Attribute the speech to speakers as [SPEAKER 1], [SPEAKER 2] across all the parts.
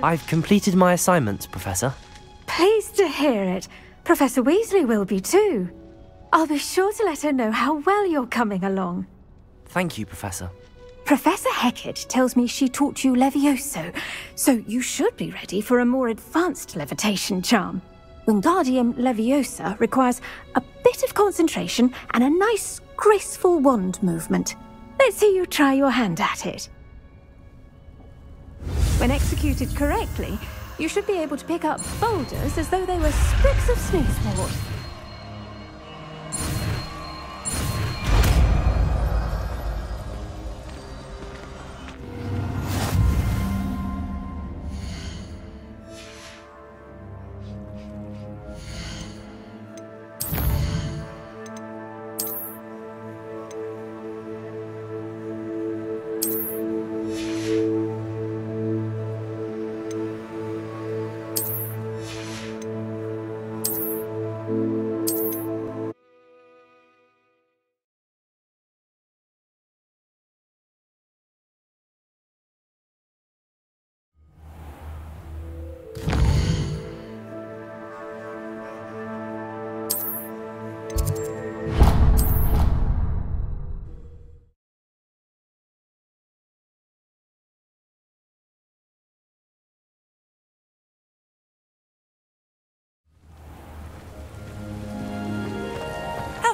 [SPEAKER 1] I've completed my assignment, Professor.
[SPEAKER 2] Pleased to hear it. Professor Weasley will be too. I'll be sure to let her know how well you're coming along.
[SPEAKER 1] Thank you, Professor.
[SPEAKER 2] Professor Hecat tells me she taught you Levioso, so you should be ready for a more advanced levitation charm. Wingardium Leviosa requires a bit of concentration and a nice, graceful wand movement. Let's see you try your hand at it. When executed correctly, you should be able to pick up boulders as though they were sprigs of sneezewort.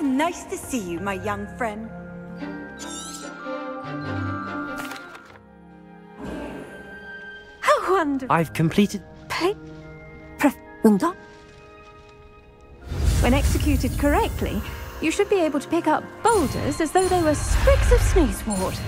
[SPEAKER 3] Nice to see you, my young friend.
[SPEAKER 2] How wonderful.
[SPEAKER 1] I've completed...
[SPEAKER 2] When executed correctly, you should be able to pick up boulders as though they were sprigs of sneezewort.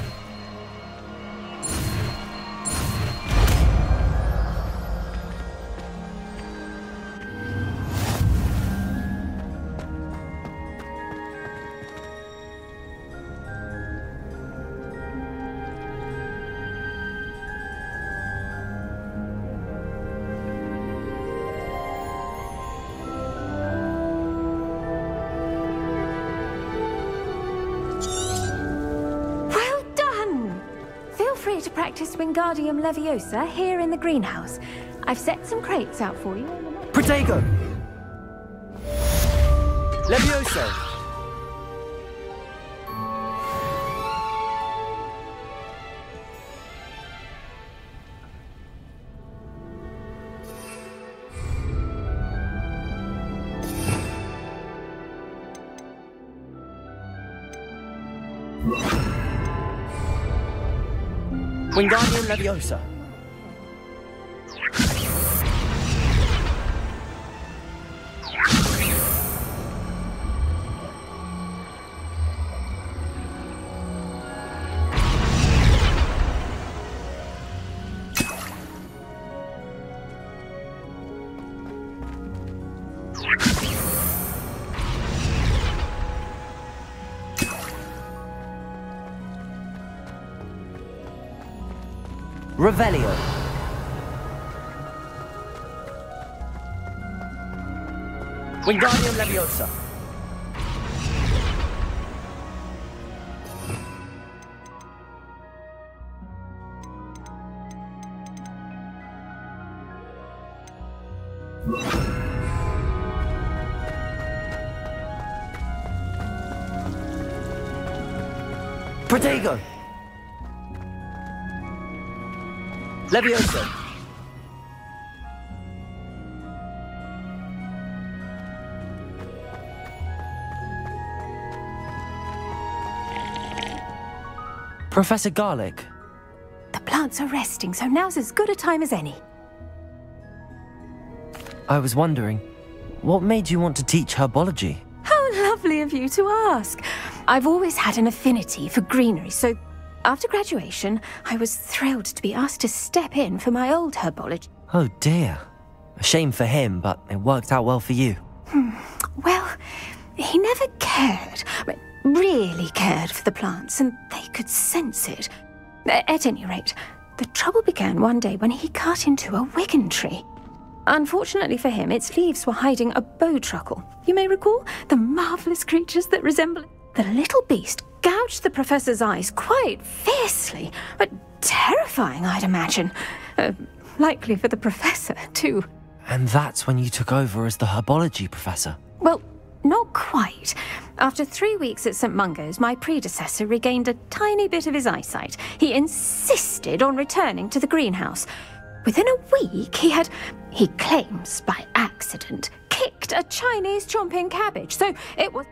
[SPEAKER 2] To practice Wingardium Leviosa here in the greenhouse. I've set some crates out for you.
[SPEAKER 1] Protego! Levioso! Wingardium Leviosa. Revelio. Wingardium Leviosa. Protego. Leviosa.
[SPEAKER 4] Professor Garlic.
[SPEAKER 2] The plants are resting, so now's as good a time as any.
[SPEAKER 4] I was wondering, what made you want to teach herbology?
[SPEAKER 2] How lovely of you to ask. I've always had an affinity for greenery, so after graduation, I was thrilled to be asked to step in for my old herbology.
[SPEAKER 4] Oh dear. A shame for him, but it worked out well for you.
[SPEAKER 2] Well, he never cared, really cared for the plants, and they could sense it. At any rate, the trouble began one day when he cut into a wigan tree. Unfortunately for him, its leaves were hiding a bowtruckle. You may recall the marvellous creatures that resemble it. The little beast gouged the professor's eyes quite fiercely, but terrifying, I'd imagine. Likely for the professor, too.
[SPEAKER 4] And that's when you took over as the herbology professor?
[SPEAKER 2] Well, not quite. After 3 weeks at St. Mungo's, my predecessor regained a tiny bit of his eyesight. He insisted on returning to the greenhouse. Within a week, he claims by accident, kicked a Chinese chomping cabbage, so it was...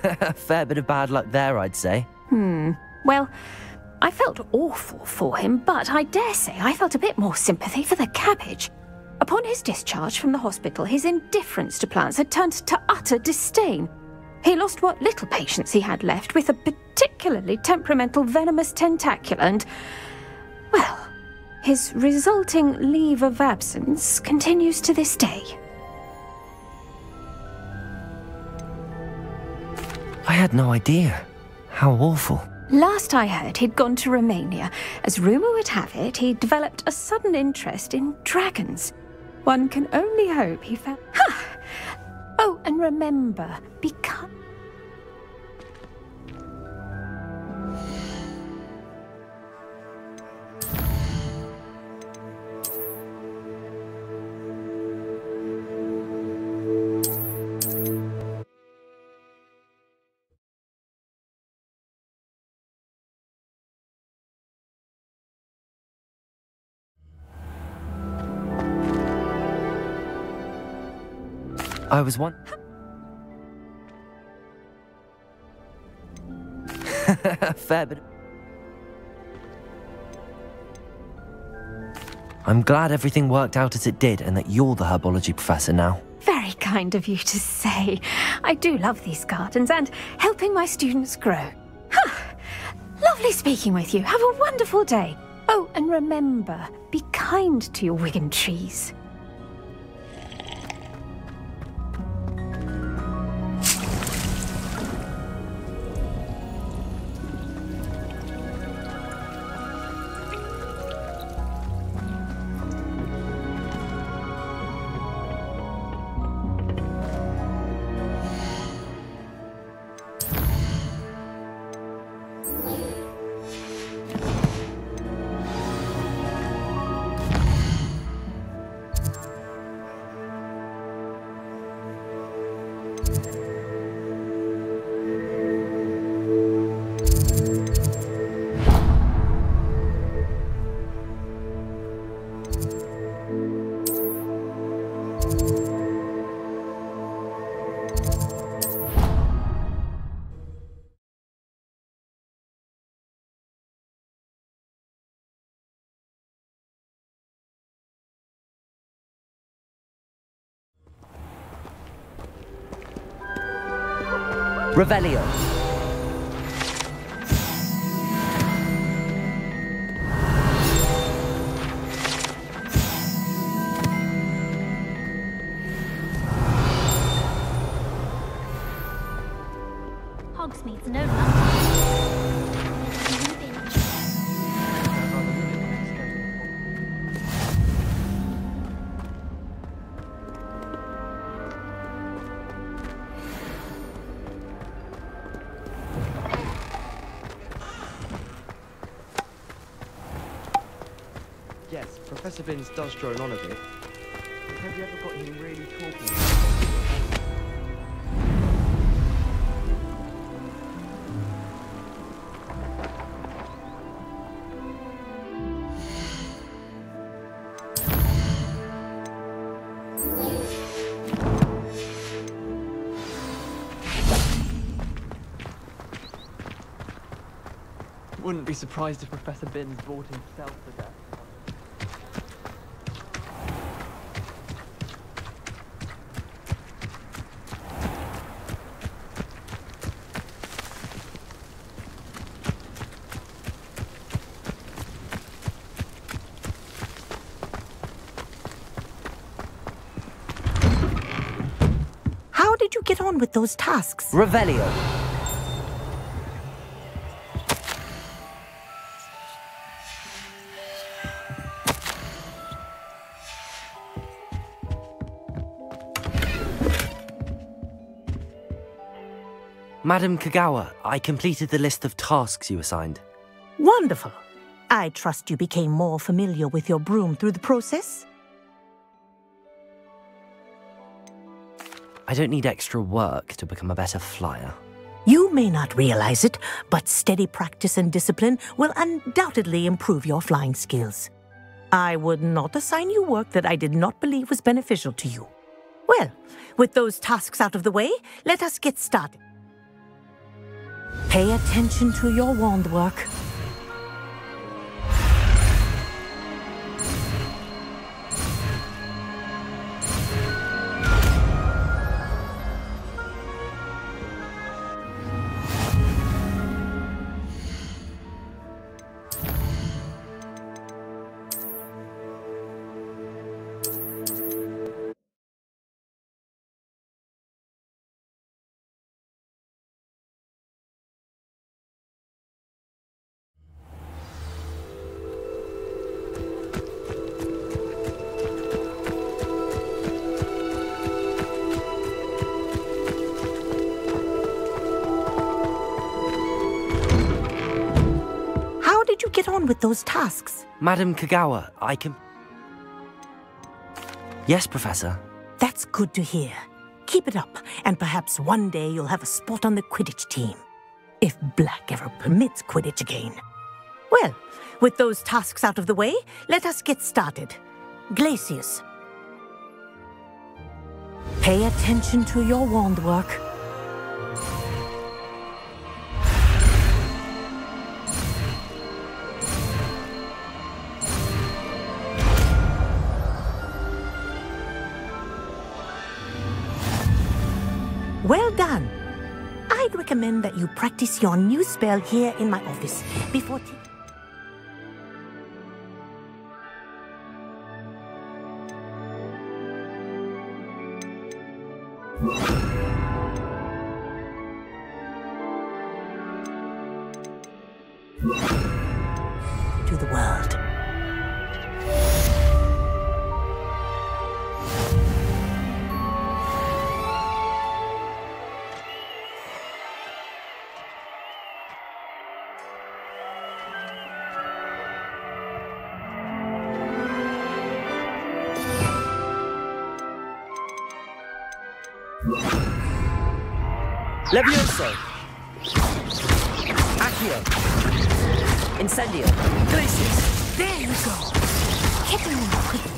[SPEAKER 4] A fair bit of bad luck there, I'd say.
[SPEAKER 2] Well, I felt awful for him, but I dare say I felt a bit more sympathy for the cabbage. Upon his discharge from the hospital, his indifference to plants had turned to utter disdain. He lost what little patience he had left with a particularly temperamental venomous tentacula and, well, his resulting leave of absence continues to this day.
[SPEAKER 4] I had no idea. How awful.
[SPEAKER 2] Last I heard, he'd gone to Romania. As rumour would have it, he developed a sudden interest in dragons. One can only hope he found... Ha! Oh, and remember, become...
[SPEAKER 4] I was one... Fair bit... I'm glad everything worked out as it did and that you're the herbology professor now.
[SPEAKER 2] Very kind of you to say. I do love these gardens and helping my students grow. Lovely speaking with you. Have a wonderful day. Oh, and remember, be kind to your wigan trees.
[SPEAKER 1] Revelio.
[SPEAKER 5] Hogsmeade's no longer.
[SPEAKER 6] Yes, Professor Binns does drone on a bit. But have you ever got him really talking? Wouldn't be surprised if Professor Binns bored himself to death.
[SPEAKER 7] How did you get on with those tasks?
[SPEAKER 1] Revelio.
[SPEAKER 4] Madam Kagawa, I completed the list of tasks you assigned.
[SPEAKER 7] Wonderful. I trust you became more familiar with your broom through the process?
[SPEAKER 4] I don't need extra work to become a better flyer.
[SPEAKER 7] You may not realize it, but steady practice and discipline will undoubtedly improve your flying skills. I would not assign you work that I did not believe was beneficial to you. Well, with those tasks out of the way, let us get started. Pay attention to your wand work. Get on with those tasks.
[SPEAKER 4] Madam Kagawa, I can... Yes, Professor.
[SPEAKER 7] That's good to hear. Keep it up, and perhaps one day you'll have a spot on the Quidditch team. If Black ever permits Quidditch again. Well, with those tasks out of the way, let us get started. Glacius. Pay attention to your wand work. Well done. I'd recommend that you practice your new spell here in my office before... to the world.
[SPEAKER 1] Levioso. Accio. Incendio. Glacius.
[SPEAKER 7] There you go. Hit him quickly.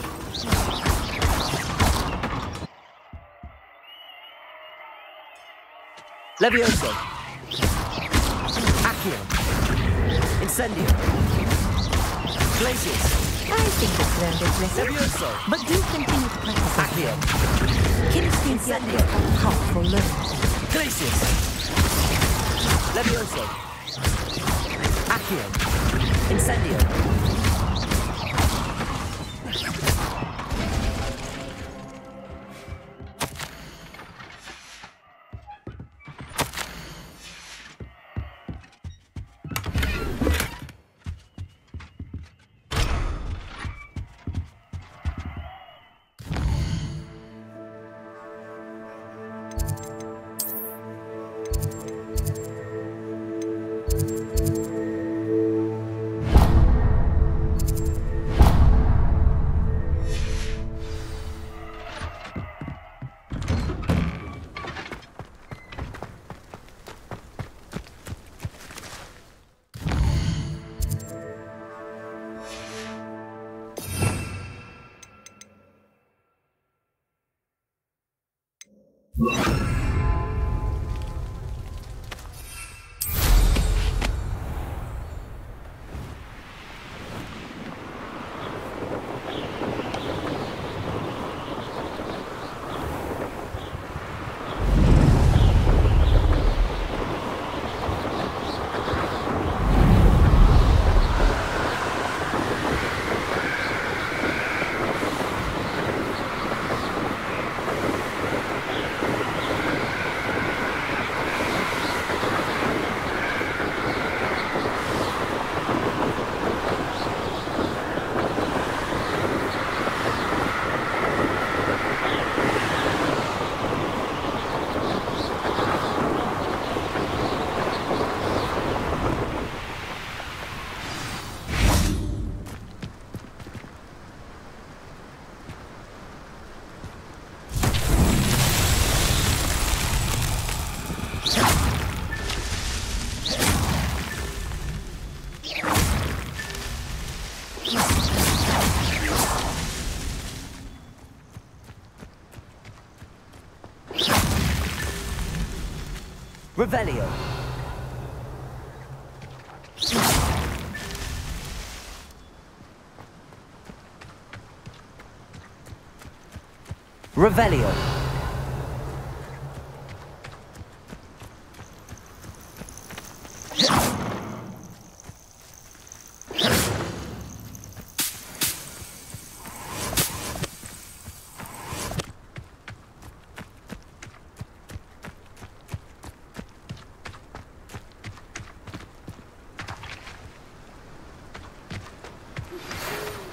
[SPEAKER 1] Levioso. Accio. Incendio. Glacius.
[SPEAKER 7] I think it's learned its lesson.
[SPEAKER 1] Levioso.
[SPEAKER 7] But do continue to practice.
[SPEAKER 1] Accio.
[SPEAKER 7] Chemistry is a powerful learning.
[SPEAKER 1] Glacius. Levioso. Accio. Incendio. Revelio. Revelio.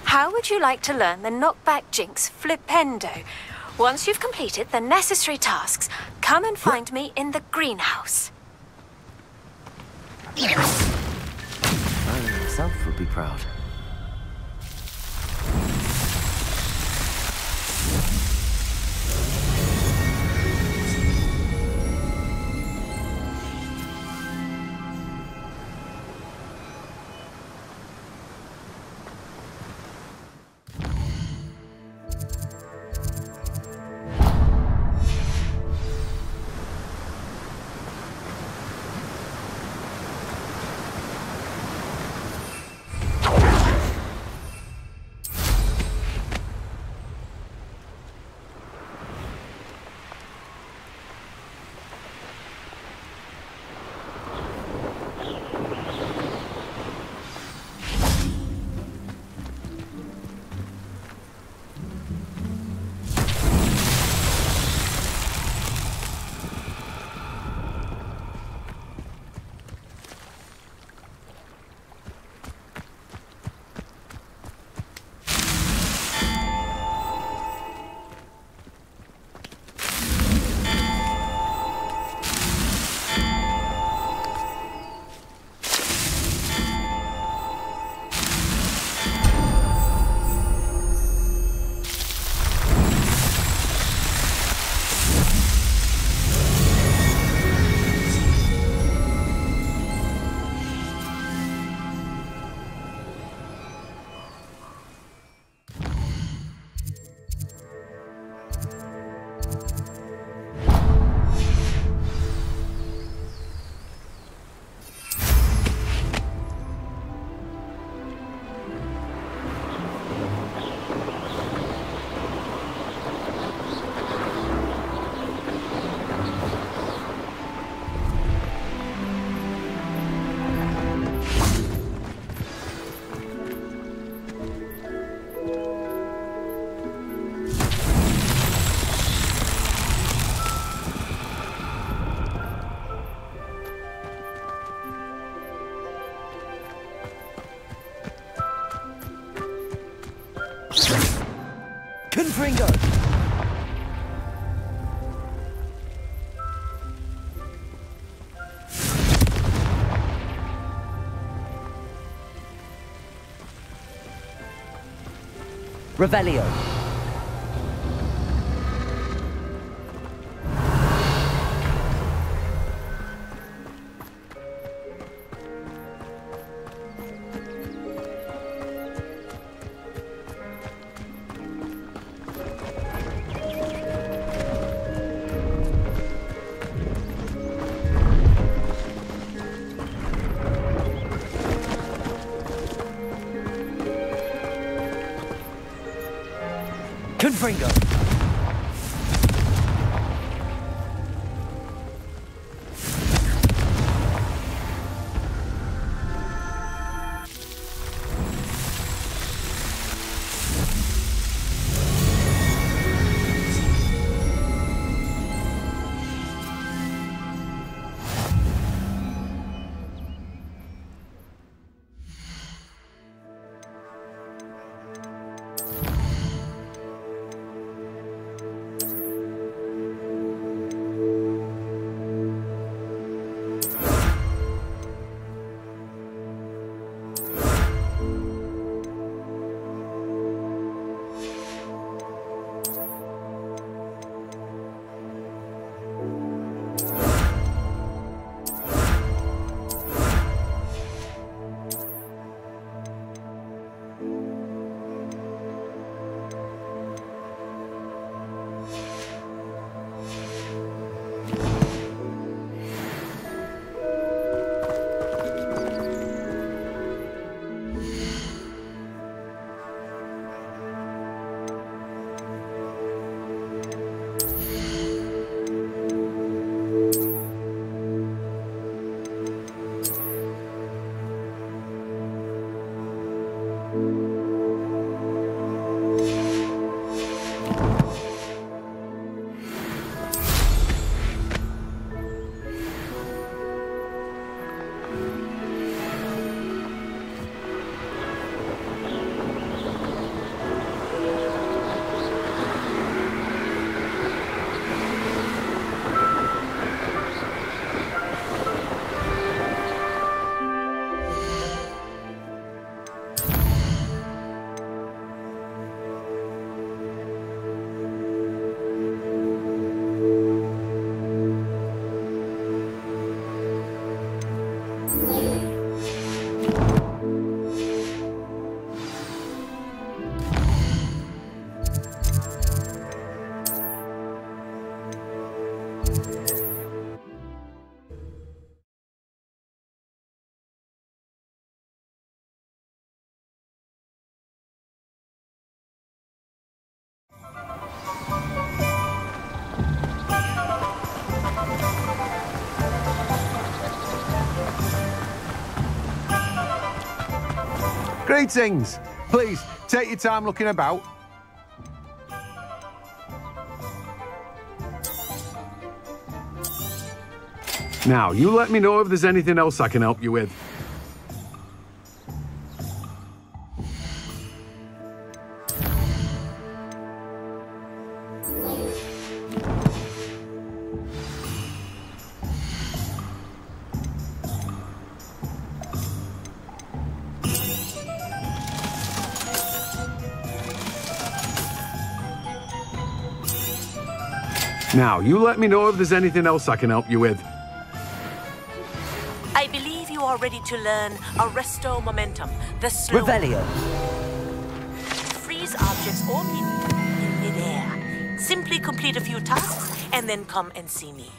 [SPEAKER 2] How would you like to learn the knockback jinx flipendo? Once you've completed the necessary tasks, come and find me in the greenhouse.
[SPEAKER 4] Merlin himself would be proud.
[SPEAKER 1] Confringo. Revelio. Confringo.
[SPEAKER 8] Greetings! Please, take your time looking about. Now, you let me know if there's anything else I can help you with. Now, you let me know if there's anything else I can help you with.
[SPEAKER 7] I believe you are ready to learn Arresto Momentum, the slow...
[SPEAKER 1] Revelio.
[SPEAKER 7] Freeze objects or people in midair. Simply complete a few tasks and then come and see me.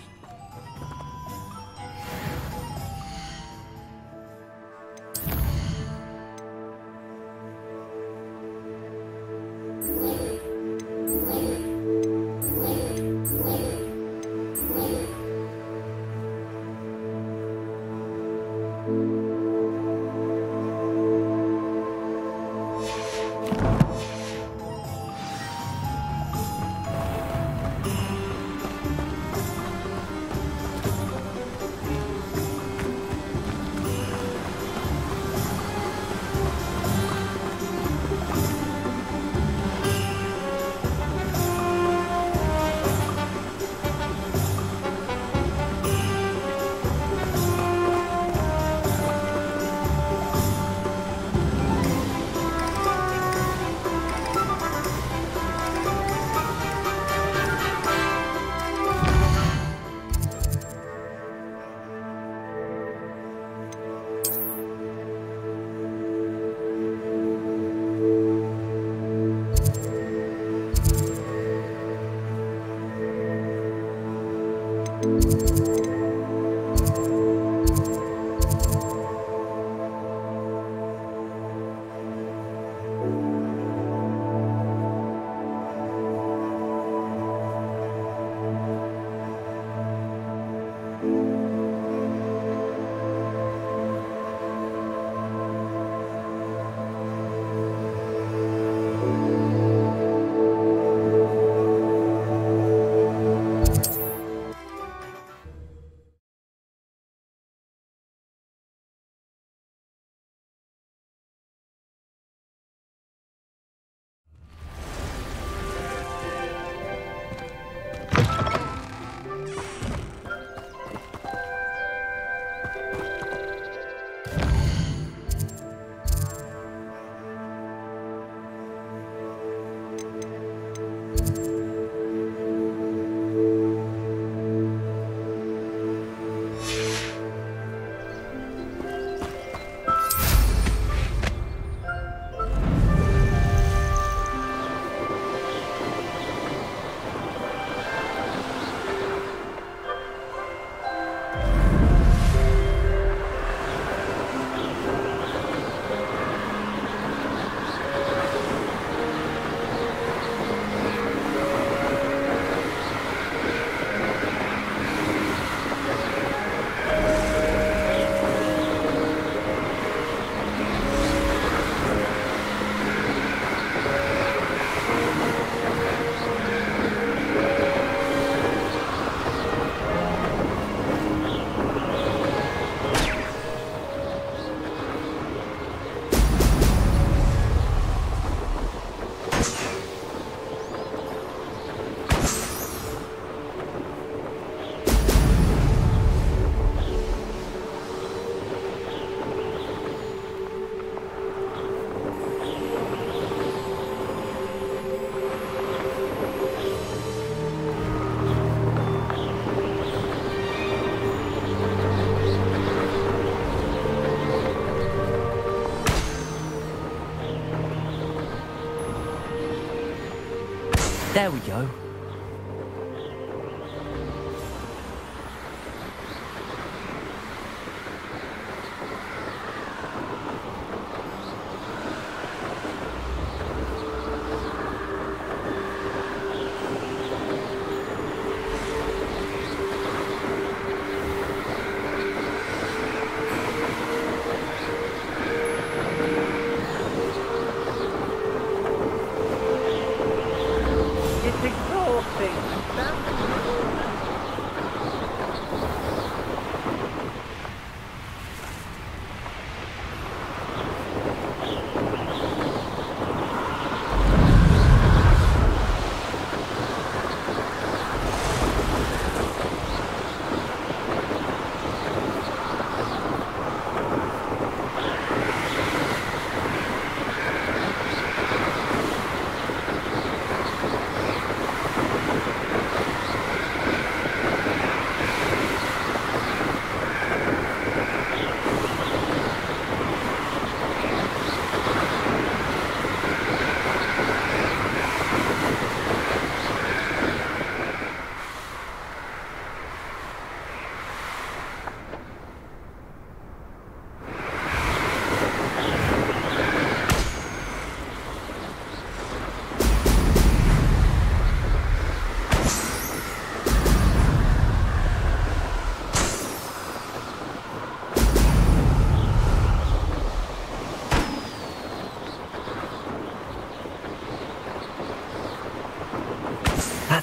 [SPEAKER 1] There we go.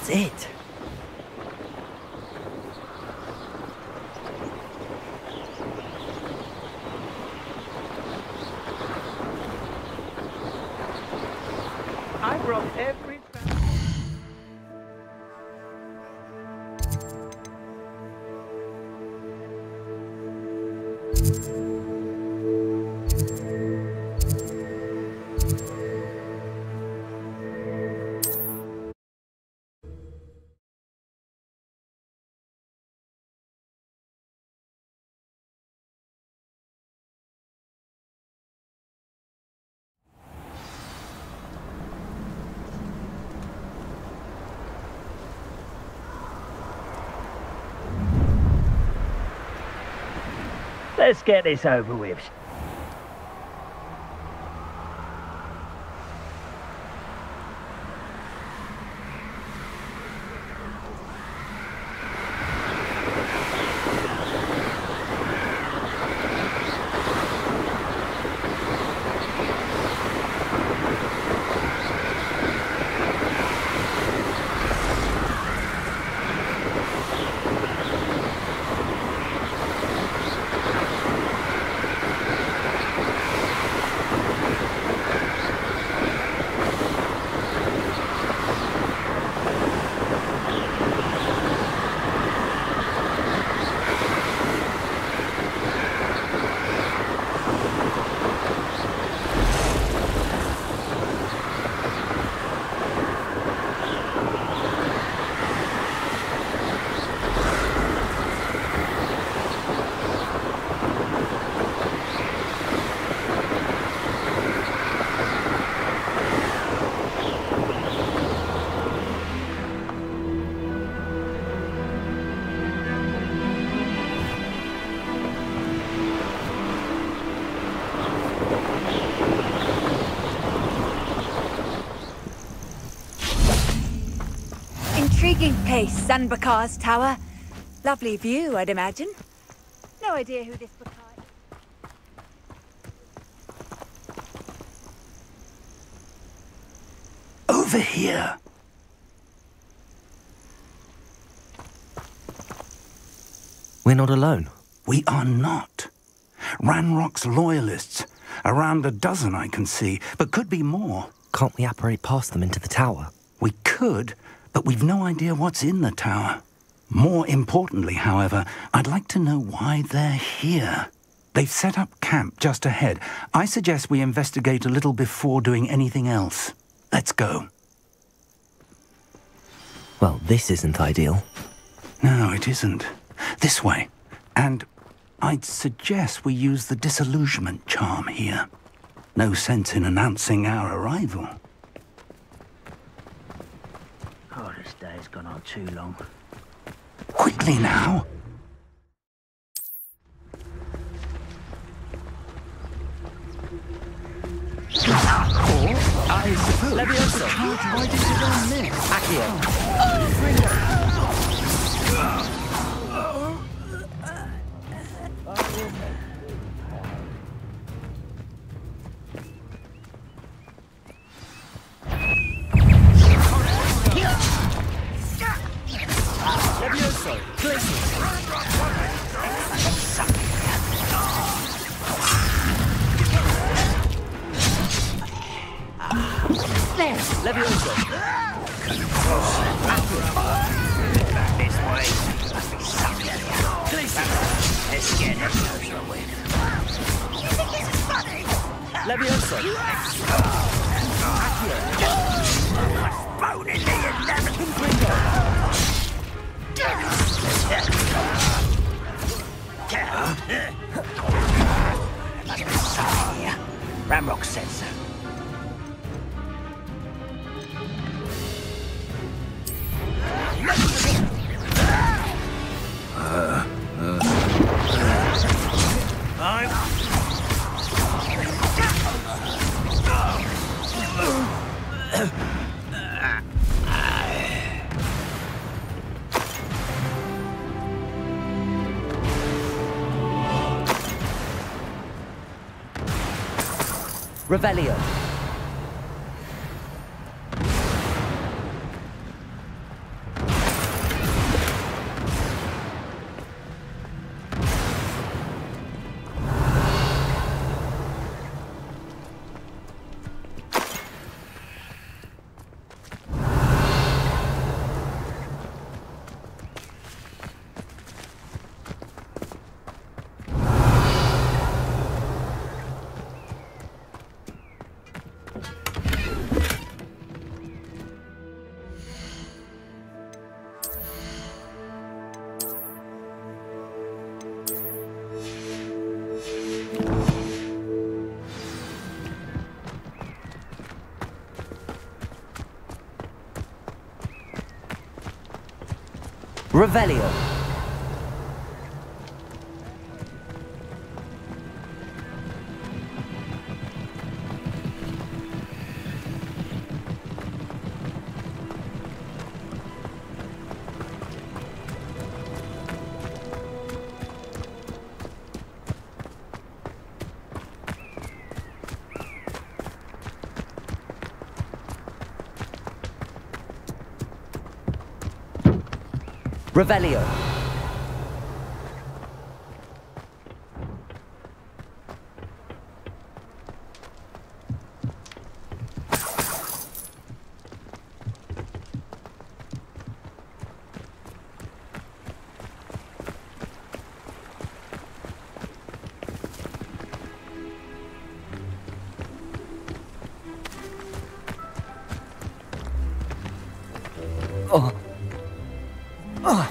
[SPEAKER 4] That's it.
[SPEAKER 6] I brought every...
[SPEAKER 9] Let's get this over with.
[SPEAKER 3] Intriguing place, Sanbakar's tower. Lovely view, I'd imagine. No idea who this Bakar is.
[SPEAKER 10] Over here.
[SPEAKER 4] We're not alone.
[SPEAKER 10] We are not. Ranrock's loyalists. Around a dozen I can see, but could be more.
[SPEAKER 4] Can't we apparate past them into the tower?
[SPEAKER 10] We could, but we've no idea what's in the tower. More importantly, however, I'd like to know why they're here. They've set up camp just ahead. I suggest we investigate a little before doing anything else. Let's go.
[SPEAKER 4] Well, this isn't ideal.
[SPEAKER 10] No, it isn't. This way. And I'd suggest we use the disillusionment charm here. No sense in announcing our arrival.
[SPEAKER 9] Oh, this day's gone on too long.
[SPEAKER 10] Quickly now!
[SPEAKER 6] I suppose.
[SPEAKER 1] Levioso.
[SPEAKER 6] Why did you go next?
[SPEAKER 1] Accio. Levioso. Levioso.
[SPEAKER 9] Back this way. Must be something. Let's get Levioso with. You think this is funny?
[SPEAKER 1] Levioso.
[SPEAKER 9] Bone in me and never. Must be something here. Ramrock said so.
[SPEAKER 1] Revelio.
[SPEAKER 4] Revelio. Revelio. Oh. Oh.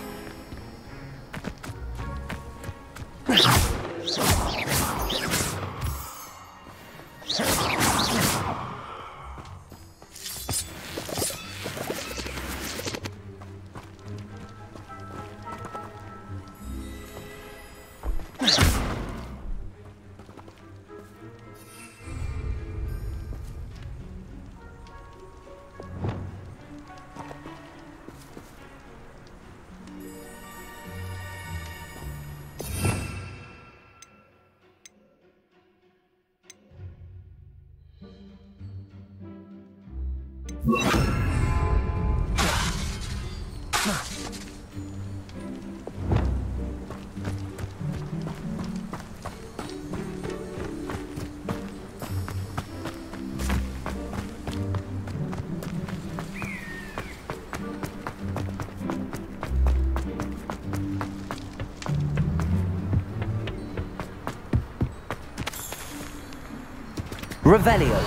[SPEAKER 4] Revelio.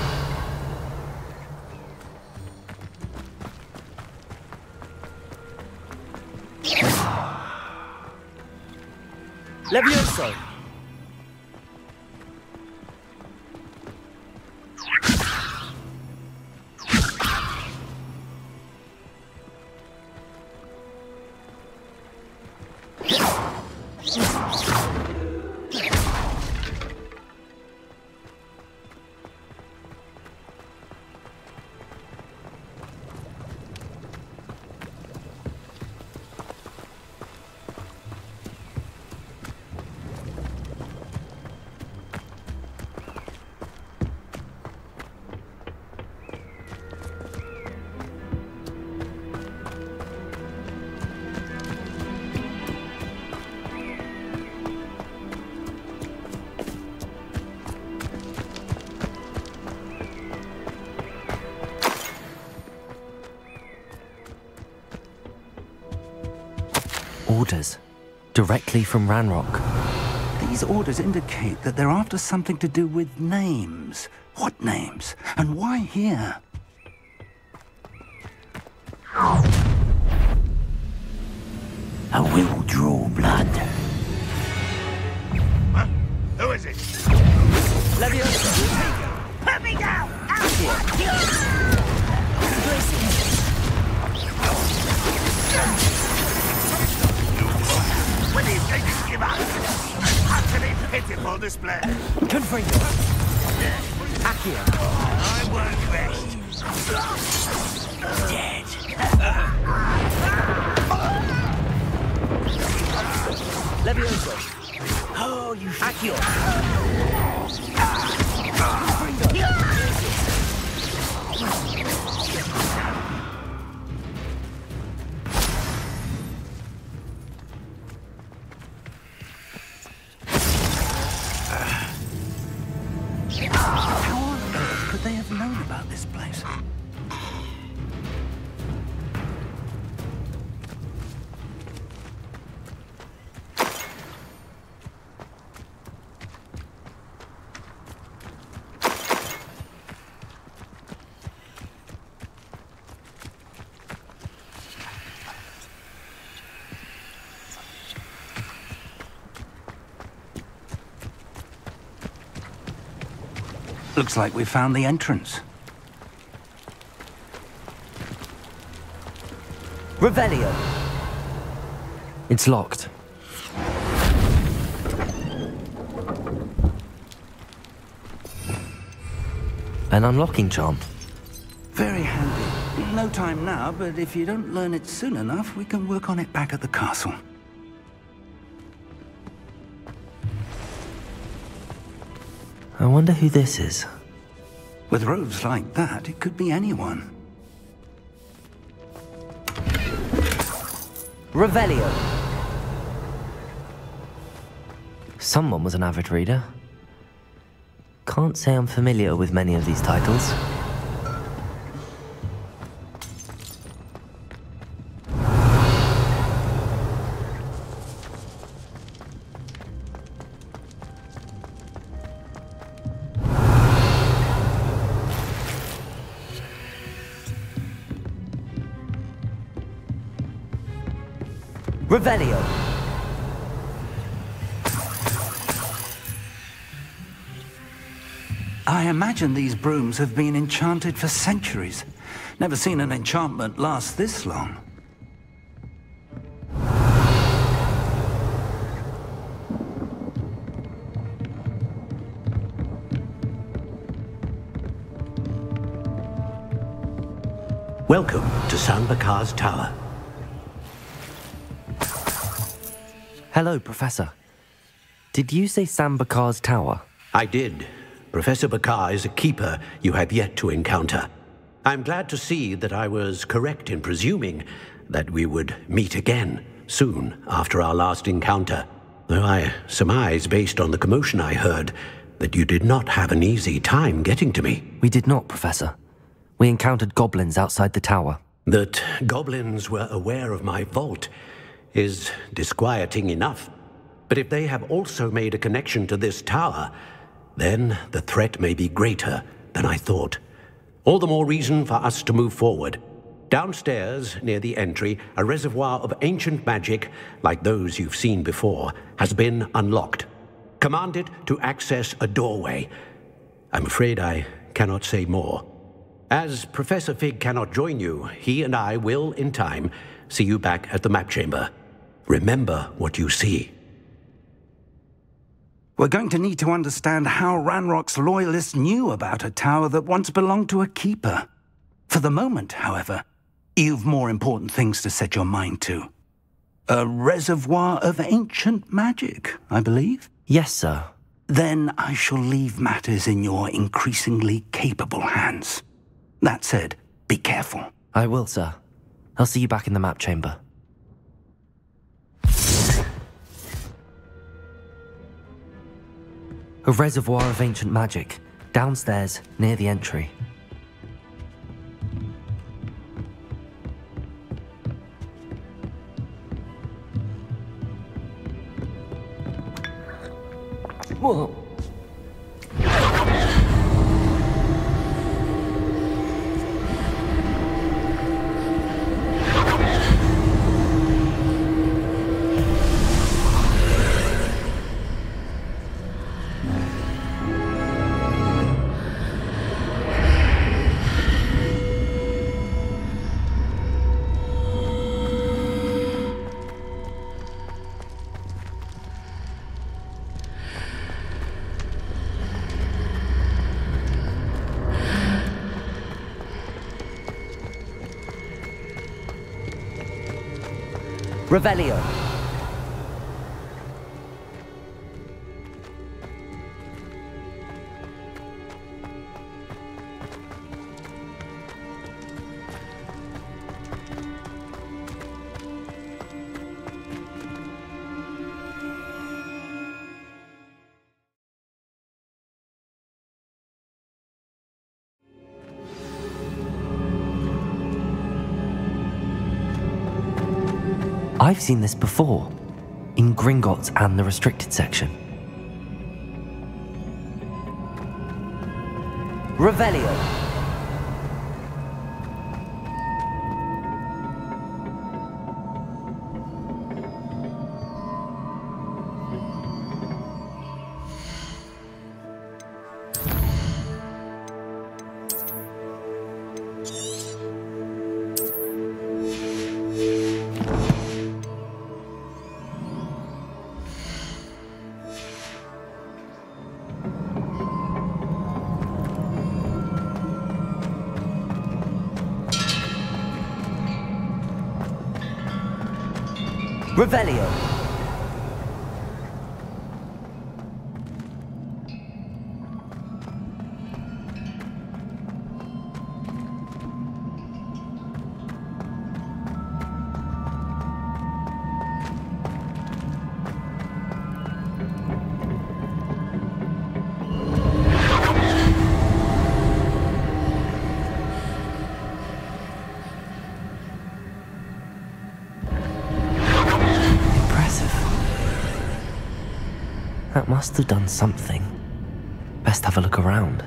[SPEAKER 4] Levioso. Orders. Directly from Ranrock.
[SPEAKER 10] These orders indicate that they're after something to do with names. What names? And why here?
[SPEAKER 9] I will draw blood.
[SPEAKER 11] Huh? Who is it?
[SPEAKER 4] Levioso.
[SPEAKER 9] Put me down! Out here!
[SPEAKER 11] When these things give up, utterly pitiful display.
[SPEAKER 4] Confringo. Accio.
[SPEAKER 11] I won't rest.
[SPEAKER 9] Dead.
[SPEAKER 4] Levioso.
[SPEAKER 9] Oh, you
[SPEAKER 4] Accio.
[SPEAKER 10] How on earth could they have known about this place? Looks like we found the entrance.
[SPEAKER 4] Revelio. It's locked. An unlocking charm.
[SPEAKER 10] Very handy. No time now, but if you don't learn it soon enough, we can work on it back at the castle.
[SPEAKER 4] I wonder who this is.
[SPEAKER 10] With robes like that, it could be anyone.
[SPEAKER 4] Revelio. Someone was an avid reader. Can't say I'm familiar with many of these titles. Revelio.
[SPEAKER 10] I imagine these brooms have been enchanted for centuries. Never seen an enchantment last this long.
[SPEAKER 12] Welcome to Sanbakar's Tower.
[SPEAKER 4] Hello, Professor. Did you say Sanbakar's Tower?
[SPEAKER 12] I did. Professor Bakar is a keeper you have yet to encounter. I'm glad to see that I was correct in presuming that we would meet again soon after our last encounter, though I surmise, based on the commotion I heard, that you did not have an easy time getting to me.
[SPEAKER 4] We did not, Professor. We encountered goblins outside the tower.
[SPEAKER 12] That goblins were aware of my vault is disquieting enough. But if they have also made a connection to this tower, then the threat may be greater than I thought. All the more reason for us to move forward. Downstairs, near the entry, a reservoir of ancient magic, like those you've seen before, has been unlocked. Command it to access a doorway. I'm afraid I cannot say more. As Professor Fig cannot join you, he and I will, in time, see you back at the map chamber. Remember what you see.
[SPEAKER 10] We're going to need to understand how Ranrock's loyalists knew about a tower that once belonged to a keeper. For the moment, however, you've more important things to set your mind to. A reservoir of ancient magic, I believe?
[SPEAKER 4] Yes, sir.
[SPEAKER 10] Then I shall leave matters in your increasingly capable hands. That said, be careful.
[SPEAKER 4] I will, sir. I'll see you back in the map chamber. A reservoir of ancient magic, downstairs, near the entry. Whoa. Revelio. I've seen this before, in Gringotts and the restricted section. Revelio. Revelio. That must have done something. Best have a look around.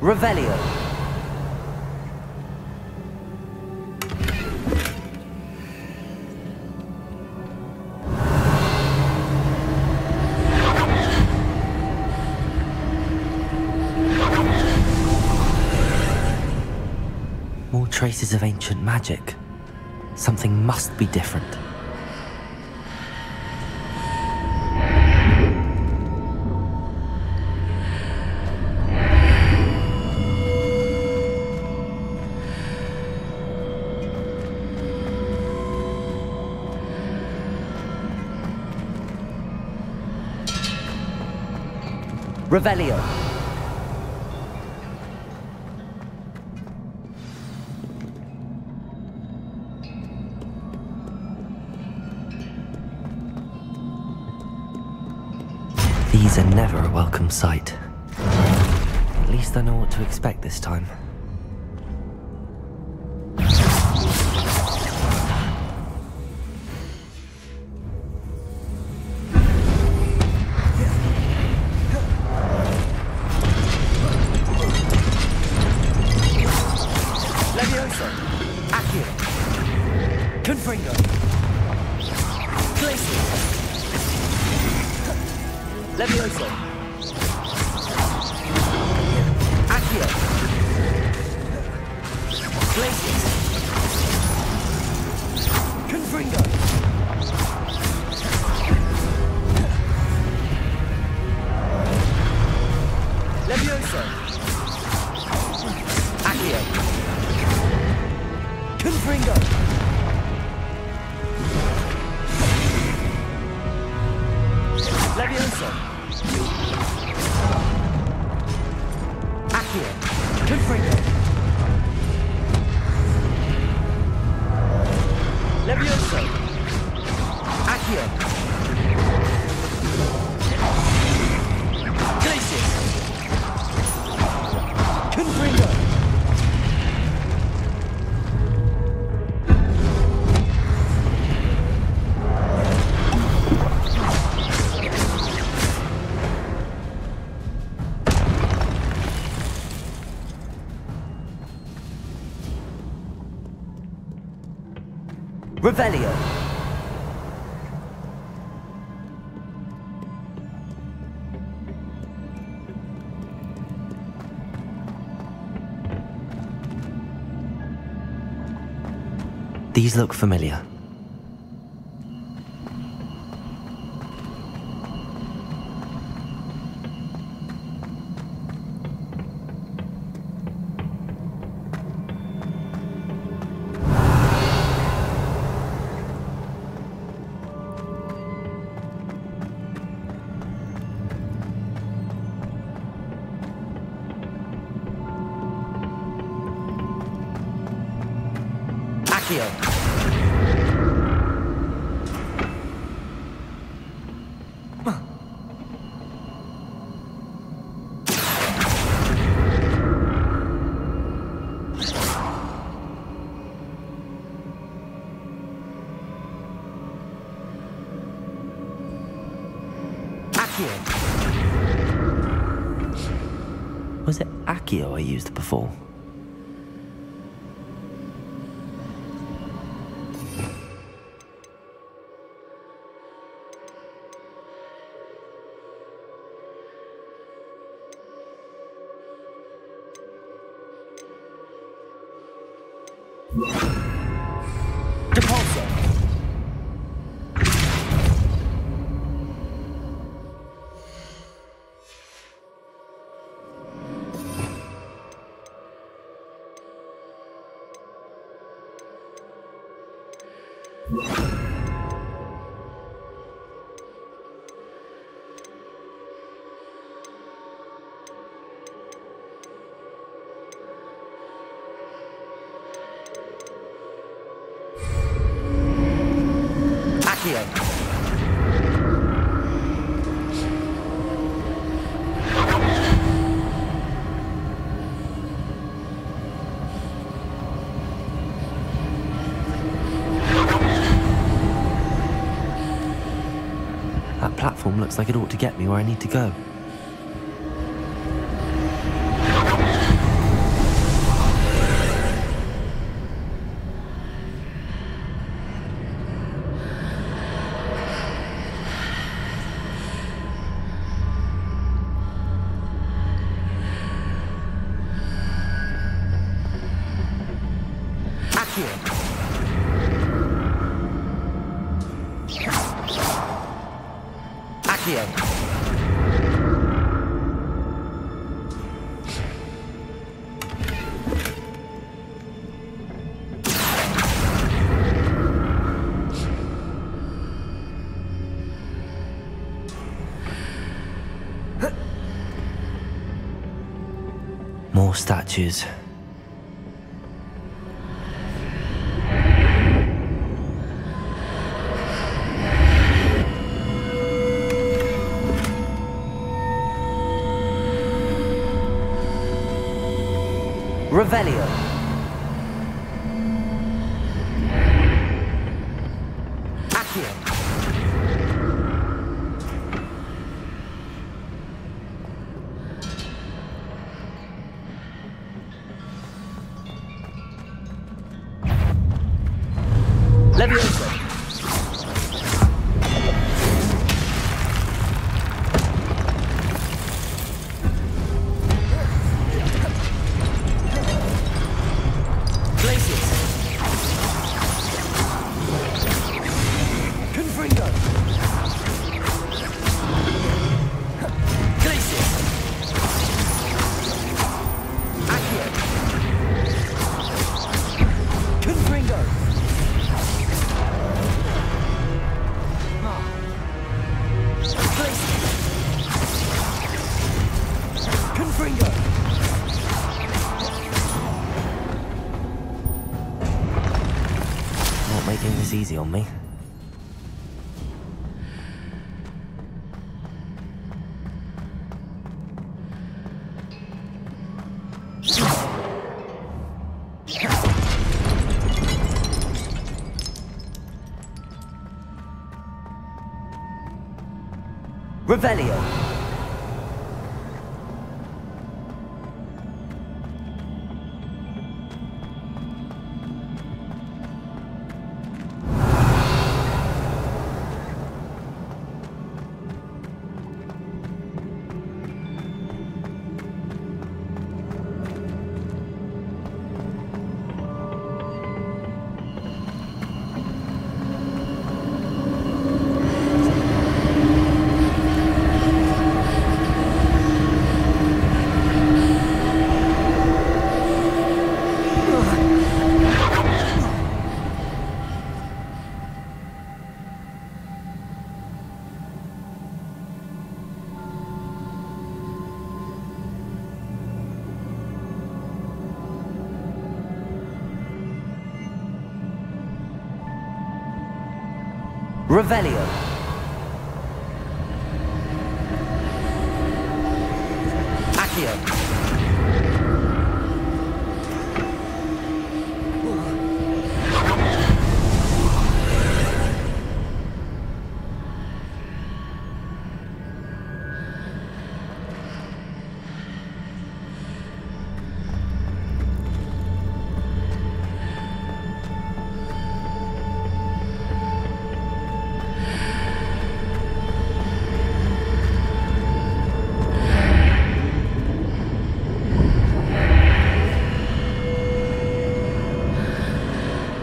[SPEAKER 4] Revelio. More traces of ancient magic. Something must be different. Revelio. These are never a welcome sight. At least I know what to expect this time. Levioso. Accio. Glacius. Confringo. Levioso. Accio. Confringo. Levioso. Accio. Confringo. Levioso. Accio. Glacius. Confringo. Revelio. These look familiar. Was it Accio I used before? Depulso. That platform looks like it ought to get me where I need to go. More statues. Revelio. Accio. Levioso. Not making this easy on me. Revelio. Revelio. Accio.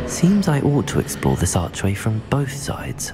[SPEAKER 4] Seems I ought to explore this archway from both sides.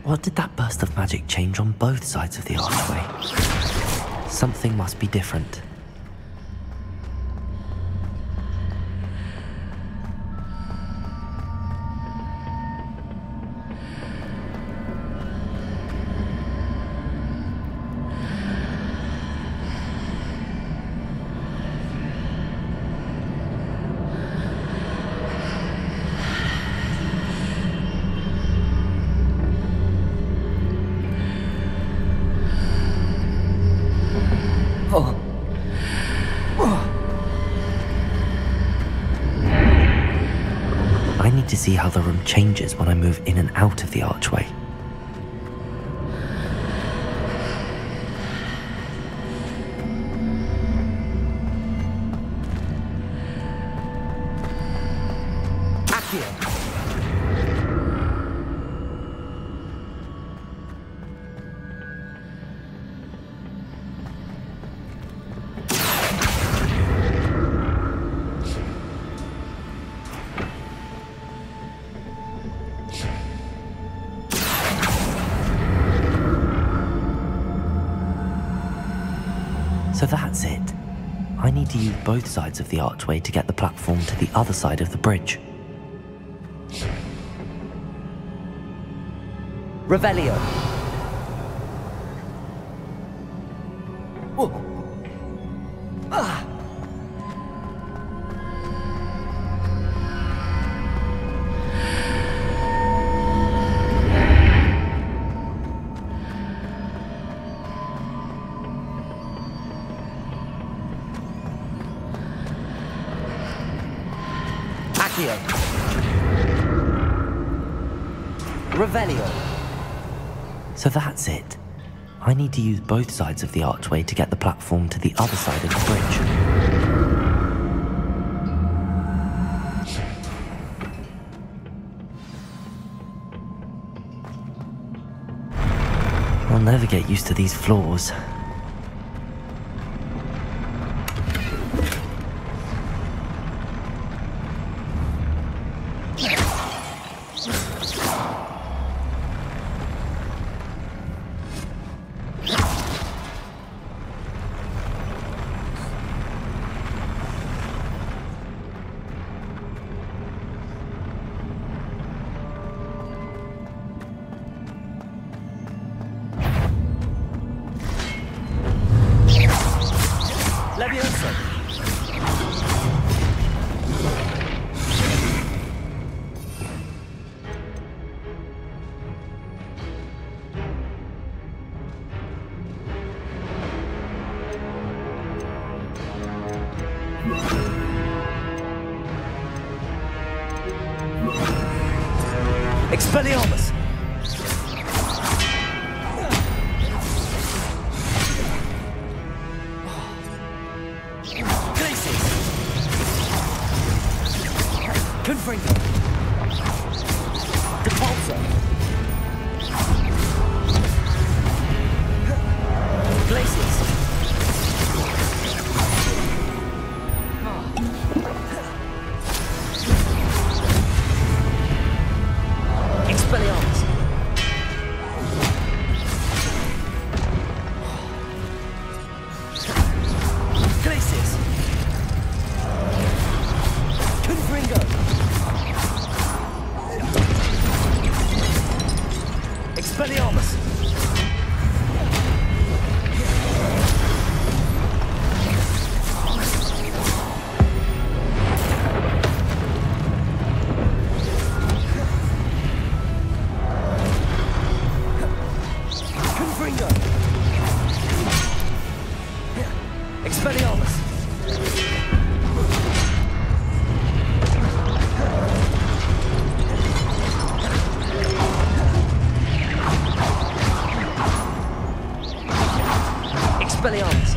[SPEAKER 4] What did that burst of magic change on both sides of the archway? Something must be different. I need to see how the room changes when I move in and out of the archway. So that's it. I need to use both sides of the archway to get the platform to the other side of the bridge. Revelio. Oh. Ah. Revelio. So that's it. I need to use both sides of the archway to get the platform to the other side of the bridge. I'll never get used to these floors. Expelliarmus! Glacius! Confringo! Depulso! Glacius!
[SPEAKER 1] Expelliarmus! Expelliarmus!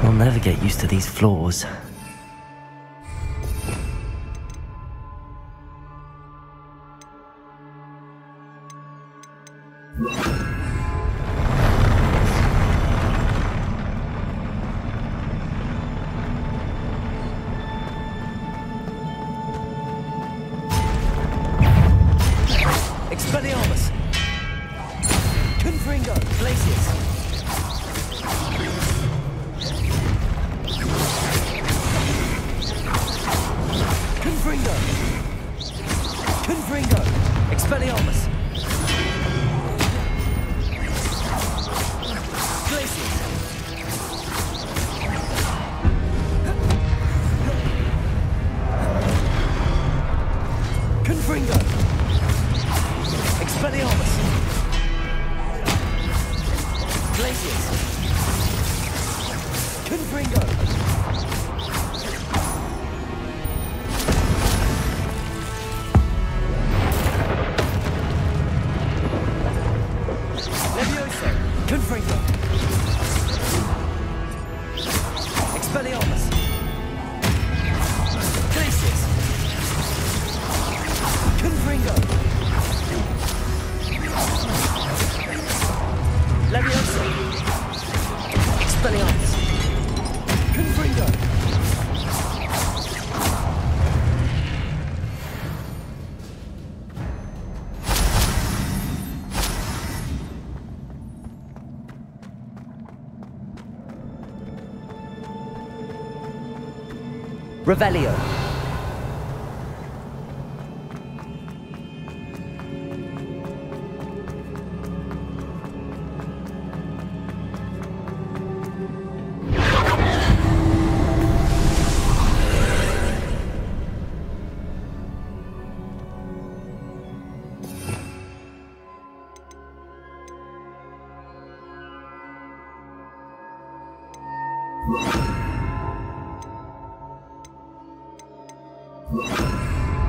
[SPEAKER 4] I'll never get used to these floors.
[SPEAKER 1] Expelliarmus! Confringo! Glacius! Confringo! Confringo! Expelliarmus! Glacius! Confringo! Expelliarmus! Glacius! Confringo! Levioso! Confringo! Expelliarmus! Glacius! Confringo! Levioso! Expelliarmus! Confringo! Revelio!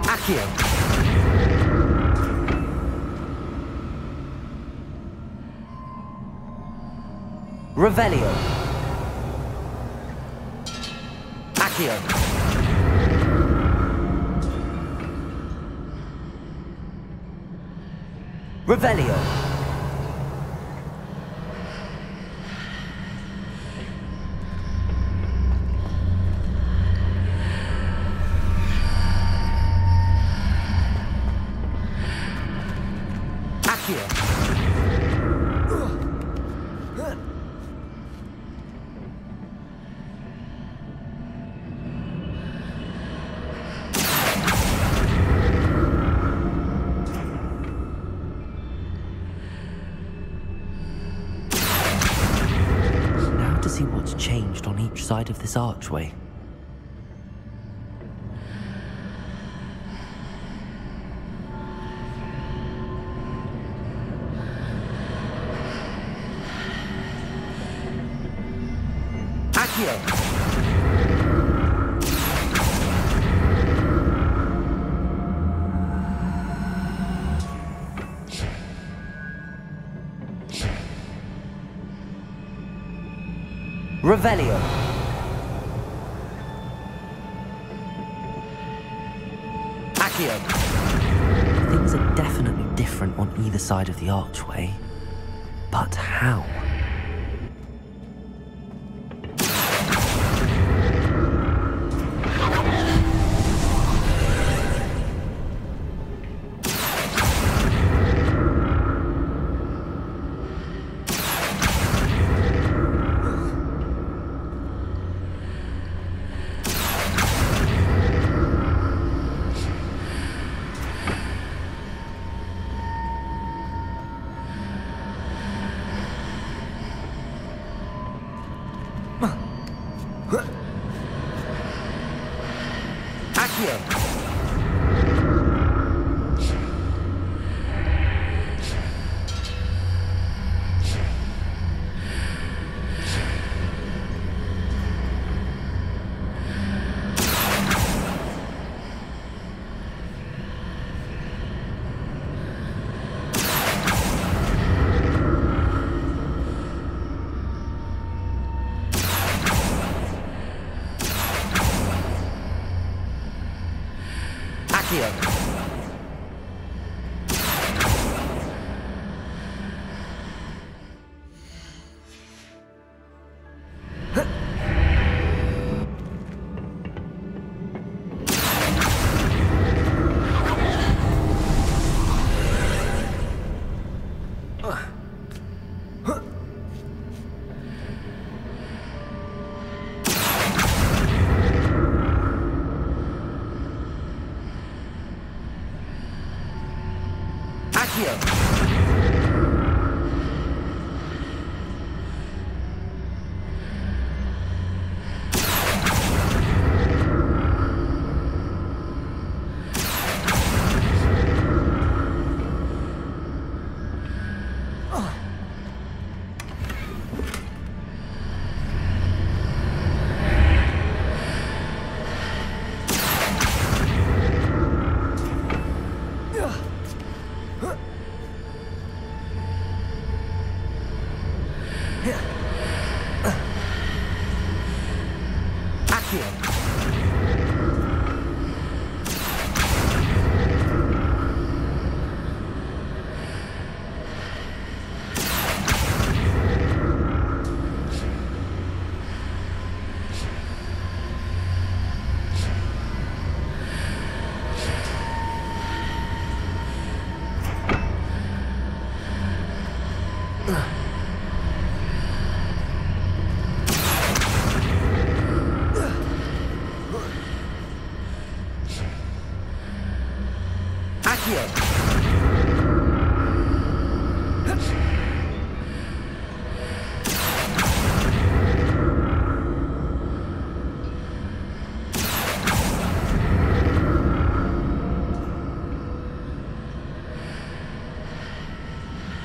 [SPEAKER 1] Accio! Revelio! Accio! Revelio!
[SPEAKER 4] Now to see what's changed on each side of this archway.
[SPEAKER 1] Accio! Revelio! Accio!
[SPEAKER 4] Things are definitely different on either side of the archway. But how?
[SPEAKER 1] Accio.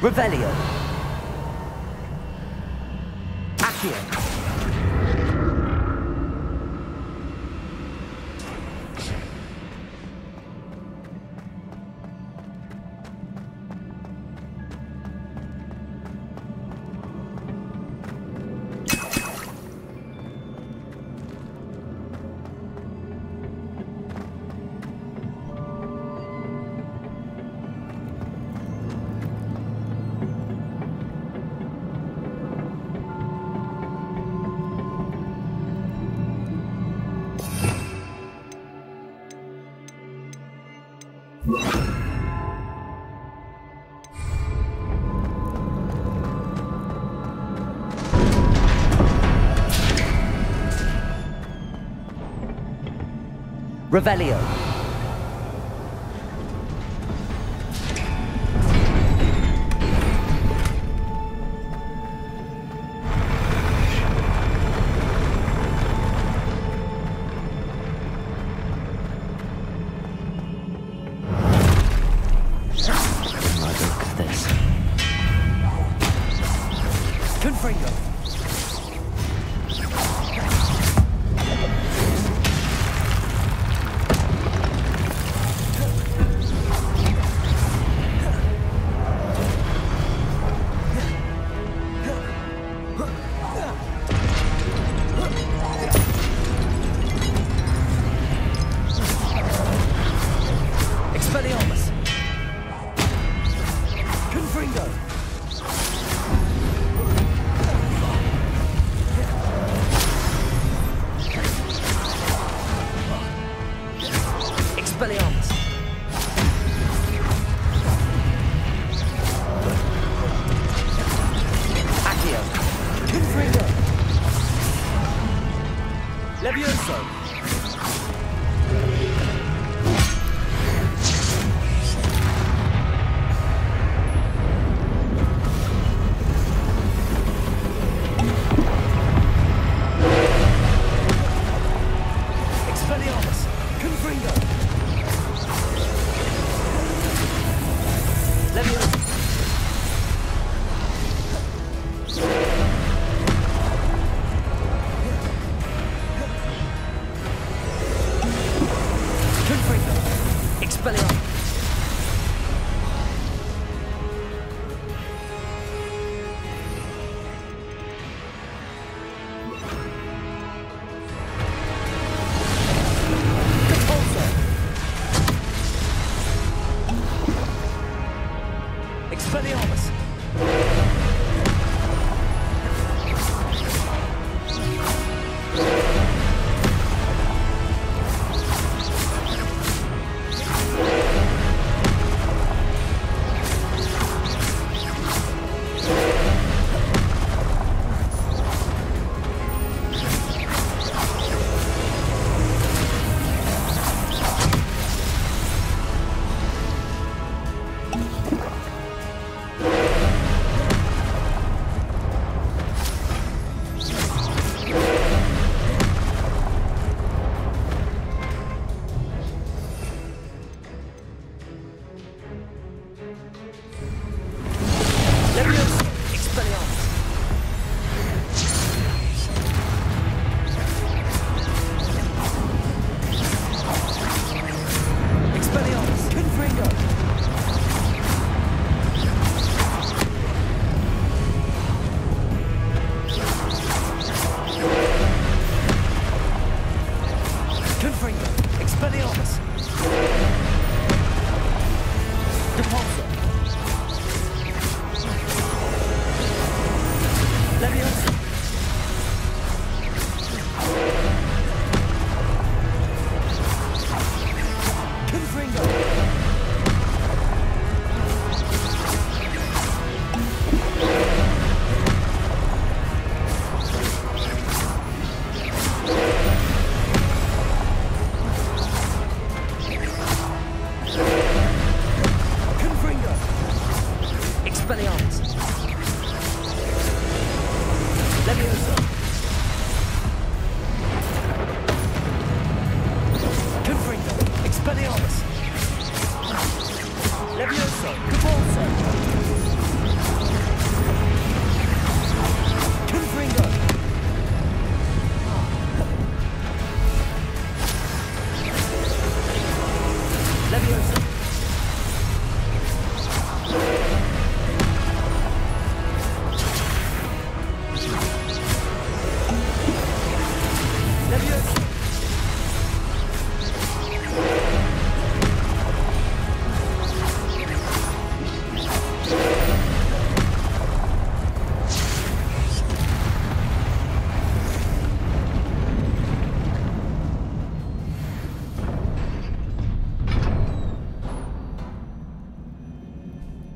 [SPEAKER 1] Revelio. Accio. Revelio.
[SPEAKER 4] Look at this.
[SPEAKER 1] Confringo. Expelliarmus. Confringo. Expelliarmus. Accio. Confringo. Levioso. Expelliarmus. Confringo. Levioso. Confringo. Expelliarmus. Repulsor. Expelliarmus!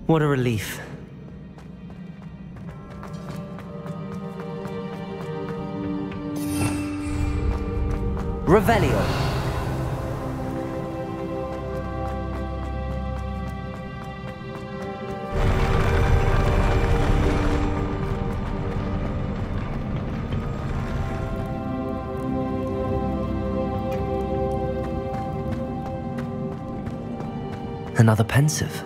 [SPEAKER 4] What a relief.
[SPEAKER 1] Revelio.
[SPEAKER 4] Another pensive.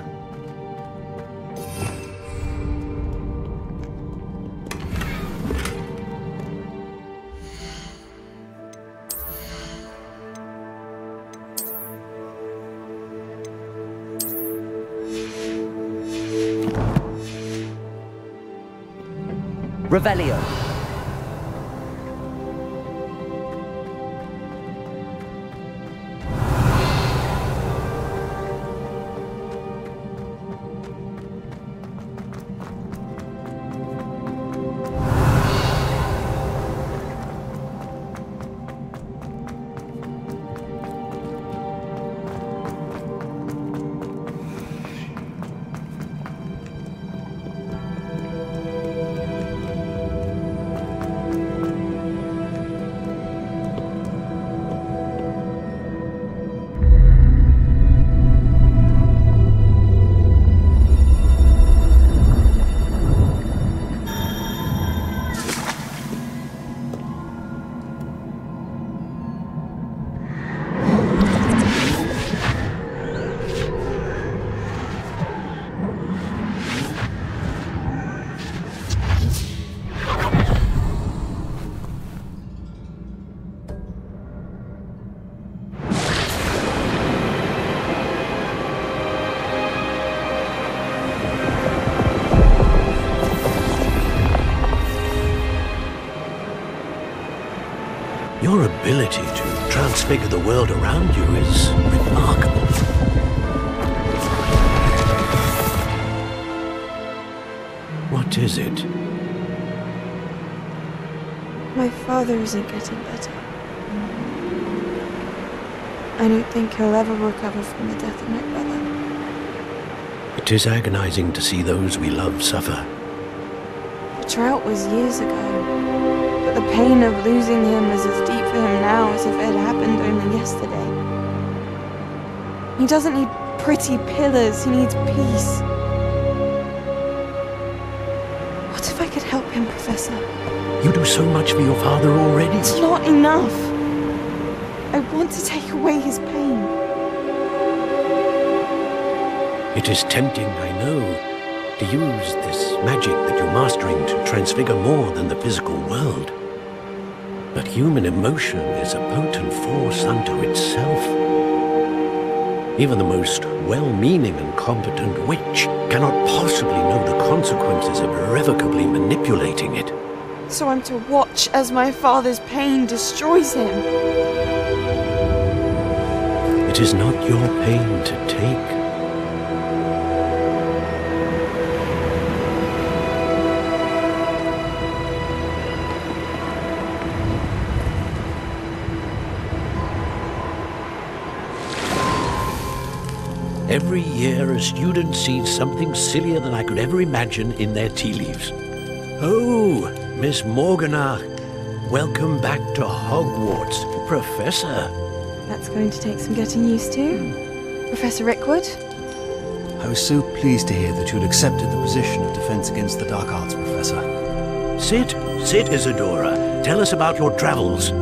[SPEAKER 1] Revelio.
[SPEAKER 12] Your ability to transfigure the world around you is remarkable. What is it?
[SPEAKER 13] My father isn't getting better. I don't think he'll ever recover from the death of my brother.
[SPEAKER 12] It is agonizing to see those we love suffer.
[SPEAKER 13] The drought was years ago, but the pain of losing him is as deep for him now as if it had happened only yesterday. He doesn't need pretty pillars, he needs peace. What if I could help him, Professor?
[SPEAKER 12] You do so much for your father already.
[SPEAKER 13] It's not enough. I want to take away his pain.
[SPEAKER 12] It is tempting, I know, to use this magic that you're mastering to transfigure more than the physical world. But human emotion is a potent force unto itself. Even the most well-meaning and competent witch cannot possibly know the consequences of irrevocably manipulating it.
[SPEAKER 13] So I'm to watch as my father's pain destroys him.
[SPEAKER 12] It is not your pain to take. Every year, a student sees something sillier than I could ever imagine in their tea leaves. Oh, Miss Morganach, welcome back to Hogwarts, Professor.
[SPEAKER 13] That's going to take some getting used to. Professor Rickwood?
[SPEAKER 14] I was so pleased to hear that you'd accepted the position of Defense Against the Dark Arts, Professor.
[SPEAKER 12] Sit, Isadora. Tell us about your travels.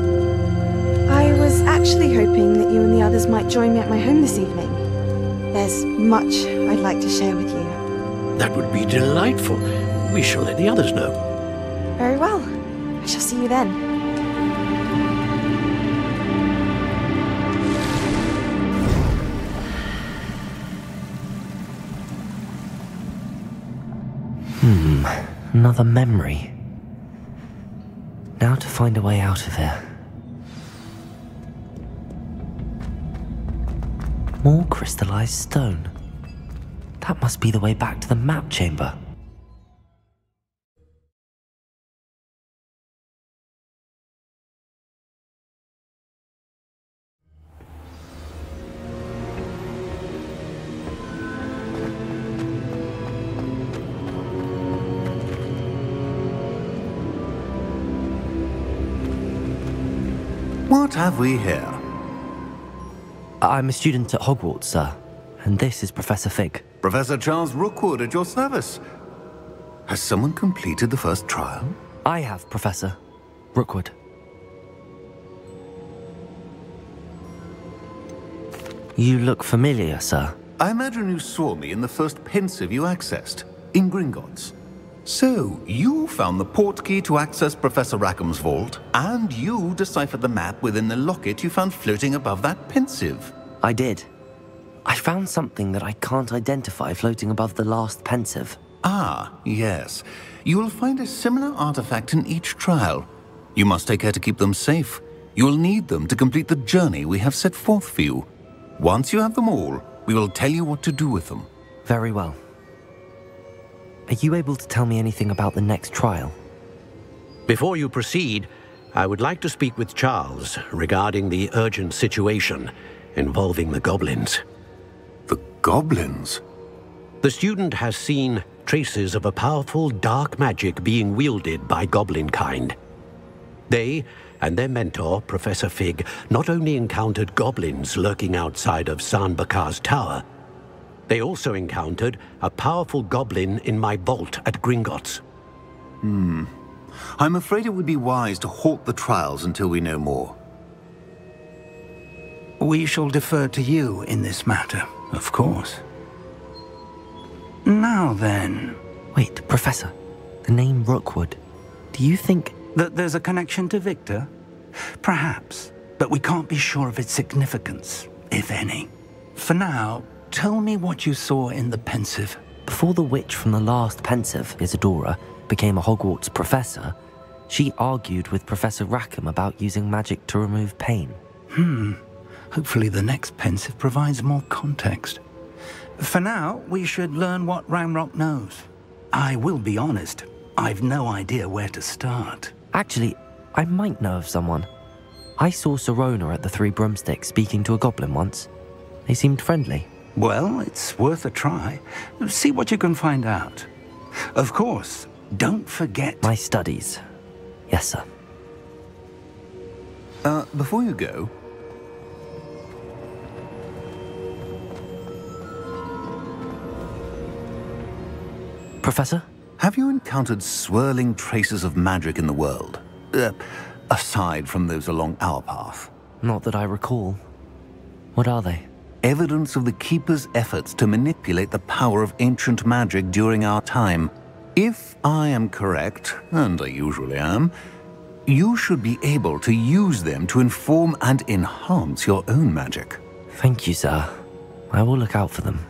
[SPEAKER 13] I was actually hoping that you and the others might join me at my home this evening. There's much I'd like to share with you.
[SPEAKER 12] That would be delightful. We shall let the others know.
[SPEAKER 13] Very well. I shall see you then.
[SPEAKER 4] Another memory. Now to find a way out of here. More crystallized stone. That must be the way back to the map chamber.
[SPEAKER 11] What have we here?
[SPEAKER 4] I'm a student at Hogwarts, sir, and this is Professor Fig.
[SPEAKER 11] Professor Charles Rookwood at your service. Has someone completed the first trial?
[SPEAKER 4] I have, Professor Rookwood. You look familiar, sir.
[SPEAKER 11] I imagine you saw me in the first pensive you accessed, in Gringotts. So, you found the portkey to access Professor Rackham's vault, and you deciphered the map within the locket you found floating above that pensive.
[SPEAKER 4] I did. I found something that I can't identify floating above the last pensive.
[SPEAKER 11] Ah, yes. You will find a similar artifact in each trial. You must take care to keep them safe. You will need them to complete the journey we have set forth for you. Once you have them all, we will tell you what to do with them.
[SPEAKER 4] Very well. Are you able to tell me anything about the next trial?
[SPEAKER 12] Before you proceed, I would like to speak with Charles regarding the urgent situation involving the goblins.
[SPEAKER 11] The goblins?
[SPEAKER 12] The student has seen traces of a powerful dark magic being wielded by goblin kind. They and their mentor, Professor Fig, not only encountered goblins lurking outside of Sanbakar's tower, they also encountered a powerful goblin in my vault at Gringotts.
[SPEAKER 11] I'm afraid it would be wise to halt the trials until we know more.
[SPEAKER 10] We shall defer to you in this matter, of course. Now then...
[SPEAKER 4] Wait, Professor. The name Rookwood. Do you think...
[SPEAKER 10] that there's a connection to Victor? Perhaps, but we can't be sure of its significance, if any. For now, tell me what you saw in the pensive.
[SPEAKER 4] Before the witch from the last pensive, Isadora, became a Hogwarts professor, she argued with Professor Rackham about using magic to remove pain.
[SPEAKER 10] Hopefully the next pensive provides more context. For now, we should learn what Ranrock knows. I will be honest, I've no idea where to start.
[SPEAKER 4] Actually, I might know of someone. I saw Sirona at the Three Broomsticks speaking to a goblin once. They seemed friendly.
[SPEAKER 10] Well, it's worth a try. See what you can find out. Of course, don't forget...
[SPEAKER 4] My studies. Yes, sir.
[SPEAKER 11] Before you go...
[SPEAKER 4] Professor?
[SPEAKER 11] Have you encountered swirling traces of magic in the world? Aside from those along our path?
[SPEAKER 4] Not that I recall. What are they?
[SPEAKER 11] Evidence of the Keeper's efforts to manipulate the power of ancient magic during our time. If I am correct, and I usually am, you should be able to use them to inform and enhance your own magic.
[SPEAKER 4] Thank you, sir. I will look out for them.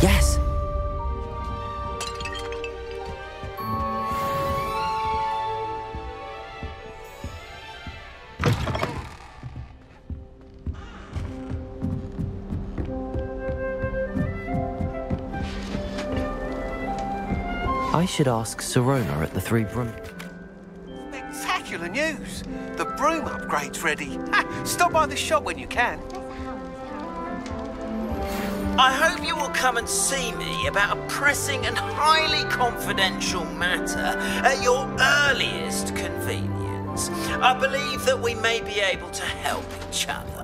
[SPEAKER 4] Yes! I should ask Sirona at the Three Broom...
[SPEAKER 15] Spectacular news! The broom upgrade's ready. Stop by the shop when you can.
[SPEAKER 16] I hope you will come and see me about a pressing and highly confidential matter at your earliest convenience. I believe that we may be able to help each other.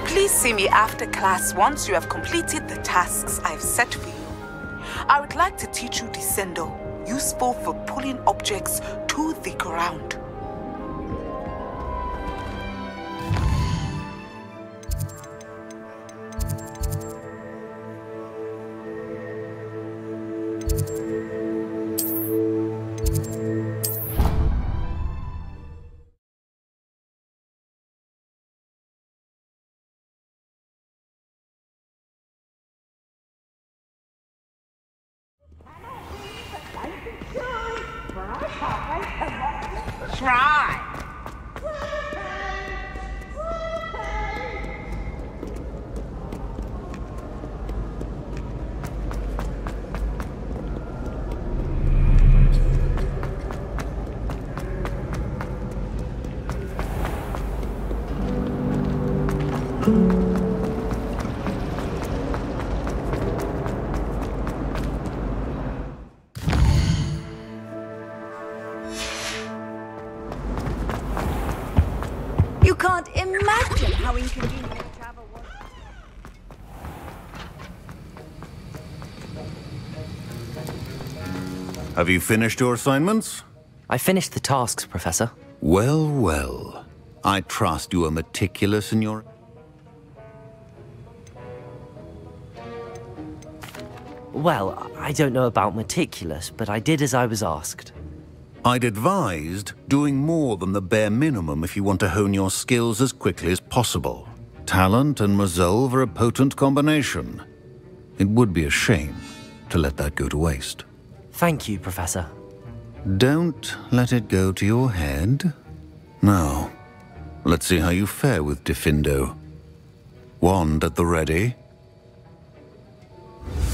[SPEAKER 17] Please see me after class once you have completed the tasks I've set for you. I would like to teach you Descendo, useful for pulling objects to the ground.
[SPEAKER 16] Try!
[SPEAKER 3] You can't imagine how inconvenient travel was.
[SPEAKER 11] Have you finished your assignments?
[SPEAKER 4] I finished the tasks, Professor.
[SPEAKER 11] Well, well. I trust you are meticulous in your...
[SPEAKER 4] Well, I don't know about meticulous, but I did as I was asked.
[SPEAKER 11] I'd advised doing more than the bare minimum if you want to hone your skills as quickly as possible. Talent and resolve are a potent combination. It would be a shame to let that go to waste.
[SPEAKER 4] Thank you, Professor.
[SPEAKER 11] Don't let it go to your head. Now, let's see how you fare with Diffindo. Wand at the ready.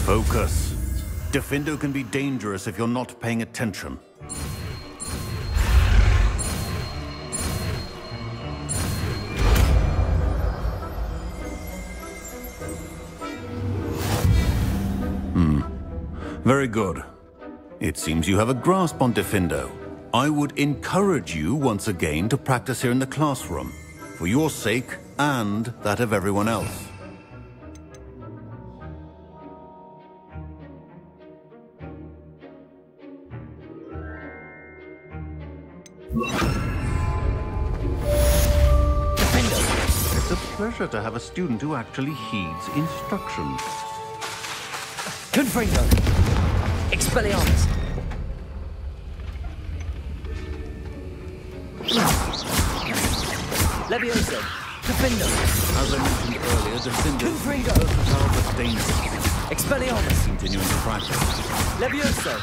[SPEAKER 11] Focus. Diffindo can be dangerous if you're not paying attention. Very good. It seems you have a grasp on Diffindo. I would encourage you once again to practice here in the classroom, for your sake and that of everyone else. It's a pleasure to have a student who actually heeds instructions.
[SPEAKER 1] Confringo! Expelliarmus! Levioso! Diffindo!
[SPEAKER 11] As I mentioned earlier, Diffindo is
[SPEAKER 1] Confringo!
[SPEAKER 11] versatile but dangerous.
[SPEAKER 1] Expelliarmus!
[SPEAKER 11] Continuing to practice.
[SPEAKER 1] Levioso!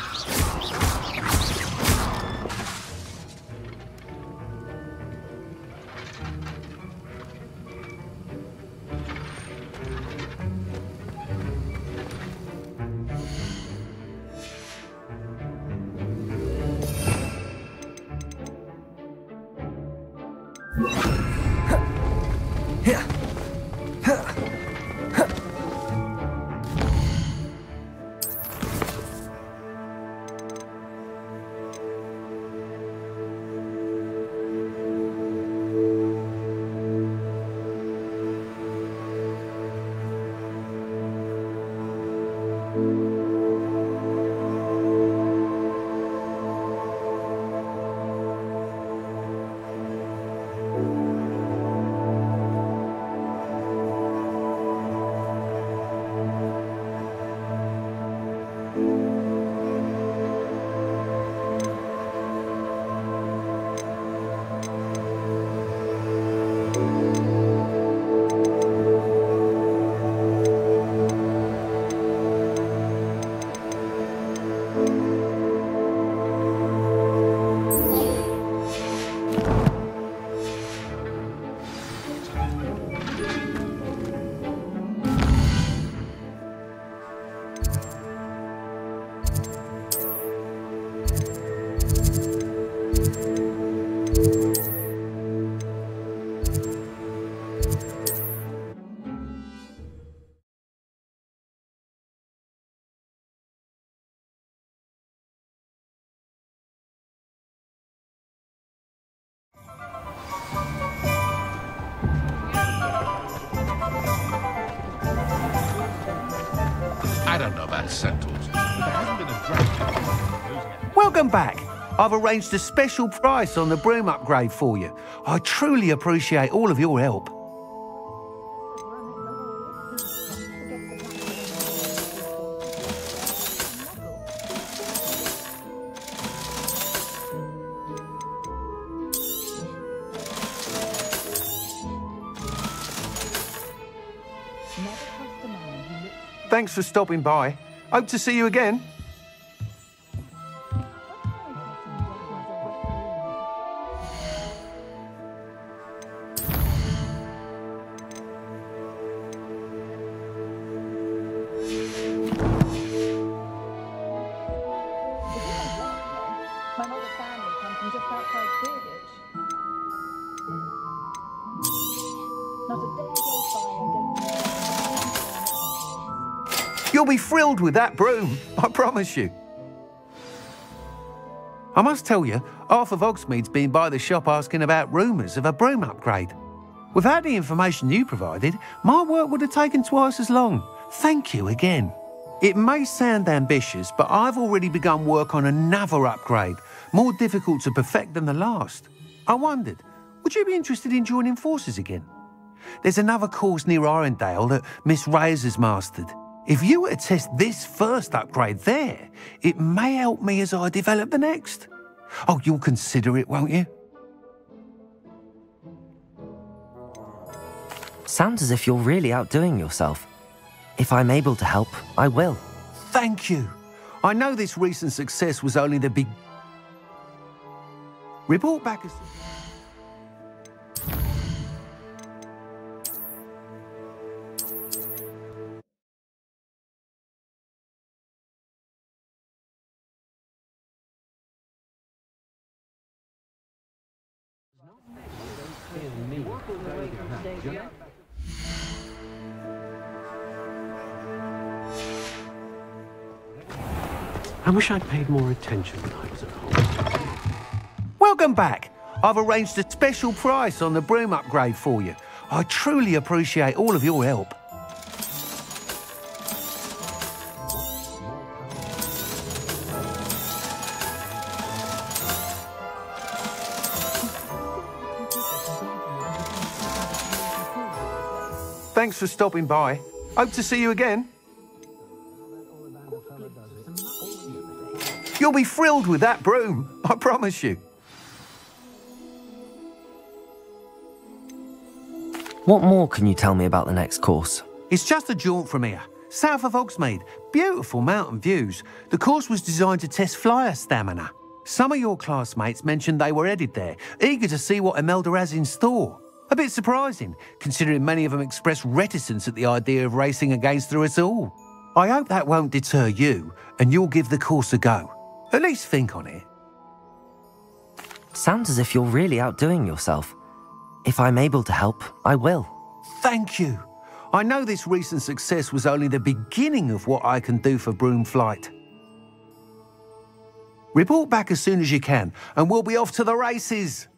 [SPEAKER 18] I don't know about Centaurs, but there hasn't been a great...
[SPEAKER 8] Welcome back. I've arranged a special price on the broom upgrade for you. I truly appreciate all of your help. Thanks for stopping by. Hope to see you again. You'll be thrilled with that broom, I promise you. I must tell you, half of Hogsmeade's been by the shop asking about rumours of a broom upgrade. Without the information you provided, my work would have taken twice as long. Thank you again. It may sound ambitious, but I've already begun work on another upgrade, more difficult to perfect than the last. I wondered, would you be interested in joining forces again? There's another course near Arendale that Miss Reyes has mastered. If you were to test this first upgrade there, it may help me as I develop the next. Oh, you'll consider it, won't you?
[SPEAKER 4] Sounds as if you're really outdoing yourself. If I'm able to help, I will.
[SPEAKER 8] Thank you. I know this recent success was only the big... Report back as...
[SPEAKER 12] I wish I'd paid more attention when I was at home.
[SPEAKER 8] Welcome back. I've arranged a special price on the broom upgrade for you. I truly appreciate all of your help. Thanks for stopping by. Hope to see you again. You'll be thrilled with that broom, I promise you.
[SPEAKER 4] What more can you tell me about the next course?
[SPEAKER 8] It's just a jaunt from here, south of Hogsmeade. Beautiful mountain views. The course was designed to test flyer stamina. Some of your classmates mentioned they were headed there, eager to see what Imelda has in store. A bit surprising, considering many of them expressed reticence at the idea of racing against her at all. I hope that won't deter you, and you'll give the course a go. At least think on it.
[SPEAKER 4] Sounds as if you're really outdoing yourself. If I'm able to help, I will.
[SPEAKER 8] Thank you. I know this recent success was only the beginning of what I can do for broom flight. Report back as soon as you can, and we'll be off to the races.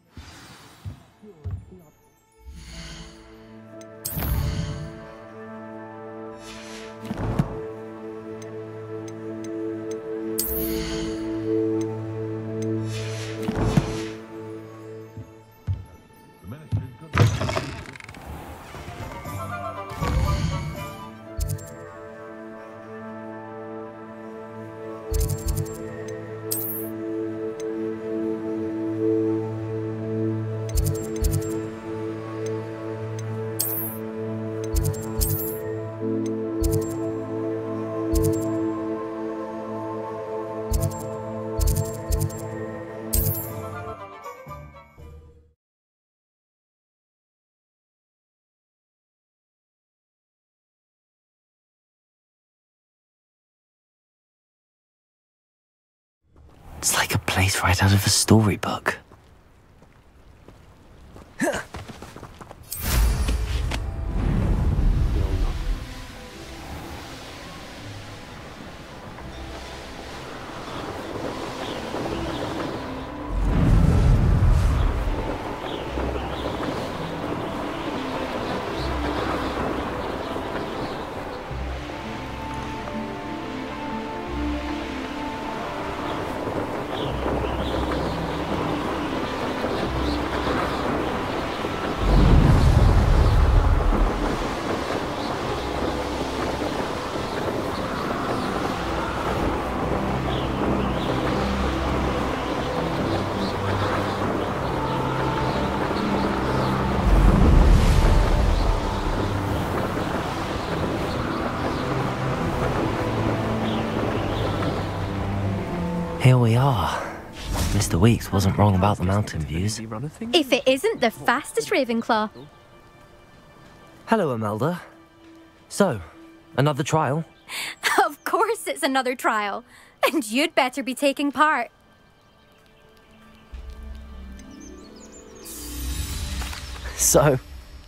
[SPEAKER 4] It's like a place right out of a storybook. Here we are. Mr. Weeks wasn't wrong about the mountain views.
[SPEAKER 5] If it isn't the fastest Ravenclaw.
[SPEAKER 4] Hello, Imelda. So, another trial?
[SPEAKER 5] Of course it's another trial. And you'd better be taking part.
[SPEAKER 4] So,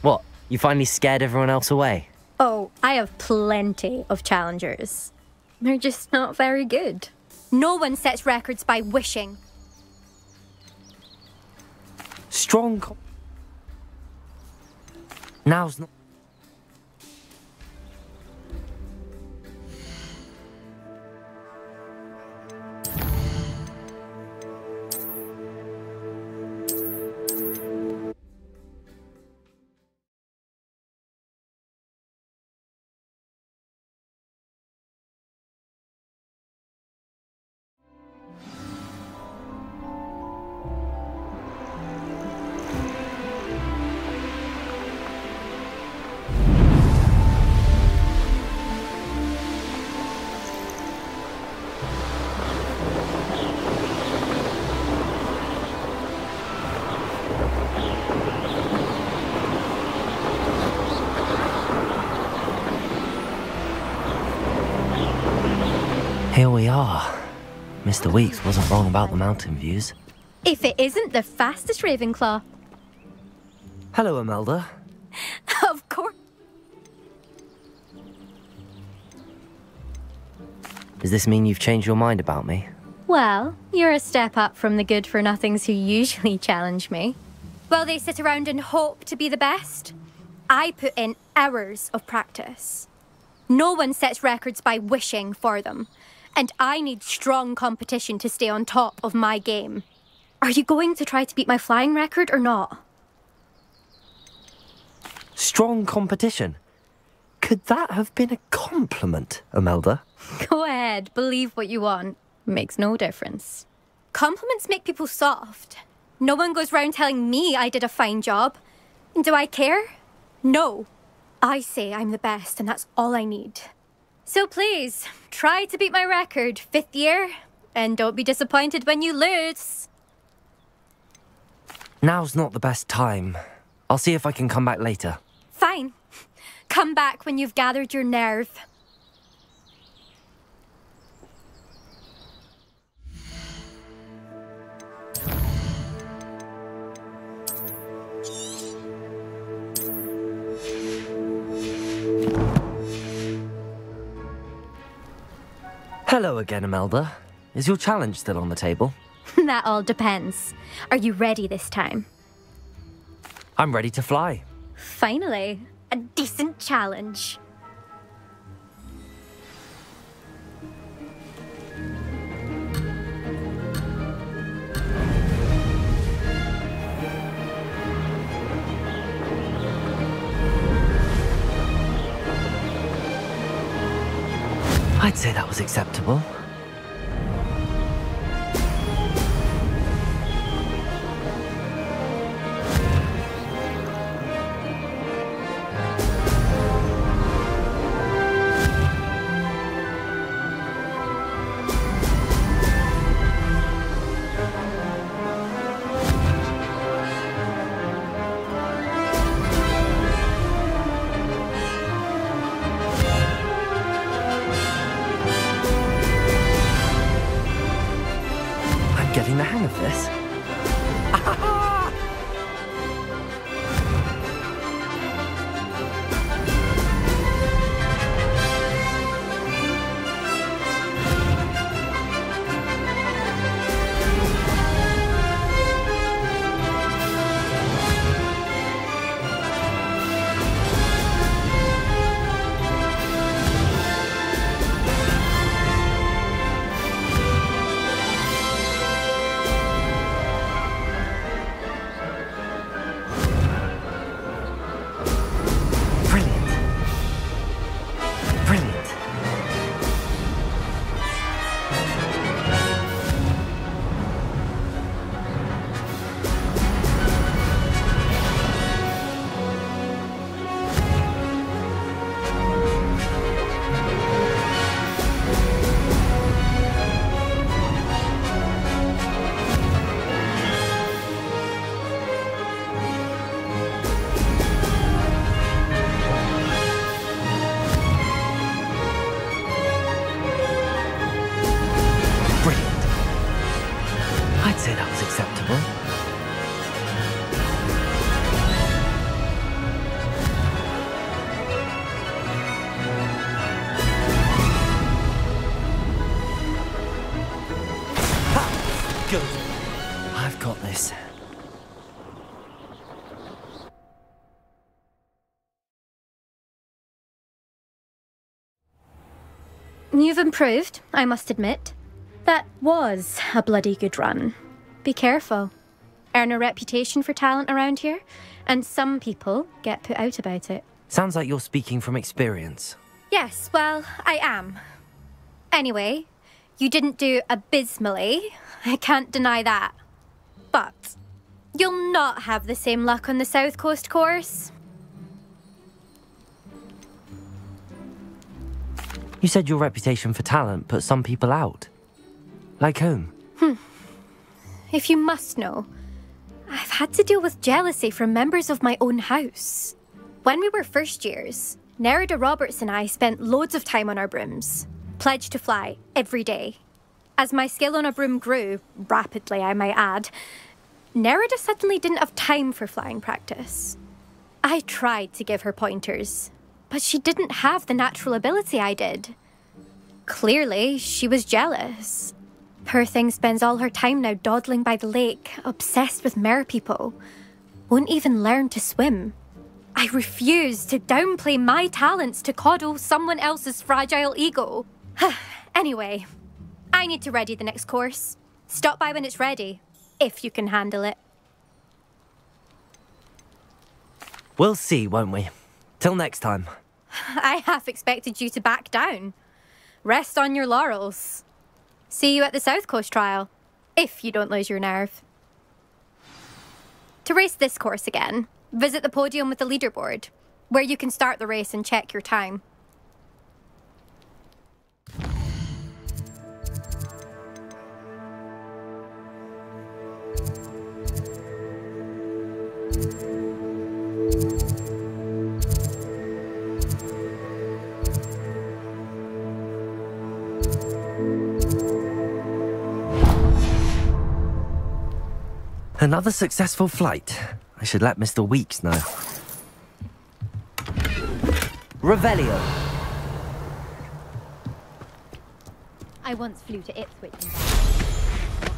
[SPEAKER 4] what? You finally scared everyone else away?
[SPEAKER 5] Oh, I have plenty of challengers. They're just not very good. No one sets records by wishing.
[SPEAKER 4] Strong. Now's not. Here we are. Mr. Weeks wasn't wrong about the mountain views.
[SPEAKER 5] If it isn't the fastest Ravenclaw.
[SPEAKER 4] Hello, Imelda.
[SPEAKER 5] Of course.
[SPEAKER 4] Does this mean you've changed your mind about me?
[SPEAKER 5] Well, you're a step up from the good-for-nothings who usually challenge me. While they sit around and hope to be the best, I put in hours of practice. No one sets records by wishing for them, and I need strong competition to stay on top of my game. Are you going to try to beat my flying record or not?
[SPEAKER 4] Strong competition? Could that have been a compliment, Imelda?
[SPEAKER 5] Go ahead, believe what you want. Makes no difference. Compliments make people soft. No one goes round telling me I did a fine job. And do I care? No. I say I'm the best, and that's all I need. So please, try to beat my record, 5th year, and don't be disappointed when you lose.
[SPEAKER 4] Now's not the best time. I'll see if I can come back later.
[SPEAKER 5] Fine. Come back when you've gathered your nerve.
[SPEAKER 4] Hello again, Imelda. Is your challenge still on the table?
[SPEAKER 5] That all depends. Are you ready this time?
[SPEAKER 4] I'm ready to fly.
[SPEAKER 5] Finally, a decent challenge.
[SPEAKER 4] I'd say that was acceptable. Getting the hang of this. Good. I've got this.
[SPEAKER 5] You've improved, I must admit. That was a bloody good run. Be careful. Earn a reputation for talent around here, and some people get put out about it.
[SPEAKER 4] Sounds like you're speaking from experience.
[SPEAKER 5] Yes, well, I am. Anyway, you didn't do abysmally. I can't deny that. But you'll not have the same luck on the South Coast course.
[SPEAKER 4] You said your reputation for talent put some people out. Like whom?
[SPEAKER 5] If you must know, I've had to deal with jealousy from members of my own house. When we were first years, Nerida Roberts and I spent loads of time on our brooms, pledged to fly every day. As my skill on a broom grew, rapidly I might add, Nerida suddenly didn't have time for flying practice. I tried to give her pointers, but she didn't have the natural ability I did. Clearly, she was jealous. Poor thing spends all her time now dawdling by the lake, obsessed with merpeople. Won't even learn to swim. I refuse to downplay my talents to coddle someone else's fragile ego. Anyway, I need to ready the next course. Stop by when it's ready, if you can handle it.
[SPEAKER 4] We'll see, won't we? Till next time.
[SPEAKER 5] I half expected you to back down. Rest on your laurels. See you at the South Coast trial, if you don't lose your nerve. To race this course again, visit the podium with the leaderboard, where you can start the race and check your time.
[SPEAKER 4] Another successful flight. I should let Mr. Weeks know. Revelio.
[SPEAKER 5] I once flew to Ipswich and back.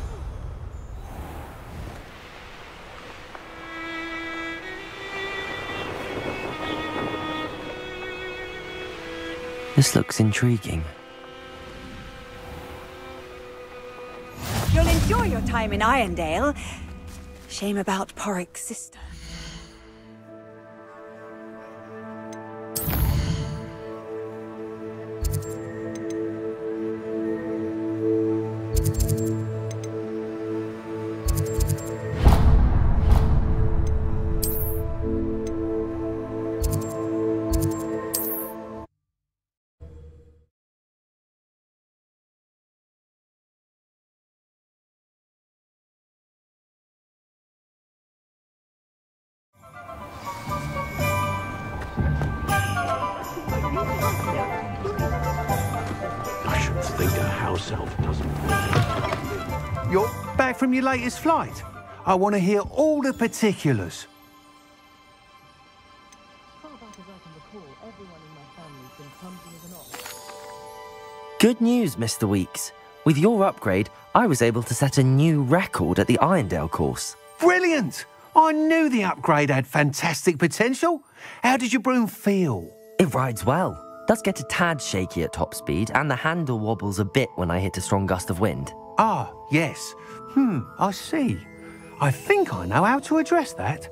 [SPEAKER 4] This looks intriguing.
[SPEAKER 3] You'll enjoy your time in Irondale. Shame about Porrick's sister.
[SPEAKER 12] I should think a house elf doesn't.
[SPEAKER 8] You're back from your latest flight? I want to hear all the particulars.
[SPEAKER 4] Good news, Mr. Weeks. With your upgrade, I was able to set a new record at the Irondale course.
[SPEAKER 8] Brilliant! I knew the upgrade had fantastic potential. How did your broom feel?
[SPEAKER 4] It rides well. Does get a tad shaky at top speed, and the handle wobbles a bit when I hit a strong gust of wind.
[SPEAKER 8] Ah, yes. I see. I think I know how to address that.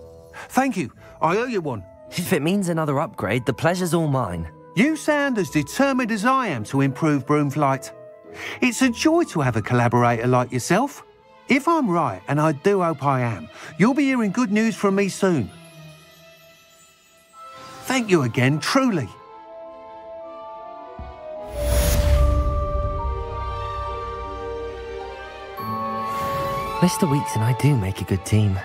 [SPEAKER 8] Thank you. I owe you one.
[SPEAKER 4] If it means another upgrade, the pleasure's all mine.
[SPEAKER 8] You sound as determined as I am to improve broom flight. It's a joy to have a collaborator like yourself. If I'm right, and I do hope I am, you'll be hearing good news from me soon. Thank you again, truly.
[SPEAKER 4] Mr. Weeks and I do make a good team.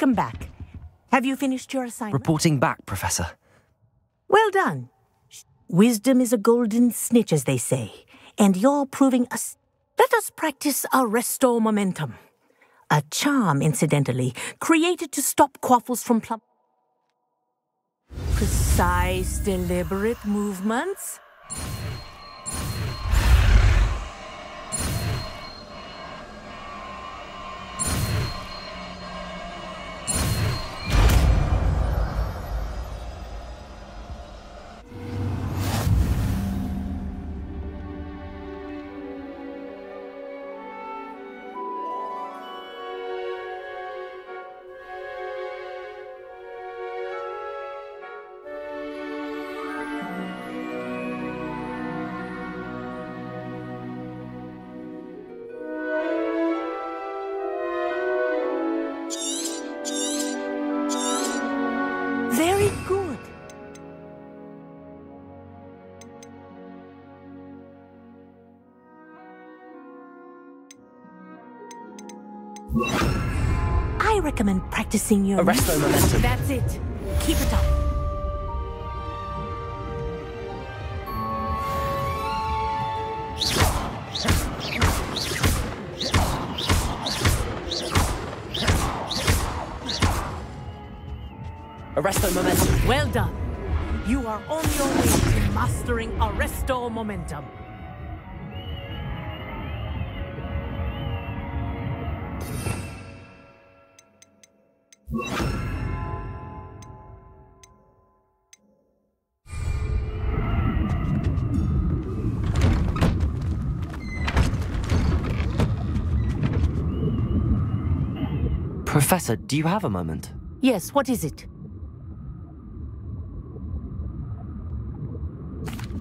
[SPEAKER 7] Welcome back. Have you finished your assignment?
[SPEAKER 4] Reporting back, Professor.
[SPEAKER 7] Well done. Wisdom is a golden snitch, as they say. And you're proving us... Let us practice Arresto Momentum. A charm, incidentally, created to stop quaffles from precise, deliberate movements. Very good. I recommend practicing your...
[SPEAKER 4] Arresto Momentum.
[SPEAKER 7] That's it. Keep it up.
[SPEAKER 4] Arresto Momentum.
[SPEAKER 7] Well done. You are on your way to mastering Arresto Momentum.
[SPEAKER 4] Professor, do you have a moment?
[SPEAKER 7] Yes, what is it?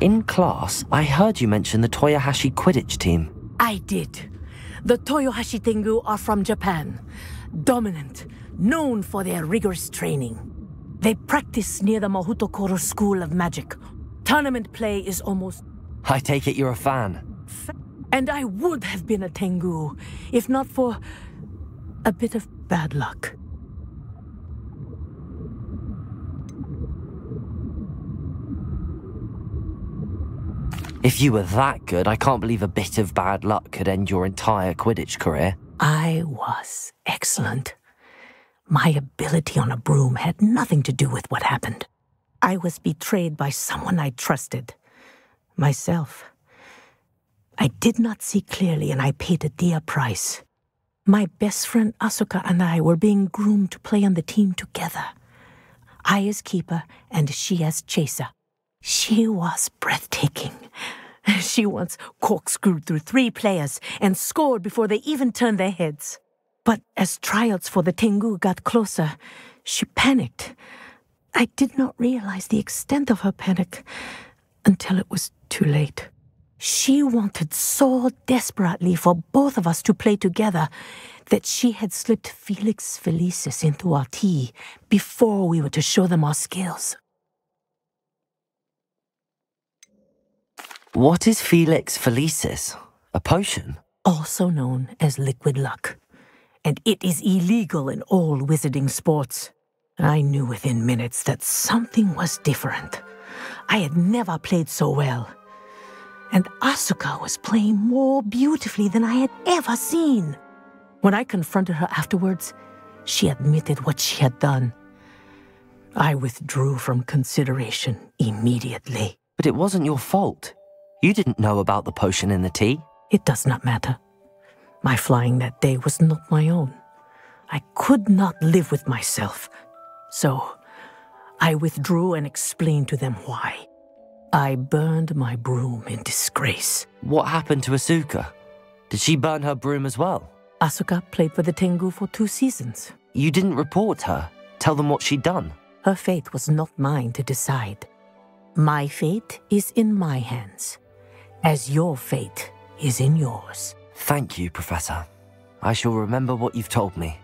[SPEAKER 4] In class, I heard you mention the Toyohashi Quidditch team.
[SPEAKER 7] I did. The Toyohashi Tengu are from Japan. Dominant, known for their rigorous training. They practice near the Mahutokoro School of Magic. Tournament play is almost...
[SPEAKER 4] I take it you're a fan.
[SPEAKER 7] And I would have been a Tengu, if not for a bit of bad luck.
[SPEAKER 4] If you were that good, I can't believe a bit of bad luck could end your entire Quidditch career.
[SPEAKER 7] I was excellent. My ability on a broom had nothing to do with what happened. I was betrayed by someone I trusted. Myself. I did not see clearly, and I paid a dear price. My best friend Asuka and I were being groomed to play on the team together. I as keeper, and she as chaser. She was breathtaking. She once corkscrewed through 3 players and scored before they even turned their heads. But as tryouts for the Tengu got closer, she panicked. I did not realize the extent of her panic until it was too late. She wanted so desperately for both of us to play together that she had slipped Felix Felicis into our tea before we were to show them our skills.
[SPEAKER 4] What is Felix Felicis? A potion?
[SPEAKER 7] Also known as liquid luck. And it is illegal in all wizarding sports. I knew within minutes that something was different. I had never played so well. And Asuka was playing more beautifully than I had ever seen. When I confronted her afterwards, she admitted what she had done. I withdrew from consideration immediately.
[SPEAKER 4] But it wasn't your fault. You didn't know about the potion in the tea.
[SPEAKER 7] It does not matter. My flying that day was not my own. I could not live with myself. So, I withdrew and explained to them why. I burned my broom in disgrace.
[SPEAKER 4] What happened to Asuka? Did she burn her broom as well?
[SPEAKER 7] Asuka played for the Tengu for 2 seasons.
[SPEAKER 4] You didn't report her? Tell them what she'd done?
[SPEAKER 7] Her fate was not mine to decide. My fate is in my hands, as your fate is in yours.
[SPEAKER 4] Thank you, Professor. I shall remember what you've told me.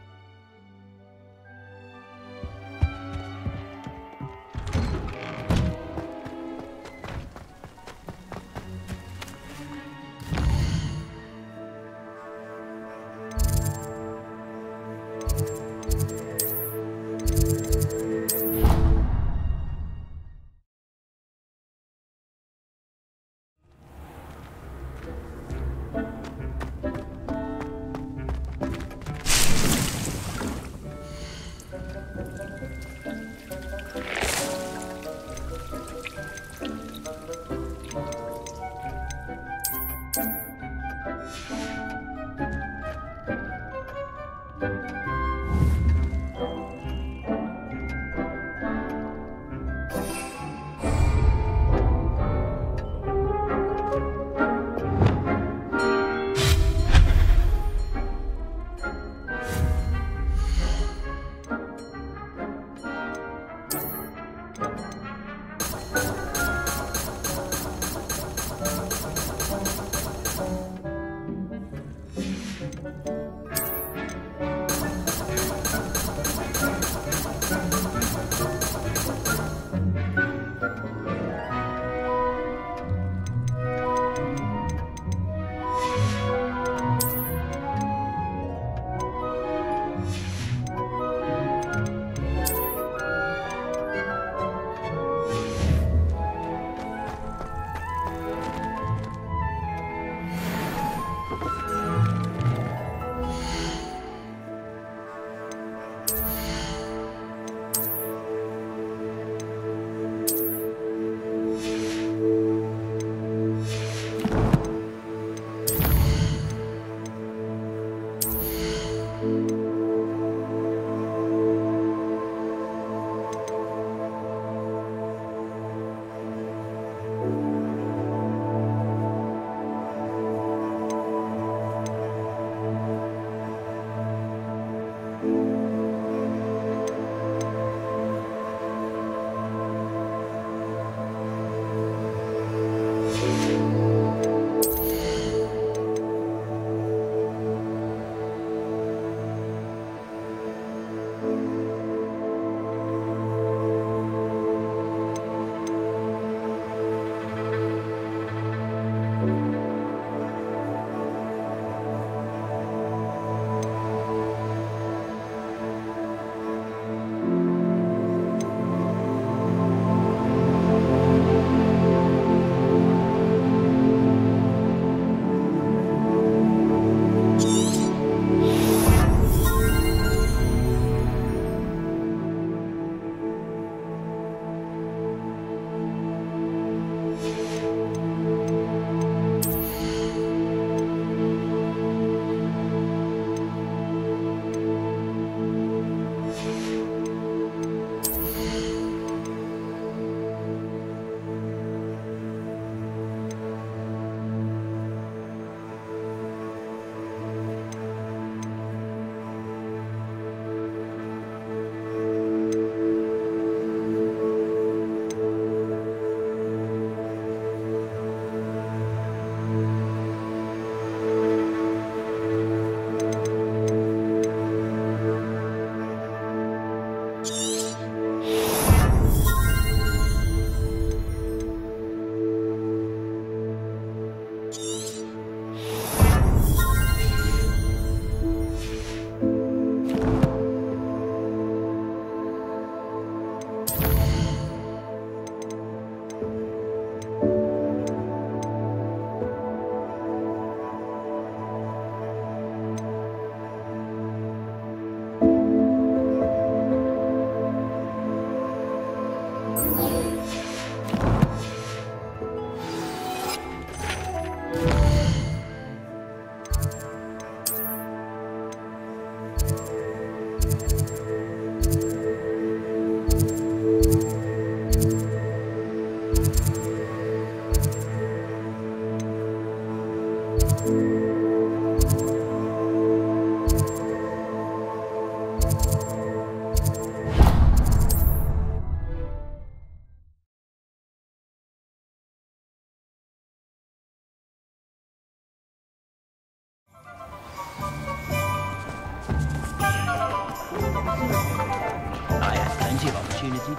[SPEAKER 9] I had plenty of opportunity.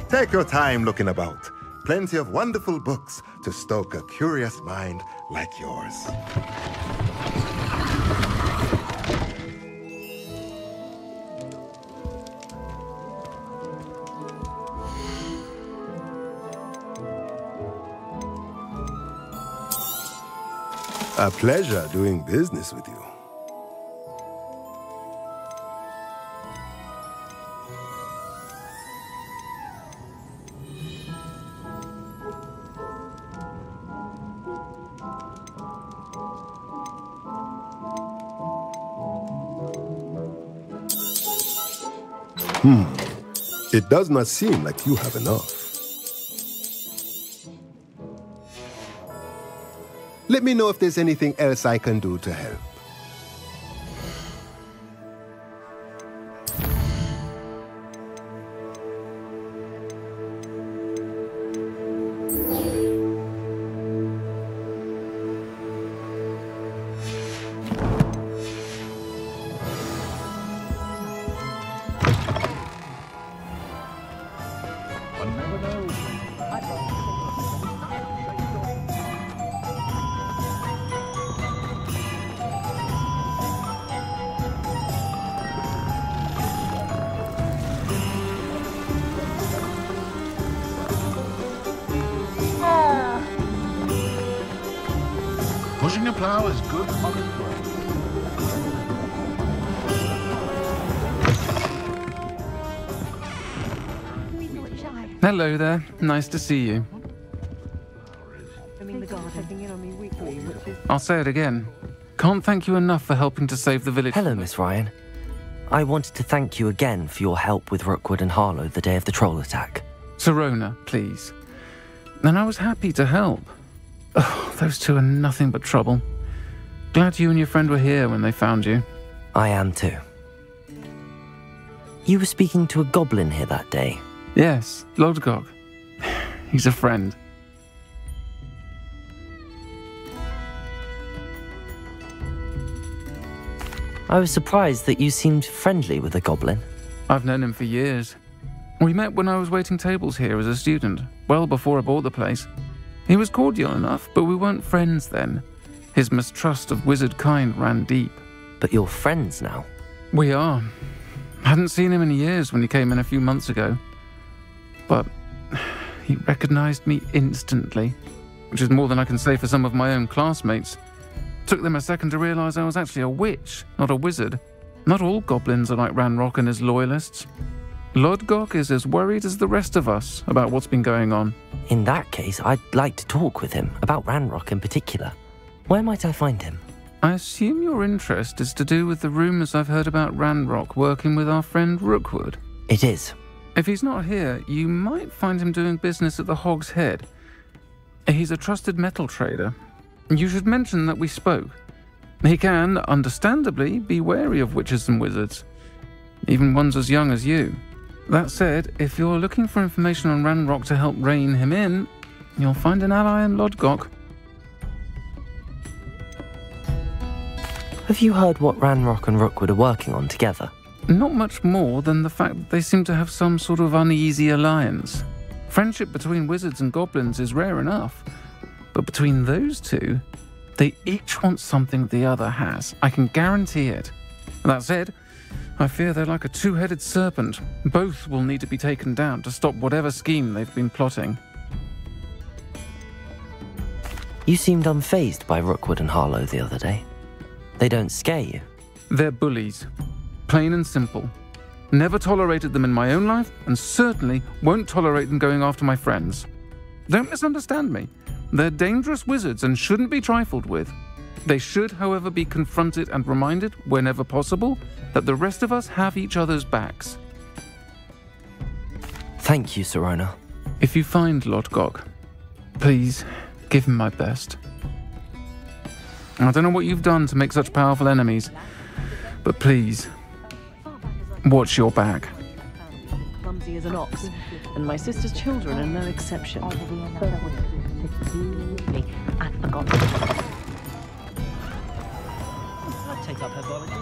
[SPEAKER 19] Take your time looking about. Plenty of wonderful books to stoke a curious mind like yours. A pleasure doing business with you. It does not seem like you have enough. Let me know if there's anything else I can do to help.
[SPEAKER 18] Pushing a plow is good on its way.
[SPEAKER 20] Hello there. Nice to see you. I'll say it again. Can't thank you enough for helping to save the village.
[SPEAKER 4] Hello, Miss Ryan. I wanted to thank you again for your help with Rookwood and Harlow the day of the troll attack.
[SPEAKER 20] Serona, please. And I was happy to help. Oh, those two are nothing but trouble. Glad you and your friend were here when they found you.
[SPEAKER 4] I am too. You were speaking to a goblin here that day.
[SPEAKER 20] Yes, Lodgok. He's a friend.
[SPEAKER 4] I was surprised that you seemed friendly with the goblin.
[SPEAKER 20] I've known him for years. We met when I was waiting tables here as a student, well before I bought the place. He was cordial enough, but we weren't friends then. His mistrust of wizard kind ran deep.
[SPEAKER 4] But you're friends now?
[SPEAKER 20] We are. Hadn't seen him in years when he came in a few months ago. But he recognized me instantly, which is more than I can say for some of my own classmates. Took them a second to realize I was actually a witch, not a wizard. Not all goblins are like Ranrock and his loyalists. Lodgok is as worried as the rest of us about what's been going on.
[SPEAKER 4] In that case, I'd like to talk with him, about Ranrock in particular. Where might I find him?
[SPEAKER 20] I assume your interest is to do with the rumors I've heard about Ranrock working with our friend Rookwood.
[SPEAKER 4] It is.
[SPEAKER 20] If he's not here, you might find him doing business at the Hog's Head. He's a trusted metal trader. You should mention that we spoke. He can, understandably, be wary of witches and wizards, even ones as young as you. That said, if you're looking for information on Ranrock to help rein him in, you'll find an ally in Lodgok.
[SPEAKER 4] Have you heard what Ranrock and Rookwood are working on together?
[SPEAKER 20] Not much more than the fact that they seem to have some sort of uneasy alliance. Friendship between wizards and goblins is rare enough. But between those two, they each want something the other has. I can guarantee it. That said, I fear they're like a two-headed serpent. Both will need to be taken down to stop whatever scheme they've been plotting.
[SPEAKER 4] You seemed unfazed by Rookwood and Harlow the other day. They don't scare you.
[SPEAKER 20] They're bullies. Plain and simple. Never tolerated them in my own life, and certainly won't tolerate them going after my friends. Don't misunderstand me. They're dangerous wizards and shouldn't be trifled with. They should, however, be confronted and reminded, whenever possible, that the rest of us have each other's backs.
[SPEAKER 4] Thank you, Sirona.
[SPEAKER 20] If you find Lord Gog, please give him my best. I don't know what you've done to make such powerful enemies, but please, watch your back.
[SPEAKER 21] Clumsy as an ox, and my sister's children are no exception. I forgot. I'd take up her volunteer.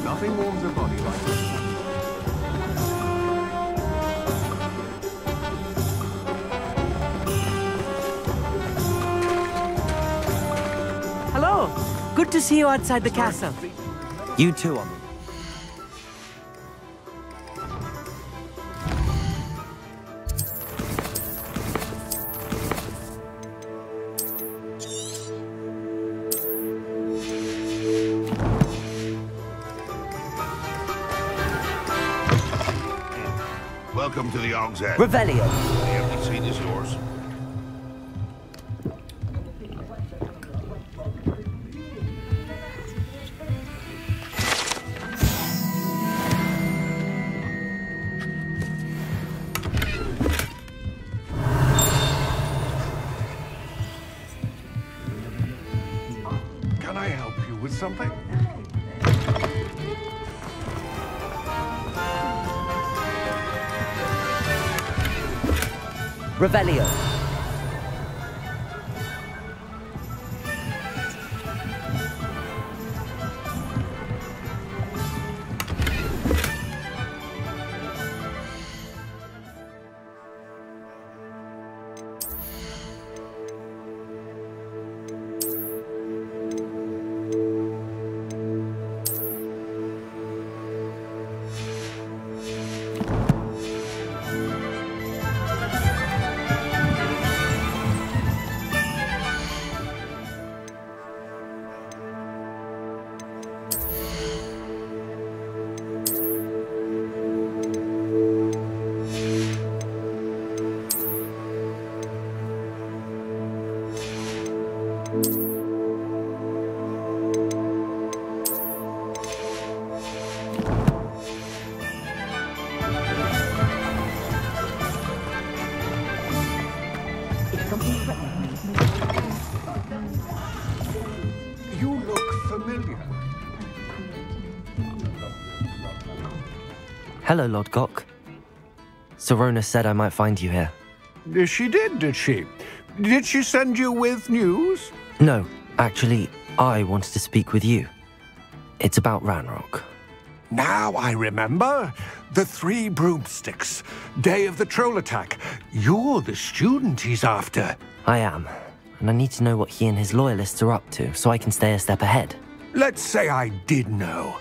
[SPEAKER 8] Nothing warms a body like this.
[SPEAKER 21] Hello. Good to see you outside the castle.
[SPEAKER 4] You too, Omni.
[SPEAKER 18] Welcome to the Og's Head.
[SPEAKER 1] Revelio.
[SPEAKER 18] The empty seat is yours.
[SPEAKER 8] Can I help you with something?
[SPEAKER 1] Revelio.
[SPEAKER 4] Hello, Lord Gok. Sorona said I might find you here.
[SPEAKER 8] She did she? Did she send you with news?
[SPEAKER 4] No, actually, I wanted to speak with you. It's about Ranrock.
[SPEAKER 8] Now I remember. The 3 broomsticks. Day of the troll attack. You're the student he's after.
[SPEAKER 4] I am. And I need to know what he and his loyalists are up to, so I can stay a step ahead.
[SPEAKER 8] Let's say I did know.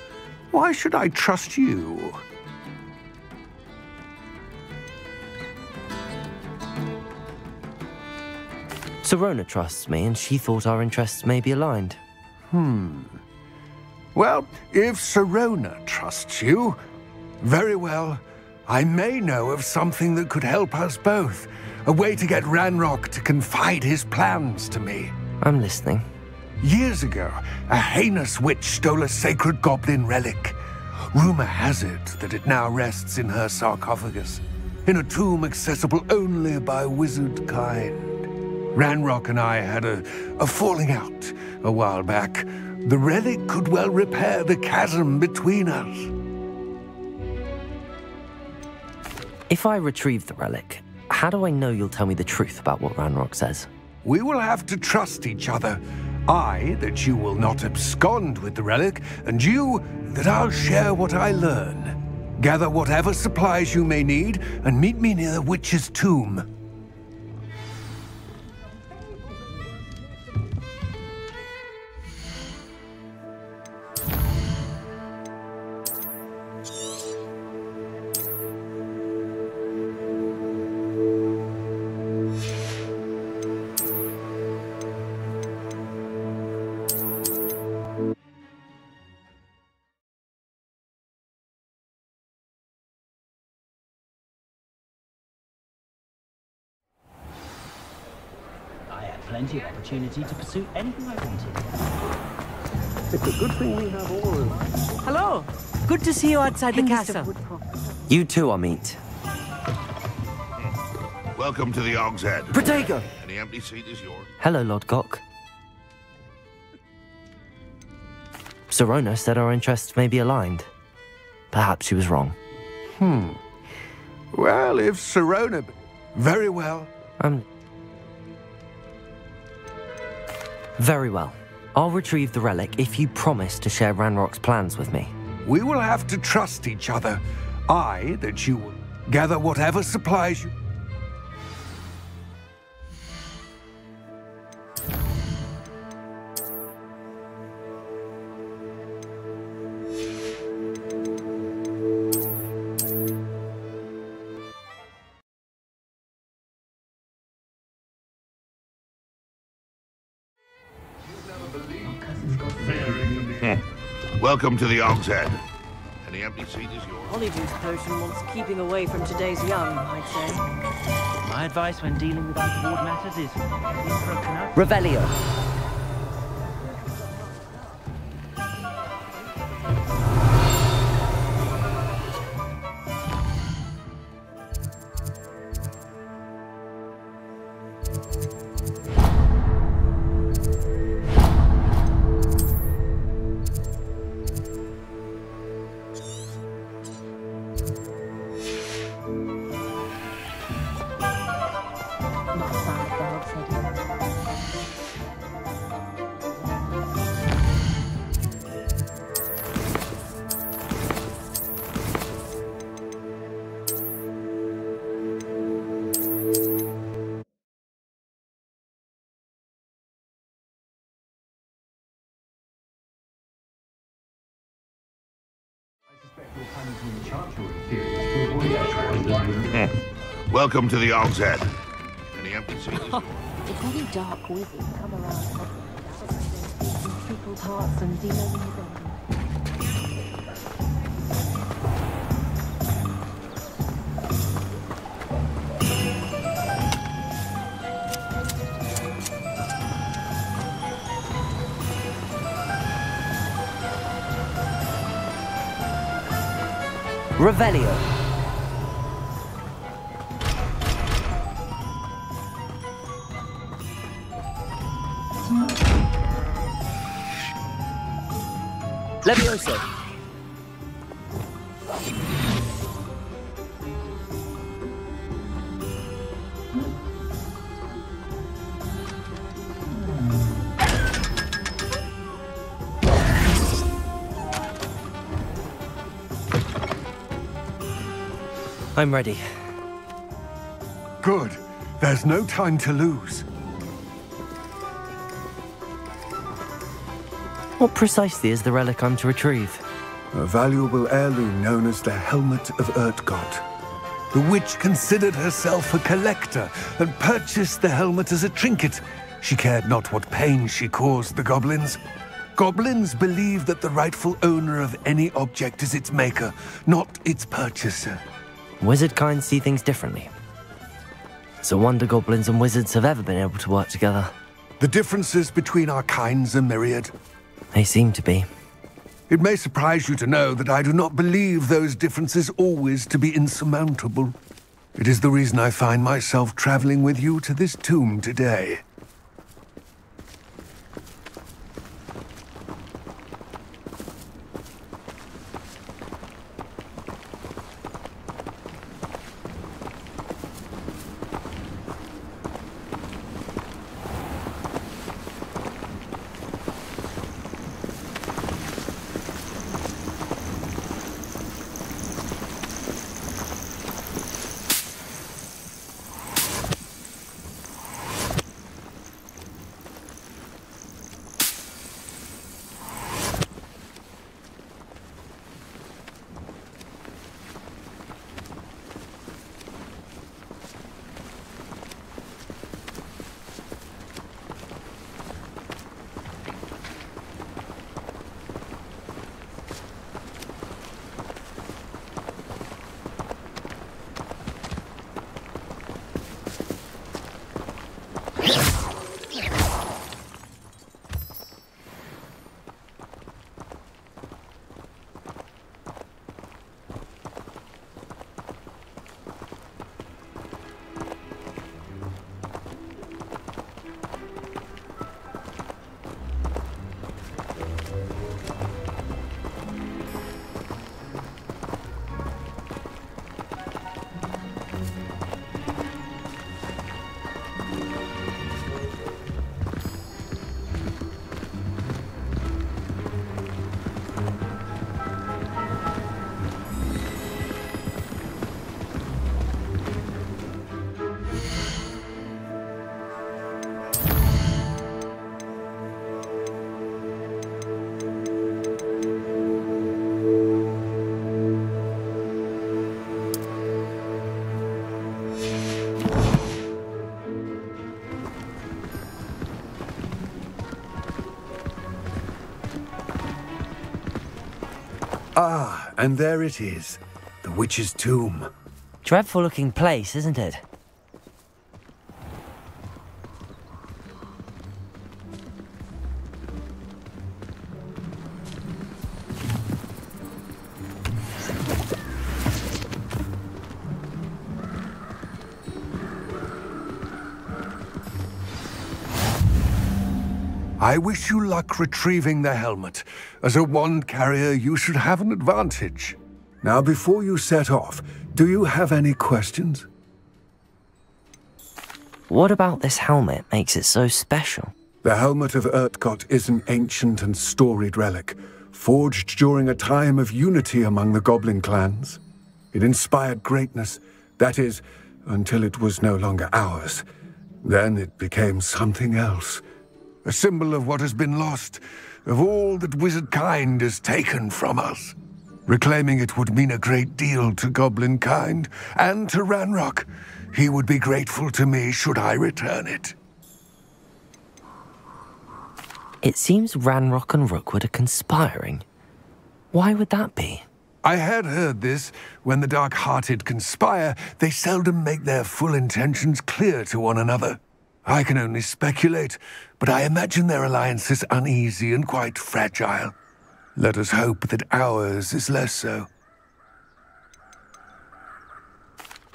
[SPEAKER 8] Why should I trust you?
[SPEAKER 4] Sorona trusts me, and she thought our interests may be aligned.
[SPEAKER 8] Well, if Sorona trusts you, very well. I may know of something that could help us both. A way to get Ranrock to confide his plans to me.
[SPEAKER 4] I'm listening.
[SPEAKER 8] Years ago, a heinous witch stole a sacred goblin relic. Rumor has it that it now rests in her sarcophagus, in a tomb accessible only by wizard kind. Ranrock and I had a falling out a while back. The relic could well repair the chasm between us.
[SPEAKER 4] If I retrieve the relic, how do I know you'll tell me the truth about what Ranrock says?
[SPEAKER 8] We will have to trust each other. I, that you will not abscond with the relic, and you, that I'll share what I learn. Gather whatever supplies you may need, and meet me near the witch's tomb.
[SPEAKER 2] Plenty of opportunity to pursue anything I wanted.
[SPEAKER 6] It's a good thing we have all of them.
[SPEAKER 7] Hello. Good to see you outside the castle.
[SPEAKER 4] You too, Amit.
[SPEAKER 18] Welcome to the Og's Head.
[SPEAKER 4] Protego!
[SPEAKER 18] Any empty seat is yours.
[SPEAKER 4] Hello, Lord Gok. Sorona said our interests may be aligned. Perhaps she was wrong.
[SPEAKER 8] Well, if Sorona... Very well.
[SPEAKER 4] Very well. I'll retrieve the relic if you promise to share Ranrock's plans with me.
[SPEAKER 8] We will have to trust each other. I, that you will gather whatever supplies you...
[SPEAKER 18] Welcome to the Og's Head. Any empty seat is yours.
[SPEAKER 21] Hollywood's potion wants keeping away from today's young, I'd say. My advice when dealing with untoward matters is in for a Canuck.
[SPEAKER 1] Revelio.
[SPEAKER 18] Welcome to the Og's Head. Any empty seat is yours.
[SPEAKER 21] If any dark wizard come around people's hearts and demons in the garden.
[SPEAKER 1] Revelio. Levioso.
[SPEAKER 4] I'm ready.
[SPEAKER 8] Good. There's no time to lose.
[SPEAKER 4] What precisely is the relic I'm to retrieve?
[SPEAKER 8] A valuable heirloom known as the Helmet of Urtkot. The witch considered herself a collector and purchased the helmet as a trinket. She cared not what pain she caused the goblins. Goblins believe that the rightful owner of any object is its maker, not its purchaser.
[SPEAKER 4] Wizard kind see things differently. It's a wonder goblins and wizards have ever been able to work together.
[SPEAKER 8] The differences between our kinds are myriad.
[SPEAKER 4] They seem to be.
[SPEAKER 8] It may surprise you to know that I do not believe those differences always to be insurmountable. It is the reason I find myself traveling with you to this tomb today. Ah, and there it is. The witch's tomb.
[SPEAKER 4] Dreadful looking place, isn't it?
[SPEAKER 8] I wish you luck retrieving the helmet. As a wand carrier, you should have an advantage. Now, before you set off, do you have any questions?
[SPEAKER 4] What about this helmet makes it so special?
[SPEAKER 8] The Helmet of Urtkot is an ancient and storied relic, forged during a time of unity among the goblin clans. It inspired greatness, that is, until it was no longer ours. Then it became something else. A symbol of what has been lost, of all that wizard kind is taken from us. Reclaiming it would mean a great deal to goblin kind, and to Ranrock. He would be grateful to me should I return it.
[SPEAKER 4] It seems Ranrock and Rookwood are conspiring. Why would that be?
[SPEAKER 8] I had heard this. When the dark-hearted conspire, they seldom make their full intentions clear to one another. I can only speculate, but I imagine their alliance is uneasy and quite fragile. Let us hope that ours is less so.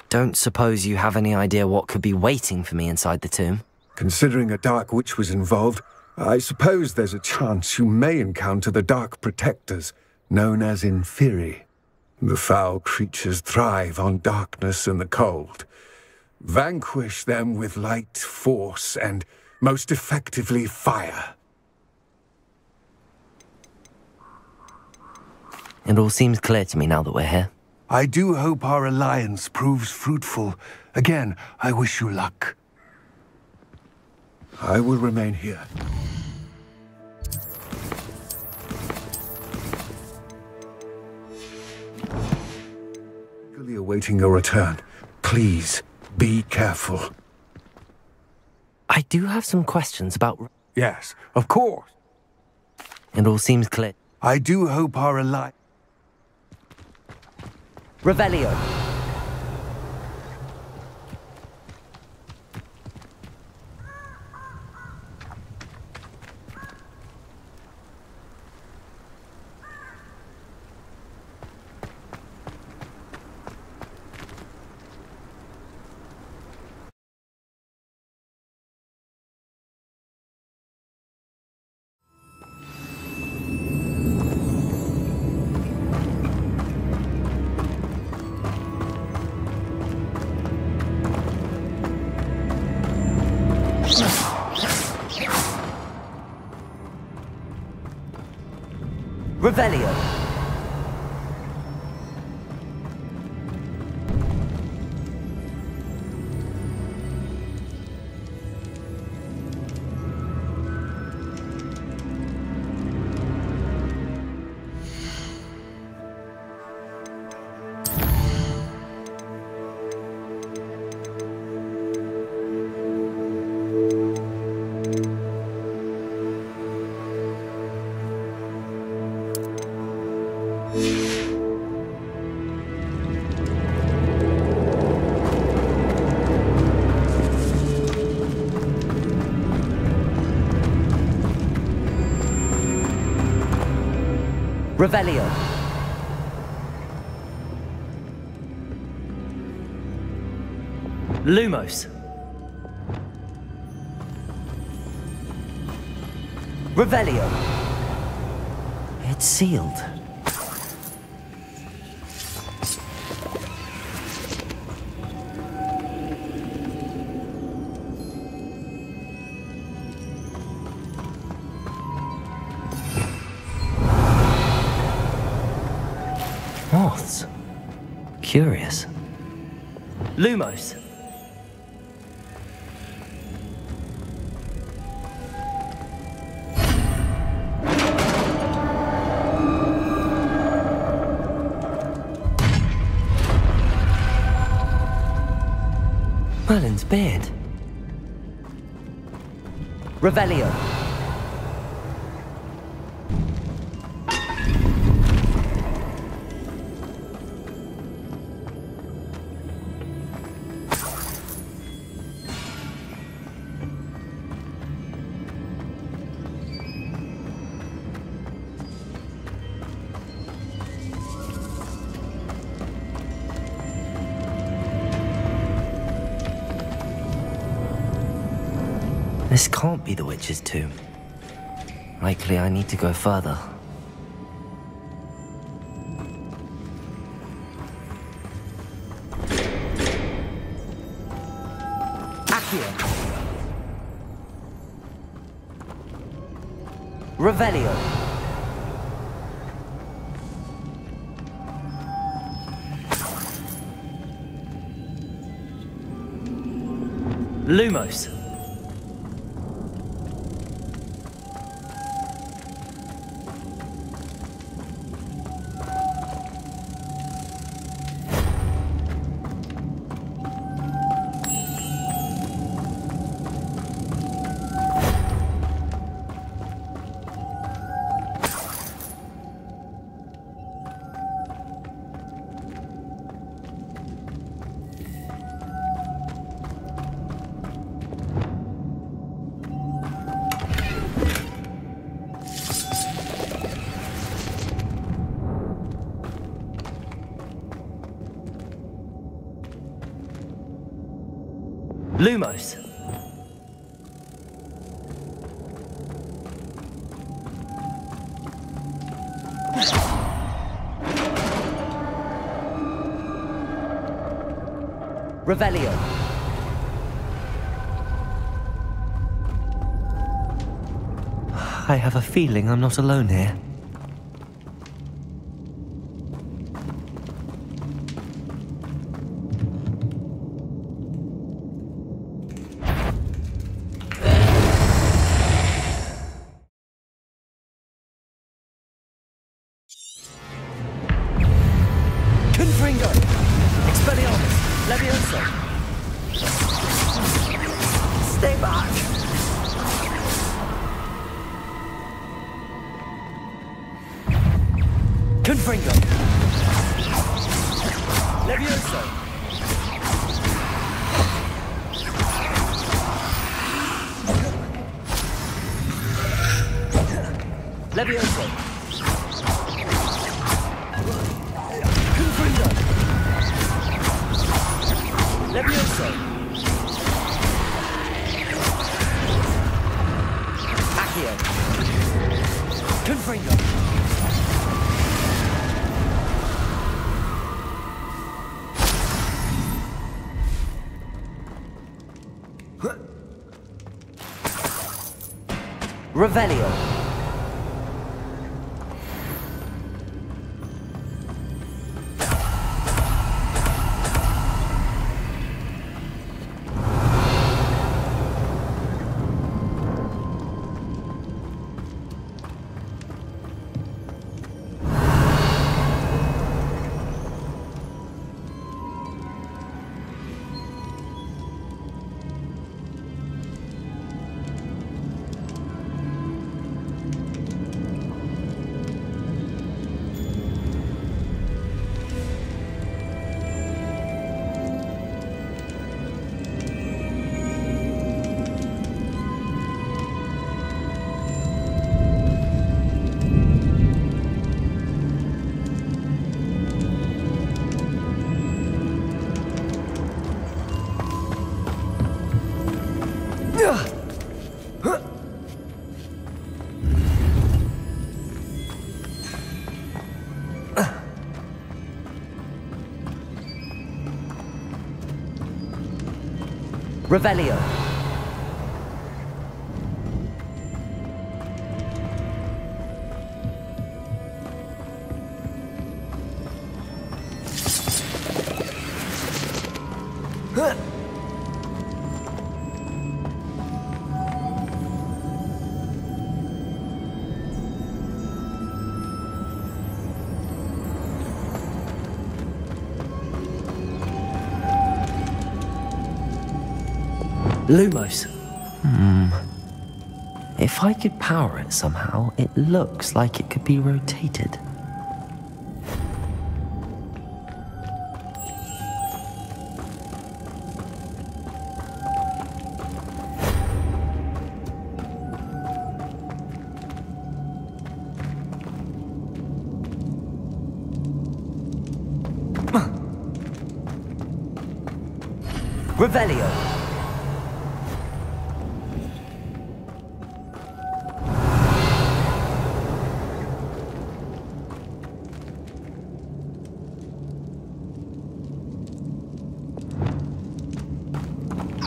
[SPEAKER 4] Don't suppose you have any idea what could be waiting for me inside the tomb?
[SPEAKER 8] Considering a dark witch was involved, I suppose there's a chance you may encounter the Dark Protectors, known as Inferi. The foul creatures thrive on darkness and the cold. Vanquish them with light, force, and, most effectively, fire.
[SPEAKER 4] It all seems clear to me now that we're here.
[SPEAKER 8] I do hope our alliance proves fruitful. Again, I wish you luck. I will remain here. Eagerly awaiting your return. Please, be careful.
[SPEAKER 4] I do have some questions about...
[SPEAKER 8] Yes, of course.
[SPEAKER 4] It all seems clear.
[SPEAKER 8] I do hope our alliance...
[SPEAKER 1] Revelio. Revelio. Revelio. Lumos. Revelio.
[SPEAKER 4] It's sealed. Moths. Curious.
[SPEAKER 1] Lumos.
[SPEAKER 4] Merlin's beard.
[SPEAKER 1] Revelio.
[SPEAKER 4] This can't be the witch's tomb. Likely I need to go further.
[SPEAKER 1] Accio. Revelio. Lumos. Lumos. Revelio.
[SPEAKER 4] I have a feeling I'm not alone here.
[SPEAKER 1] Confringo. Expelliarmus. Levioso. Stay back. Confringo. Levioso. Levioso. Confringo. Levioso. Accio. Confringo. Revelio. Revelio. Lumos.
[SPEAKER 4] If I could power it somehow, it looks like it could be rotated.
[SPEAKER 1] Revelio.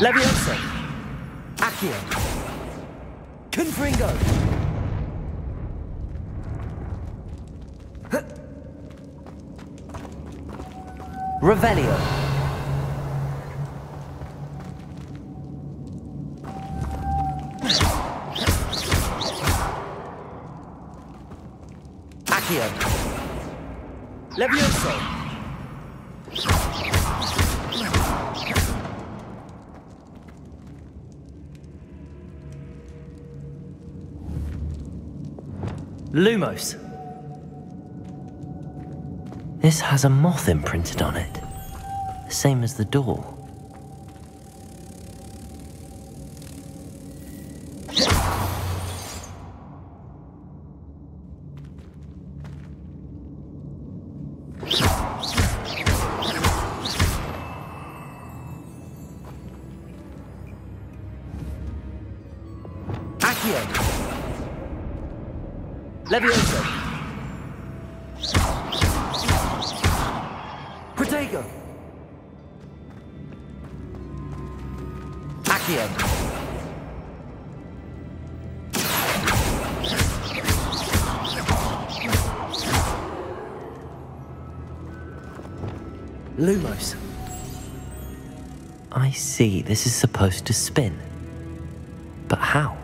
[SPEAKER 1] Levioso. Accio. Confringo. Revelio. Accio. Levioso. Lumos.
[SPEAKER 4] This has a moth imprinted on it, the same as the door.
[SPEAKER 1] Levioso. Protego. Accio. Lumos.
[SPEAKER 4] I see, this is supposed to spin. But how?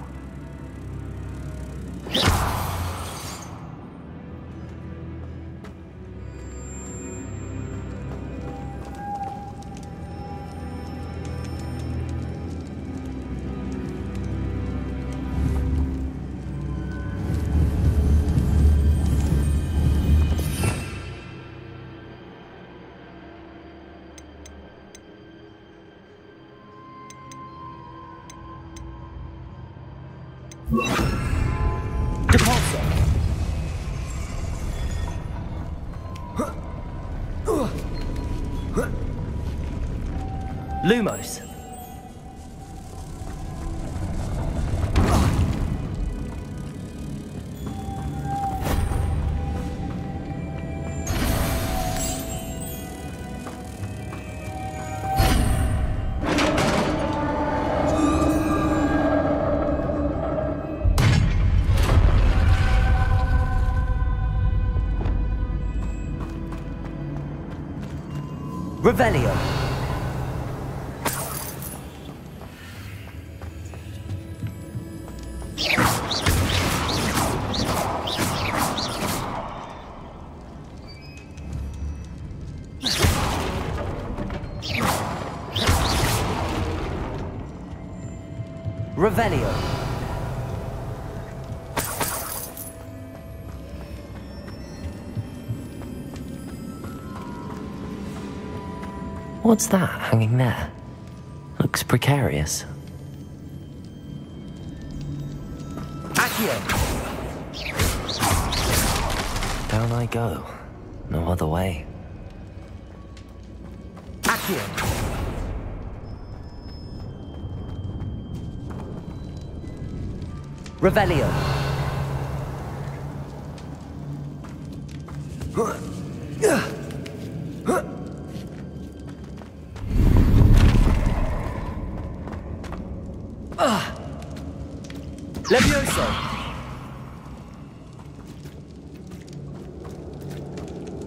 [SPEAKER 1] Depulso. Lumos. Revelio. Revelio.
[SPEAKER 4] What's that hanging there? Looks precarious.
[SPEAKER 1] Accio.
[SPEAKER 4] Down I go. No other way.
[SPEAKER 1] Accio. Revelio. Levioso.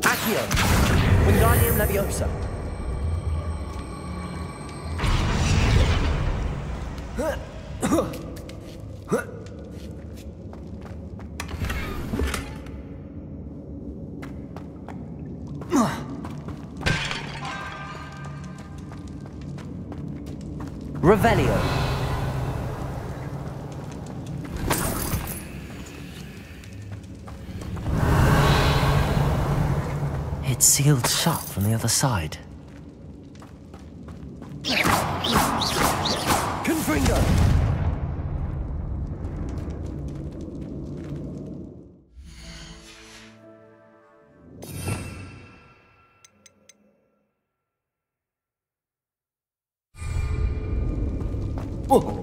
[SPEAKER 1] Accio. Wingardium Leviosa. Revelio.
[SPEAKER 4] It's sealed shut from the other side.
[SPEAKER 1] Confringo. Oh!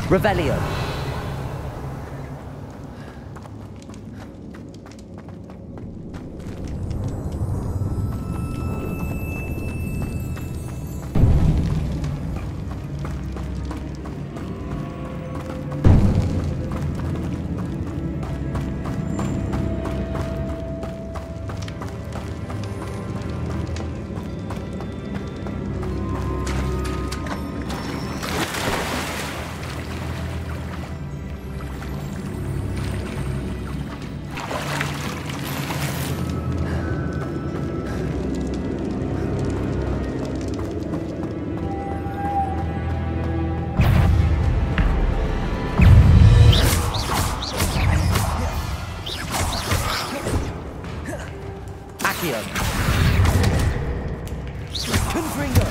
[SPEAKER 1] Revelio. Accio. Confringo.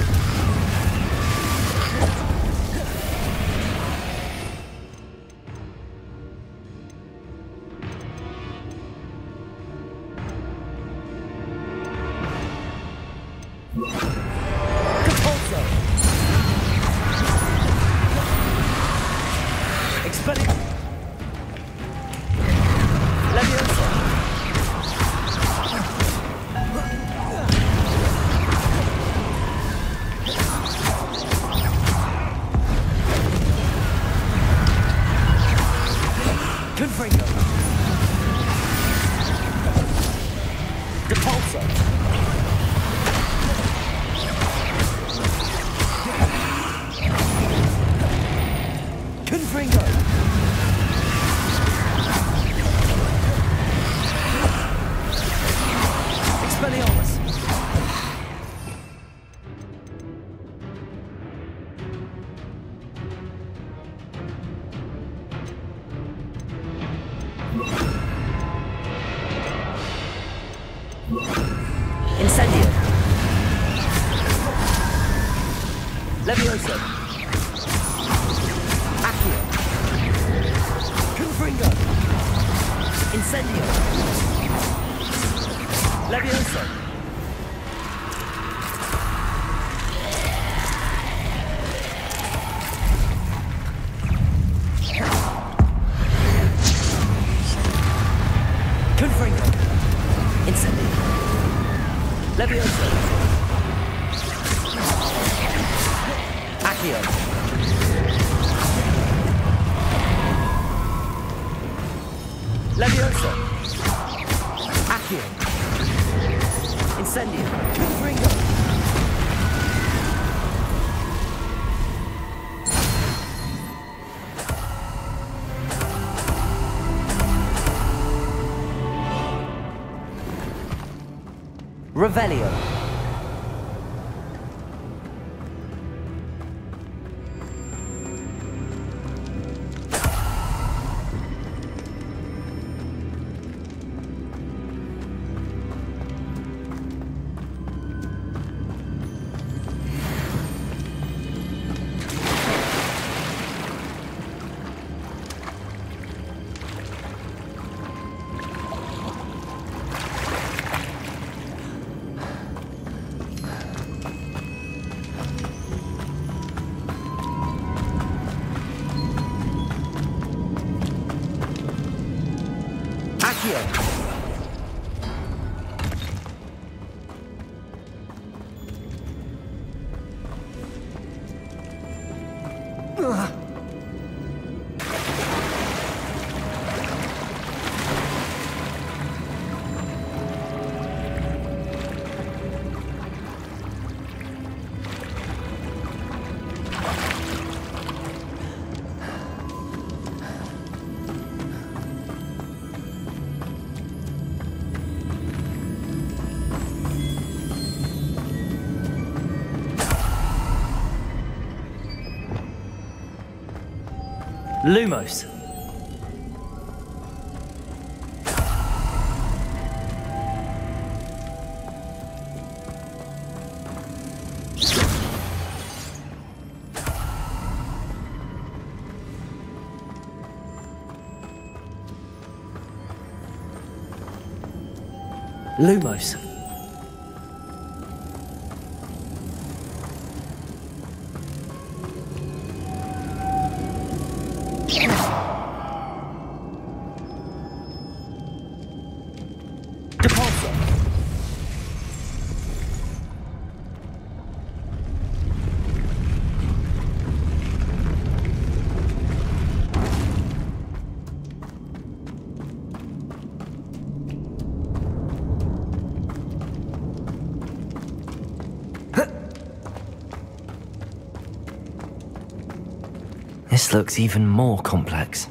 [SPEAKER 1] Levioso. Accio. Confringo. Incendio. Levioso. Confringo. Incendio. Levioso. Accio. Levioso. Accio. Incendio. Confringo. Revelio. Lumos. Lumos.
[SPEAKER 4] This looks even more complex.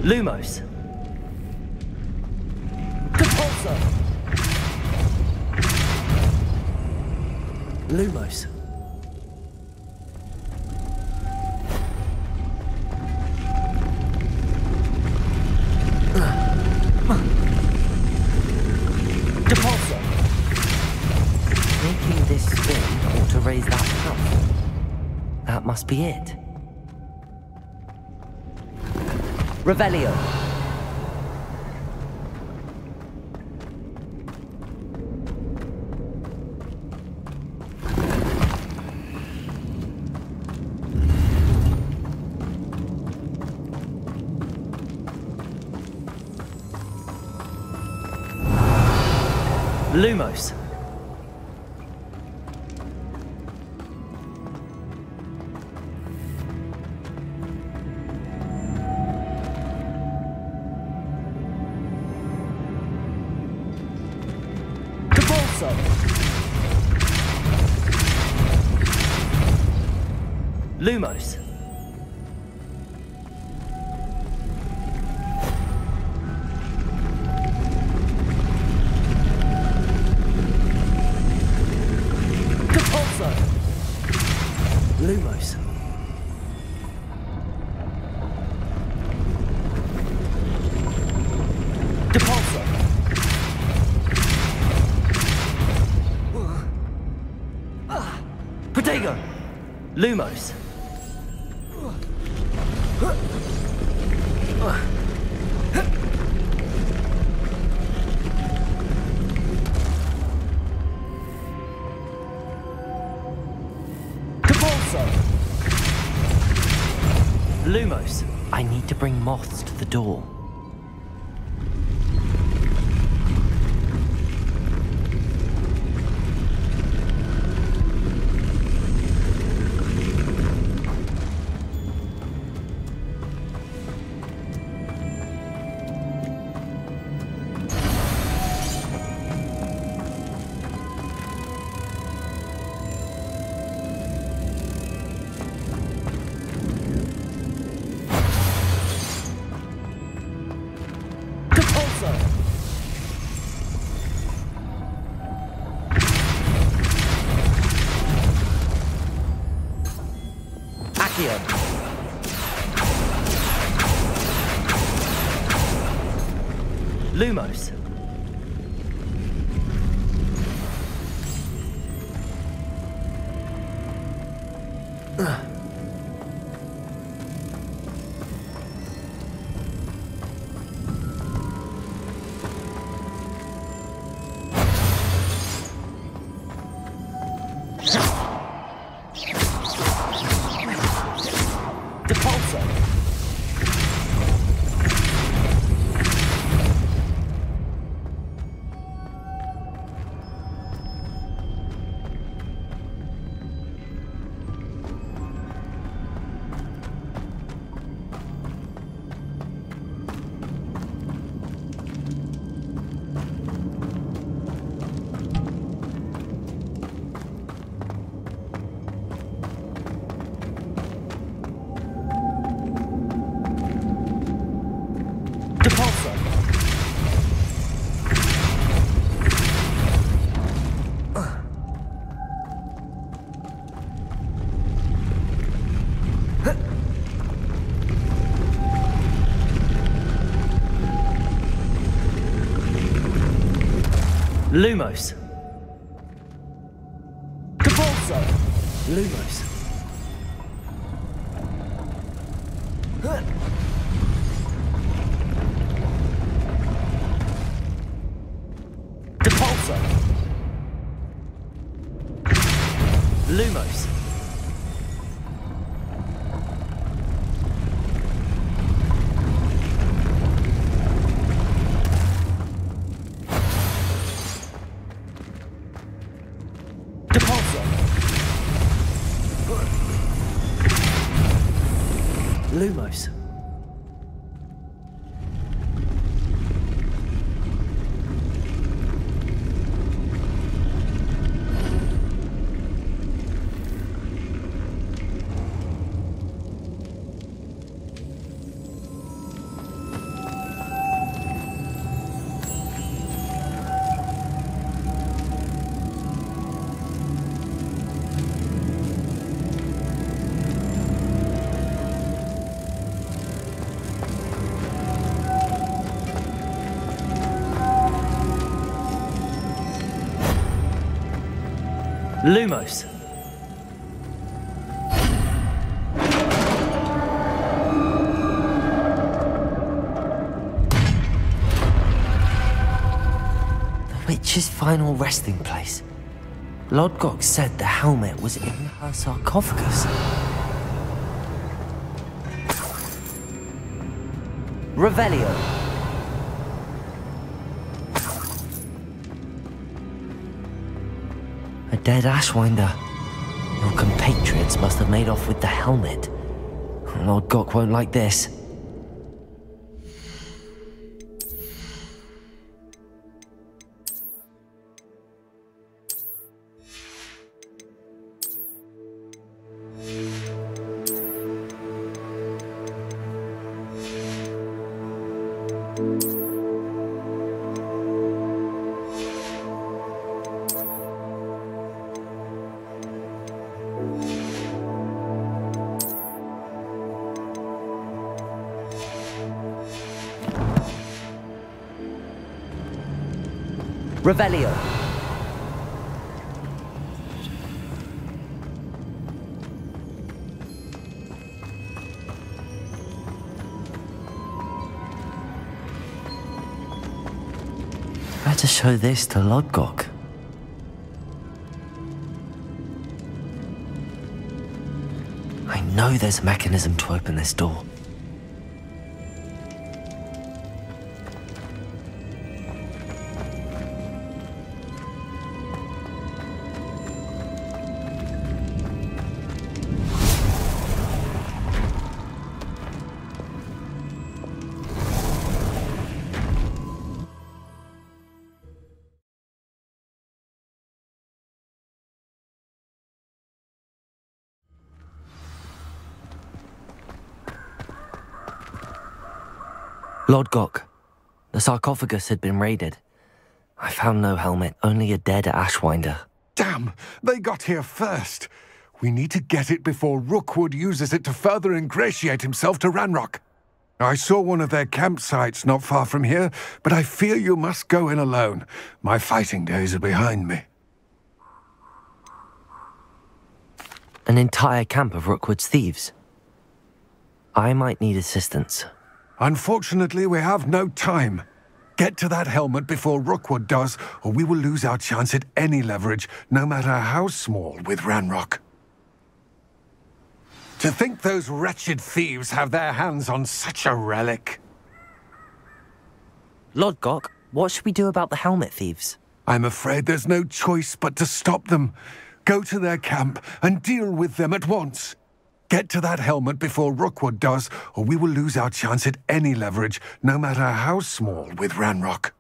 [SPEAKER 1] Lumos. Compulso. Lumos. Compulso.
[SPEAKER 4] Making this spin ought to raise that platform. That must be it.
[SPEAKER 1] Revelio. Lumos. Compulso. Lumos. Lumos. Depulso. Protego. Lumos. Lumos.
[SPEAKER 4] I need to bring moths to the door.
[SPEAKER 1] Lumos. Lumos. Depulso. Lumos. Depulso. Lumos. Lumos. Lumos.
[SPEAKER 4] The witch's final resting place. Lodgok said the helmet was in her sarcophagus.
[SPEAKER 1] Revelio.
[SPEAKER 4] A dead Ashwinder. Your compatriots must have made off with the helmet. Lord Gok won't like this.
[SPEAKER 1] Revelio.
[SPEAKER 4] Better show this to Lodgok. I know there's a mechanism to open this door. Lodgok, the sarcophagus had been raided. I found no helmet, only a dead Ashwinder.
[SPEAKER 14] Damn! They got here first. We need to get it before Rookwood uses it to further ingratiate himself to Ranrock. I saw one of their campsites not far from here, but I fear you must go in alone. My fighting days are behind me.
[SPEAKER 4] An entire camp of Rookwood's thieves. I might need assistance.
[SPEAKER 14] Unfortunately, we have no time. Get to that helmet before Rookwood does, or we will lose our chance at any leverage, no matter how small, with Ranrock. To think those wretched thieves have their hands on such a relic.
[SPEAKER 4] Lodgok, what should we do about the helmet thieves?
[SPEAKER 14] I'm afraid there's no choice but to stop them. Go to their camp and deal with them at once. Get to that helmet before Rookwood does, or we will lose our chance at any leverage, no matter how small, with Ranrock.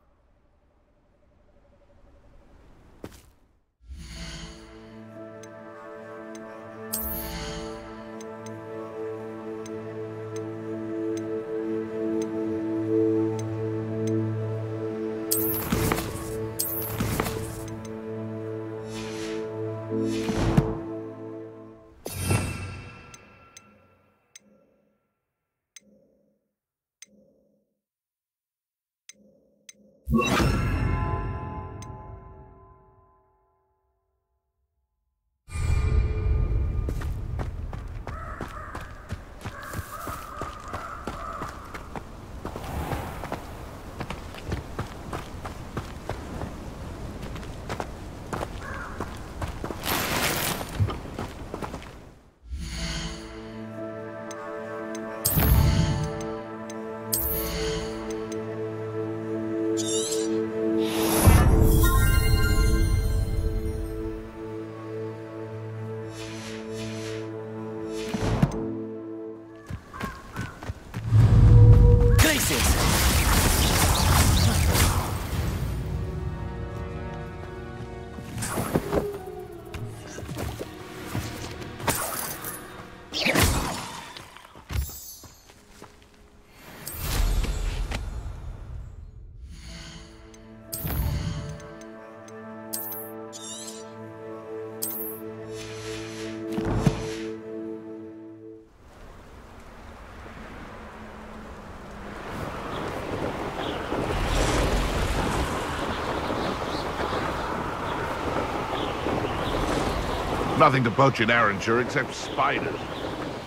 [SPEAKER 18] Nothing to poach in Arranger except spiders.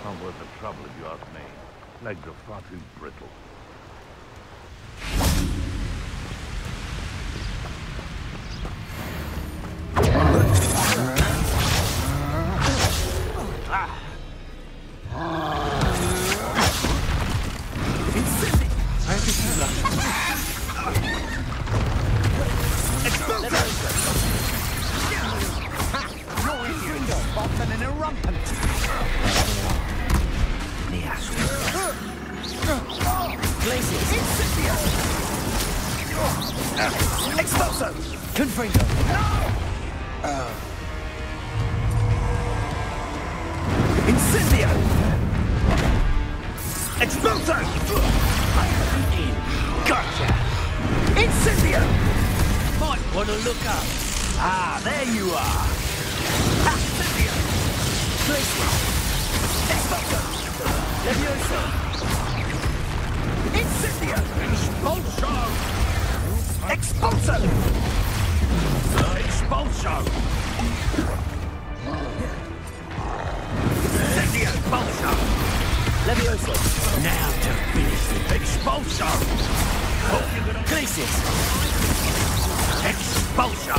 [SPEAKER 18] Not worth the trouble if you ask me. Legs are far too brittle.
[SPEAKER 9] Expulso! Senti expulso!
[SPEAKER 1] Levioso!
[SPEAKER 9] Now to finish it. Expulso!
[SPEAKER 1] Glacius!
[SPEAKER 9] Expulso!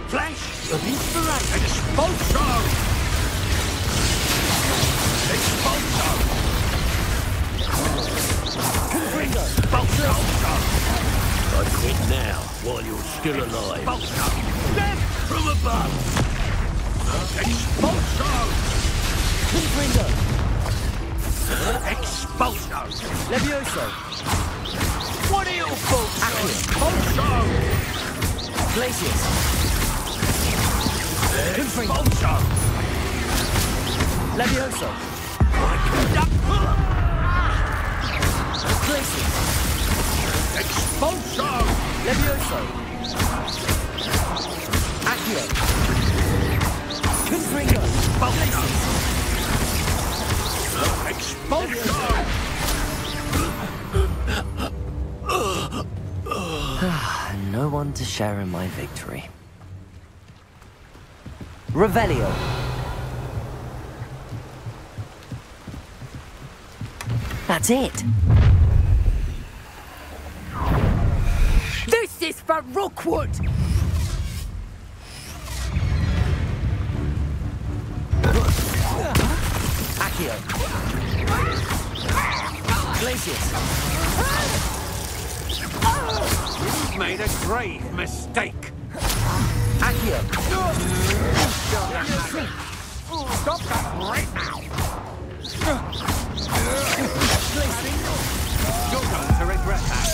[SPEAKER 9] Flash of inspiration! Expulso! Expulso! Expulso! I quit now, while you're still alive. Expulso! Death from above! Expulso!
[SPEAKER 1] Confringo!
[SPEAKER 9] Expulso!
[SPEAKER 1] Levioso!
[SPEAKER 9] What are your faults? Expulso!
[SPEAKER 1] Glacius!
[SPEAKER 9] Expulso!
[SPEAKER 1] Levioso! Glacius!
[SPEAKER 9] Expulso!
[SPEAKER 1] Levioso! Accio! Confringo!
[SPEAKER 9] Expulso!
[SPEAKER 4] No one to share in my victory. Revelio. That's it.
[SPEAKER 3] This is for Rookwood!
[SPEAKER 1] Accio! Glacius!
[SPEAKER 9] You've made a grave mistake.
[SPEAKER 1] Accio!
[SPEAKER 9] Stop that right now. You're going to regret that.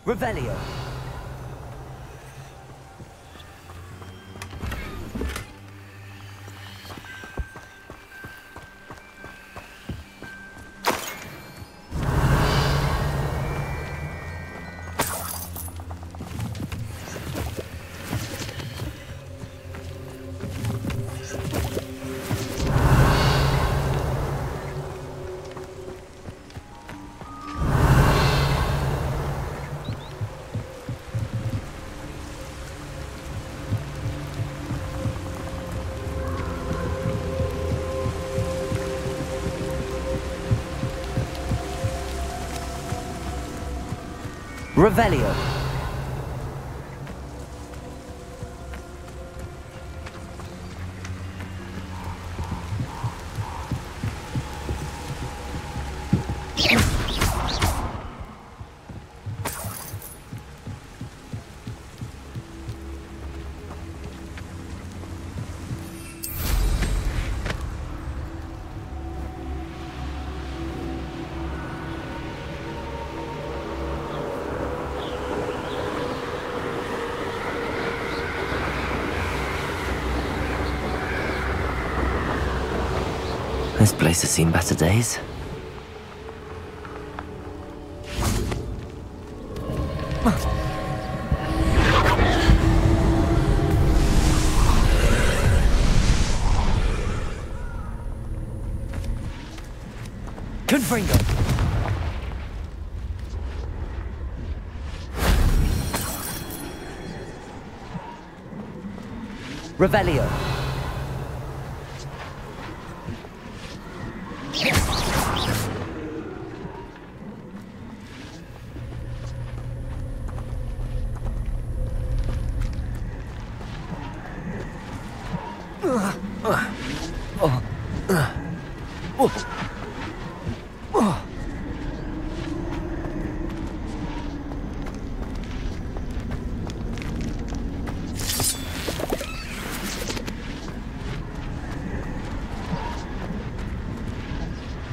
[SPEAKER 1] Revelio! Revelio!
[SPEAKER 4] This place has seen better days.
[SPEAKER 1] Confringo! Revelio!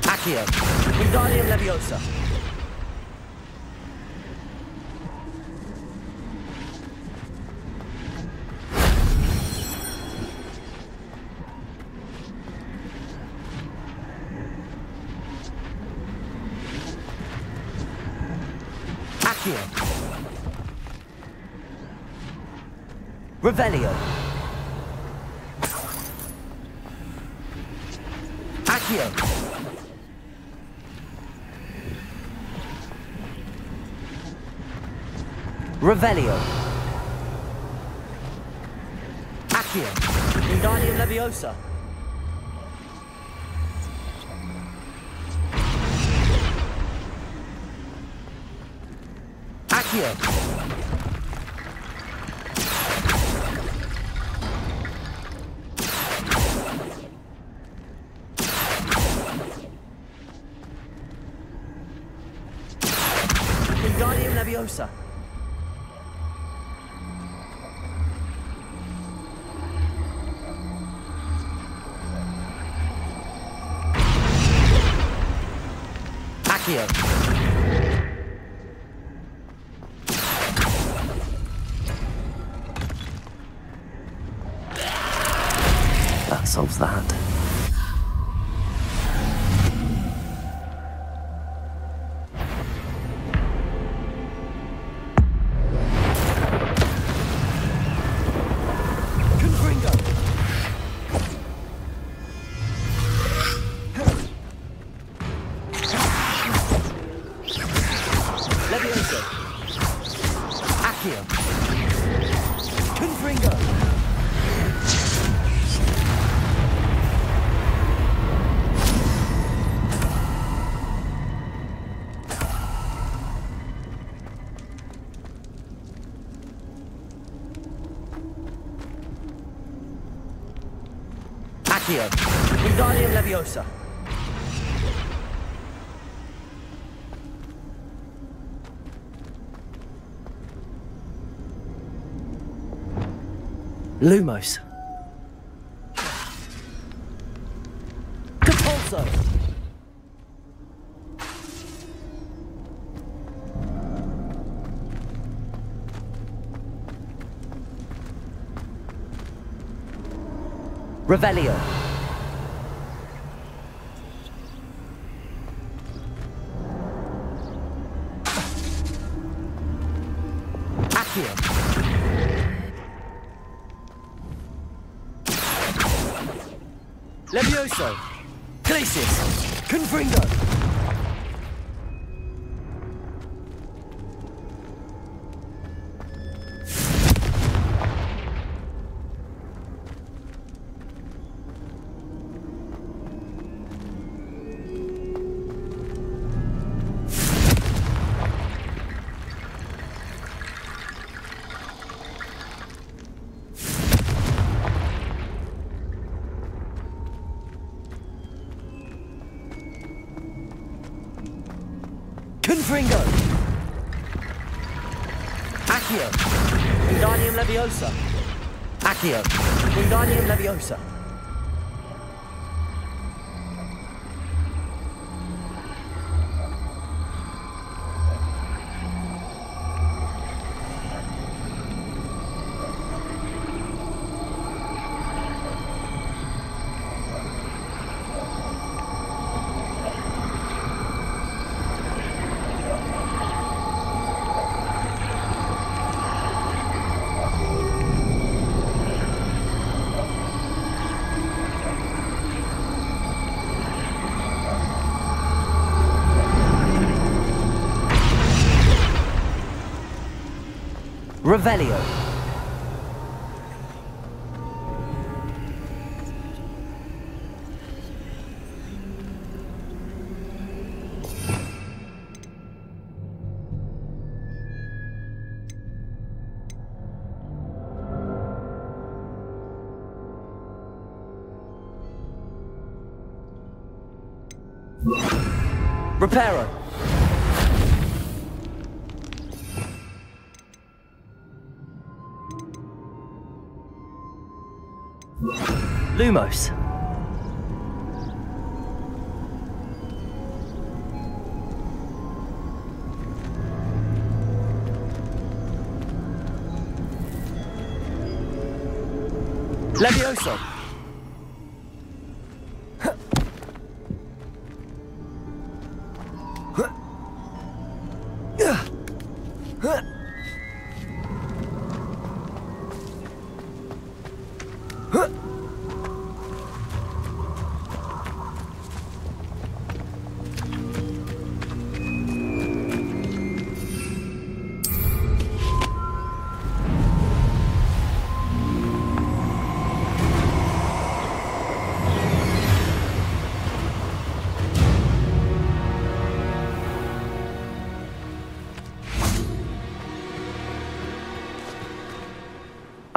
[SPEAKER 1] Accio! Wingardium Leviosa! Accio! Revelio. Accio. Revelio. Accio. Wingardium Leviosa. Accio. Wingardium Leviosa. Accio.
[SPEAKER 4] That solves that.
[SPEAKER 1] Leviosa. Accio. Confringo. Accio. Wingardium Leviosa.
[SPEAKER 4] Lumos.
[SPEAKER 1] Compulso. Revelio. Accio. Levioso. Glacius. Confringo. Confringo. Accio. Wingardium Leviosa. Accio. Wingardium Leviosa. Revelio. Reparo. Lumos. Levioso.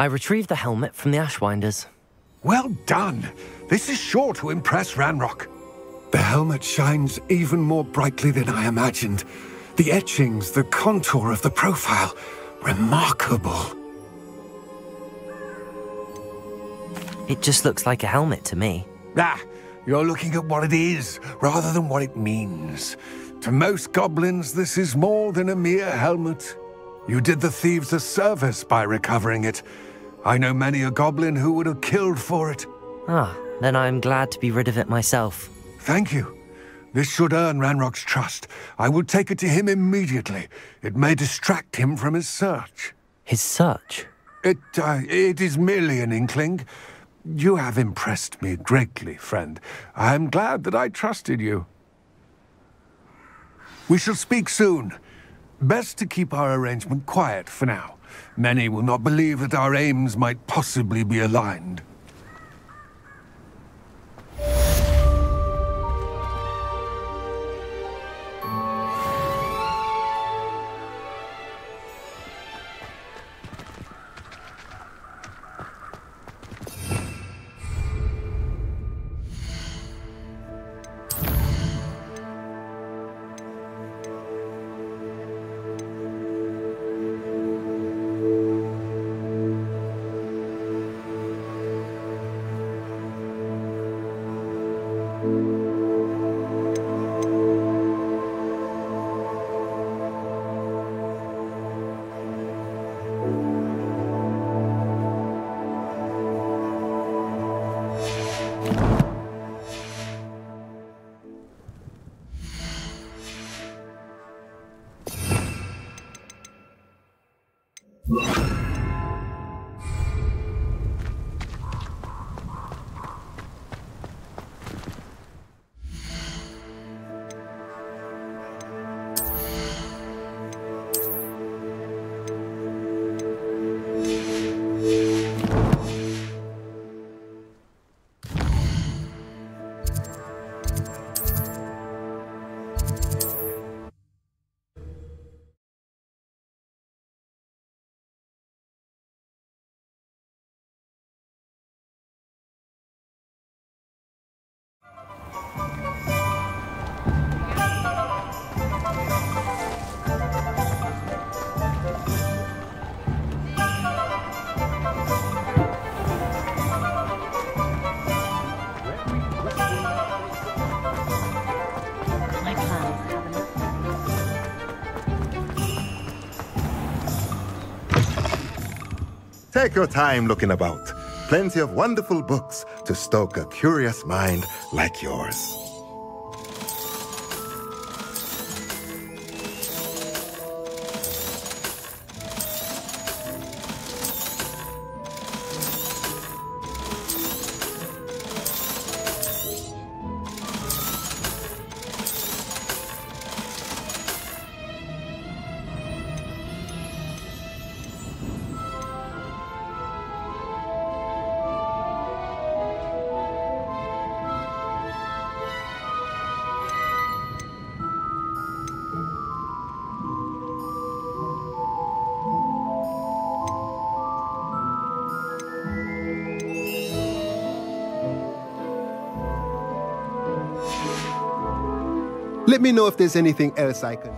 [SPEAKER 4] I retrieved the helmet from the Ashwinders.
[SPEAKER 14] Well done. This is sure to impress Ranrock. The helmet shines even more brightly than I imagined. The etchings, the contour of the profile, remarkable.
[SPEAKER 4] It just looks like a helmet to me.
[SPEAKER 14] Ah, you're looking at what it is, rather than what it means. To most goblins, this is more than a mere helmet. You did the thieves a service by recovering it. I know many a goblin who would have killed for it.
[SPEAKER 4] Ah, then I'm glad to be rid of it myself.
[SPEAKER 14] Thank you. This should earn Ranrock's trust. I will take it to him immediately. It may distract him from his search.
[SPEAKER 4] His search?
[SPEAKER 14] It is merely an inkling. You have impressed me greatly, friend. I am glad that I trusted you. We shall speak soon. Best to keep our arrangement quiet for now. Many will not believe that our aims might possibly be aligned.
[SPEAKER 19] Take your time looking about. Plenty of wonderful books to stoke a curious mind like yours.
[SPEAKER 13] Let me know if there's anything else I can...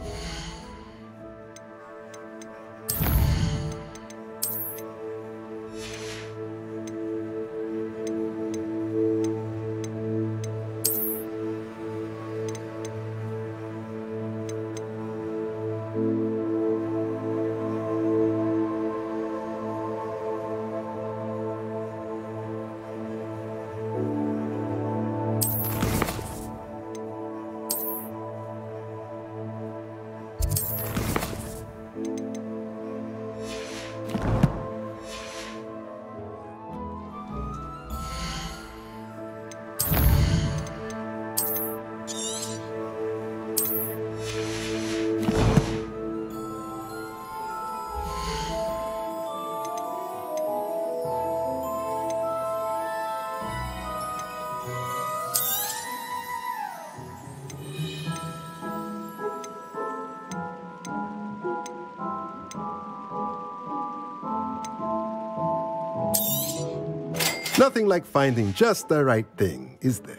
[SPEAKER 13] Nothing like finding just the right thing, is there?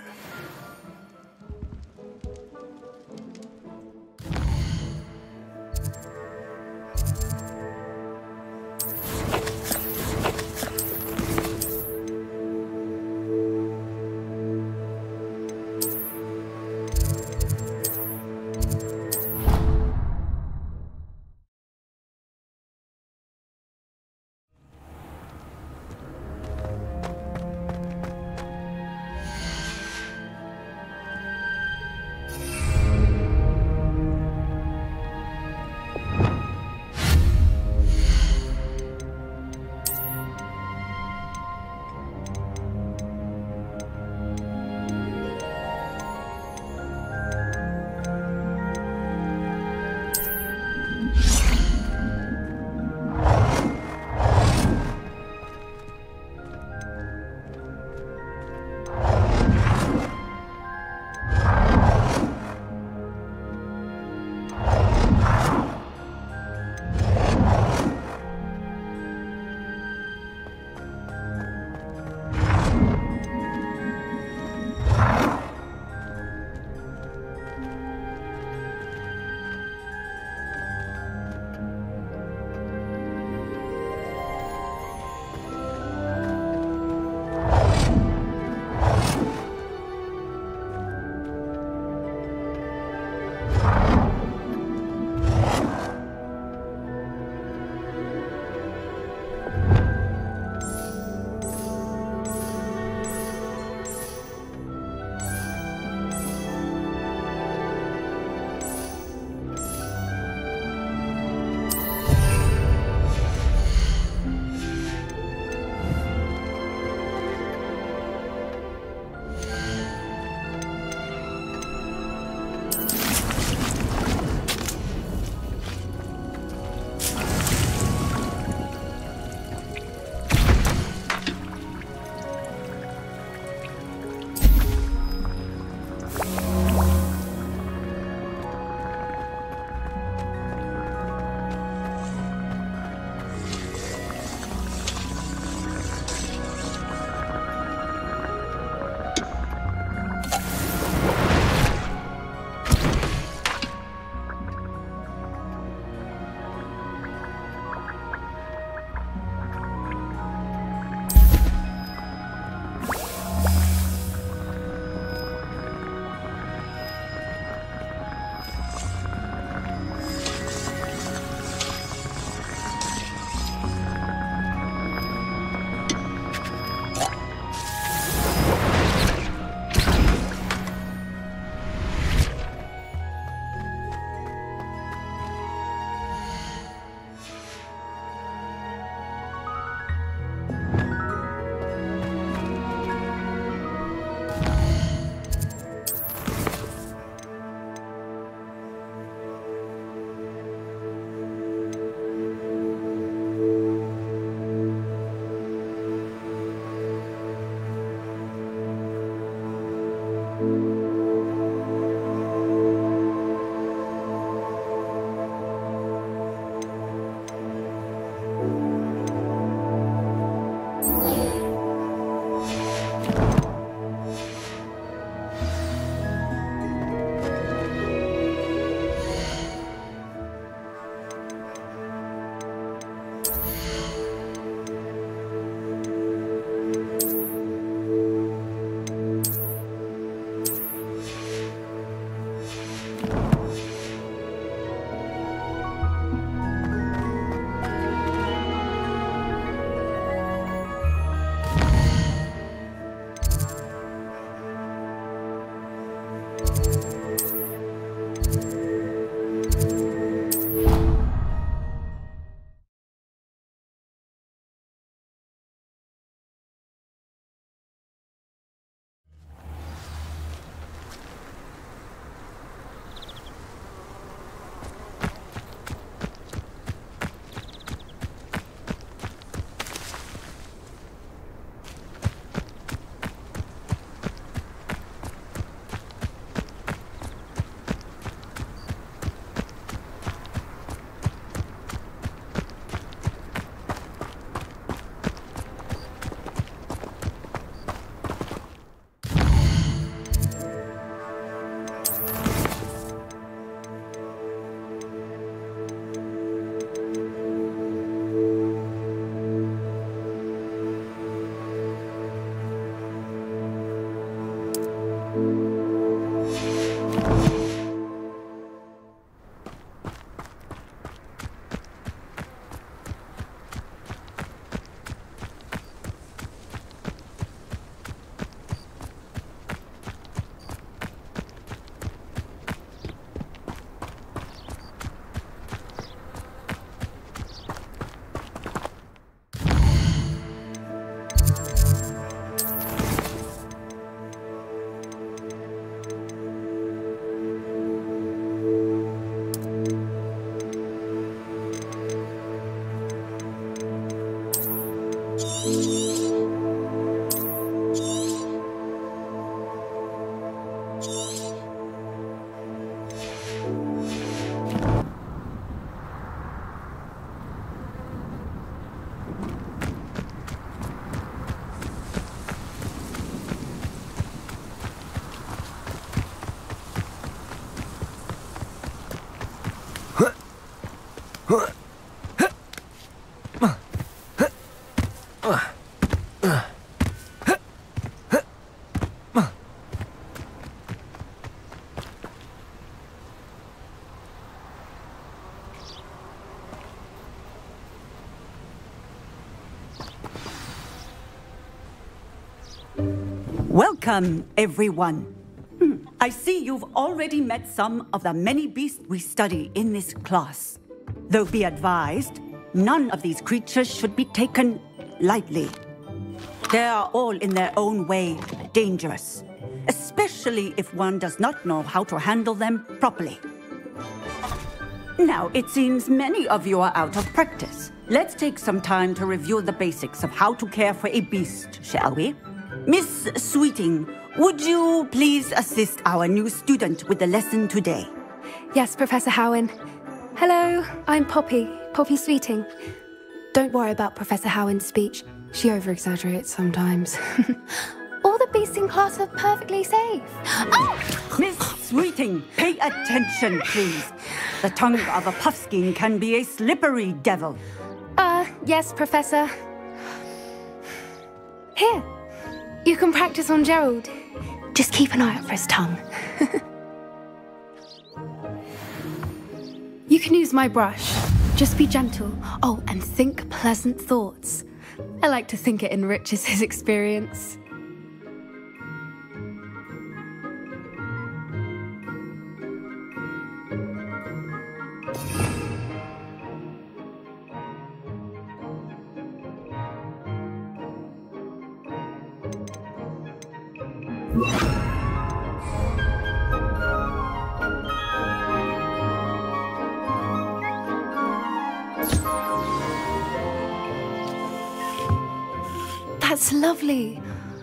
[SPEAKER 10] Welcome, everyone. I see you've already met some of the many beasts we study in this class. Though be advised, none of these creatures should be taken lightly. They are all in their own way dangerous, especially if one does not know how to handle them properly. Now, it seems many of you are out of practice. Let's take some time to review the basics of how to care for a beast, shall we? Miss Sweeting, would you please assist our new student with the lesson today?
[SPEAKER 22] Yes, Professor Howen. Hello, I'm Poppy Sweeting. Don't worry about Professor Howen's speech. She over-exaggerates sometimes. All the beasts in class are perfectly safe. Oh!
[SPEAKER 10] Miss Sweeting, pay attention, please. The tongue of a puffskein can be a slippery devil.
[SPEAKER 22] Yes, Professor. Here, you can practice on Gerald. Just keep an eye out for his tongue. You can use my brush. Just be gentle. Oh, and think pleasant thoughts. I like to think it enriches his experience. That's lovely.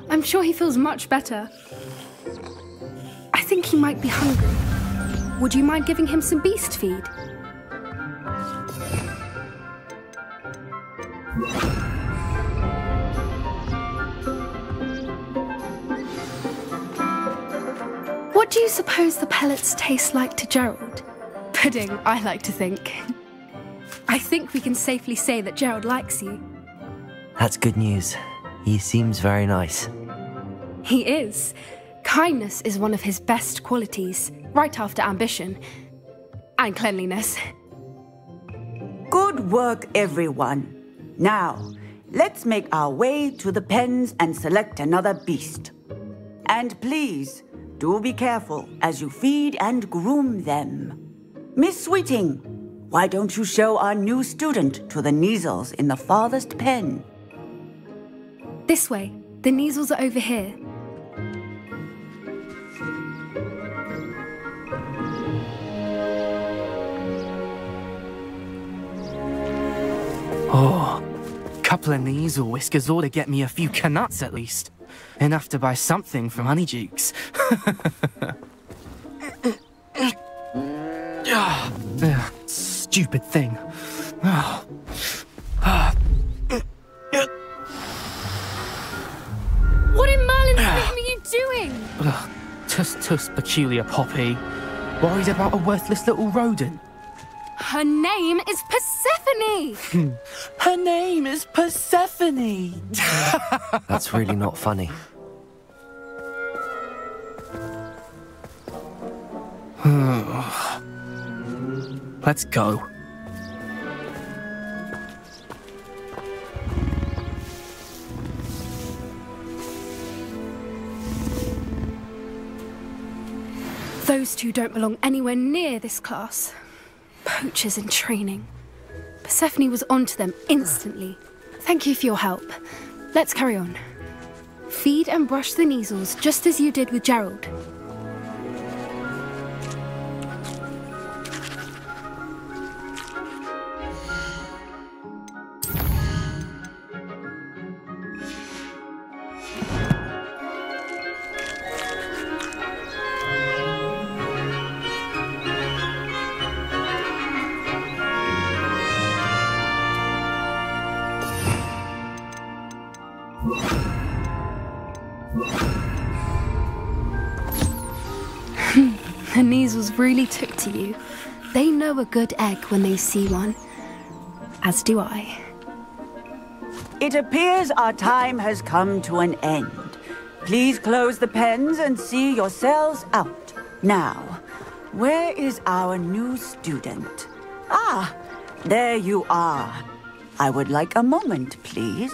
[SPEAKER 22] I'm sure he feels much better. I think he might be hungry. Would you mind giving him some beast feed? What do you suppose the pellets taste like to Gerald? Pudding, I like to think. I think we can safely say that Gerald likes you.
[SPEAKER 4] That's good news. He seems very nice.
[SPEAKER 22] He is. Kindness is one of his best qualities, right after ambition. And cleanliness.
[SPEAKER 10] Good work, everyone. Now, let's make our way to the pens and select another beast. And please, do be careful as you feed and groom them. Miss Sweeting, why don't you show our new student to the Kneazles in the farthest pen?
[SPEAKER 22] This way. The Kneazles are over here.
[SPEAKER 23] Oh, couple of Kneazle whiskers ought to get me a few canuts at least. Enough to buy something from Honeydukes. Stupid thing.
[SPEAKER 22] What in Merlin's name are you doing?
[SPEAKER 23] Tuss, peculiar Poppy. Worried about a worthless little rodent.
[SPEAKER 22] Her name is Persephone!
[SPEAKER 23] Her name is Persephone!
[SPEAKER 4] That's really not funny.
[SPEAKER 23] Let's go.
[SPEAKER 22] Those two don't belong anywhere near this class. Poachers in training. Persephone was onto them instantly. Thank you for your help. Let's carry on. Feed and brush the measles just as you did with Gerald. The measles really took to you. They know a good egg when they see one. As do I.
[SPEAKER 10] It appears our time has come to an end. Please close the pens and see yourselves out. Now, where is our new student? Ah, there you are. I would like a moment, please.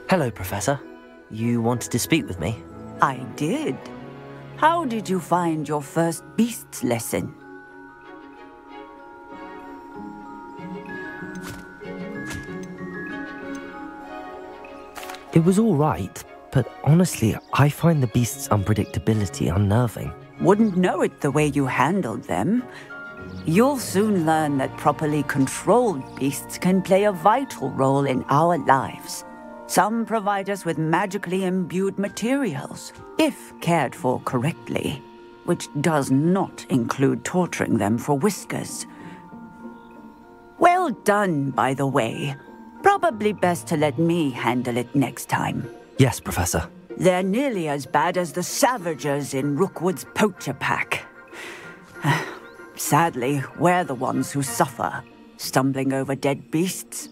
[SPEAKER 4] Hello, Professor. You wanted to speak with me?
[SPEAKER 10] I did. How did you find your first beasts lesson?
[SPEAKER 4] It was all right, but honestly, I find the beast's unpredictability unnerving.
[SPEAKER 10] Wouldn't know it the way you handled them. You'll soon learn that properly controlled beasts can play a vital role in our lives. Some provide us with magically imbued materials, if cared for correctly, which does not include torturing them for whiskers. Well done, by the way. Probably best to let me handle it next time.
[SPEAKER 4] Yes, Professor.
[SPEAKER 10] They're nearly as bad as the Savagers in Rookwood's poacher pack. Sadly, we're the ones who suffer, stumbling over dead beasts.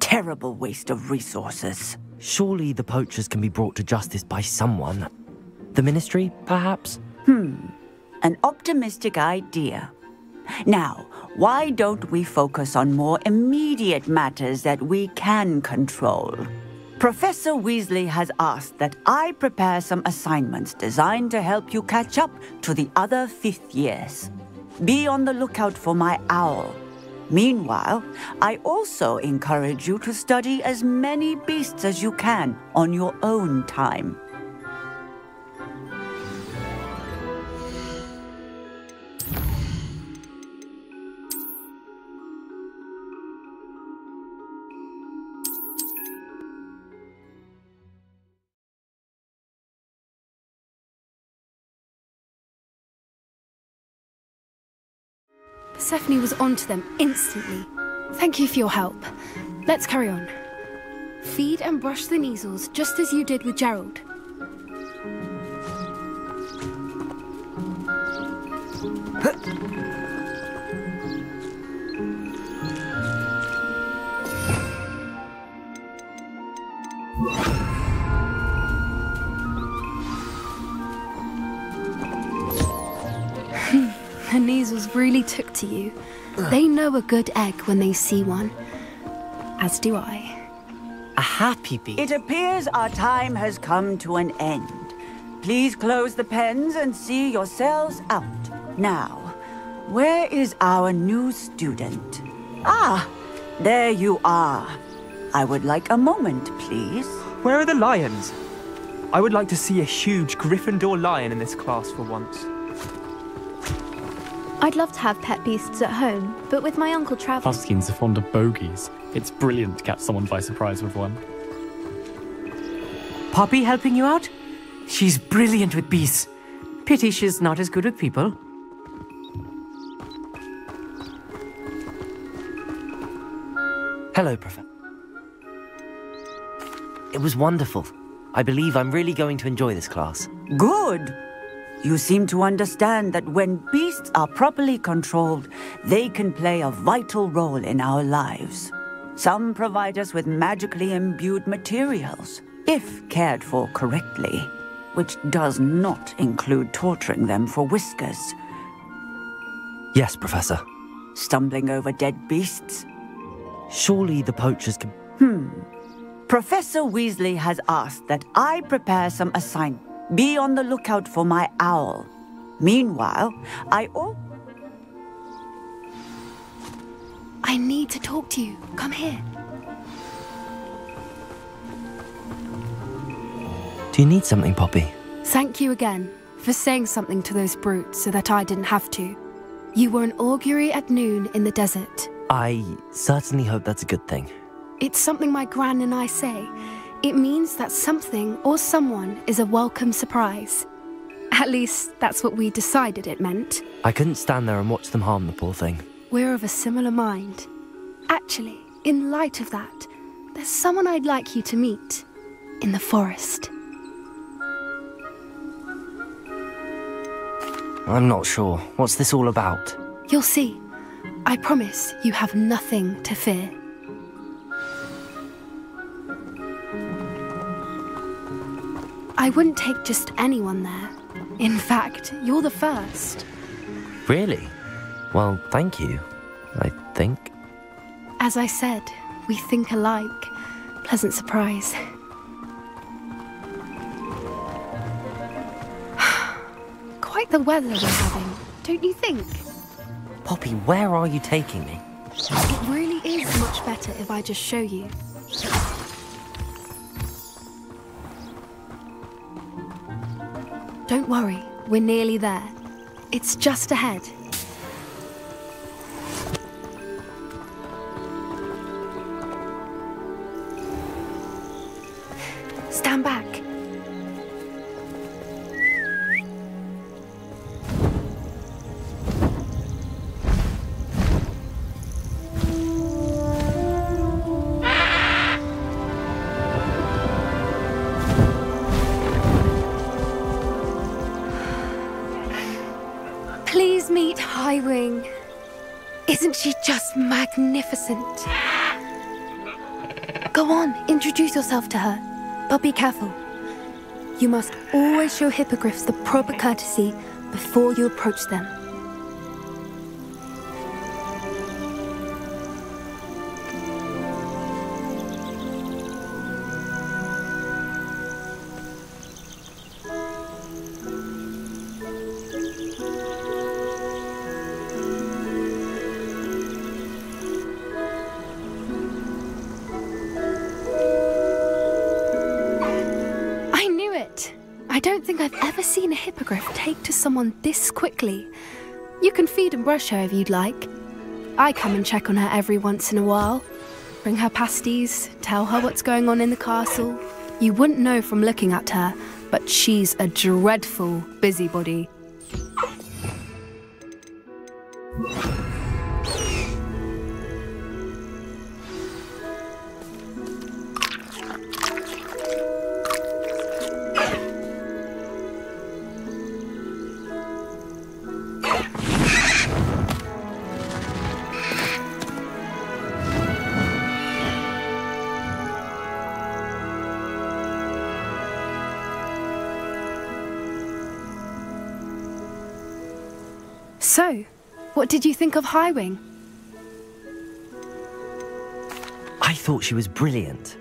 [SPEAKER 10] Terrible waste of resources.
[SPEAKER 4] Surely the poachers can be brought to justice by someone. The Ministry, perhaps?
[SPEAKER 10] An optimistic idea. Now, why don't we focus on more immediate matters that we can control? Professor Weasley has asked that I prepare some assignments designed to help you catch up to the other 5th years. Be on the lookout for my owl. Meanwhile, I also encourage you to study as many beasts as you can on your own time.
[SPEAKER 22] Persephone was onto them instantly. Thank you for your help. Let's carry on. Feed and brush the measles just as you did with Gerald. The measles really took to you. They know a good egg when they see one. As do I.
[SPEAKER 23] A happy bee.
[SPEAKER 10] It appears our time has come to an end. Please close the pens and see yourselves out. Now, where is our new student? Ah, there you are. I would like a moment, please.
[SPEAKER 15] Where are the lions? I would like to see a huge Gryffindor lion in this class for once.
[SPEAKER 22] I'd love to have pet beasts at home, but with my uncle traveling...
[SPEAKER 11] Huskins are fond of bogies. It's brilliant to catch someone by surprise with one.
[SPEAKER 16] Poppy helping you out? She's brilliant with beasts. Pity she's not as good with people.
[SPEAKER 4] Hello, Professor. It was wonderful. I believe I'm really going to enjoy this class.
[SPEAKER 10] Good. You seem to understand that when beasts are properly controlled, they can play a vital role in our lives. Some provide us with magically imbued materials, if cared for correctly, which does not include torturing them for whiskers.
[SPEAKER 4] Yes, Professor.
[SPEAKER 10] Stumbling over dead beasts?
[SPEAKER 4] Surely the poachers can...
[SPEAKER 10] Professor Weasley has asked that I prepare some assignments. Be on the lookout for my owl. Meanwhile, I
[SPEAKER 22] need to talk to you. Come here.
[SPEAKER 4] Do you need something, Poppy?
[SPEAKER 22] Thank you again for saying something to those brutes so that I didn't have to. You were an augury at noon in the desert.
[SPEAKER 4] I certainly hope that's a good thing.
[SPEAKER 22] It's something my gran and I say. It means that something or someone is a welcome surprise. At least, that's what we decided it meant.
[SPEAKER 4] I couldn't stand there and watch them harm the poor thing.
[SPEAKER 22] We're of a similar mind. Actually, in light of that, there's someone I'd like you to meet. In the forest.
[SPEAKER 4] I'm not sure. What's this all about?
[SPEAKER 22] You'll see. I promise you have nothing to fear. I wouldn't take just anyone there. In fact, you're the first.
[SPEAKER 4] Really? Well, thank you, I think.
[SPEAKER 22] As I said, we think alike. Pleasant surprise. Quite the weather we're having, don't you think?
[SPEAKER 4] Poppy, where are you taking me?
[SPEAKER 22] It really is much better if I just show you. Don't worry, we're nearly there. It's just ahead. Stand back. Please meet Highwing. Isn't she just magnificent? Go on, introduce yourself to her. But be careful. You must always show hippogriffs the proper courtesy before you approach them. I don't think I've ever seen a hippogriff take to someone this quickly. You can feed and brush her if you'd like. I come and check on her every once in a while. Bring her pasties, tell her what's going on in the castle. You wouldn't know from looking at her, but she's a dreadful busybody. So, what did you think of Highwing?
[SPEAKER 4] I thought she was brilliant.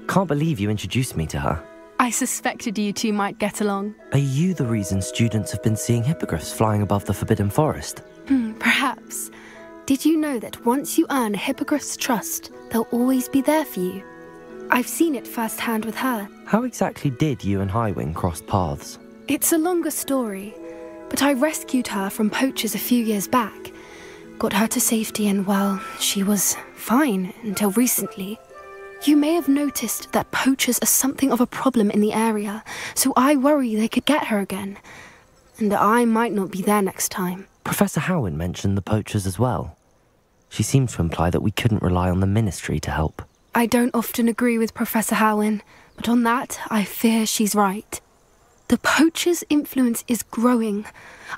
[SPEAKER 4] Can't believe you introduced me to her.
[SPEAKER 22] I suspected you two might get along.
[SPEAKER 4] Are you the reason students have been seeing hippogriffs flying above the Forbidden Forest?
[SPEAKER 22] Perhaps. Did you know that once you earn a hippogriff's trust, they'll always be there for you? I've seen it firsthand with her.
[SPEAKER 4] How exactly did you and Highwing cross paths?
[SPEAKER 22] It's a longer story. but I rescued her from poachers a few years back. Got her to safety and, well, she was fine until recently. You may have noticed that poachers are something of a problem in the area, so I worry they could get her again. And I might not be there next time.
[SPEAKER 4] Professor Howen mentioned the poachers as well. She seemed to imply that we couldn't rely on the Ministry to help.
[SPEAKER 22] I don't often agree with Professor Howen, but on that, I fear she's right. The poachers' influence is growing.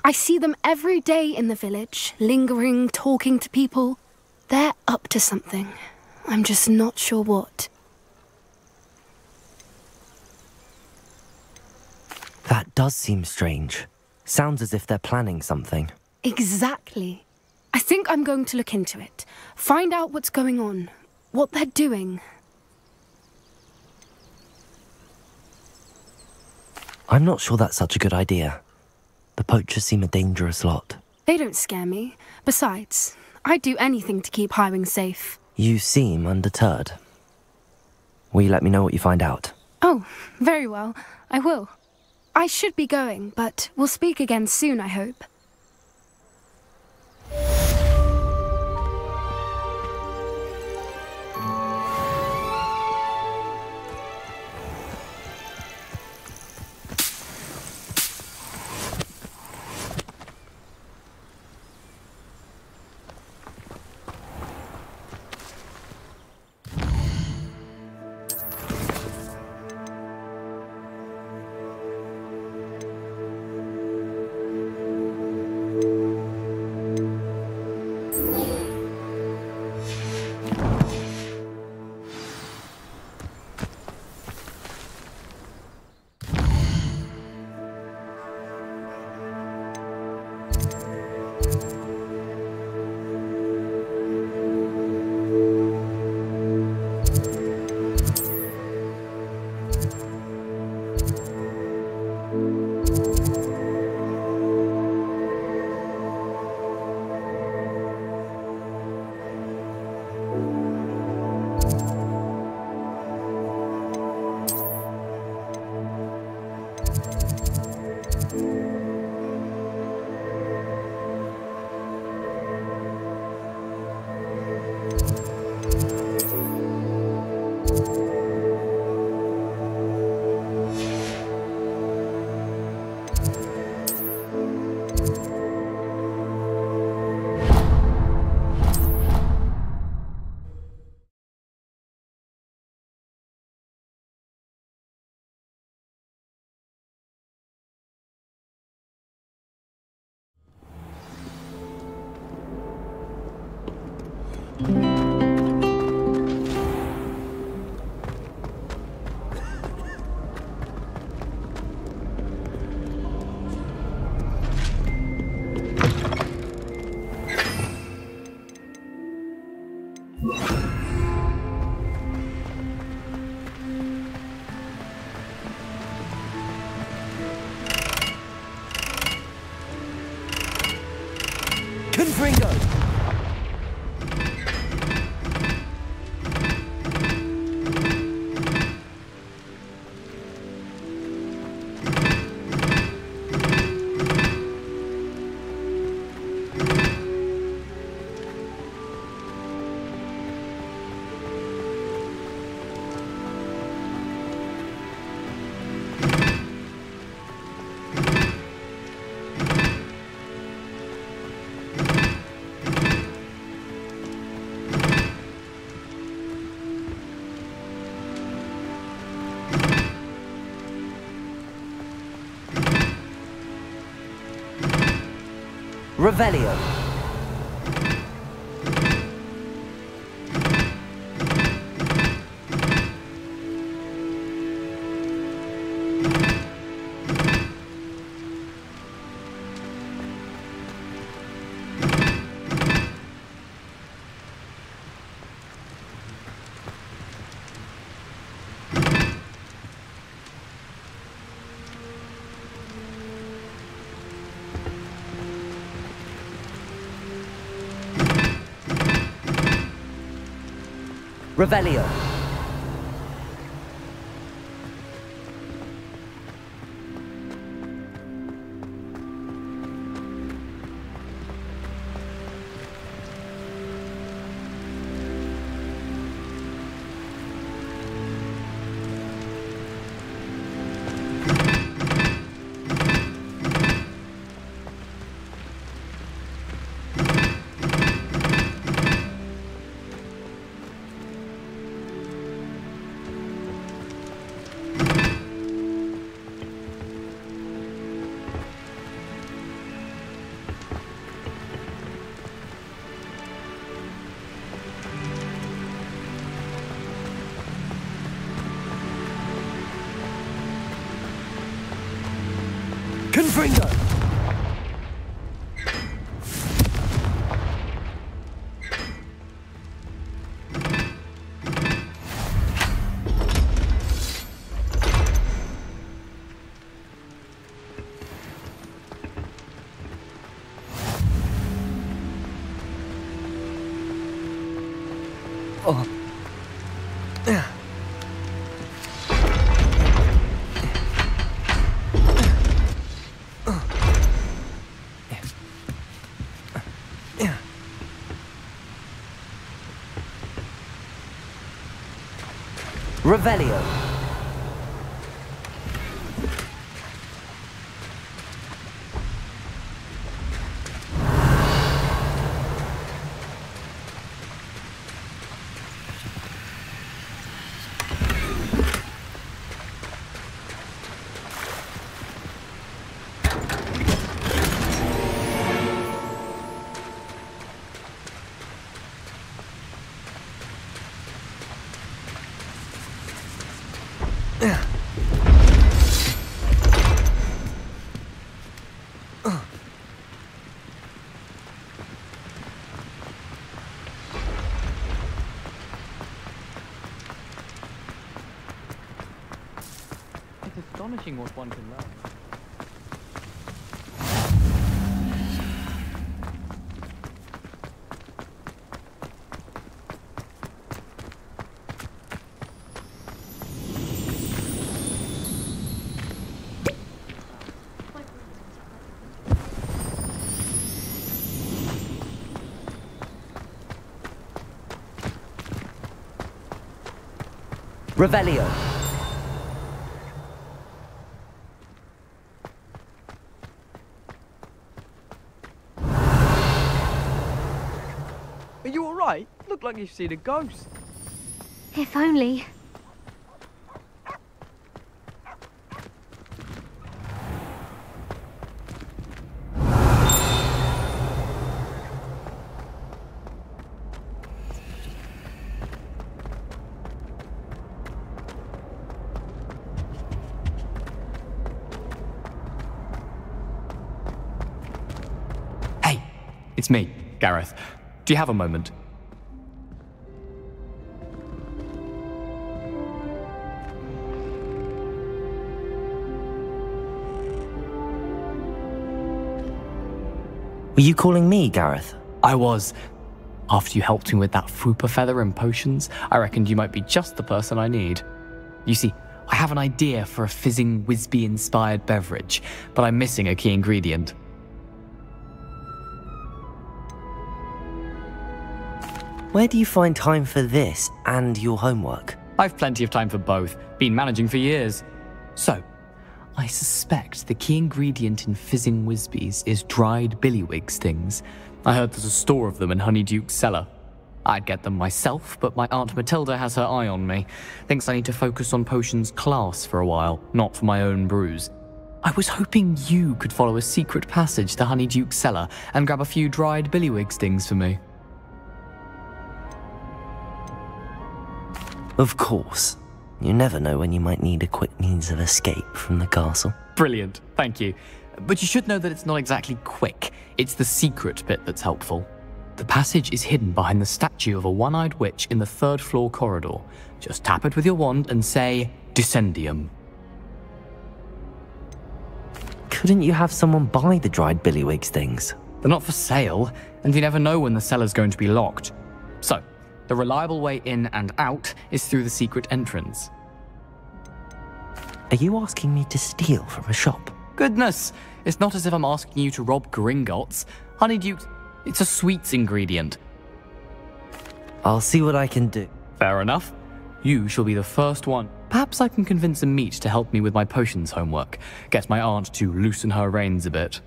[SPEAKER 22] I see them every day in the village, lingering, talking to people. They're up to something. I'm just not sure what.
[SPEAKER 4] That does seem strange. Sounds as if they're planning something.
[SPEAKER 22] Exactly. I think I'm going to look into it. Find out what's going on, what they're doing.
[SPEAKER 4] I'm not sure that's such a good idea. The poachers seem a dangerous lot.
[SPEAKER 22] They don't scare me. Besides, I'd do anything to keep Highwing safe.
[SPEAKER 4] You seem undeterred. Will you let me know what you find out?
[SPEAKER 22] Oh, very well. I will. I should be going, but we'll speak again soon, I hope.
[SPEAKER 1] Confringo! Revelio. Revelio. Revelio.
[SPEAKER 11] It's astonishing what one can learn.
[SPEAKER 1] Revelio.
[SPEAKER 6] Are you alright? Look like you've seen a ghost.
[SPEAKER 22] If only.
[SPEAKER 11] Hey, it's me, Gareth. Do you have a moment?
[SPEAKER 4] Were you calling me, Gareth?
[SPEAKER 11] I was. After you helped me with that Fupa feather and potions, I reckoned you might be just the person I need. You see, I have an idea for a fizzing Wisby-inspired beverage, but I'm missing a key ingredient.
[SPEAKER 4] Where do you find time for this and your homework?
[SPEAKER 11] I've plenty of time for both. Been managing for years. So, I suspect the key ingredient in fizzing Wisbies is dried billywig stings. I heard there's a store of them in Honeyduke's cellar. I'd get them myself, but my Aunt Matilda has her eye on me. Thinks I need to focus on potions class for a while, not for my own brews. I was hoping you could follow a secret passage to Honeyduke's cellar and grab a few dried billywig stings for me.
[SPEAKER 4] Of course. You never know when you might need a quick means of escape from the castle.
[SPEAKER 11] Brilliant, thank you. But you should know that it's not exactly quick. It's the secret bit that's helpful. The passage is hidden behind the statue of a one-eyed witch in the third-floor corridor. Just tap it with your wand and say, Descendium.
[SPEAKER 4] Couldn't you have someone buy the dried billywig stings?
[SPEAKER 11] They're not for sale, and you never know when the cellar's going to be locked. So, the reliable way in and out is through the secret entrance.
[SPEAKER 4] Are you asking me to steal from a shop?
[SPEAKER 11] Goodness, it's not as if I'm asking you to rob Gringotts. Honeyduke, it's a sweets ingredient.
[SPEAKER 4] I'll see what I can do.
[SPEAKER 11] Fair enough. You shall be the first one. Perhaps I can convince a meat to help me with my potions homework. Get my aunt to loosen her reins a bit.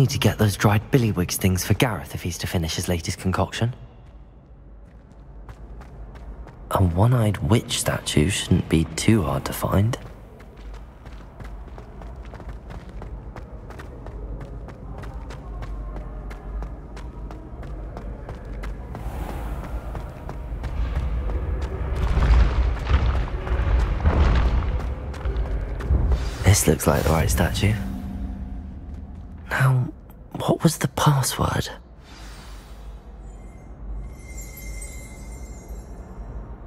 [SPEAKER 4] need to get those dried billywigs things for Gareth if he's to finish his latest concoction. A one-eyed witch statue shouldn't be too hard to find. This looks like the right statue. Now, what was the password?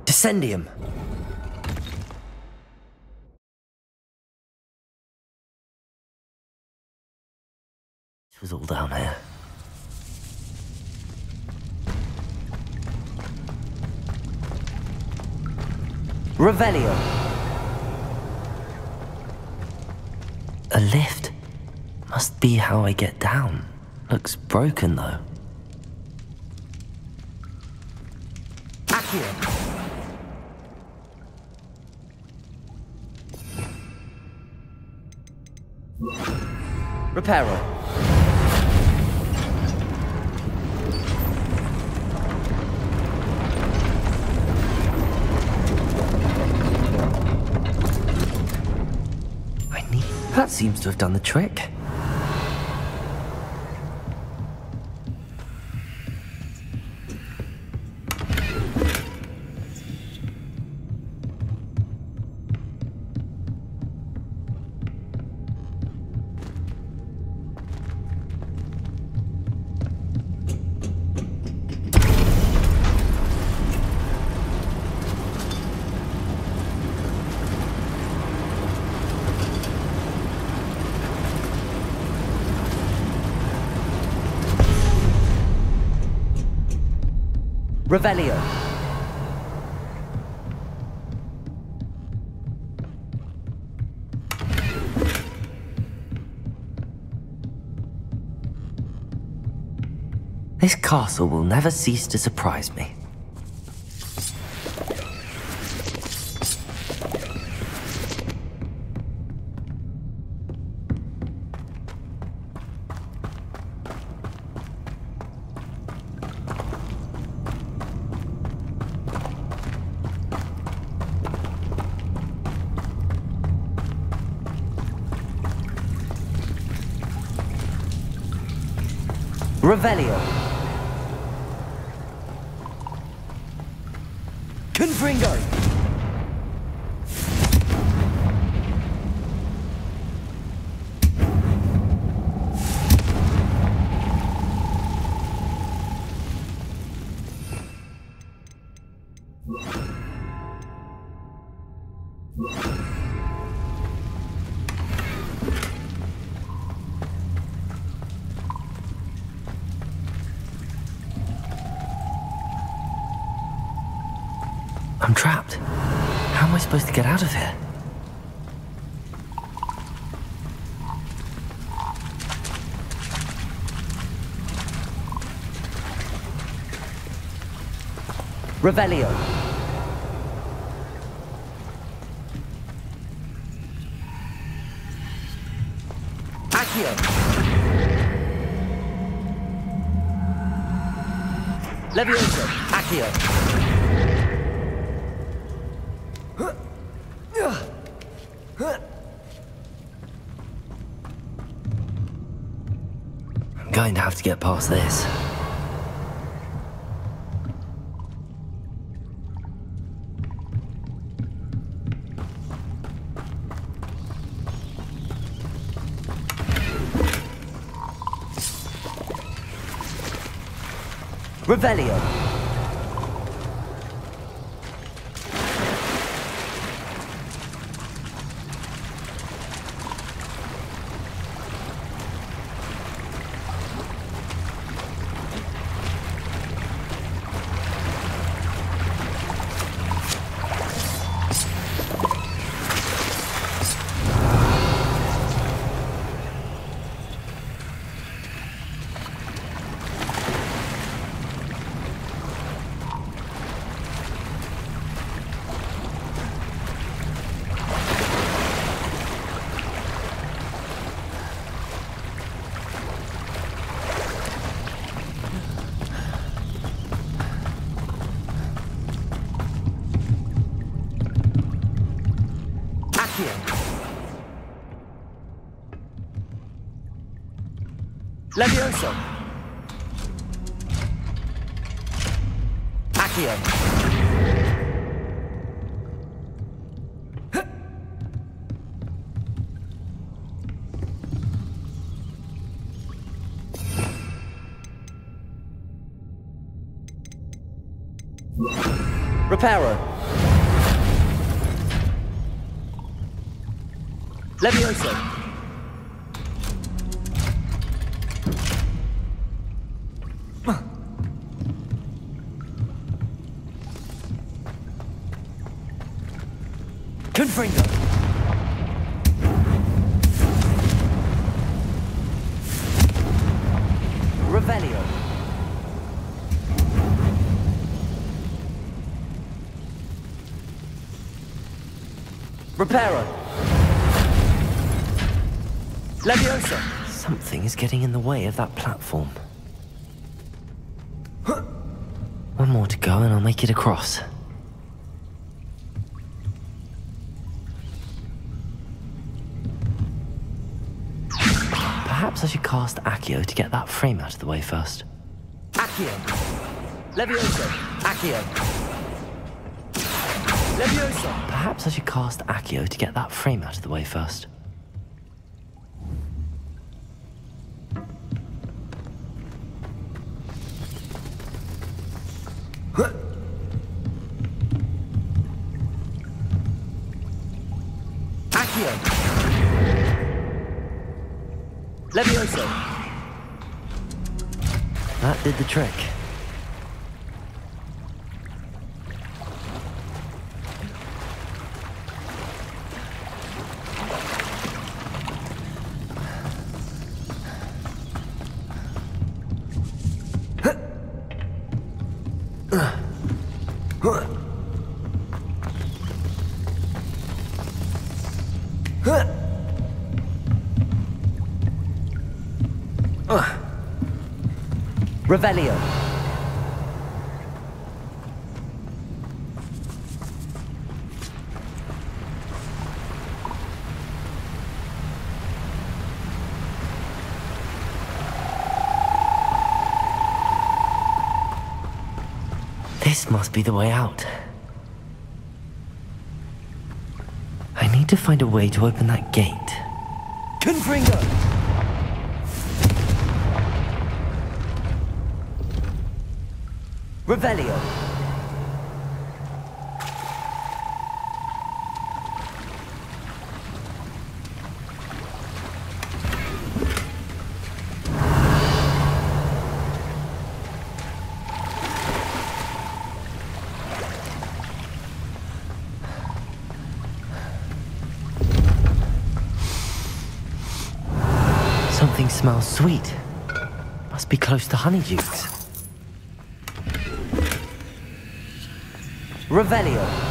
[SPEAKER 1] Descendium.
[SPEAKER 4] This was all down here.
[SPEAKER 1] Revelio.
[SPEAKER 4] A lift. Must be how I get down. Looks broken though.
[SPEAKER 1] Accio. Reparo.
[SPEAKER 4] That seems to have done the trick.
[SPEAKER 1] Revelio.
[SPEAKER 4] This castle will never cease to surprise me.
[SPEAKER 1] Revelio. Confringo.
[SPEAKER 4] I'm trapped. How am I supposed to get out of here?
[SPEAKER 1] Revelio. Accio. Levioso. Accio.
[SPEAKER 4] I'm going to have to get past this.
[SPEAKER 1] Revelio. Levioso. Accio. Reparo. Levioso. Confringo. Revelio. Reparo. Leviosa.
[SPEAKER 4] Something is getting in the way of that platform. One more to go and I'll make it across. Perhaps I should cast Accio to get that frame out of the way first.
[SPEAKER 1] Accio. Leviosa. Accio. Leviosa.
[SPEAKER 4] Perhaps I should cast Accio to get that frame out of the way first.
[SPEAKER 1] Accio. Levioso.
[SPEAKER 4] That did the trick.
[SPEAKER 1] Revelio.
[SPEAKER 4] This must be the way out. I need to find a way to open that gate.
[SPEAKER 1] Confringo. Revelio.
[SPEAKER 4] Something smells sweet. Must be close to Honeydukes.
[SPEAKER 1] Revelio.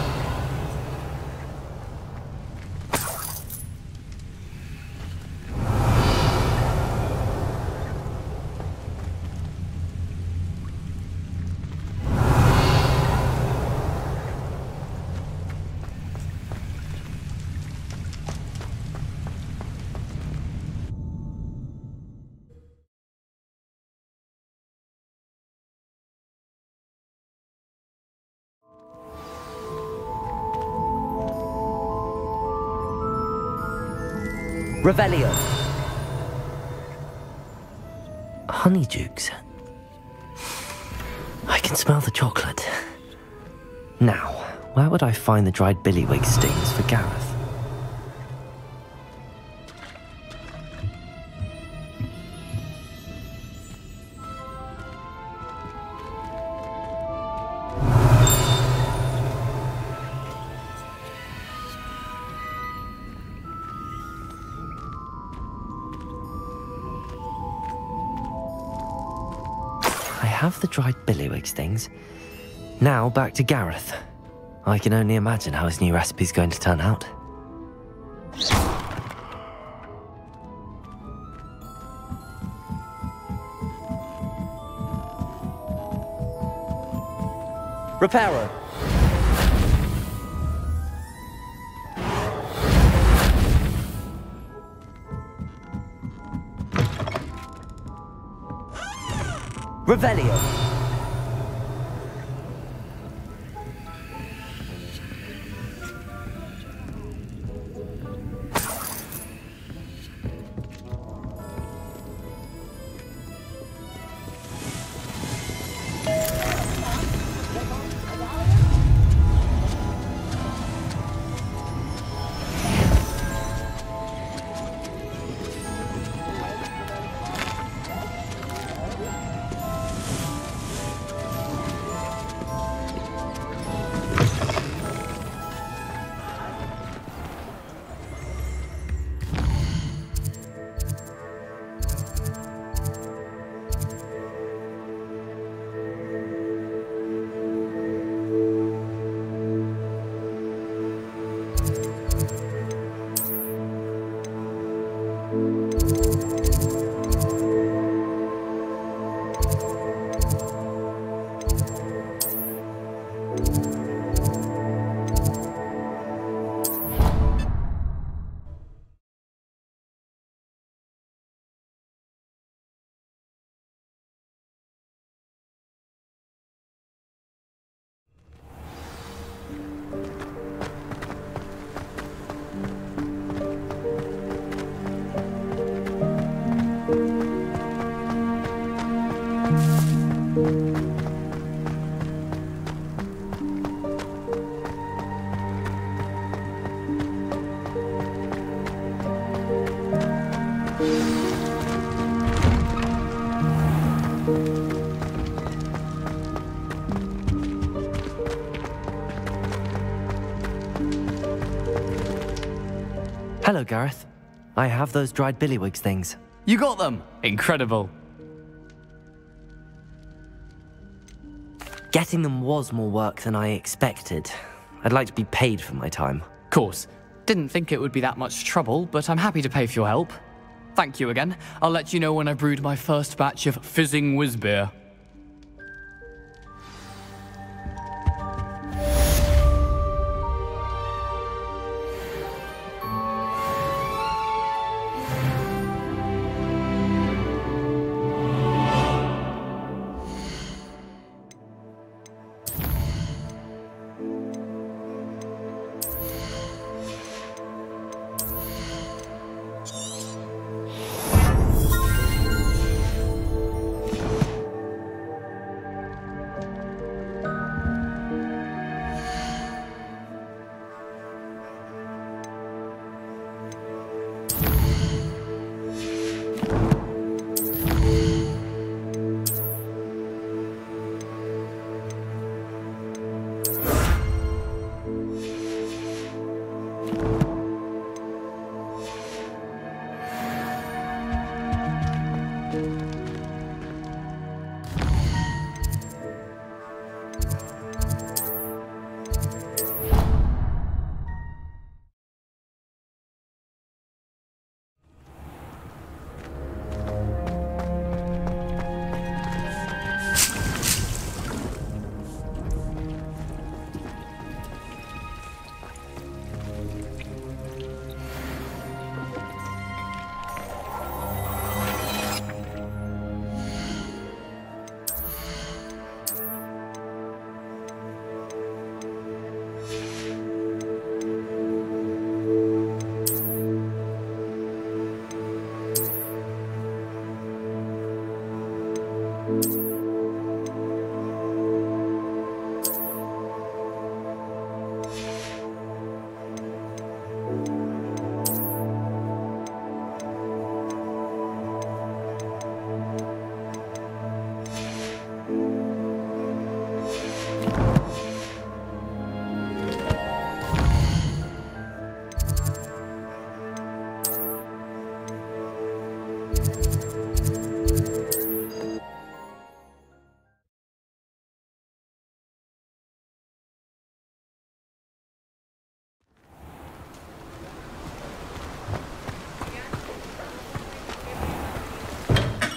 [SPEAKER 1] Revelio.
[SPEAKER 4] Honeydukes. I can smell the chocolate. Now, where would I find the dried billywig stings for Gareth? I have the dried billywig stings. Now back to Gareth. I can only imagine how his new recipe's going to turn out.
[SPEAKER 1] Reparo. Revelio.
[SPEAKER 4] Hello, Gareth. I have those dried billywigs things.
[SPEAKER 11] You got them! Incredible.
[SPEAKER 4] Getting them was more work than I expected. I'd like to be paid for my time.
[SPEAKER 11] Course. Didn't think it would be that much trouble, but I'm happy to pay for your help. Thank you again. I'll let you know when I've brewed my first batch of fizzing whiz beer.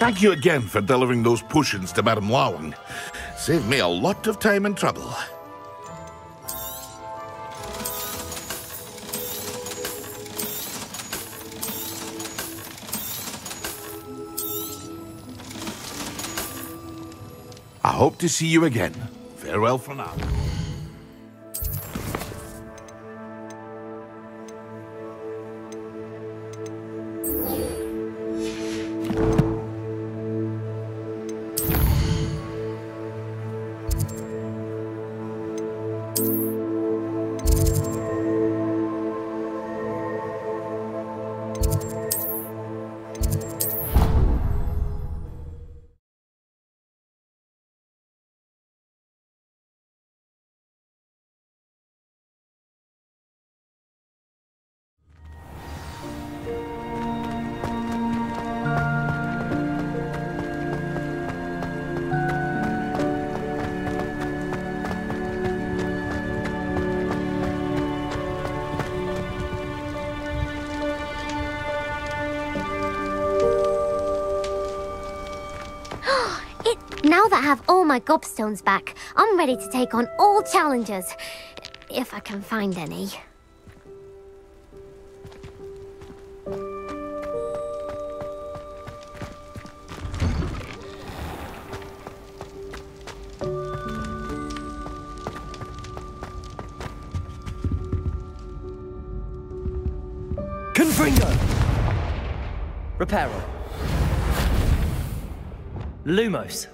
[SPEAKER 18] Thank you again for delivering those potions to Madame Lawang. Saved me a lot of time and trouble. I hope to see you again. Farewell for now.
[SPEAKER 5] Now that I have all my gobstones back, I'm ready to take on all challenges. If I can find any.
[SPEAKER 1] Confringo! Reparo. Lumos.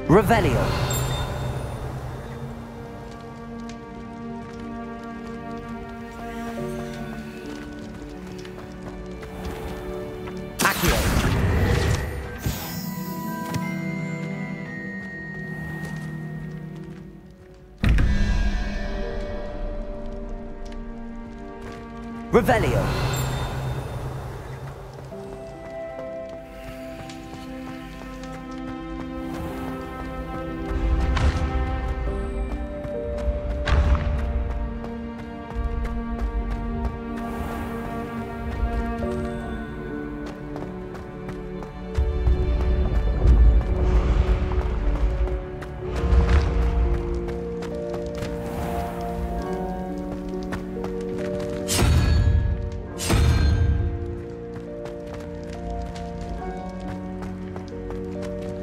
[SPEAKER 1] Revelio. Accio. Revelio.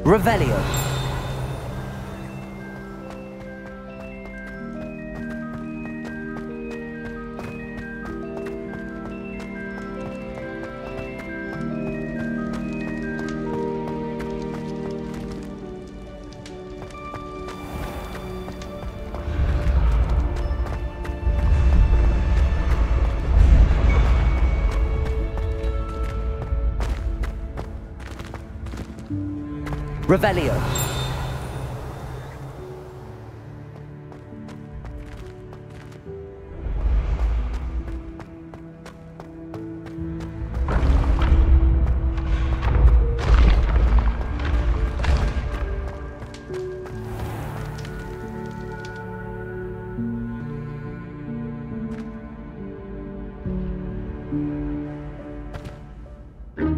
[SPEAKER 1] Revelio. Revelio.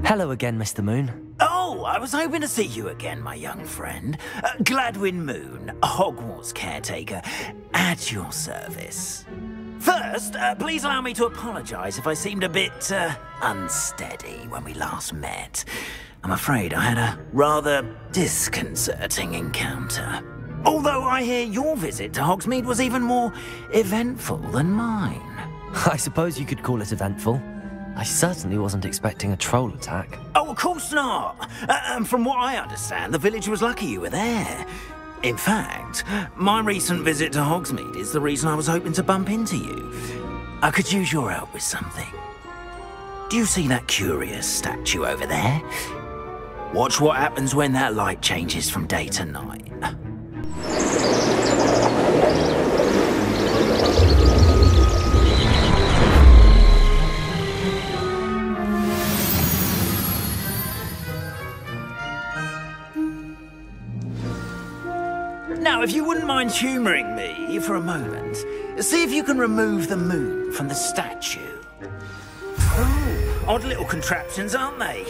[SPEAKER 1] Hello again, Mr. Moon.
[SPEAKER 9] Oh, I was hoping to see you again, my young friend. Gladwin Moon, Hogwarts caretaker, at your service. First, please allow me to apologise if I seemed a bit unsteady when we last met. I'm afraid I had a rather disconcerting encounter. Although I hear your visit to Hogsmeade was even more eventful than mine.
[SPEAKER 4] I suppose you could call it eventful. I certainly wasn't expecting a troll attack.
[SPEAKER 9] Oh, of course not. And from what I understand, the village was lucky you were there. In fact, my recent visit to Hogsmeade is the reason I was hoping to bump into you. I could use your help with something. Do you see that curious statue over there? Watch what happens when that light changes from day to night. Now, if you wouldn't mind humouring me for a moment, see if you can remove the moon from the statue. Oh, odd little contraptions, aren't they?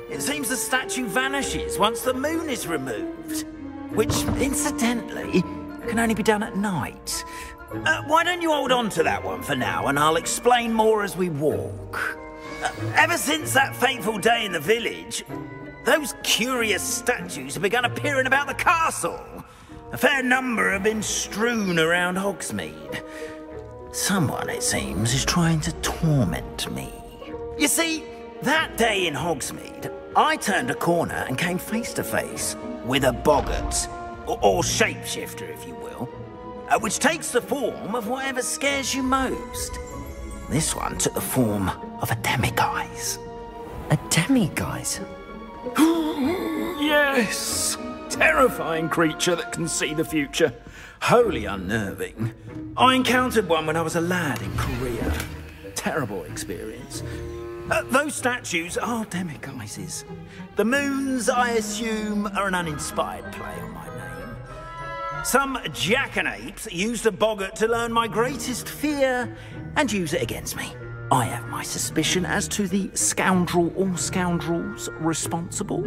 [SPEAKER 9] It seems the statue vanishes once the moon is removed, which, incidentally, can only be done at night. Why don't you hold on to that one for now, and I'll explain more as we walk. Ever since that fateful day in the village, those curious statues have begun appearing about the castle. A fair number have been strewn around Hogsmeade. Someone, it seems, is trying to torment me. You see, that day in Hogsmeade, I turned a corner and came face to face with a boggart, or shapeshifter, if you will, which takes the form of whatever scares you most. This one took the form of a demiguise.
[SPEAKER 4] A demiguise?
[SPEAKER 9] Yes! Terrifying creature that can see the future. Wholly unnerving. I encountered one when I was a lad in Korea. Terrible experience. Those statues are demiguises. The moons, I assume, are an uninspired play on my name. Some jackanapes used a boggart to learn my greatest fear and use it against me. I have my suspicion as to the scoundrel or scoundrels responsible.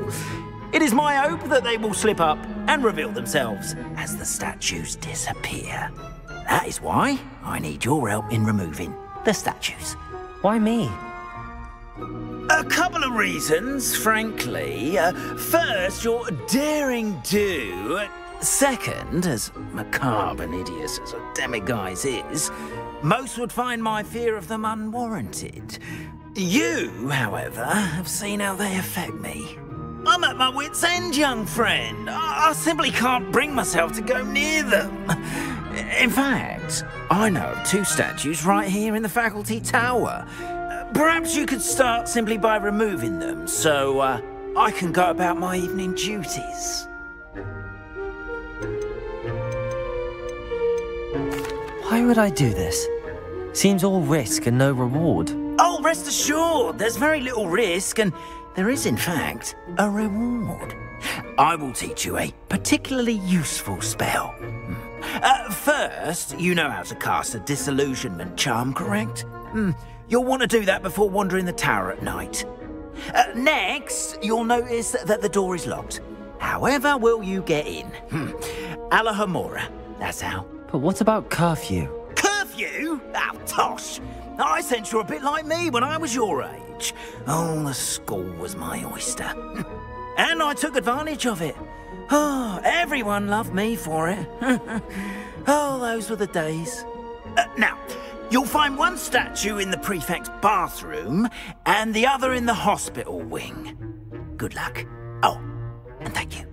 [SPEAKER 9] It is my hope that they will slip up and reveal themselves as the statues disappear. That is why I need your help in removing the statues.
[SPEAKER 4] Why me?
[SPEAKER 9] A couple of reasons, frankly. First, your daring do. Second, as macabre and hideous as a demiguise is, most would find my fear of them unwarranted. You, however, have seen how they affect me. I'm at my wit's end, young friend. I simply can't bring myself to go near them. In fact, I know of 2 statues right here in the faculty tower. Perhaps you could start simply by removing them, so I can go about my evening duties.
[SPEAKER 4] Why would I do this? Seems all risk and no reward.
[SPEAKER 9] Oh, rest assured, there's very little risk, and there is, in fact, a reward. I will teach you a particularly useful spell. First, you know how to cast a disillusionment charm, correct? You'll want to do that before wandering the tower at night. Next, you'll notice that the door is locked. However will you get in? Alahomora, that's how.
[SPEAKER 4] But what about curfew?
[SPEAKER 9] Curfew? Oh, tosh. I sense you're a bit like me when I was your age. Oh, the school was my oyster. And I took advantage of it. Oh, everyone loved me for it. Oh, those were the days. Now, you'll find one statue in the prefect's bathroom and the other in the hospital wing. Good luck. Oh, and thank you.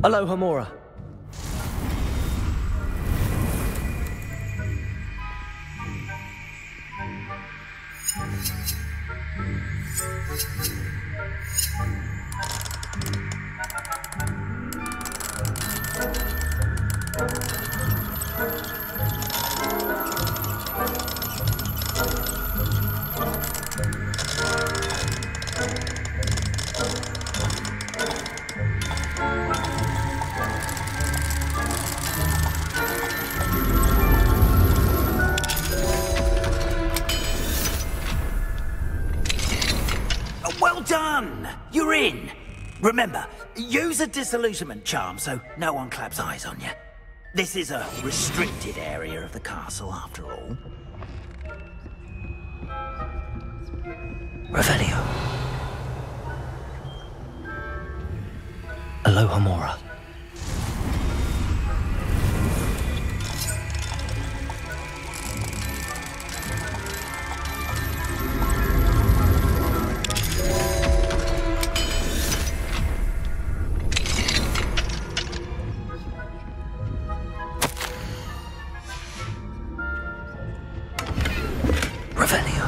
[SPEAKER 4] Alohomora. Well done! You're in.
[SPEAKER 9] Remember, use a disillusionment charm so no one claps eyes on you. This is a restricted area of the castle, after all.
[SPEAKER 4] Revelio. Alohomora. Revelio.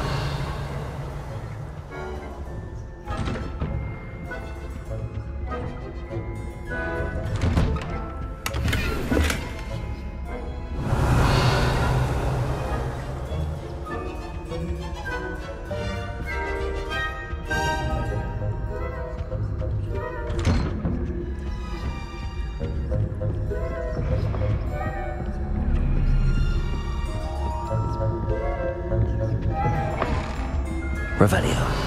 [SPEAKER 4] Revelio.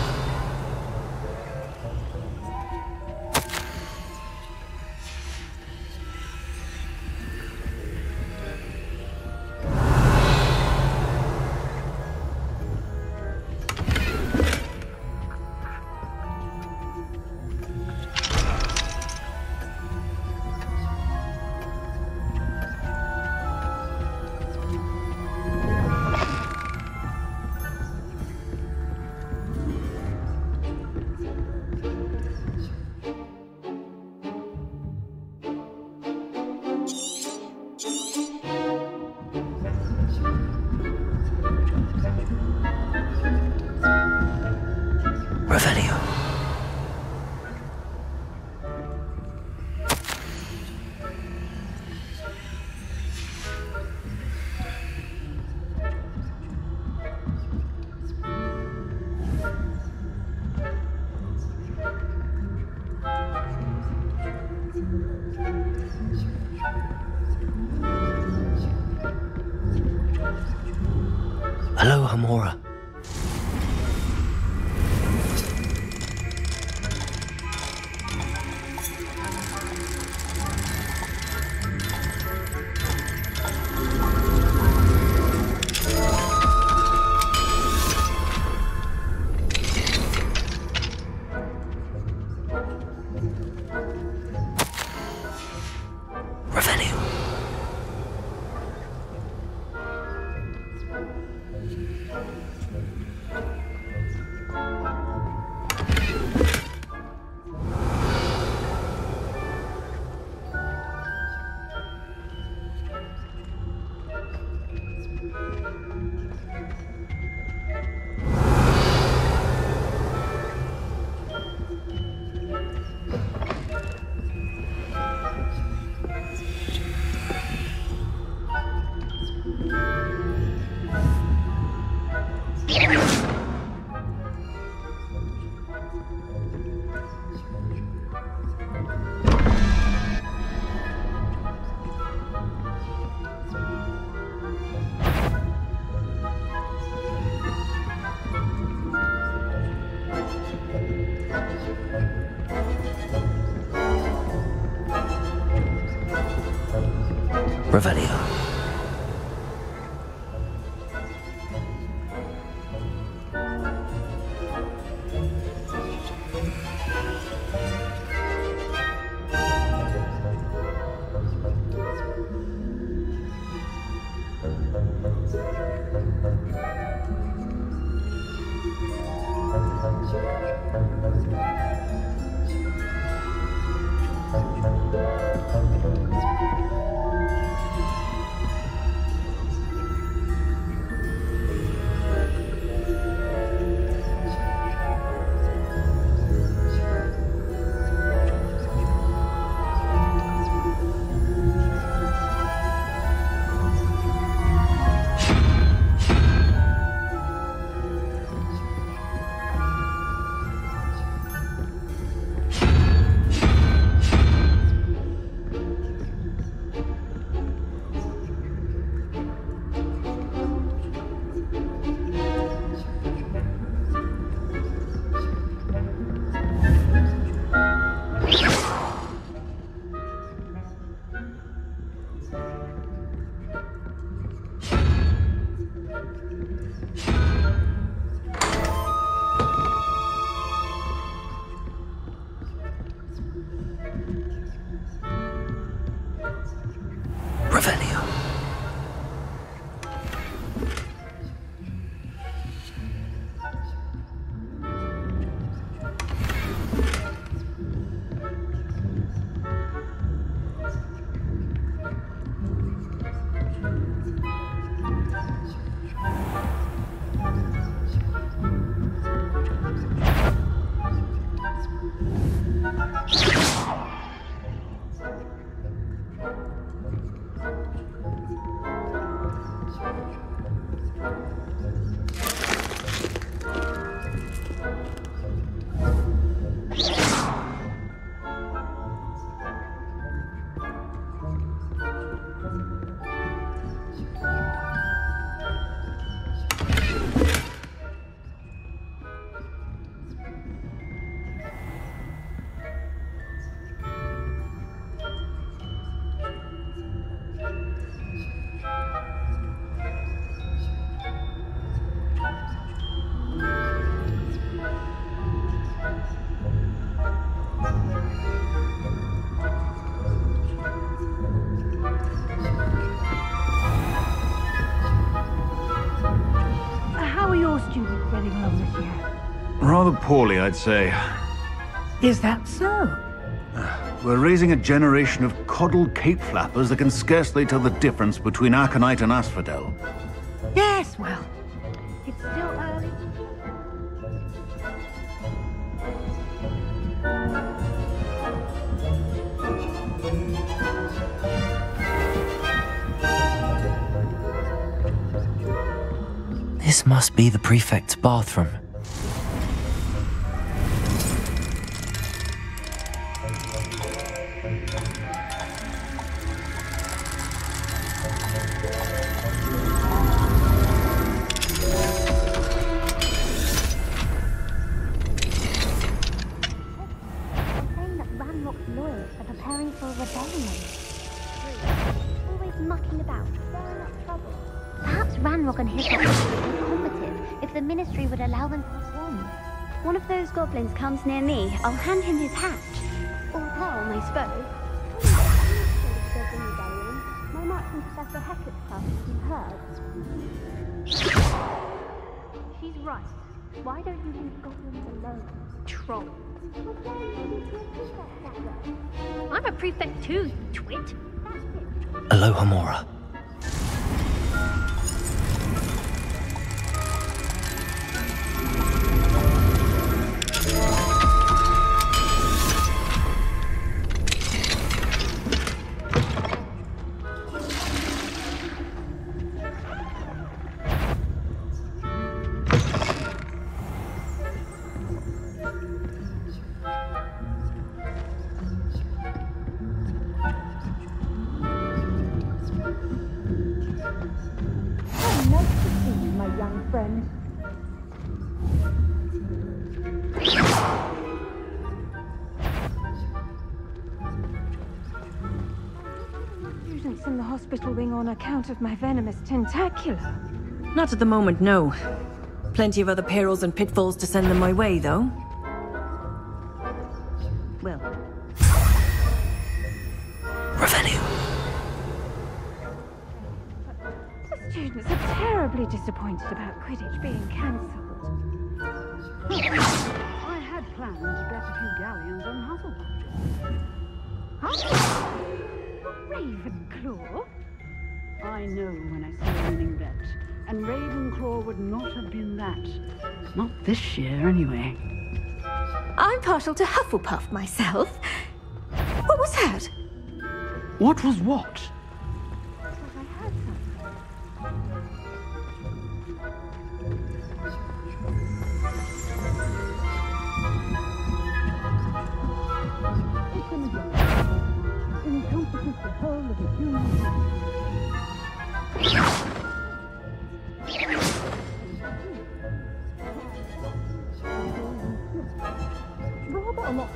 [SPEAKER 4] Revelio. Alohomora. Revelio. Revelio.
[SPEAKER 3] students getting along this year?
[SPEAKER 12] Rather poorly, I'd say.
[SPEAKER 3] Is that so?
[SPEAKER 12] We're raising a generation of coddled cape flappers that can scarcely tell the difference between aconite and asphodel.
[SPEAKER 3] Yes, well, it's still early.
[SPEAKER 4] This must be the prefect's bathroom.
[SPEAKER 5] Goblins comes near me, I'll hand him his hatch. Or helm, I suppose. My mark from Professor Hector's class, you've heard. She's right. Why don't you leave goblins alone? Troll. I'm a prefect too, you twit.
[SPEAKER 4] Aloha Mora.
[SPEAKER 3] In the hospital wing on account of my venomous tentacula.
[SPEAKER 10] Not at the moment, no. Plenty of other perils and pitfalls to send them my way, though. Well.
[SPEAKER 4] Revelio.
[SPEAKER 3] The students are terribly disappointed about Quidditch being cancelled.
[SPEAKER 17] I had planned to bet a few galleons on Hufflepuff.
[SPEAKER 3] Ravenclaw?
[SPEAKER 17] I know when I see a winning bet, and Ravenclaw would not have been that. Not this year, anyway.
[SPEAKER 3] I'm partial to Hufflepuff myself. What was that?
[SPEAKER 17] What was what?
[SPEAKER 3] Encompasses the whole of the human race. Rather a lot.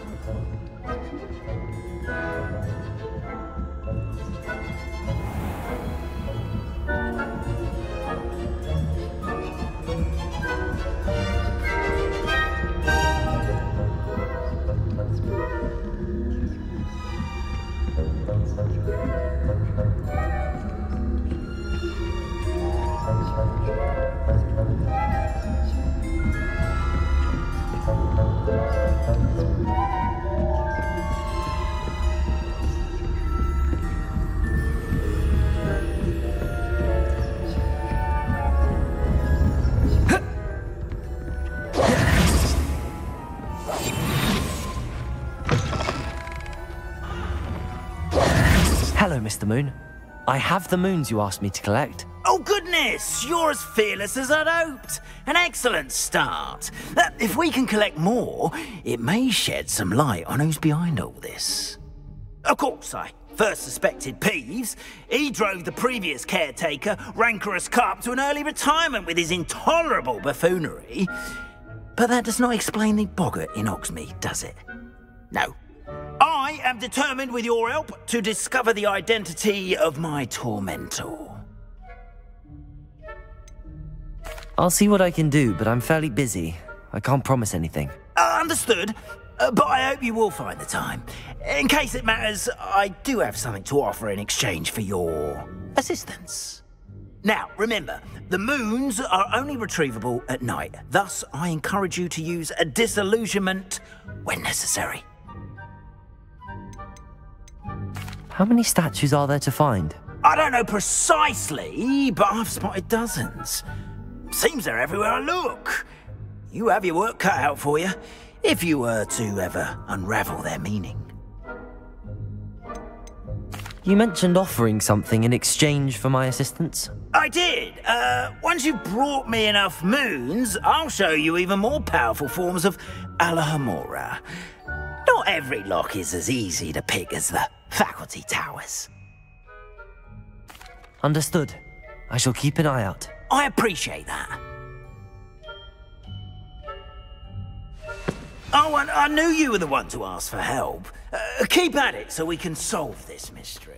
[SPEAKER 4] Hello, Mr. Moon. I have the moons you asked me to collect.
[SPEAKER 9] Oh, goodness! You're as fearless as I'd hoped. An excellent start. If we can collect more, it may shed some light on who's behind all this. Of course, I first suspected Peeves. He drove the previous caretaker, Rancorous Carp, to an early retirement with his intolerable buffoonery. But that does not explain the boggart in Hogsmeade, does it? No. I am determined, with your help, to discover the identity of my tormentor.
[SPEAKER 4] I'll see what I can do, but I'm fairly busy. I can't promise anything.
[SPEAKER 9] Understood, but I hope you will find the time. In case it matters, I do have something to offer in exchange for your assistance. Now, remember, the moons are only retrievable at night. Thus, I encourage you to use a disillusionment when necessary.
[SPEAKER 4] How many statues are there to find?
[SPEAKER 9] I don't know precisely, but I've spotted dozens. Seems they're everywhere I look. You have your work cut out for you, if you were to ever unravel their meaning.
[SPEAKER 4] You mentioned offering something in exchange for my assistance?
[SPEAKER 9] I did. Once you've brought me enough moons, I'll show you even more powerful forms of Alahamora. Not every lock is as easy to pick as the faculty towers.
[SPEAKER 4] Understood. I shall keep an eye out.
[SPEAKER 9] I appreciate that. Oh, and I knew you were the one to ask for help. Keep at it so we can solve this mystery.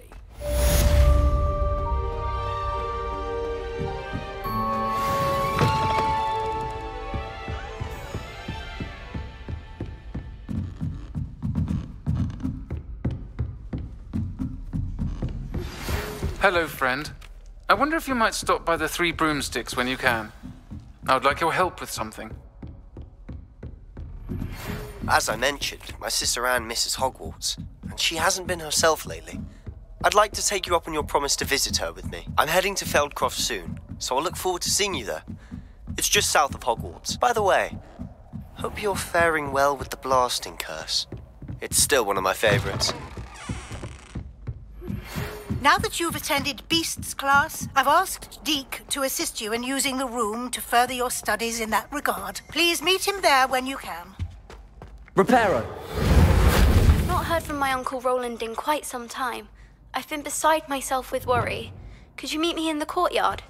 [SPEAKER 2] Hello, friend. I wonder if you might stop by the Three Broomsticks when you can. I would like your help with something.
[SPEAKER 7] As I mentioned, my sister Anne misses Hogwarts, and she hasn't been herself lately. I'd like to take you up on your promise to visit her with me. I'm heading to Feldcroft soon, so I'll look forward to seeing you there. It's just south of Hogwarts. By the way, hope you're faring well with the blasting curse. It's still one of my favorites.
[SPEAKER 20] Now that you've attended Beasts class, I've asked Deke to assist you in using the room to further your studies in that regard. Please meet him there when you can.
[SPEAKER 4] Reparo!
[SPEAKER 24] I've not heard from my Uncle Roland in quite some time. I've been beside myself with worry. Could you meet me in the courtyard?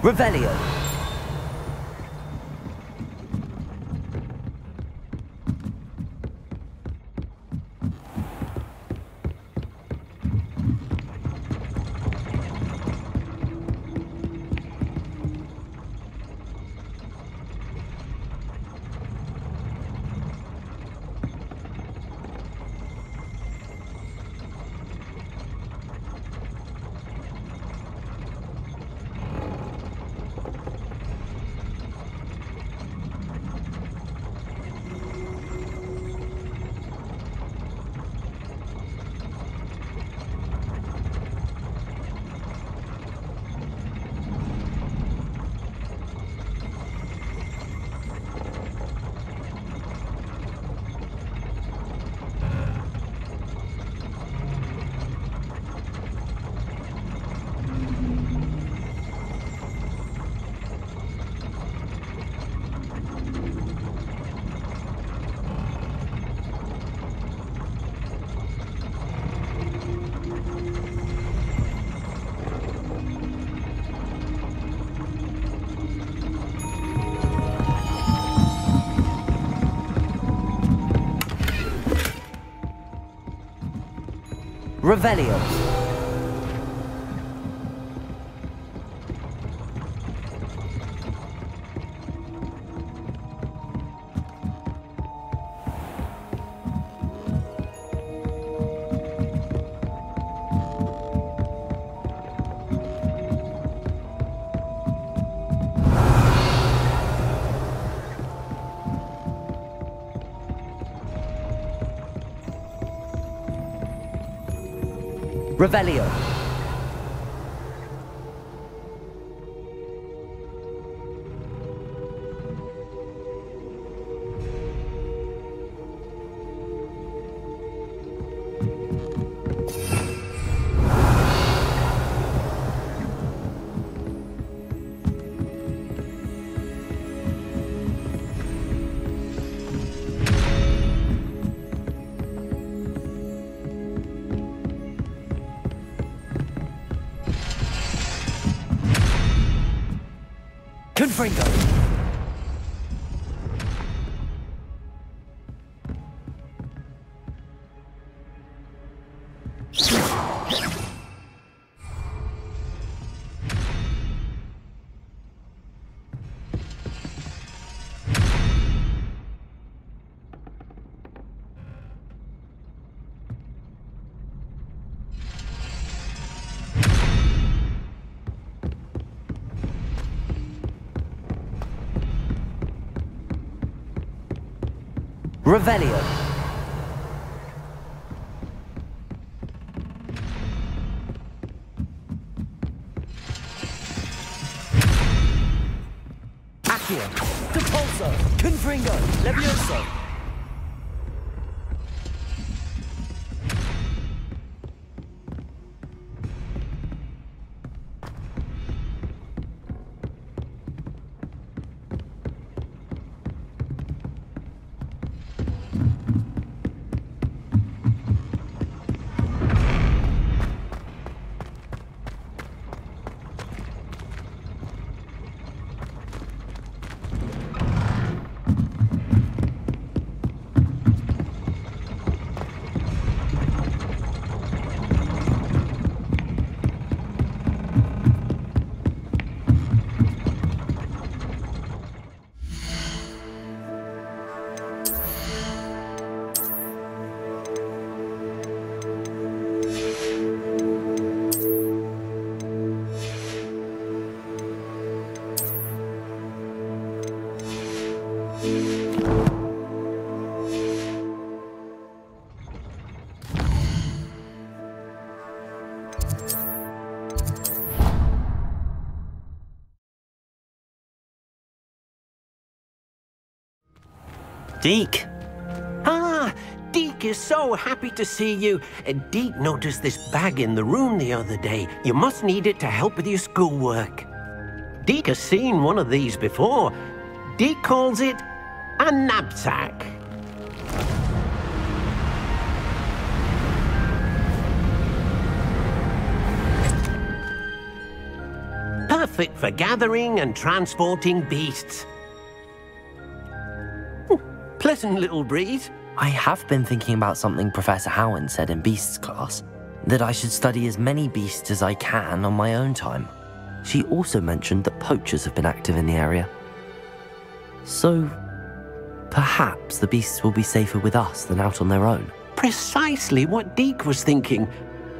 [SPEAKER 1] Revelio. Revelio. Revelio. Confringo. Revelio. Accio. Depulso. Confringo. Levioso.
[SPEAKER 8] Deke. Ah, Deke is so happy to see you. Deke noticed this bag in the room the other day. You must need it to help with your schoolwork. Deke has seen one of these before. Deke calls it a knapsack. Perfect for gathering and transporting beasts. Pleasant little breeze.
[SPEAKER 4] I have been thinking about something Professor Howen said in Beasts class, that I should study as many beasts as I can on my own time. She also mentioned that poachers have been active in the area. So, perhaps the beasts will be safer with us than out on their own.
[SPEAKER 8] Precisely what Deke was thinking.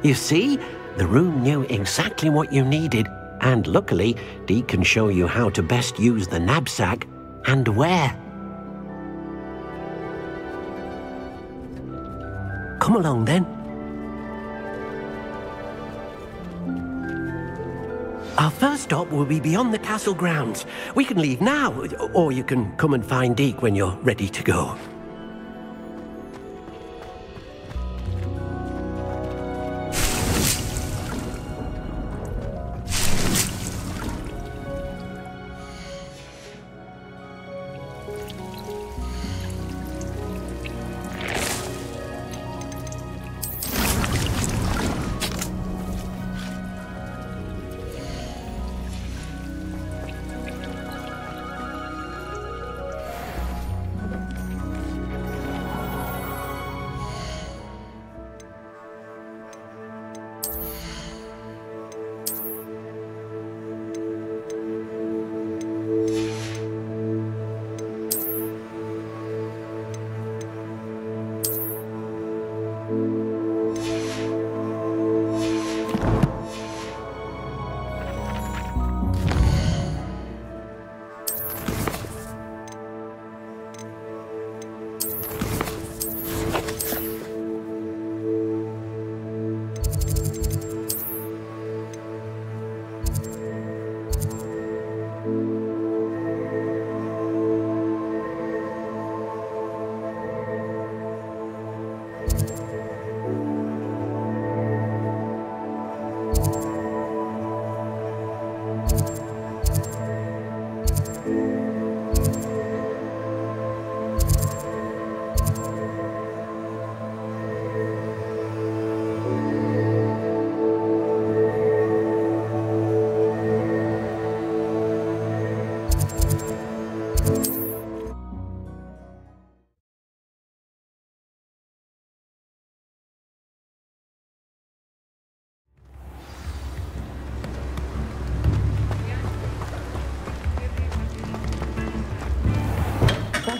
[SPEAKER 8] You see, the room knew exactly what you needed, and luckily, Deke can show you how to best use the knapsack and where. Come along, then. Our first stop will be beyond the castle grounds. We can leave now, or you can come and find Deke when you're ready to go.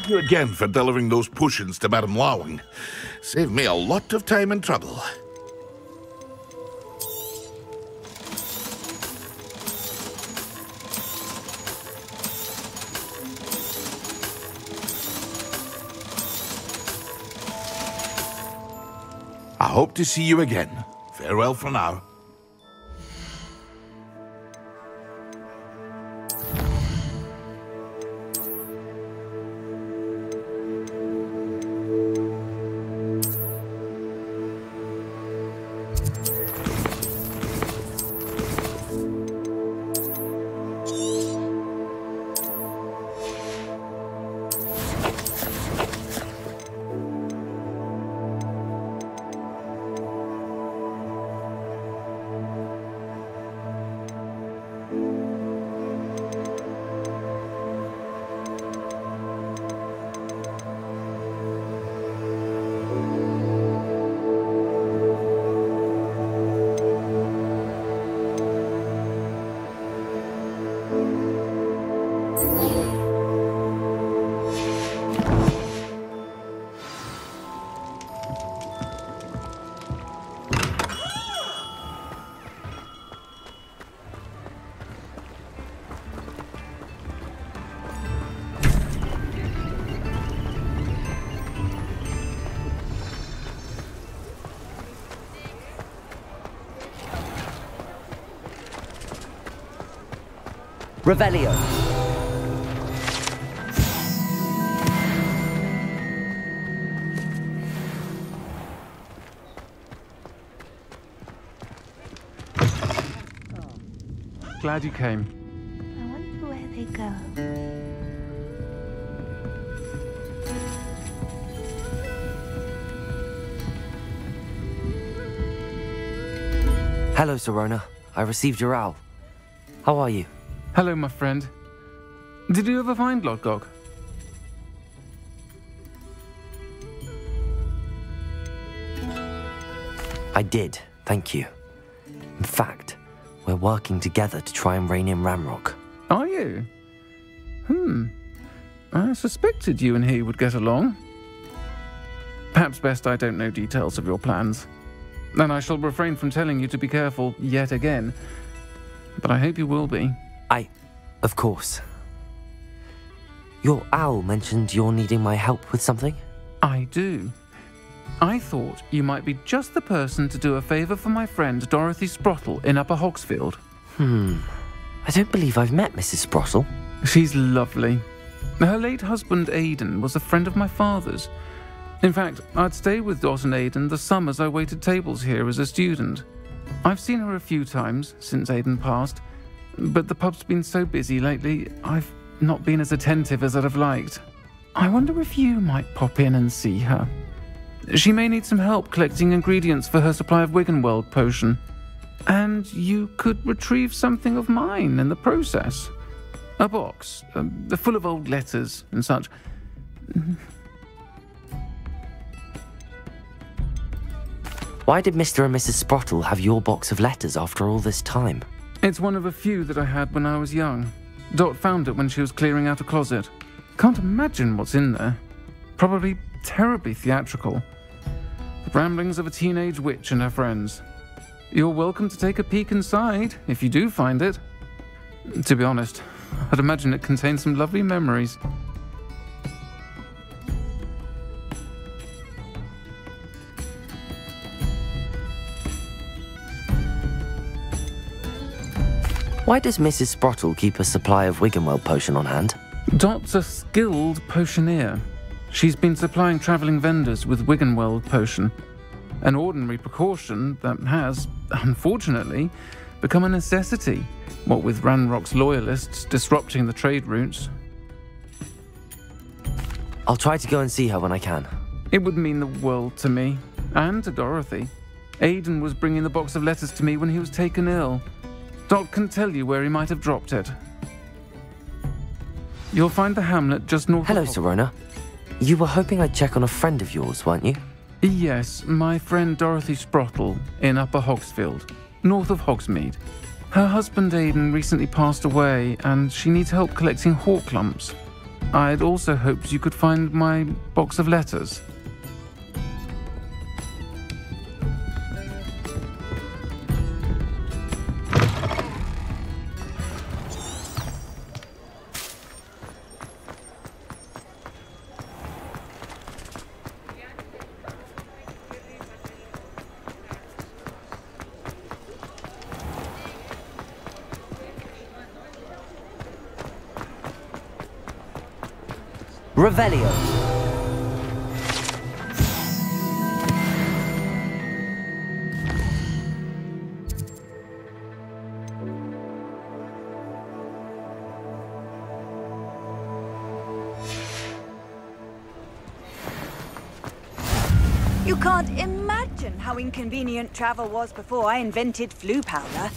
[SPEAKER 18] Thank you again for delivering those potions to Madame Lawing. Saved me a lot of time and trouble. I hope to see you again. Farewell for now.
[SPEAKER 1] Revelio.
[SPEAKER 15] Glad you came.
[SPEAKER 24] I wonder where they go.
[SPEAKER 4] Hello, Sirona. I received your owl. How are you?
[SPEAKER 2] Hello, my friend. Did you ever find Lodgok?
[SPEAKER 4] I did, thank you. In fact, we're working together to try and rein in Ramrock.
[SPEAKER 2] Are you? I suspected you and he would get along. Perhaps best I don't know details of your plans. And I shall refrain from telling you to be careful yet again. But I hope you will be.
[SPEAKER 4] Of course. Your owl mentioned you're needing my help with something?
[SPEAKER 2] I do. I thought you might be just the person to do a favour for my friend Dorothy Sprottle in Upper Hogsfield.
[SPEAKER 4] I don't believe I've met Mrs. Sprottle.
[SPEAKER 2] She's lovely. Her late husband Aidan was a friend of my father's. In fact, I'd stay with Dot and Aidan the summers I waited tables here as a student. I've seen her a few times since Aidan passed, but the pub's been so busy lately, I've not been as attentive as I'd have liked. I wonder if you might pop in and see her. She may need some help collecting ingredients for her supply of Wiggenweld potion. And you could retrieve something of mine in the process. A box, full of old letters and such.
[SPEAKER 4] Why did Mr. and Mrs. Sprottle have your box of letters after all this time?
[SPEAKER 2] It's one of a few that I had when I was young. Dot found it when she was clearing out a closet. Can't imagine what's in there. Probably terribly theatrical. The ramblings of a teenage witch and her friends. You're welcome to take a peek inside, if you do find it. To be honest, I'd imagine it contains some lovely memories.
[SPEAKER 4] Why does Mrs. Sprottle keep a supply of Wiggenweld potion on hand?
[SPEAKER 2] Dot's a skilled potioneer. She's been supplying travelling vendors with Wiggenweld potion. An ordinary precaution that has, unfortunately, become a necessity, what with Ranrock's loyalists disrupting the trade routes.
[SPEAKER 4] I'll try to go and see her when I can.
[SPEAKER 2] It would mean the world to me, and to Dorothy. Aidan was bringing the box of letters to me when he was taken ill. Dot can tell you where he might have dropped it. You'll find the hamlet just north
[SPEAKER 4] Hello,
[SPEAKER 2] of...
[SPEAKER 4] Sirona. You were hoping I'd check on a friend of yours, weren't you?
[SPEAKER 2] Yes, my friend Dorothy Sprottle in Upper Hogsfield, north of Hogsmeade. Her husband Aidan recently passed away, and she needs help collecting hawk lumps. I'd also hoped you could find my box of letters.
[SPEAKER 1] Revelio.
[SPEAKER 3] You can't imagine how inconvenient travel was before I invented flu powder.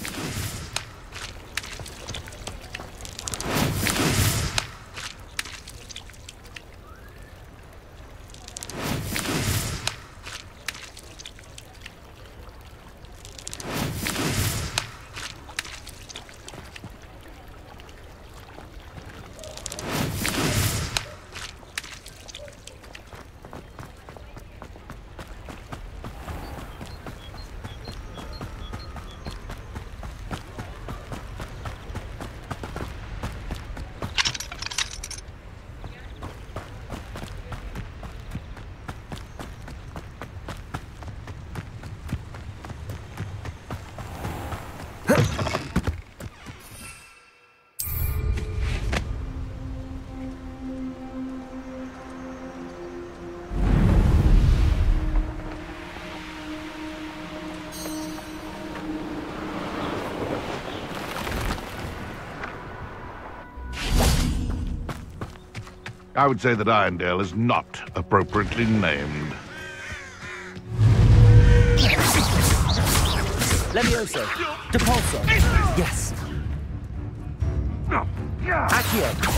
[SPEAKER 18] I would say that Irondale is not appropriately named.
[SPEAKER 1] Levioso. Depulso. Yes. Accio.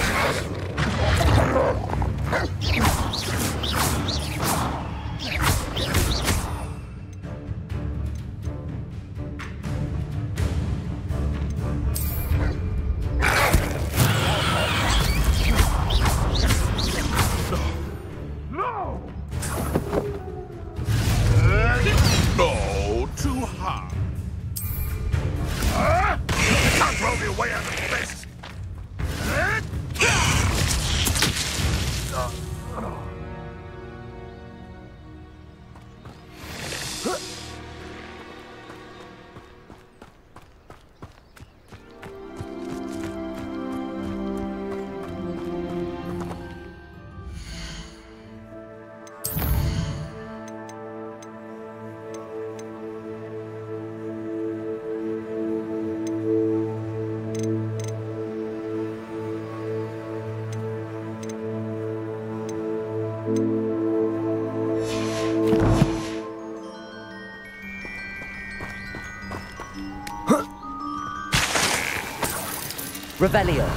[SPEAKER 1] Revelio.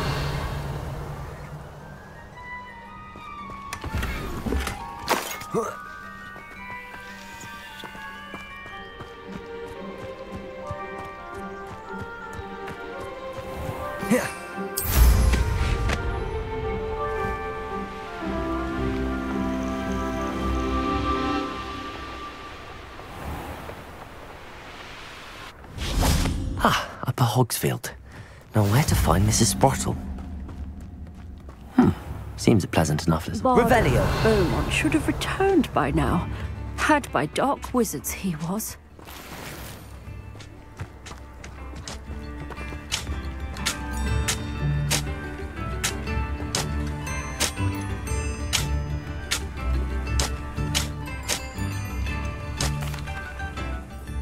[SPEAKER 4] Upper Hogsfield. Now where to find Mrs. Sprottle? Seems a pleasant enough little...
[SPEAKER 1] Revelio.
[SPEAKER 17] Beaumont should have returned by now. Had by dark wizards he was.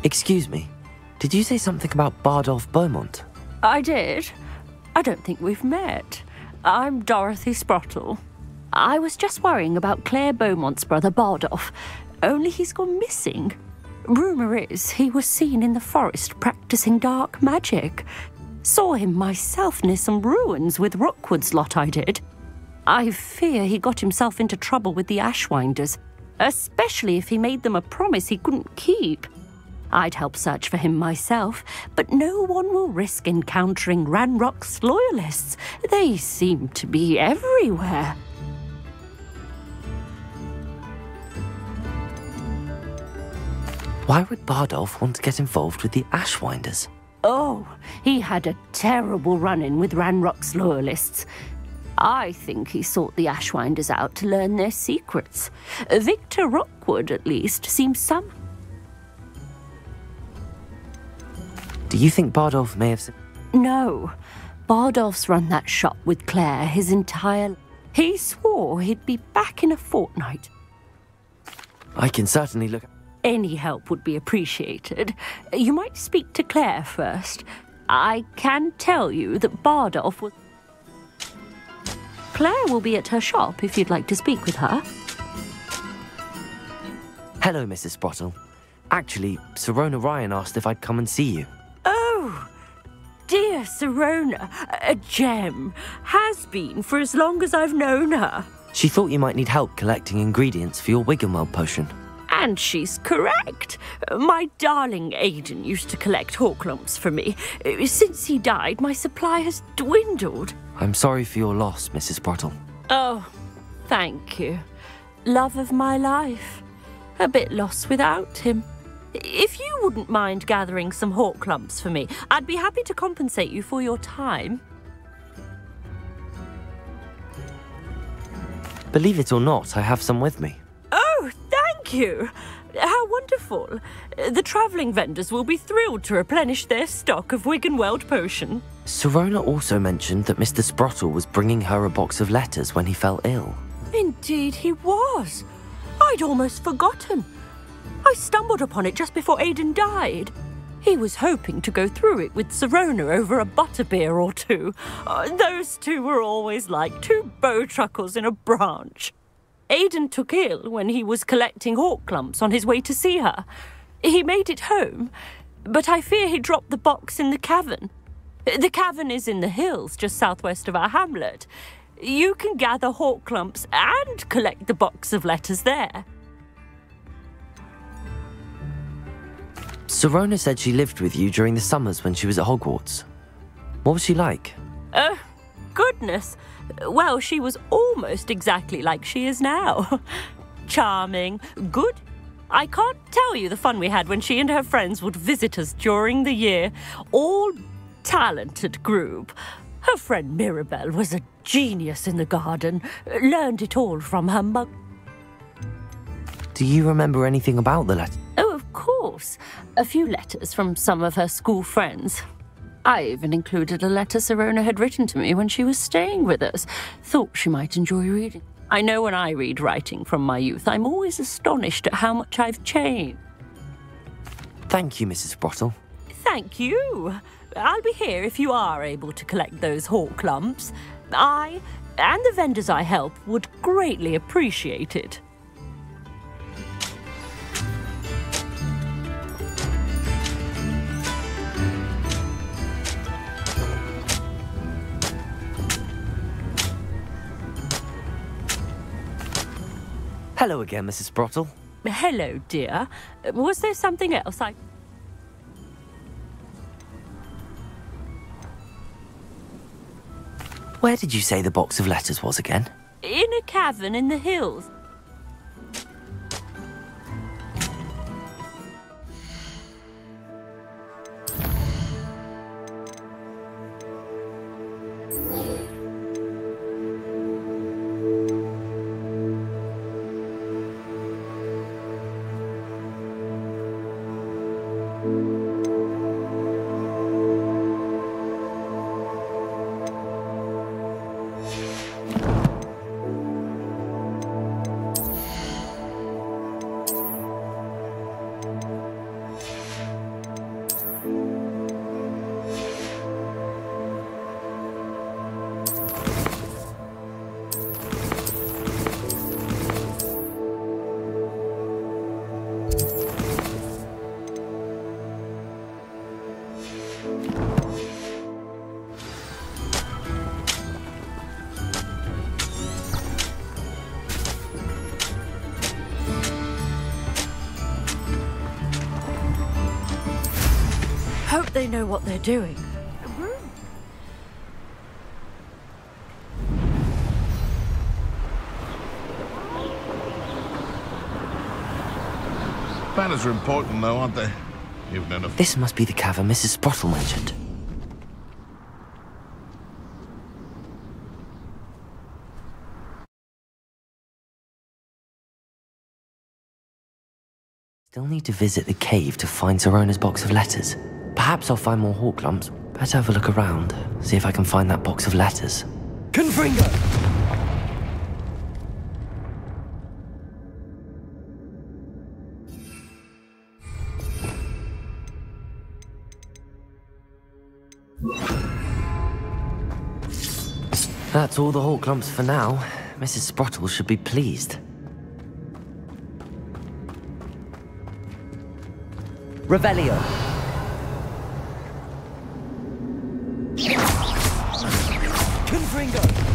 [SPEAKER 4] Excuse me, did you say something about Bardolph Beaumont?
[SPEAKER 17] I did. I don't think we've met. I'm Dorothy Sprottle. I was just worrying about Claire Beaumont's brother Bardolph, only he's gone missing. Rumour is he was seen in the forest practicing dark magic. Saw him myself near some ruins with Rookwood's lot I did. I fear he got himself into trouble with the Ashwinders, especially if he made them a promise he couldn't keep. I'd help search for him myself, but no one will risk encountering Ranrock's loyalists. They seem to be everywhere.
[SPEAKER 4] Why would Bardolph want to get involved with the Ashwinders?
[SPEAKER 17] Oh, he had a terrible run-in with Ranrock's loyalists. I think he sought the Ashwinders out to learn their secrets. Victor Rockwood, at least, seems some...
[SPEAKER 4] Do you think Bardolph may have...
[SPEAKER 17] No. Bardolph's run that shop with Claire his entire... He swore he'd be back in a fortnight.
[SPEAKER 4] I can certainly look...
[SPEAKER 17] Any help would be appreciated. You might speak to Claire first. I can tell you that Bardolph was... Claire will be at her shop if you'd like to speak with her.
[SPEAKER 4] Hello, Mrs. Sprottle. Actually, Sirona Ryan asked if I'd come and see you.
[SPEAKER 17] Oh, dear Sirona, a gem. Has been for as long as I've known her.
[SPEAKER 4] She thought you might need help collecting ingredients for your Wiggenweld potion.
[SPEAKER 17] And she's correct. My darling Aidan used to collect Horklumps for me. Since he died, my supply has dwindled.
[SPEAKER 4] I'm sorry for your loss, Mrs. Sprottle.
[SPEAKER 17] Oh, thank you. Love of my life. A bit lost without him. If you wouldn't mind gathering some Horklumps for me, I'd be happy to compensate you for your time.
[SPEAKER 4] Believe it or not, I have some with me.
[SPEAKER 17] Oh, thank you. How wonderful. The travelling vendors will be thrilled to replenish their stock of Wiggenweld potion.
[SPEAKER 4] Sirona also mentioned that Mr. Sprottle was bringing her a box of letters when he fell ill.
[SPEAKER 17] Indeed he was. I'd almost forgotten. I stumbled upon it just before Aidan died. He was hoping to go through it with Sirona over a butterbeer or two. Those two were always like two bowtruckles in a branch. Aidan took ill when he was collecting Horklumps on his way to see her. He made it home, but I fear he dropped the box in the cavern. The cavern is in the hills just southwest of our hamlet. You can gather Horklumps and collect the box of letters there.
[SPEAKER 4] Sirona said she lived with you during the summers when she was at Hogwarts. What was she like?
[SPEAKER 17] Goodness. Well, she was almost exactly like she is now. Charming, good. I can't tell you the fun we had when she and her friends would visit us during the year. All talented group. Her friend Mirabelle was a genius in the garden. Learned it all from her mug.
[SPEAKER 4] Do you remember anything about the letter?
[SPEAKER 17] Oh, of course. A few letters from some of her school friends. I even included a letter Sirona had written to me when she was staying with us. Thought she might enjoy reading. I know when I read writing from my youth, I'm always astonished at how much I've changed.
[SPEAKER 4] Thank you, Mrs. Sprottle.
[SPEAKER 17] Thank you. I'll be here if you are able to collect those Horklumps. I, and the vendors I help, would greatly appreciate it.
[SPEAKER 4] Hello again, Mrs. Sprottle.
[SPEAKER 17] Hello, dear. Was there something else I...
[SPEAKER 4] Where did you say the box of letters was again?
[SPEAKER 17] In a cavern in the hills. hope they know what they're doing.
[SPEAKER 18] Banners are important, though, aren't they? Even in a...
[SPEAKER 4] This must be the cavern Mrs. Sprottle mentioned. Still need to visit the cave to find Zerona's box of letters. Perhaps I'll find more hawk lumps. Better have a look around, see if I can find that box of letters.
[SPEAKER 1] Confringo!
[SPEAKER 4] That's all the hawk lumps for now. Mrs. Sprottle should be pleased.
[SPEAKER 1] Revelio. Confringo.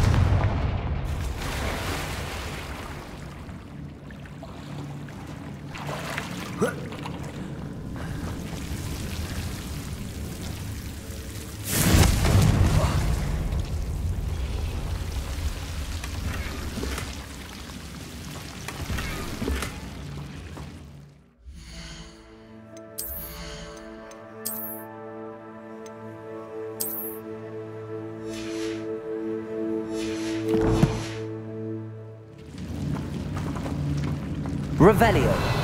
[SPEAKER 1] Revelio.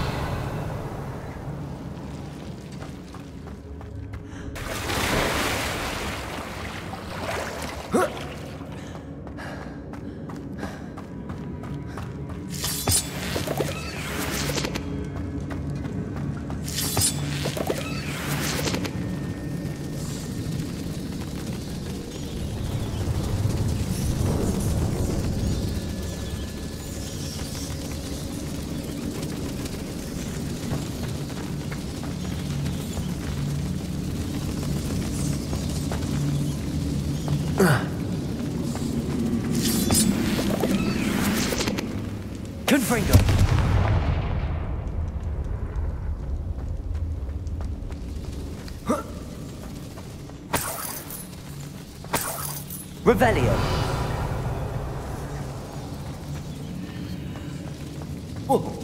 [SPEAKER 1] Confringo. Revelio. Whoa.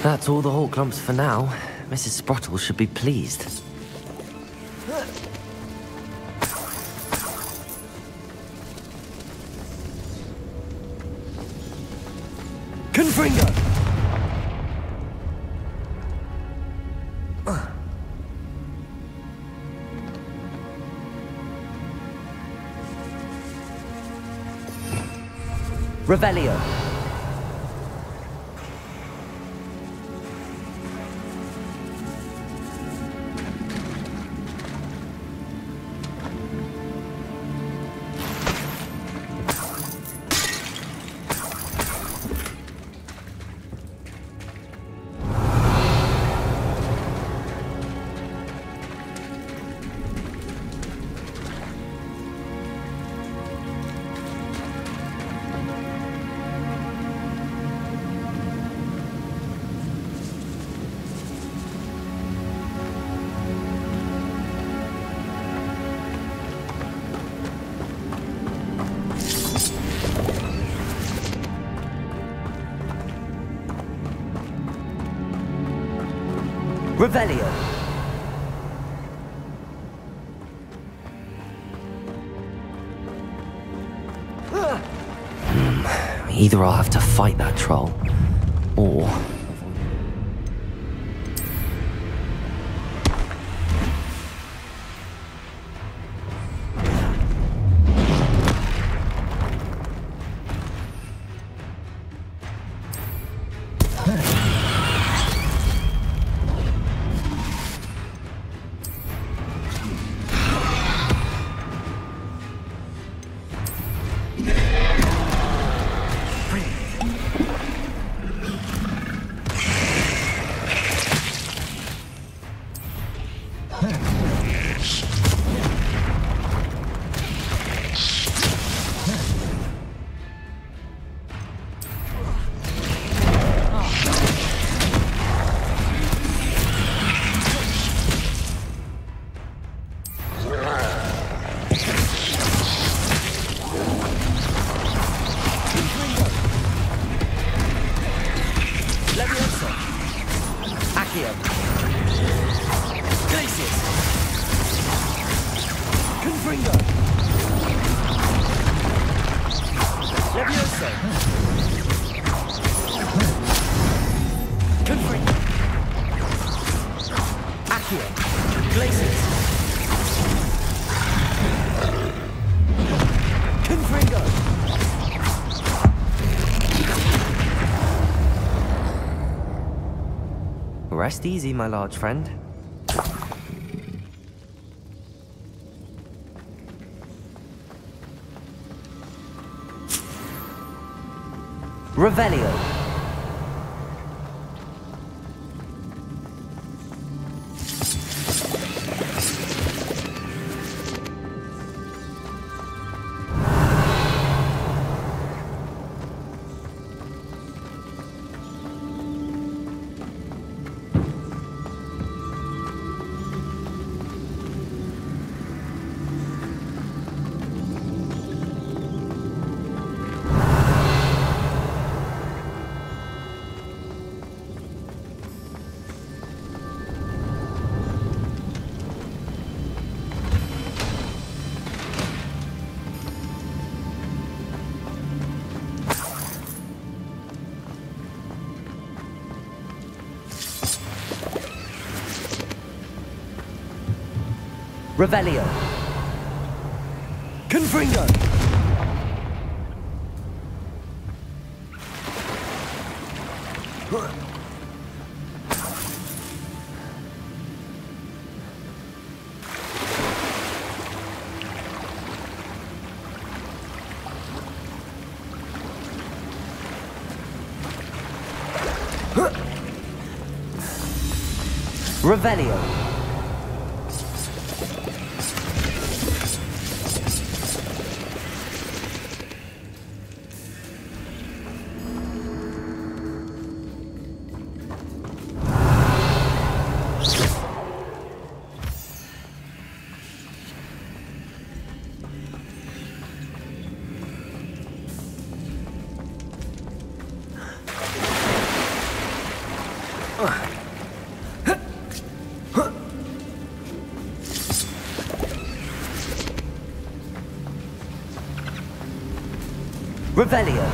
[SPEAKER 4] That's all the hawk lumps for now. Mrs. Sprottle should be pleased.
[SPEAKER 1] Confringo. Revelio. Revelio.
[SPEAKER 4] Either I'll have to fight that troll, or... Rest easy, my large friend.
[SPEAKER 1] Revelio. Revelio. Confringo. Revelio. Revelio.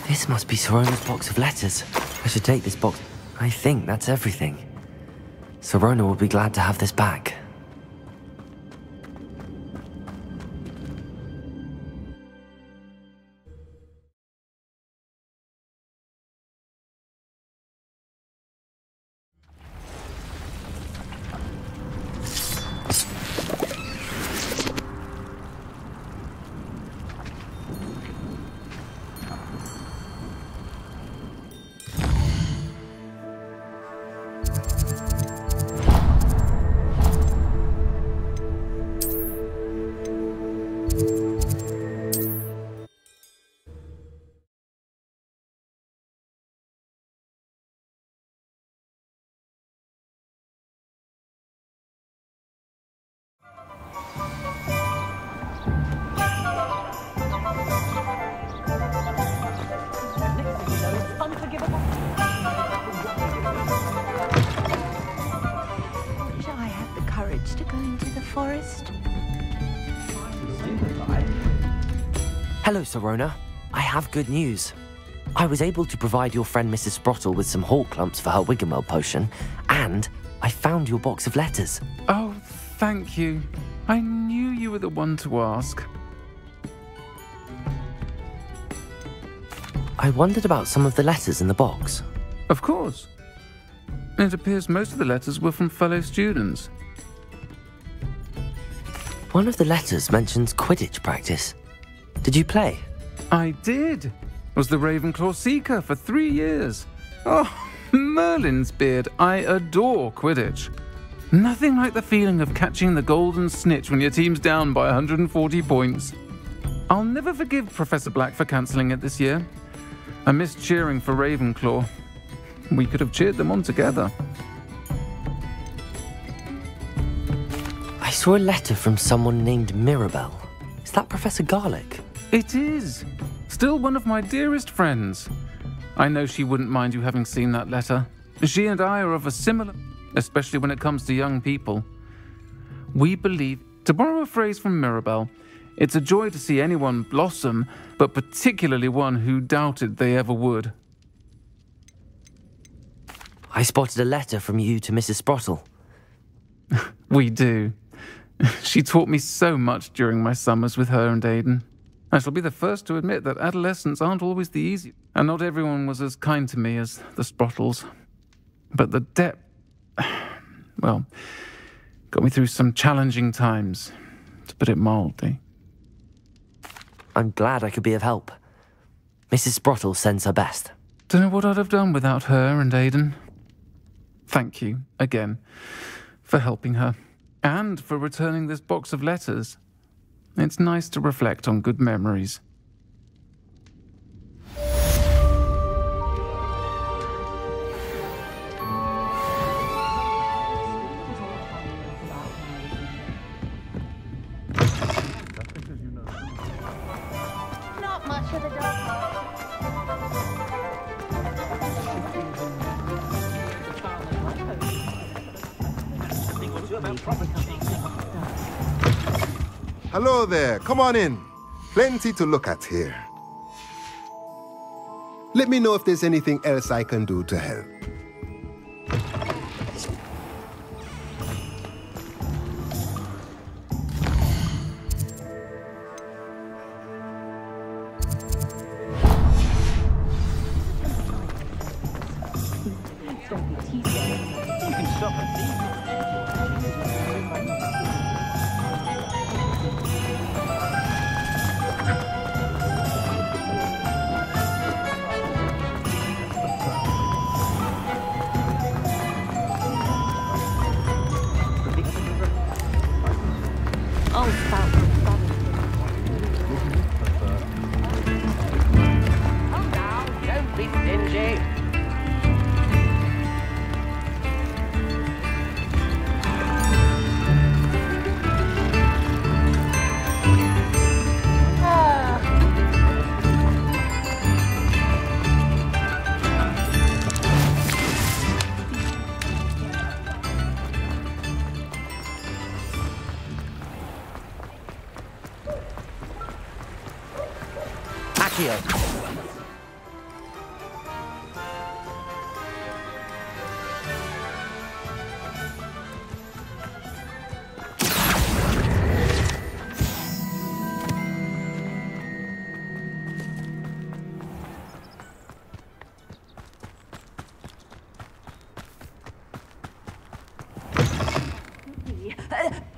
[SPEAKER 4] This must be Sorona's box of letters. I should take this box. I think that's everything. Sorona will be glad to have this back. Hello, Sorona. I have good news. I was able to provide your friend Mrs. Sprottle with some hawk clumps for her Wiggenweld potion, and I found your box of letters.
[SPEAKER 2] Oh, thank you. I knew you were the one to ask.
[SPEAKER 4] I wondered about some of the letters in the box.
[SPEAKER 2] Of course. It appears most of the letters were from fellow students.
[SPEAKER 4] One of the letters mentions Quidditch practice. Did you play?
[SPEAKER 2] I did. Was the Ravenclaw Seeker for 3 years. Oh, Merlin's beard. I adore Quidditch. Nothing like the feeling of catching the golden snitch when your team's down by 140 points. I'll never forgive Professor Black for cancelling it this year. I missed cheering for Ravenclaw. We could have cheered them on together.
[SPEAKER 4] I saw a letter from someone named Mirabelle. Is that Professor Garlick?
[SPEAKER 2] It is. Still one of my dearest friends. I know she wouldn't mind you having seen that letter. She and I are of a similar, especially when it comes to young people. We believe, to borrow a phrase from Mirabelle, it's a joy to see anyone blossom, but particularly one who doubted they ever would.
[SPEAKER 4] I spotted a letter from you to Mrs. Sprottle.
[SPEAKER 2] We do. She taught me so much during my summers with her and Aidan. I shall be the first to admit that adolescents aren't always the easiest, and not everyone was as kind to me as the Sprottles. But the depth, well, got me through some challenging times, to put it mildly.
[SPEAKER 4] I'm glad I could be of help. Mrs. Sprottle sends her best.
[SPEAKER 2] Don't know what I'd have done without her and Aidan. Thank you, again, for helping her, and for returning this box of letters. It's nice to reflect on good memories.
[SPEAKER 24] Not much of the dog.
[SPEAKER 13] Hello there, come on in. Plenty to look at here. Let me know if there's anything else I can do to help.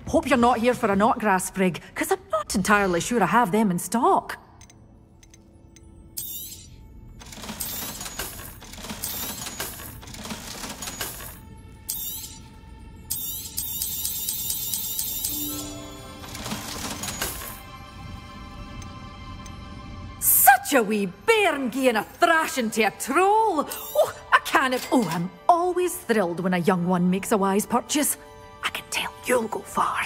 [SPEAKER 14] Hope you're not here for a knotgrass sprig, because I'm not entirely sure I have them in stock. Such a wee bairn gieing a thrashing to a troll! Oh, I can't... Oh, I'm always thrilled when a young one makes a wise purchase. I can tell you'll go far.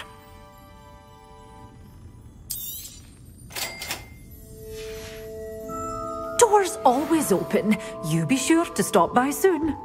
[SPEAKER 14] Doors always open. You be sure to stop by soon.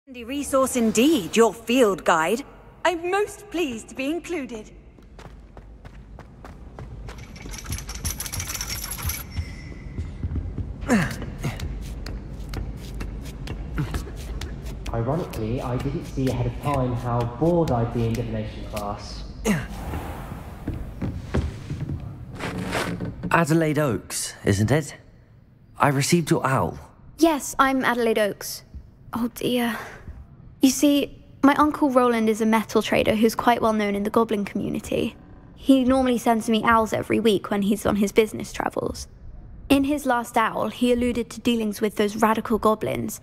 [SPEAKER 3] Handy resource indeed, your field guide. I'm most pleased to be included.
[SPEAKER 16] Ironically, I didn't see ahead of time how bored I'd be in divination class.
[SPEAKER 4] Adelaide Oaks, isn't it? I received your owl.
[SPEAKER 24] Yes, I'm Adelaide Oaks. Oh dear. You see, my Uncle Roland is a metal trader who's quite well known in the goblin community. He normally sends me owls every week when he's on his business travels. In his last owl, he alluded to dealings with those radical goblins,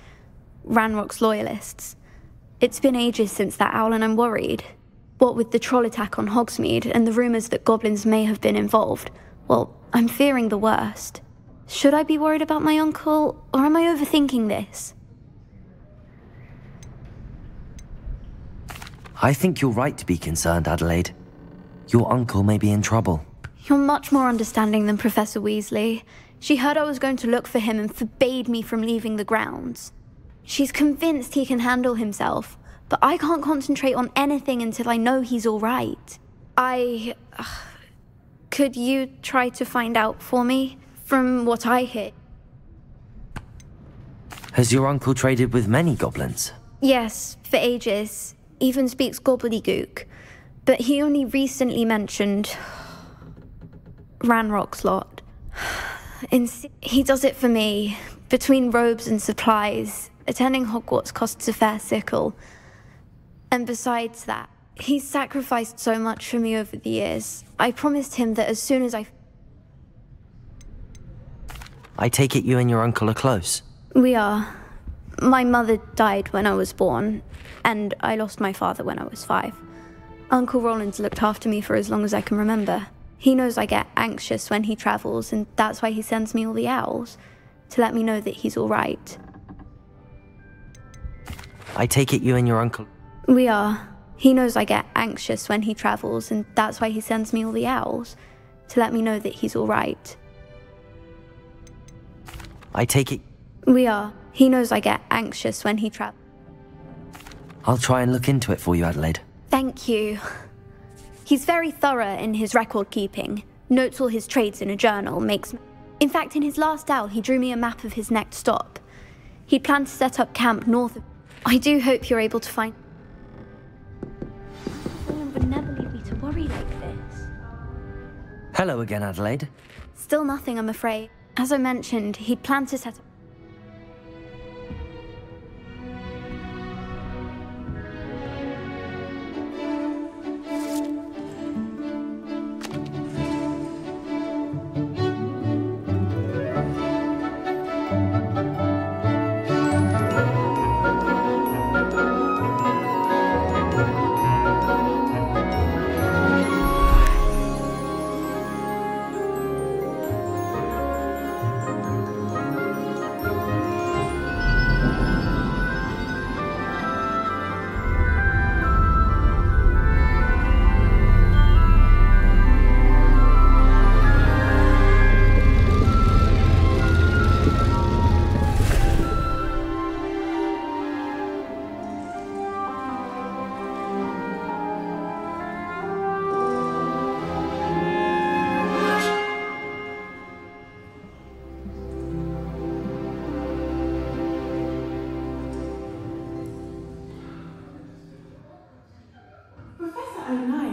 [SPEAKER 24] Ranrock's loyalists. It's been ages since that owl and I'm worried. What with the troll attack on Hogsmeade and the rumours that goblins may have been involved, well, I'm fearing the worst. Should I be worried about my uncle, or am I overthinking this?
[SPEAKER 4] I think you're right to be concerned, Adelaide. Your uncle may be in trouble.
[SPEAKER 24] You're much more understanding than Professor Weasley. She heard I was going to look for him and forbade me from leaving the grounds. She's convinced he can handle himself, but I can't concentrate on anything until I know he's all right. Could you try to find out for me? From what I hear.
[SPEAKER 4] Has your uncle traded with many goblins?
[SPEAKER 24] Yes, for ages. Even speaks gobbledygook. But he only recently mentioned Ranrock's lot. He does it for me. Between robes and supplies, attending Hogwarts costs a fair sickle. And besides that, he's sacrificed so much for me over the years. I promised him that as soon as
[SPEAKER 4] I take it you and your uncle are close?
[SPEAKER 24] We are. My mother died when I was born, and I lost my father when I was 5. Uncle Roland's looked after me for as long as I can remember. He knows I get anxious when he travels, and that's why he sends me all the owls, to let me know that he's all right.
[SPEAKER 4] I take it you and your uncle...
[SPEAKER 24] We are. He knows I get anxious when he travels, and that's why he sends me all the owls, to let me know that he's all right.
[SPEAKER 4] I take it...
[SPEAKER 24] We are. He knows I get anxious when he travels.
[SPEAKER 4] I'll try and look into it for you, Adelaide.
[SPEAKER 24] Thank you. He's very thorough in his record keeping, notes all his trades in a journal, In fact, in his last owl, he drew me a map of his next stop. He'd planned to set up camp north of... I do hope you're able to find... Roland would never leave me to worry like this.
[SPEAKER 4] Hello again, Adelaide.
[SPEAKER 24] Still nothing, I'm afraid. As I mentioned, he'd planned to set up...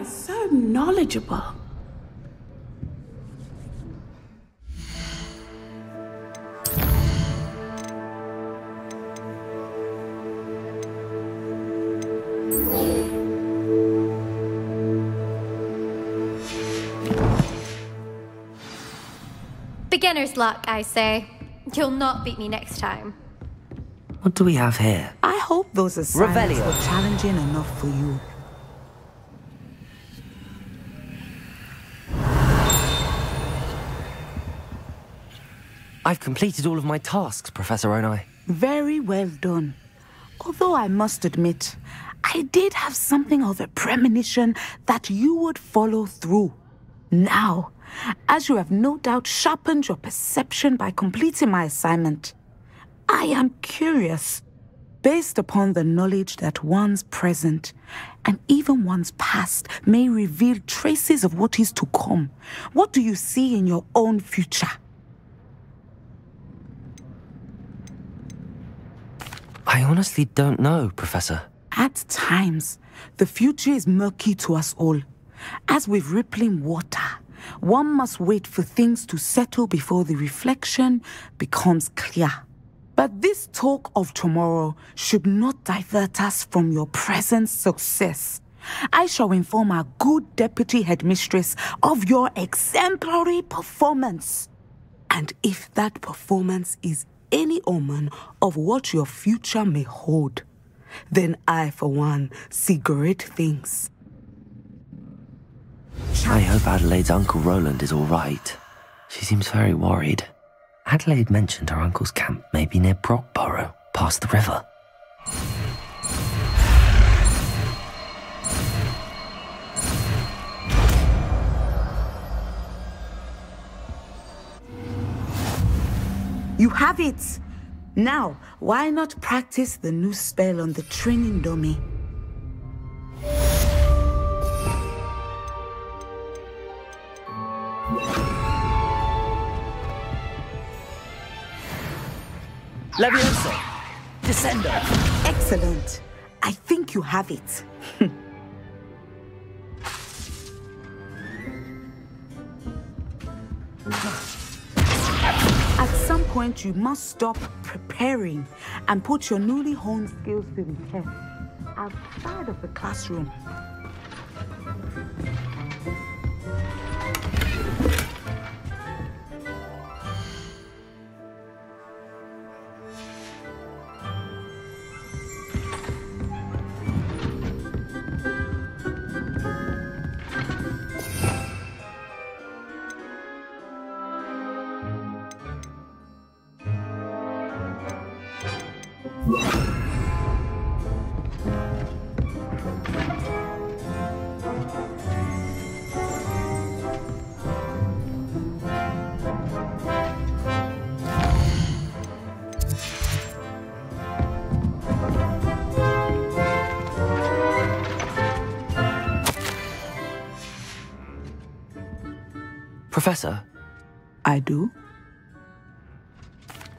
[SPEAKER 10] So knowledgeable.
[SPEAKER 19] Beginner's luck, I say. You'll not beat me next time.
[SPEAKER 4] What do we have here?
[SPEAKER 10] I hope
[SPEAKER 6] Those assignments
[SPEAKER 1] Revelio.
[SPEAKER 6] were challenging enough for you.
[SPEAKER 4] I've completed all of my tasks, Professor Onai.
[SPEAKER 6] Very well done. Although I must admit, I did have something of a premonition that you would follow through. Now, as you have no doubt sharpened your perception by completing my assignment, I am curious, based upon the knowledge that one's present and even one's past may reveal traces of what is to come. What do you see in your own future?
[SPEAKER 4] I honestly don't know, Professor.
[SPEAKER 6] At times, the future is murky to us all. As with rippling water, one must wait for things to settle before the reflection becomes clear. But this talk of tomorrow should not divert us from your present success. I shall inform our good deputy headmistress of your exemplary performance. And if that performance is any omen of what your future may hold, then I, for one, see great things.
[SPEAKER 4] I hope Adelaide's Uncle Roland is all right. She seems very worried. Adelaide mentioned her uncle's camp may be near Brockborough, past the river.
[SPEAKER 6] You have it! Now, why not practice the new spell on the training dummy?
[SPEAKER 1] Levioso! Descendo!
[SPEAKER 6] Excellent! I think you have it. At some point, you must stop preparing and put your newly honed skills to the test outside of the classroom.
[SPEAKER 4] Professor?
[SPEAKER 6] I do?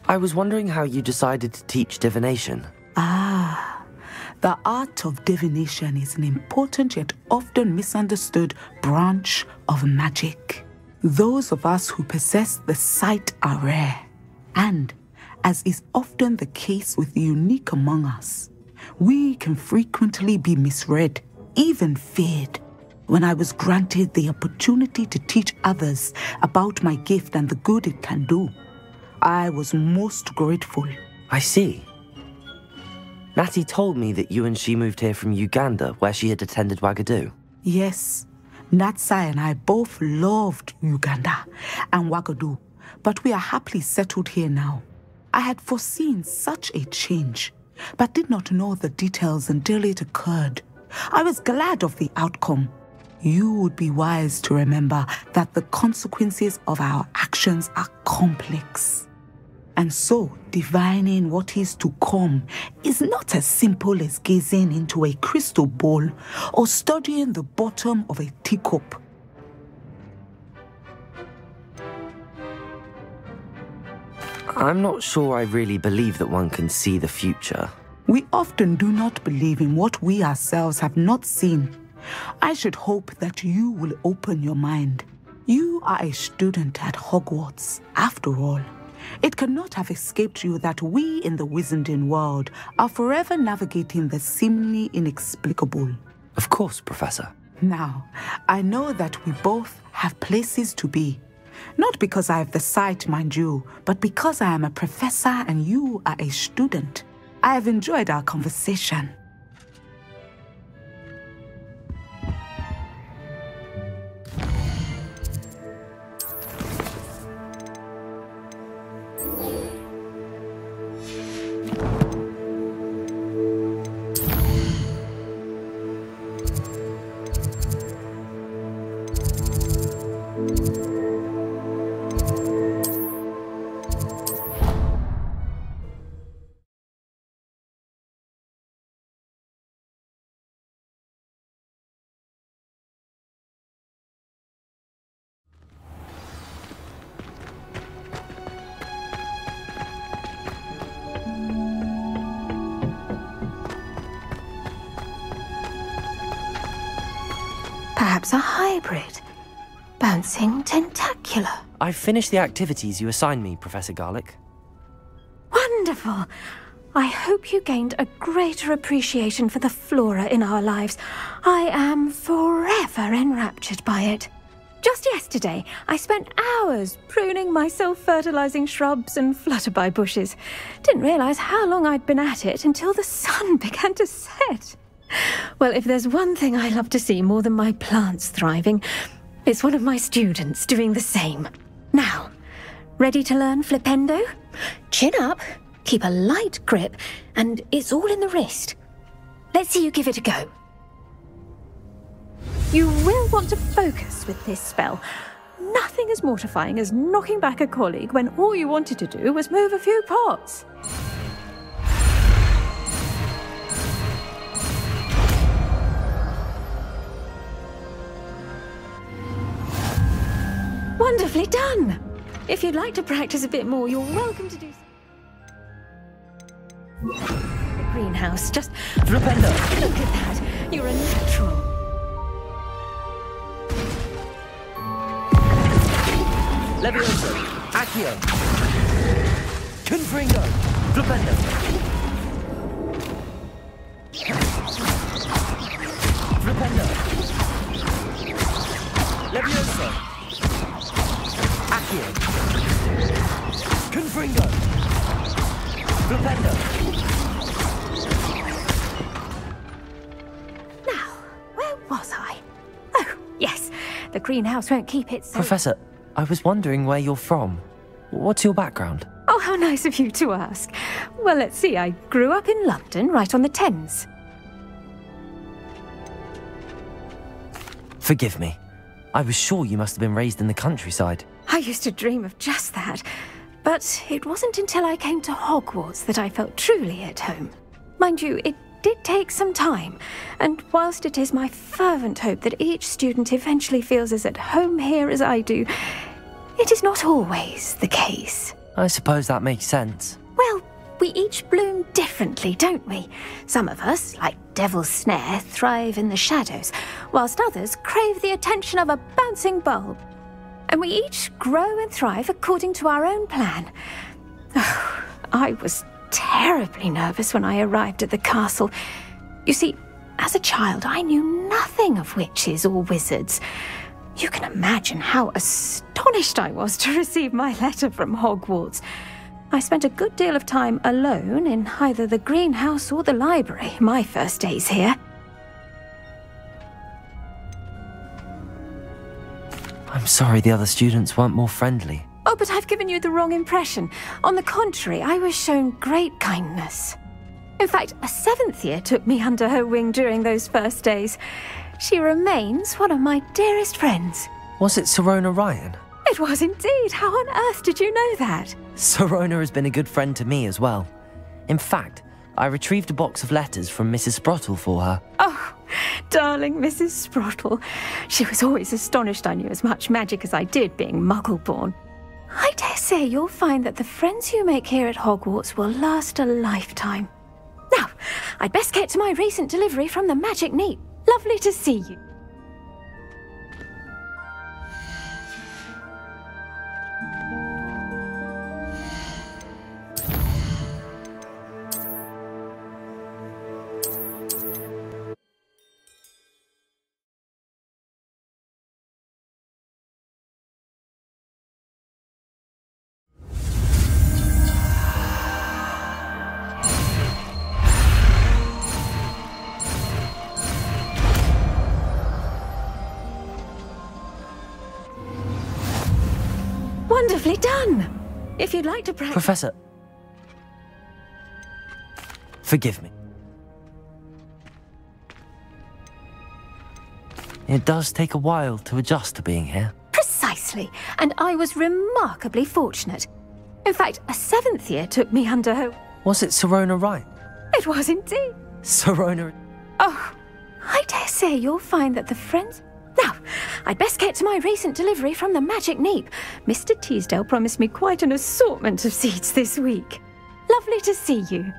[SPEAKER 4] I was wondering how you decided to teach divination.
[SPEAKER 6] Ah, the art of divination is an important yet often misunderstood branch of magic. Those of us who possess the sight are rare, and, as is often the case with the unique among us, we can frequently be misread, even feared. When I was granted the opportunity to teach others about my gift and the good it can do, I was most grateful.
[SPEAKER 4] I see. Natty told me that you and she moved here from Uganda, where she had attended Wagadu.
[SPEAKER 6] Yes, Natsai and I both loved Uganda and Wagadu, but we are happily settled here now. I had foreseen such a change, but did not know the details until it occurred. I was glad of the outcome. You would be wise to remember that the consequences of our actions are complex. And so, divining what is to come is not as simple as gazing into a crystal ball or studying the bottom of a teacup.
[SPEAKER 4] I'm not sure I really believe that one can see the future.
[SPEAKER 6] We often do not believe in what we ourselves have not seen. I should hope that you will open your mind. You are a student at Hogwarts, after all. It cannot have escaped you that we in the Wizarding world are forever navigating the seemingly inexplicable.
[SPEAKER 4] Of course, Professor.
[SPEAKER 6] Now, I know that we both have places to be. Not because I have the sight, mind you, but because I am a professor and you are a student. I have enjoyed our conversation.
[SPEAKER 19] Perhaps a hybrid. Bouncing tentacular.
[SPEAKER 4] I've finished the activities you assigned me, Professor Garlick.
[SPEAKER 19] Wonderful. I hope you gained a greater appreciation for the flora in our lives. I am forever enraptured by it. Just yesterday, I spent hours pruning my self-fertilizing shrubs and flutterby bushes. Didn't realize how long I'd been at it until the sun began to set. Well, if there's one thing I love to see more than my plants thriving, it's one of my students doing the same. Now, ready to learn flipendo? Chin up, keep a light grip, and it's all in the wrist. Let's see you give it a go. You will want to focus with this spell. Nothing as mortifying as knocking back a colleague when all you wanted to do was move a few pots. Wonderfully done! If you'd like to practice a bit more, you're welcome to do so. The greenhouse, just...
[SPEAKER 1] Flipendo!
[SPEAKER 19] Look at that! You're a natural.
[SPEAKER 1] Levioso! Accio! Confringo! Flipendo! Flipendo! Levioso! Accio! Confringo! Flipendo!
[SPEAKER 19] Now, where was I? Oh, yes. The greenhouse won't keep it so...
[SPEAKER 4] Professor, I was wondering where you're from. What's your background?
[SPEAKER 19] Oh, how nice of you to ask. Well, let's see. I grew up in London, right on the Thames.
[SPEAKER 4] Forgive me. I was sure you must have been raised in the countryside.
[SPEAKER 19] I used to dream of just that. But it wasn't until I came to Hogwarts that I felt truly at home. Mind you, it did take some time, and whilst it is my fervent hope that each student eventually feels as at home here as I do, it is not always the case.
[SPEAKER 4] I suppose that makes sense.
[SPEAKER 19] Well, we each bloom differently, don't we? Some of us, like Devil's Snare, thrive in the shadows, whilst others crave the attention of a bouncing bulb. And we each grow and thrive according to our own plan. Oh, I was terribly nervous when I arrived at the castle. You see, as a child, I knew nothing of witches or wizards. You can imagine how astonished I was to receive my letter from Hogwarts. I spent a good deal of time alone in either the greenhouse or the library my first days here.
[SPEAKER 4] I'm sorry the other students weren't more friendly.
[SPEAKER 19] Oh, but I've given you the wrong impression. On the contrary, I was shown great kindness. In fact, a 7th year took me under her wing during those first days. She remains one of my dearest friends.
[SPEAKER 4] Was it Sirona Ryan?
[SPEAKER 19] It was indeed. How on earth did you know that?
[SPEAKER 4] Sirona has been a good friend to me as well. In fact, I retrieved a box of letters from Mrs. Sprottle for her.
[SPEAKER 19] Oh, darling Mrs. Sprottle. She was always astonished I knew as much magic as I did, being Muggle-born. I dare say you'll find that the friends you make here at Hogwarts will last a lifetime. Now, I'd best get to my recent delivery from the Magic Neat. Lovely to see you. Wonderfully done. If you'd like to practice...
[SPEAKER 4] Professor, forgive me. It does take a while to adjust to being here.
[SPEAKER 19] Precisely. And I was remarkably fortunate. In fact, a 7th year took me under her...
[SPEAKER 4] Was it Sirona Wright?
[SPEAKER 19] It was indeed.
[SPEAKER 4] Sirona...
[SPEAKER 19] Oh, I dare say you'll find that the friends... Now, I'd best get to my recent delivery from the Magic Neep. Mr. Teasdale promised me quite an assortment of seeds this week. Lovely to see you.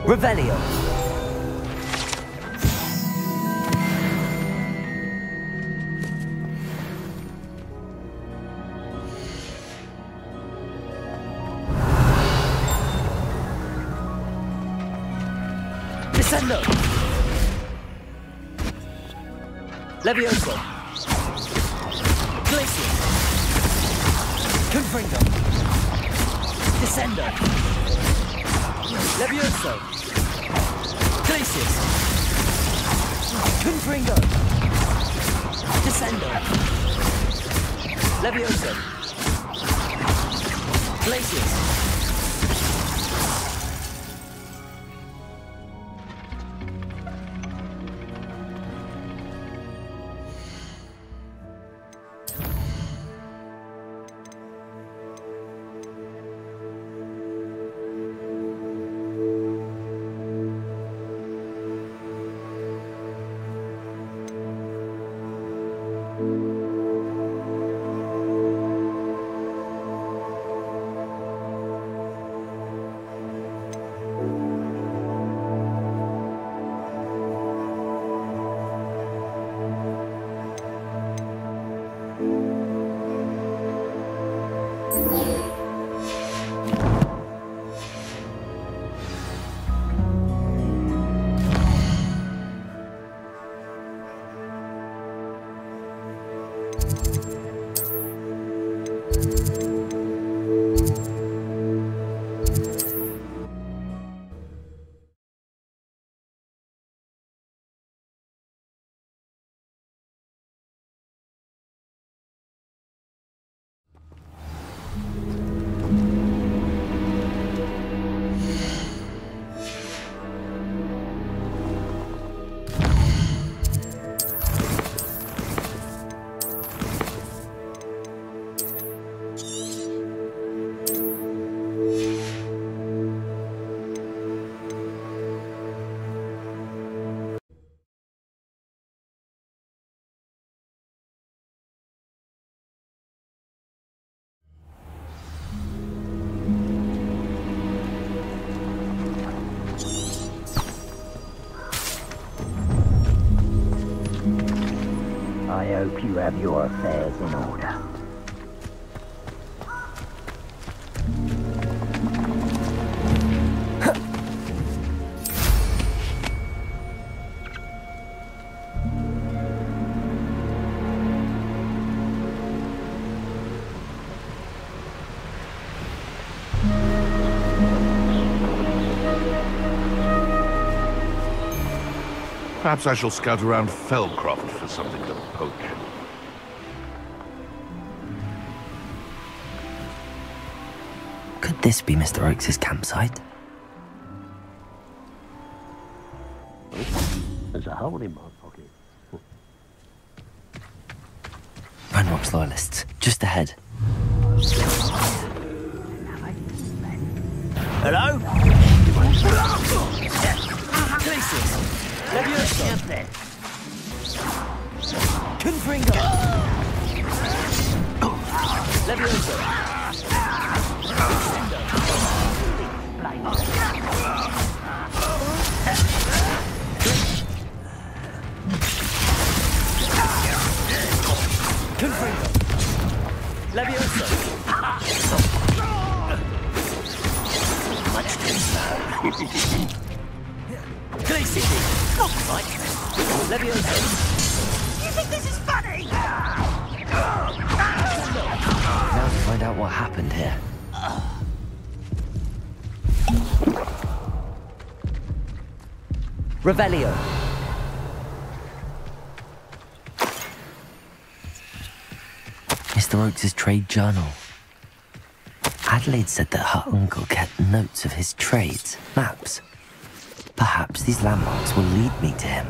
[SPEAKER 1] Revelio. Descendo. Levioso. Glacier. Confringo. Descendo. Levioso. Glacier. Confringo. Descendo. Levioso. Glacier.
[SPEAKER 11] hope you have your affairs in order.
[SPEAKER 18] Perhaps I shall scout around Feldcroft for something to poach.
[SPEAKER 4] Could this be Mr. Oakes' campsite?
[SPEAKER 11] There's a hole in my pocket.
[SPEAKER 4] Ranrock's loyalists, just ahead.
[SPEAKER 1] Hello? Places. Levioso. Confringo. Levioso. Confringo. Levioso. Much too slow. Glacier. Right. Levioso.
[SPEAKER 20] You think this is funny?
[SPEAKER 4] Now to find out what happened here.
[SPEAKER 1] Revelio.
[SPEAKER 4] Mr. Oakes' trade journal. Adelaide said that her uncle kept notes of his trades, maps. Perhaps these landmarks will lead me to him.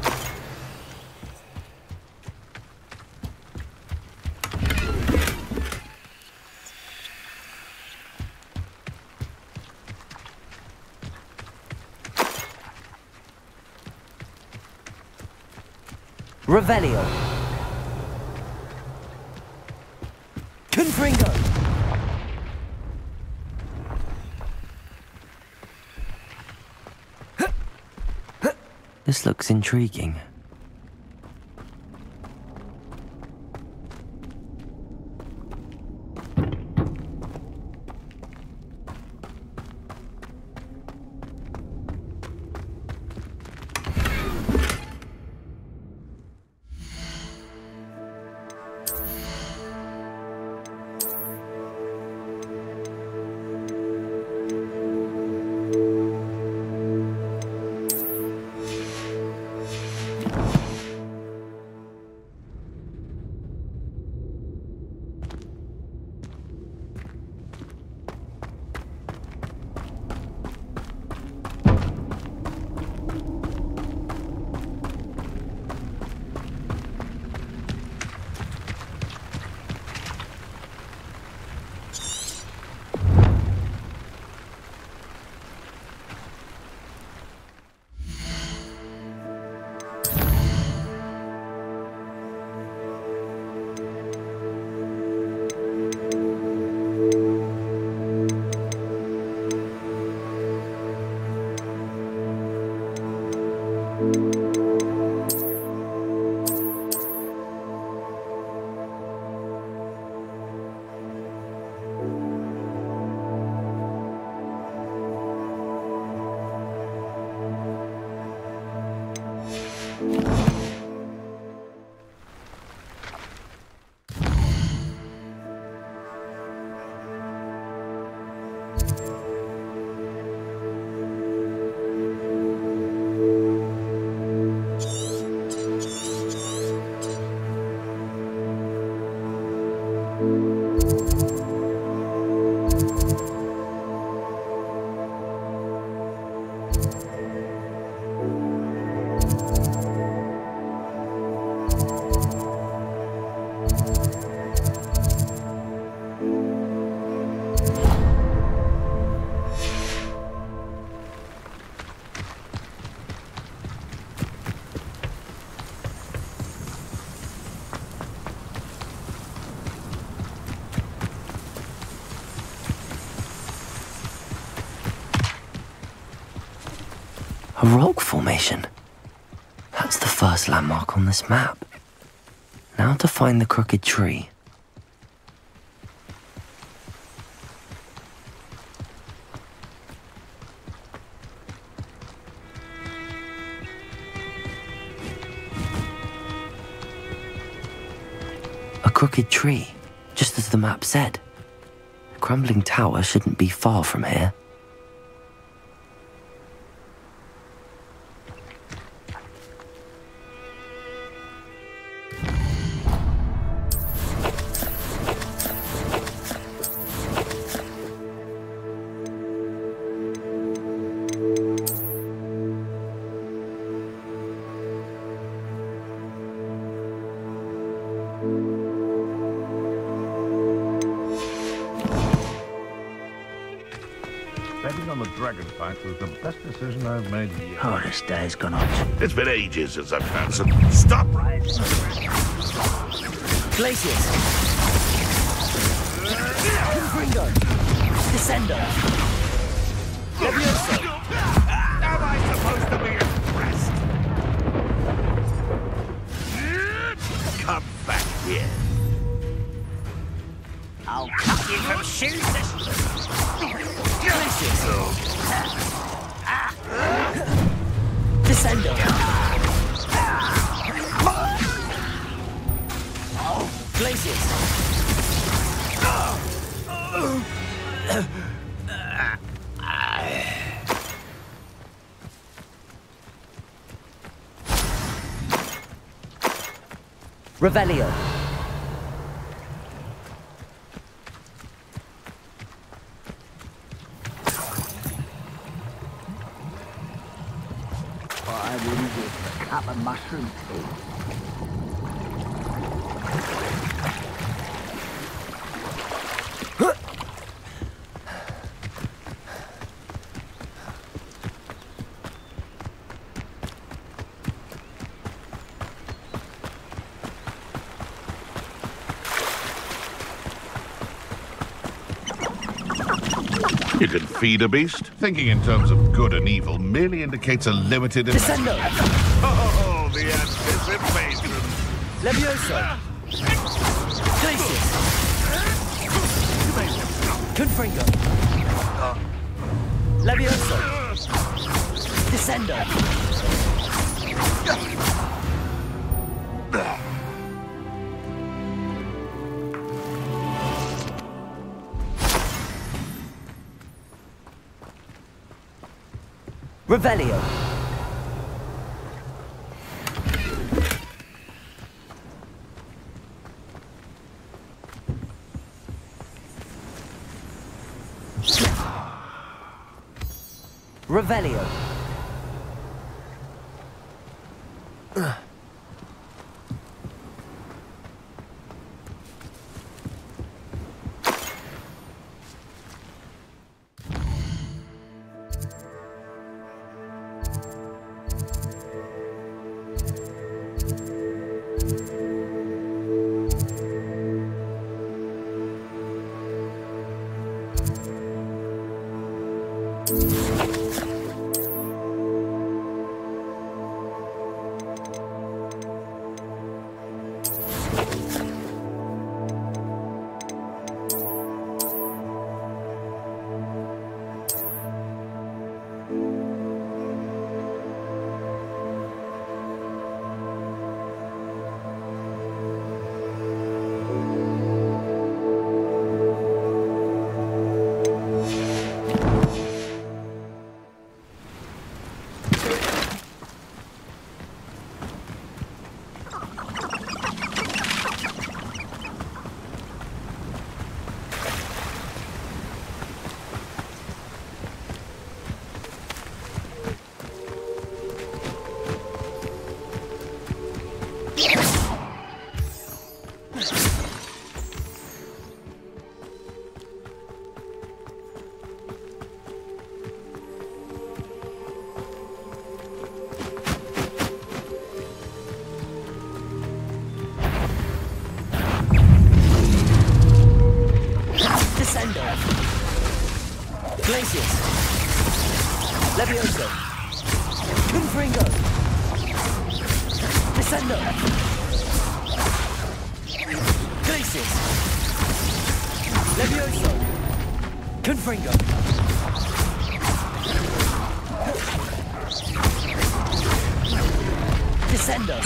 [SPEAKER 1] Revelio. Confringo.
[SPEAKER 4] This looks intriguing. A rock formation. That's the first landmark on this map. Now to find the crooked tree. A crooked tree, just as the map said. The crumbling tower shouldn't be far from here.
[SPEAKER 18] Betting on the dragon fight was the best decision I've made yet.
[SPEAKER 9] Oh, this day's gone on.
[SPEAKER 18] It's been ages since I've had some. Stop!
[SPEAKER 1] Glaciers. Confringo. Descendo. Levioso.
[SPEAKER 18] Am I supposed to be impressed? Come back here.
[SPEAKER 9] I'll cut you from shoes.
[SPEAKER 1] Descendo. Glaciers. Revelio.
[SPEAKER 11] I wouldn't give a cup of mushroom tea.
[SPEAKER 18] You can feed a beast. Thinking in terms of good and evil merely indicates a limited...
[SPEAKER 1] Descendo.
[SPEAKER 18] Oh, the anticipation.
[SPEAKER 1] Levioso. Glaciers. Confringo. Levioso. Descendo. Revelio. Revelio. Glaciers. Levioso. Confringo. Descendo. Glacius. Levioso. Confringo. Descendo.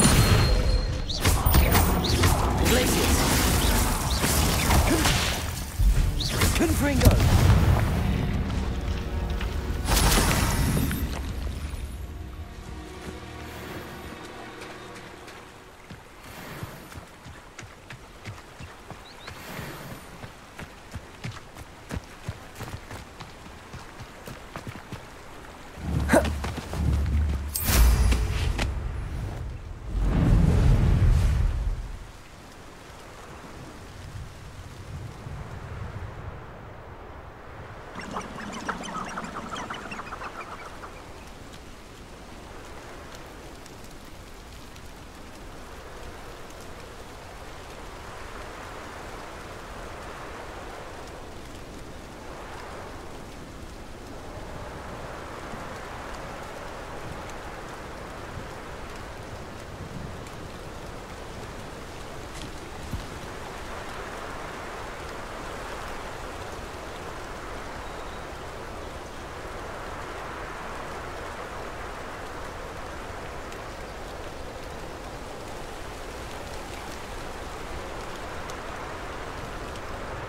[SPEAKER 1] Glacius. Confringo.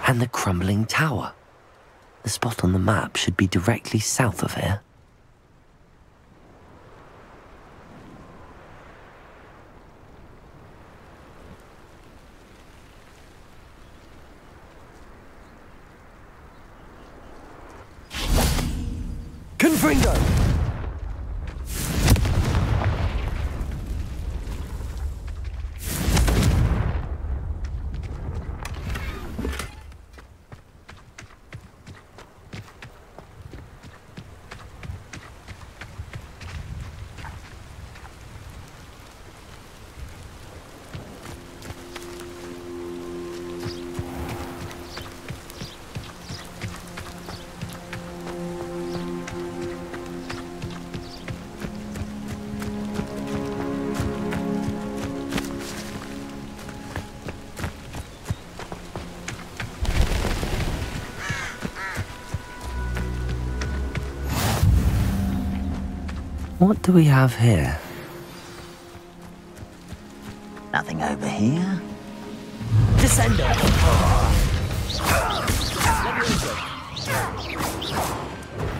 [SPEAKER 4] And the crumbling tower. The spot on the map should be directly south of here.
[SPEAKER 1] Confringo.
[SPEAKER 4] What do we have here?
[SPEAKER 11] Nothing over here.
[SPEAKER 1] Descendo.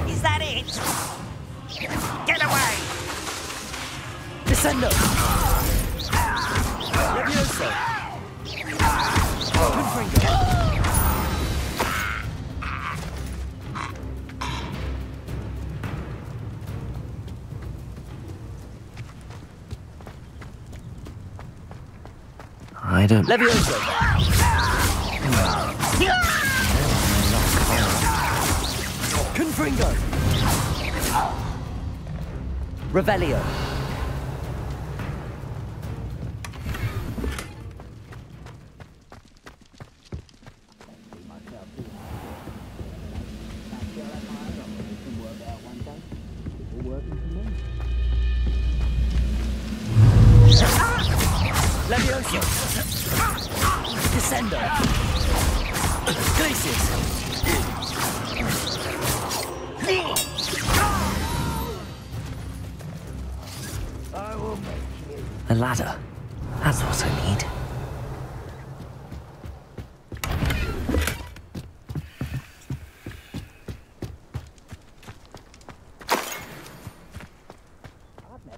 [SPEAKER 11] Is that it? Get away!
[SPEAKER 1] Descendo. Levioso. Confringo.
[SPEAKER 4] I don't...
[SPEAKER 1] Levioso. Confringo. Revelio. Levioso. Descendo. Glacius.
[SPEAKER 4] A ladder. That's what I need.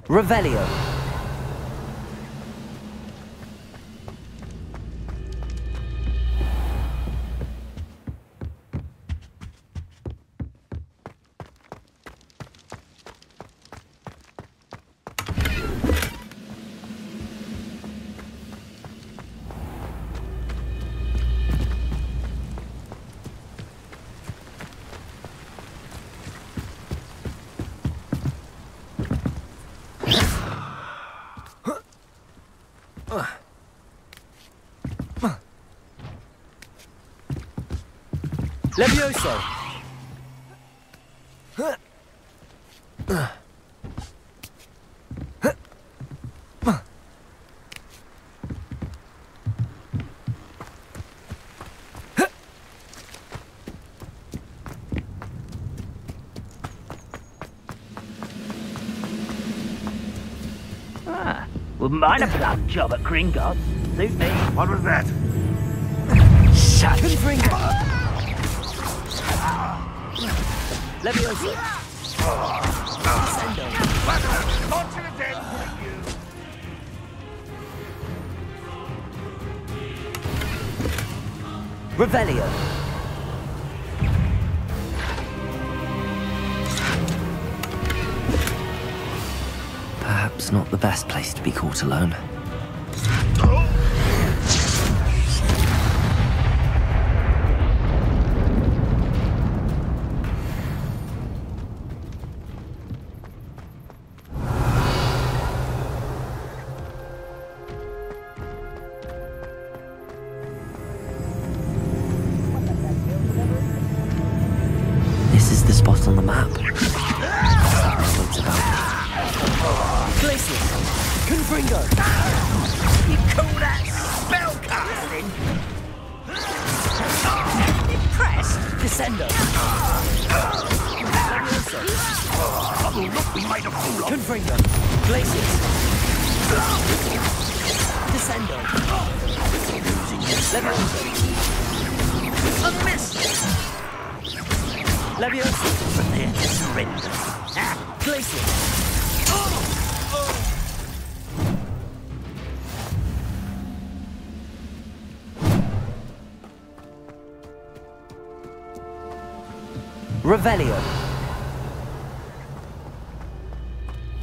[SPEAKER 1] Revelio. Levioso.
[SPEAKER 11] Wouldn't mind a blunt job at Gringotts. Suit me.
[SPEAKER 18] What was that?
[SPEAKER 11] Shut
[SPEAKER 1] Leviosa. Descendo.
[SPEAKER 18] Fortunate end for you.
[SPEAKER 1] Revelio.
[SPEAKER 4] Perhaps not the best place to be caught alone. This is the spot on the map. What's about?
[SPEAKER 1] Glacius. Confringo.
[SPEAKER 11] You call that spell casting? Impressed?
[SPEAKER 1] Descendo.
[SPEAKER 11] Oh, look, we made a fool of.
[SPEAKER 1] Confringo. Glacius. Descendo. Leviosa.
[SPEAKER 11] A miss!
[SPEAKER 1] Leviosa.
[SPEAKER 11] Prepare to surrender.
[SPEAKER 1] Glacius. Revelio.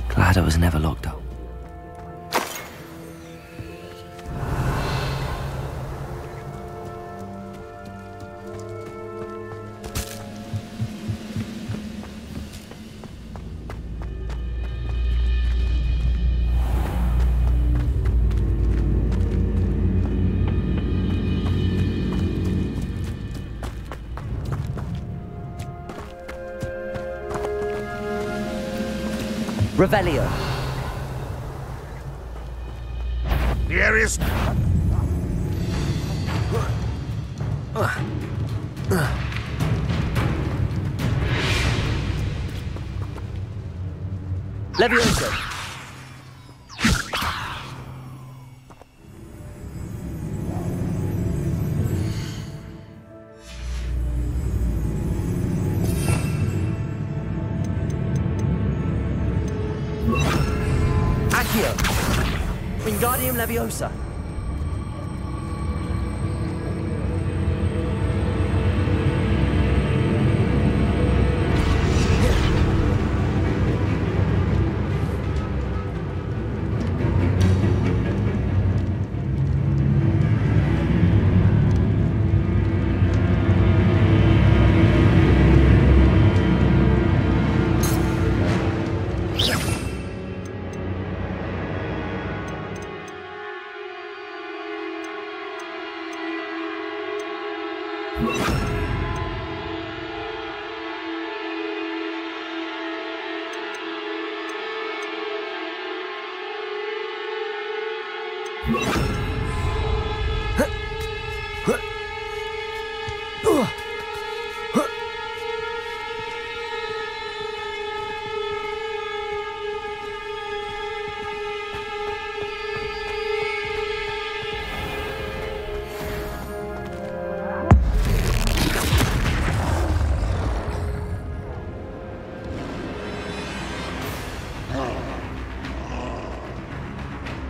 [SPEAKER 4] Glad I was never locked up.
[SPEAKER 1] Revelio.
[SPEAKER 18] The area's...
[SPEAKER 1] Leviosa. Accio. Wingardium Leviosa.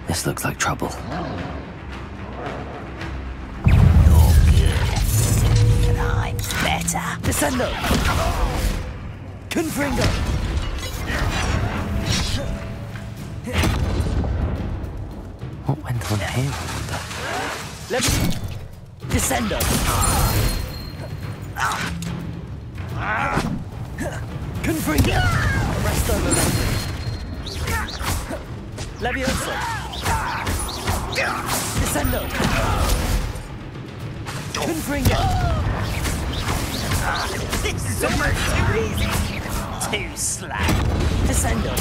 [SPEAKER 4] This looks like trouble.
[SPEAKER 11] You're good, and I'm better.
[SPEAKER 1] Descendo. Confringo.
[SPEAKER 4] What went on here?
[SPEAKER 1] Descendo. Confringo. Resto momentum. Leviosa. Descendo. Confringo.
[SPEAKER 11] This is almost too easy. Too slack.
[SPEAKER 1] Descendo.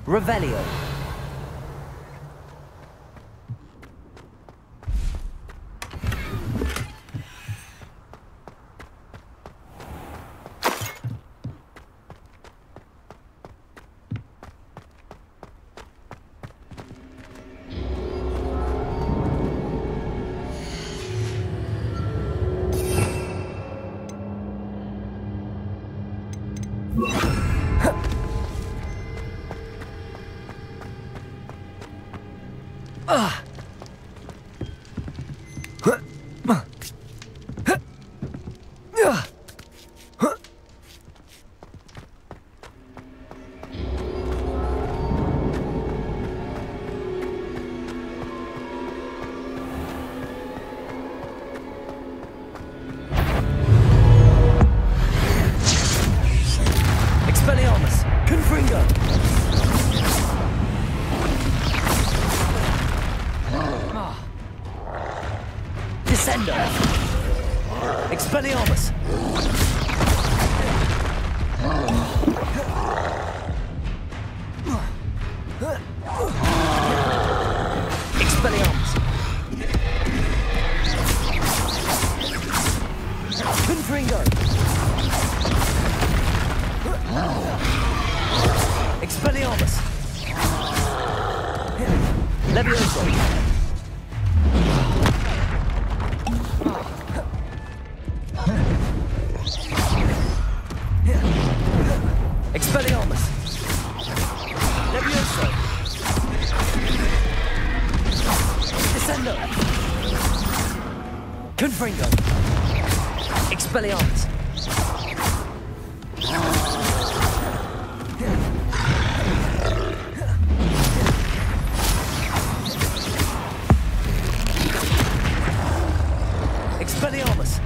[SPEAKER 1] Revelio. Expelliarmus! Confringo! Descendo! Expelliarmus! Expelliarmus! Confringo! Expelliarmus! Levioso! Expelliarmus! Levioso! Descendo! Confringo! Expelliarmus! Expelliarmus!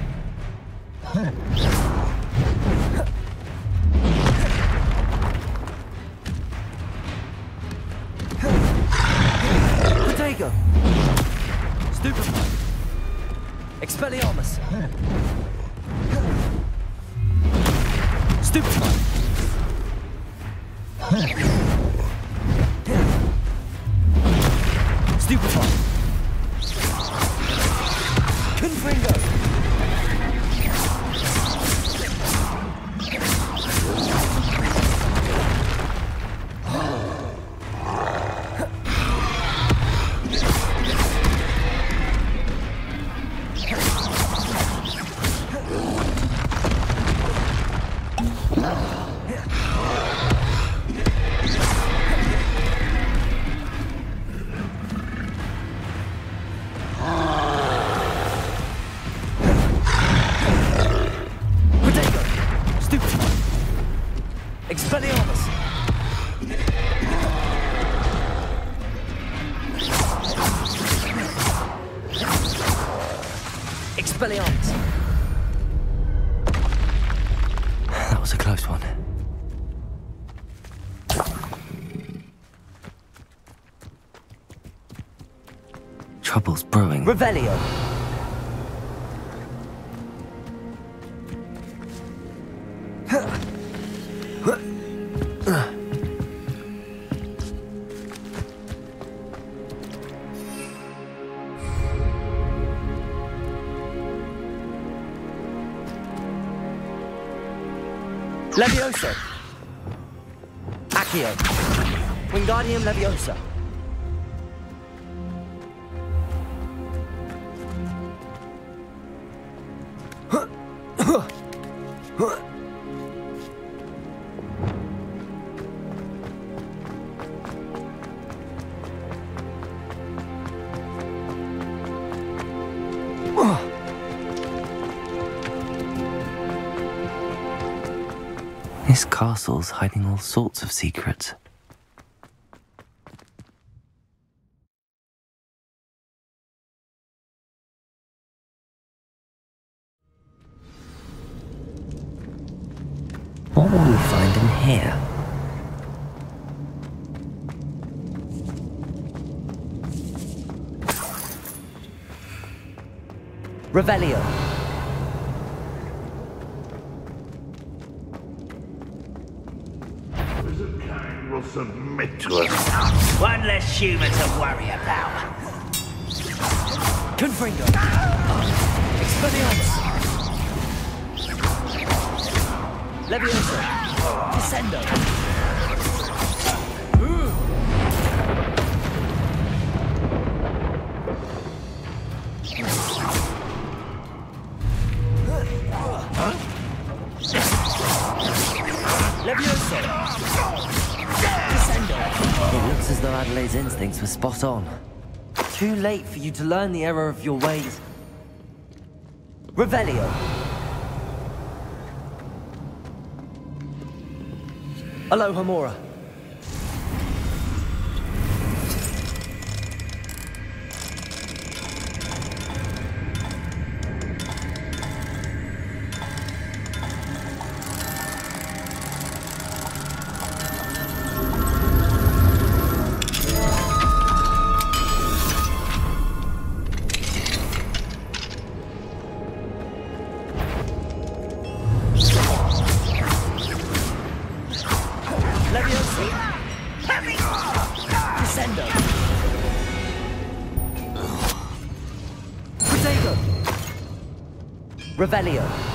[SPEAKER 1] Protego! Stupefy! Expelliarmus! Stupefy! Stupefy! Confringo! Expelliarmus! Expelliarmus!
[SPEAKER 4] That was a close one. Trouble's brewing.
[SPEAKER 1] Revelio! Levioso! Accio! Wingardium Leviosa!
[SPEAKER 4] This castle's hiding all sorts of secrets. What will we find in here?
[SPEAKER 1] Revelio!
[SPEAKER 18] Will submit to us.
[SPEAKER 9] One less human to worry about.
[SPEAKER 1] Confringo! Expelliarmus! Levioso! Descendo! Levioso!
[SPEAKER 4] It looks as though Adelaide's instincts were spot on. too late for you to learn the error of your ways. Revelio. Aloha Mora. Revelio.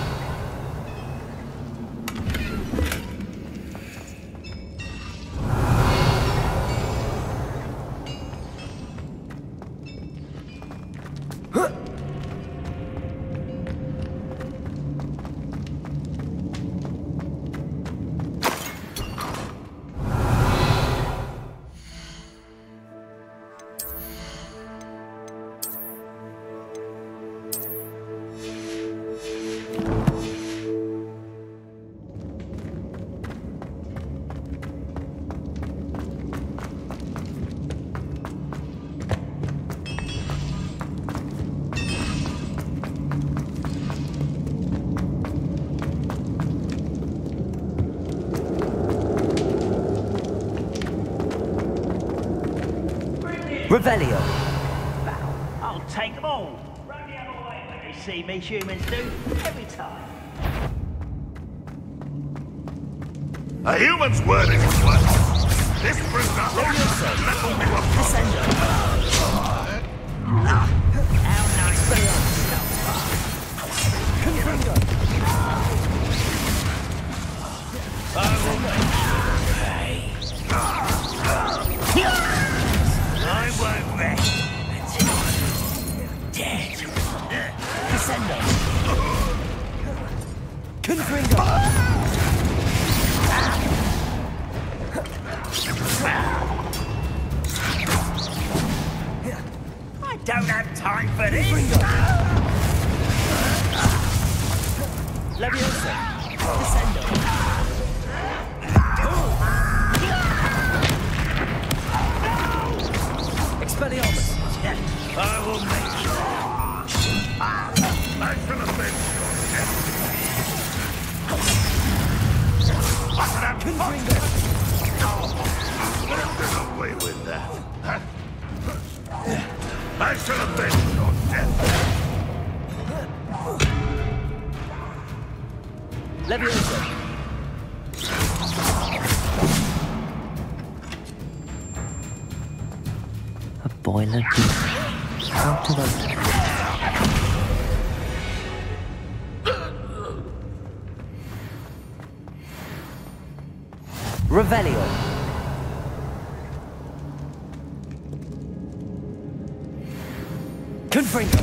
[SPEAKER 4] Revelio.
[SPEAKER 9] I'll take them all. Run the other way when they see me, humans do. Every time.
[SPEAKER 18] A human's word is his word. This brings us all level to a
[SPEAKER 9] How nice for I will make you pay. I won't rest until I'm dead.
[SPEAKER 1] Descendo. Confringo.
[SPEAKER 9] I don't have time for this.
[SPEAKER 1] Leviosa. Descendo. Expelliarmus.
[SPEAKER 18] I will make you. I shall avenge your death. Get away with that. I shall avenge your death.
[SPEAKER 1] Leviosa.
[SPEAKER 4] Boiler out of the...
[SPEAKER 1] Revelio. Confringo.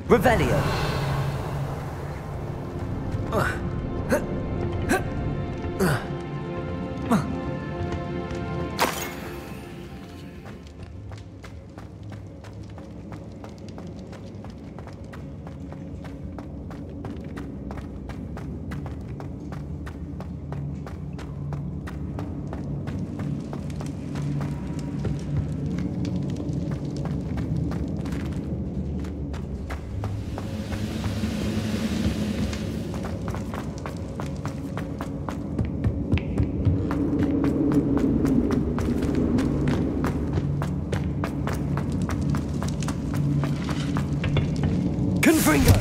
[SPEAKER 1] Revelio. Confringo.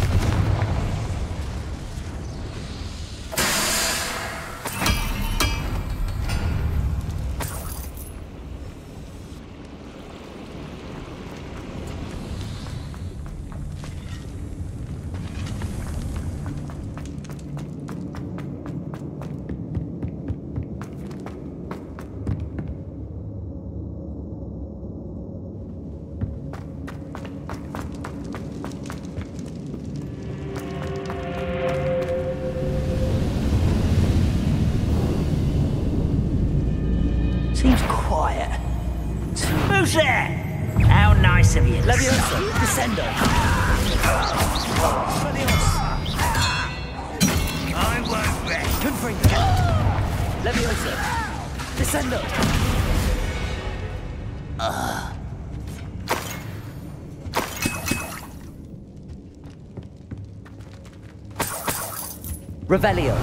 [SPEAKER 1] Leviosa, Descendo.
[SPEAKER 11] I won't rest.
[SPEAKER 1] Confringo. Leviosa, Descendo. Revelio.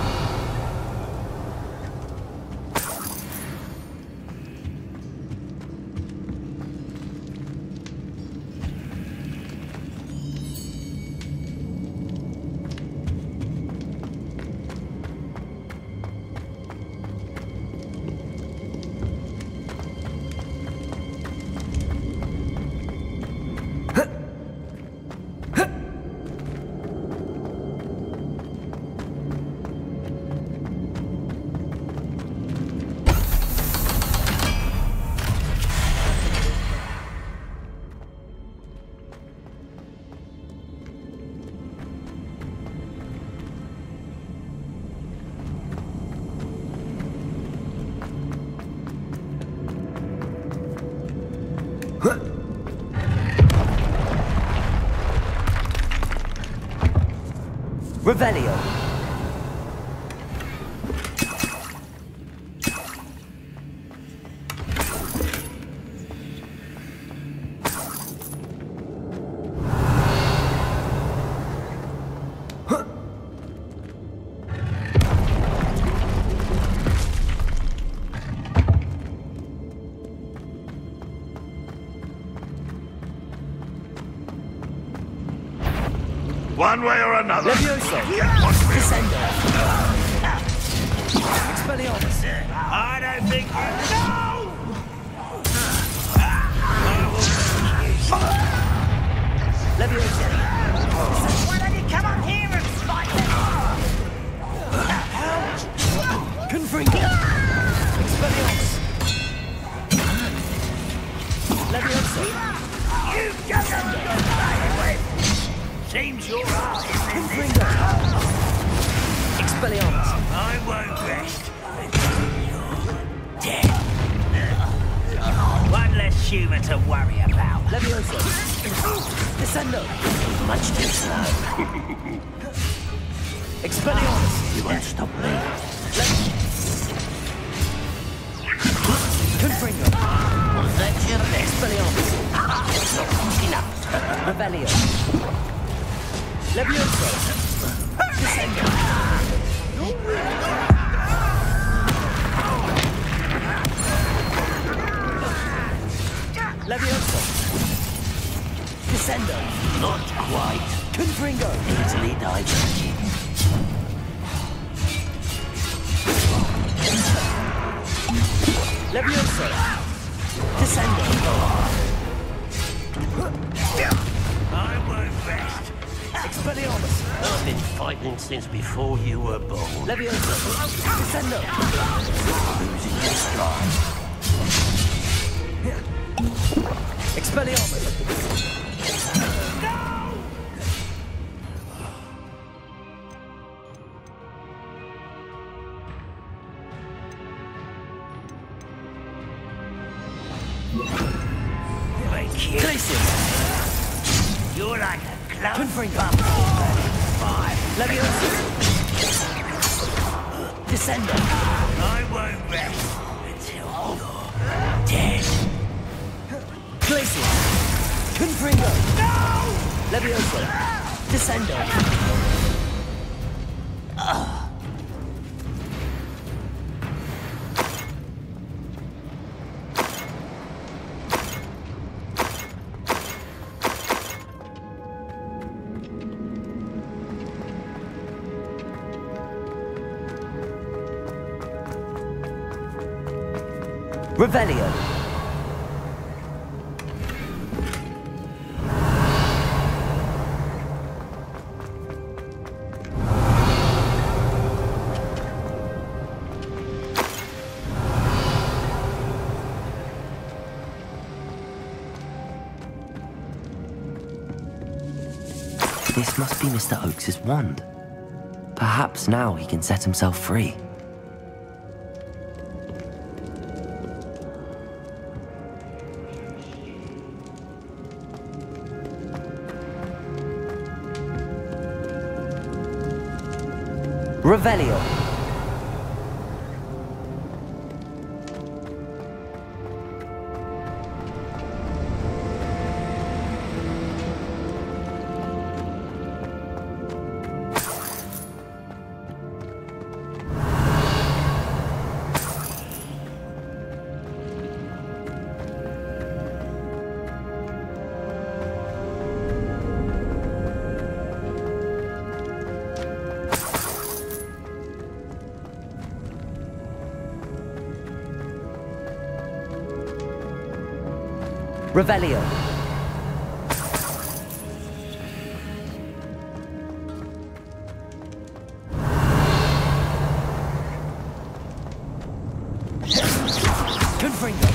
[SPEAKER 1] Revelio.
[SPEAKER 18] One way or another.
[SPEAKER 1] Levioso. Descendo. Expelliarmus.
[SPEAKER 11] I don't think you know!
[SPEAKER 1] Levioso.
[SPEAKER 11] Why don't you come up here and fight
[SPEAKER 1] Confringo. Expelliarmus. Levioso.
[SPEAKER 11] You just away! Seems you're right.
[SPEAKER 1] Confringo. Expelliarmus.
[SPEAKER 11] I won't rest until you're dead. One less human to worry about.
[SPEAKER 1] Levioso. Descendo.
[SPEAKER 11] Much too slow.
[SPEAKER 1] Expelliarmus.
[SPEAKER 11] You won't stop me.
[SPEAKER 1] Confringo.
[SPEAKER 11] Was that your best?
[SPEAKER 1] Expelliarmus.
[SPEAKER 11] It's not good enough.
[SPEAKER 1] Revelio. Levioso. Descendo. Levioso. Descendo.
[SPEAKER 11] Not quite.
[SPEAKER 1] Confringo.
[SPEAKER 11] Easily diverted.
[SPEAKER 1] Levioso. Descendo.
[SPEAKER 11] I won't rest.
[SPEAKER 1] Expelliarmus.
[SPEAKER 11] I've been fighting since before you were born.
[SPEAKER 1] Levioso. Descendo.
[SPEAKER 11] Losing your stride.
[SPEAKER 1] Expelliarmus.
[SPEAKER 11] Thank you.
[SPEAKER 1] Glacius.
[SPEAKER 11] You're like a glove.
[SPEAKER 1] Confringo.
[SPEAKER 11] Five.
[SPEAKER 1] Levioso. Descendo.
[SPEAKER 11] I won't rest until you're dead.
[SPEAKER 1] Glacius. Confringo.
[SPEAKER 11] No!
[SPEAKER 1] Levioso. Descendo. Revelio.
[SPEAKER 4] This must be Mr. Oakes's wand. Perhaps now he can set himself free.
[SPEAKER 1] Revelio. Revelio. Confringo.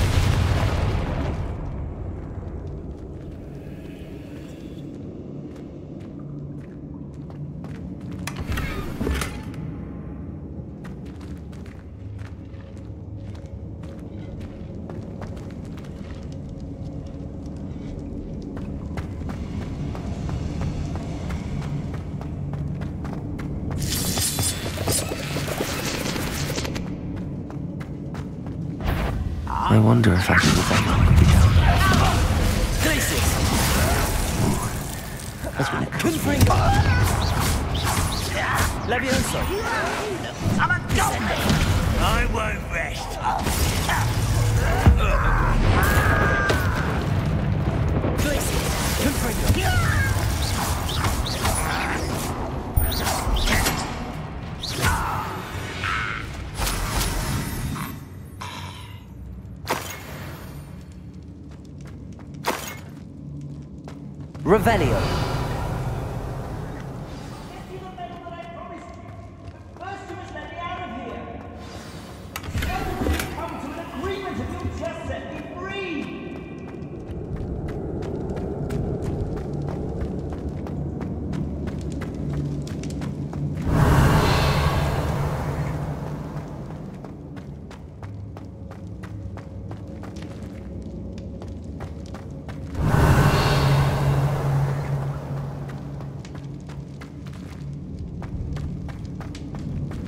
[SPEAKER 4] I wonder if actually that could be done.
[SPEAKER 1] Glacius. Confringo. Levioso.
[SPEAKER 11] I'm a goblin! I won't rest.
[SPEAKER 1] Glacius. Confringo. Revelio.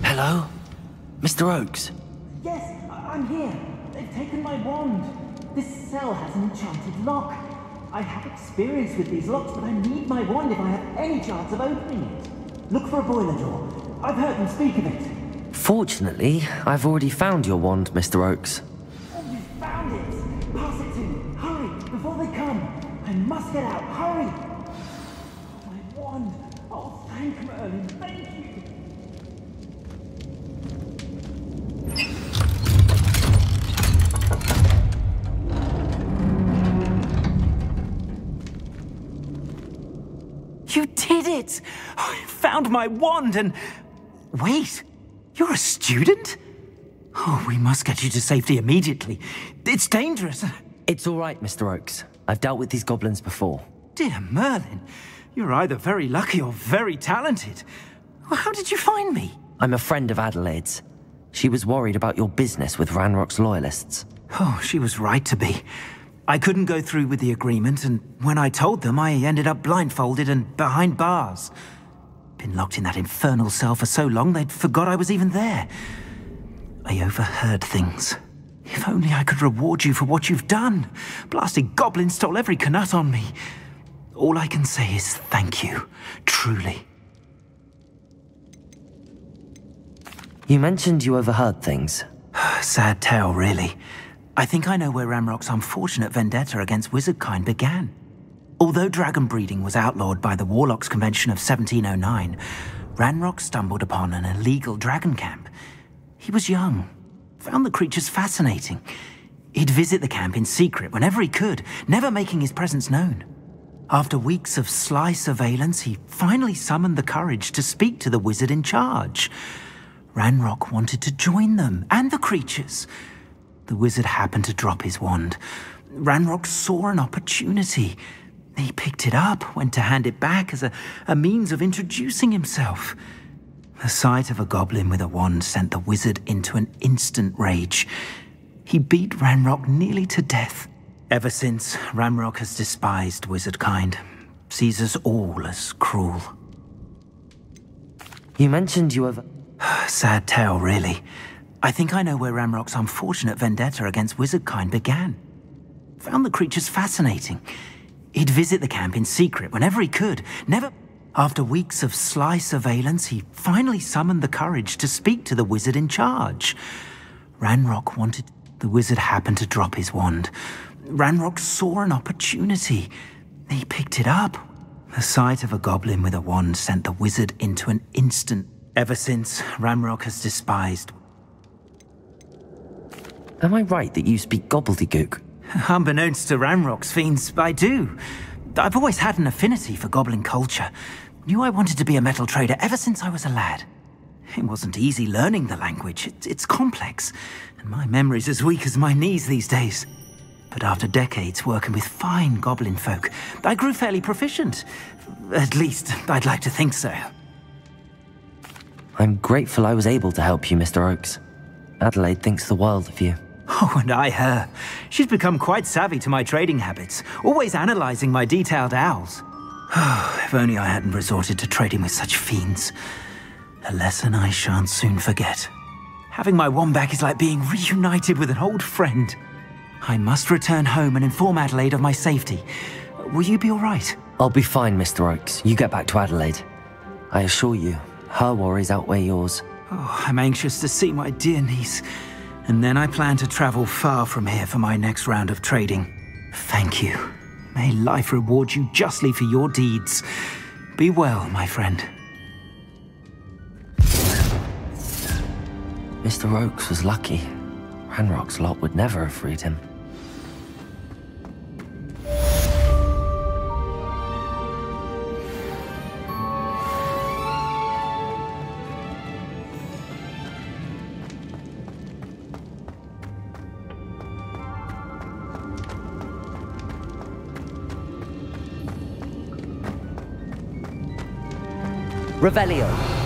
[SPEAKER 4] Hello? Mr. Oakes?
[SPEAKER 12] Yes, I'm here. They've taken my wand. This cell has an enchanted lock. I have experience with these locks, but I need my wand if I have any chance of opening it. Look for a boiler door. I've heard them speak of it.
[SPEAKER 4] Fortunately, I've already found your wand, Mr. Oakes.
[SPEAKER 12] Oh, you found it! Pass it to me. Hurry, before they come. I must get out. Hurry! Oh, my wand. Oh, thank Merlin. Thank you.
[SPEAKER 9] You did it! I found my wand and... Wait, you're a student? Oh, we must get you to safety immediately. It's dangerous.
[SPEAKER 4] It's all right, Mr. Oakes. I've dealt with these goblins before.
[SPEAKER 9] Dear Merlin, you're either very lucky or very talented. Well, how did you find me?
[SPEAKER 4] I'm a friend of Adelaide's. She was worried about your business with Ranrock's loyalists.
[SPEAKER 9] Oh, she was right to be. I couldn't go through with the agreement, and when I told them, I ended up blindfolded and behind bars. Been locked in that infernal cell for so long, they'd forgot I was even there. I overheard things. If only I could reward you for what you've done. Blasted goblin stole every canut on me. All I can say is thank you, truly.
[SPEAKER 4] You mentioned you overheard things.
[SPEAKER 9] Sad tale, really. I think I know where Ranrock's unfortunate vendetta against wizardkind began. Although dragon breeding was outlawed by the Warlocks Convention of 1709, Ranrock stumbled upon an illegal dragon camp. He was young, found the creatures fascinating. He'd visit the camp in secret whenever he could, never making his presence known. After weeks of sly surveillance, he finally summoned the courage to speak to the wizard in charge. Ranrock wanted to join them, and the creatures. The wizard happened to drop his wand. Ranrock saw an opportunity. He picked it up, went to hand it back as a means of introducing himself. The sight of a goblin with a wand sent the wizard into an instant rage. He beat Ranrock nearly to death. Ever since, Ranrock has despised wizardkind, sees us all as cruel.
[SPEAKER 4] You mentioned you
[SPEAKER 9] Sad tale, really. I think I know where Ranrock's unfortunate vendetta against wizardkind began. Found the creatures fascinating. He'd visit the camp in secret whenever he could. Never... After weeks of sly surveillance, he finally summoned the courage to speak to the wizard in charge. Ranrock wanted... The wizard happened to drop his wand. Ranrock saw an opportunity. He picked it up. The sight of a goblin with a wand sent the wizard into an instant. Ever since, Ranrock has despised...
[SPEAKER 4] Am I right that you speak gobbledygook?
[SPEAKER 9] Unbeknownst to Ranrock's fiends, I do. I've always had an affinity for goblin culture. Knew I wanted to be a metal trader ever since I was a lad. It wasn't easy learning the language. It's complex, and my memory's as weak as my knees these days. But after decades working with fine goblin folk, I grew fairly proficient. At least, I'd like to think so.
[SPEAKER 4] I'm grateful I was able to help you, Mr. Oakes. Adelaide thinks the world of you.
[SPEAKER 9] Oh, and I her. She's become quite savvy to my trading habits, always analyzing my detailed owls. Oh, if only I hadn't resorted to trading with such fiends. A lesson I shan't soon forget. Having my wand back is like being reunited with an old friend. I must return home and inform Adelaide of my safety. Will you be all right?
[SPEAKER 4] I'll be fine, Mr. Oakes. You get back to Adelaide. I assure you, her worries outweigh yours.
[SPEAKER 9] Oh, I'm anxious to see my dear niece. And then I plan to travel far from here for my next round of trading. Thank you. May life reward you justly for your deeds. Be well, my friend.
[SPEAKER 4] Mr. Oakes was lucky. Ranrock's lot would never have freed him.
[SPEAKER 1] Revelio.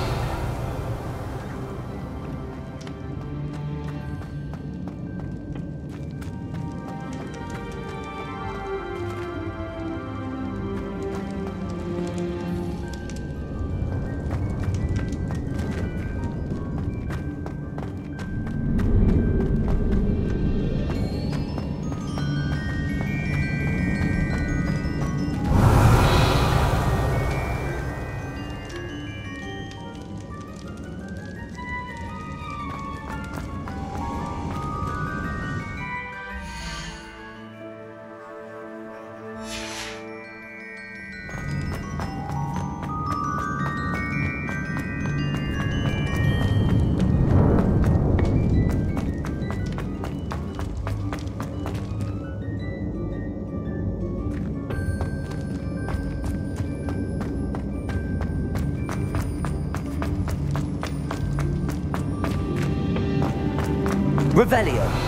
[SPEAKER 1] Revelio.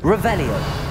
[SPEAKER 1] Revelio.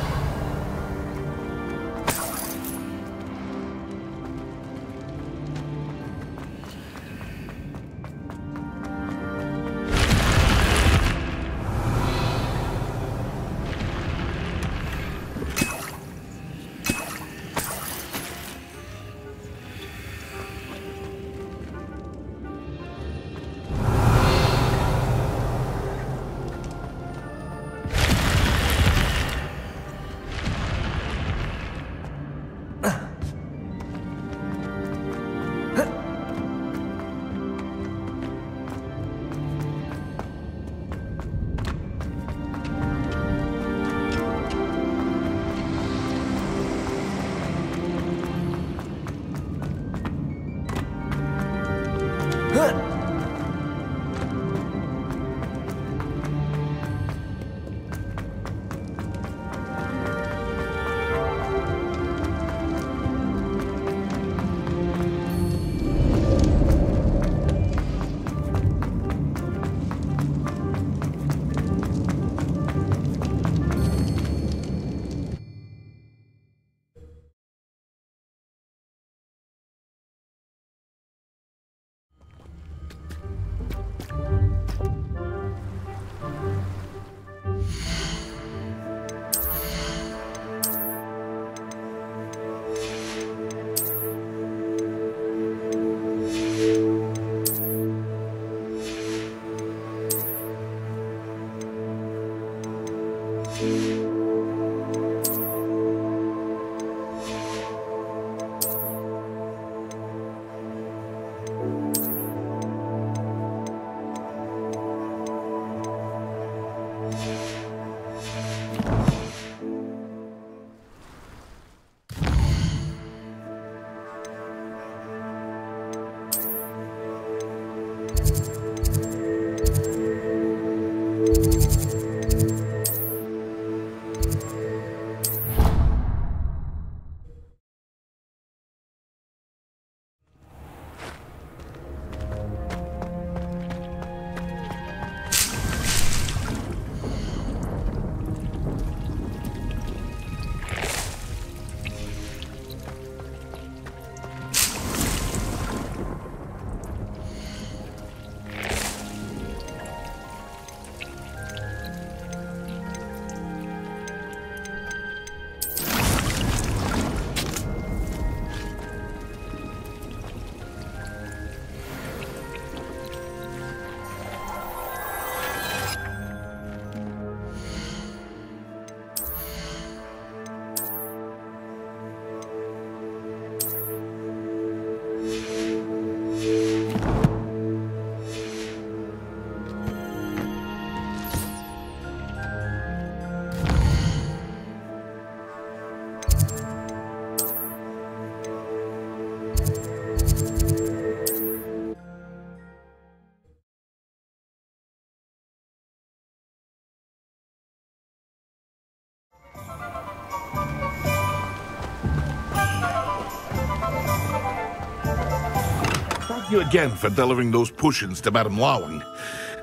[SPEAKER 18] Thank you again for delivering those potions to Madame Lawing.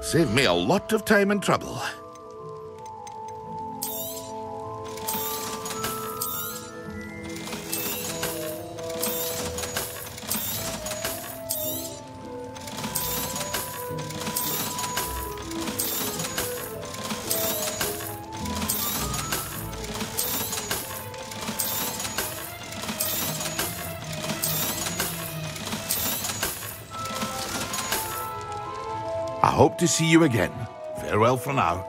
[SPEAKER 18] Saved me a lot of time and trouble. I hope to see you again. Farewell for now.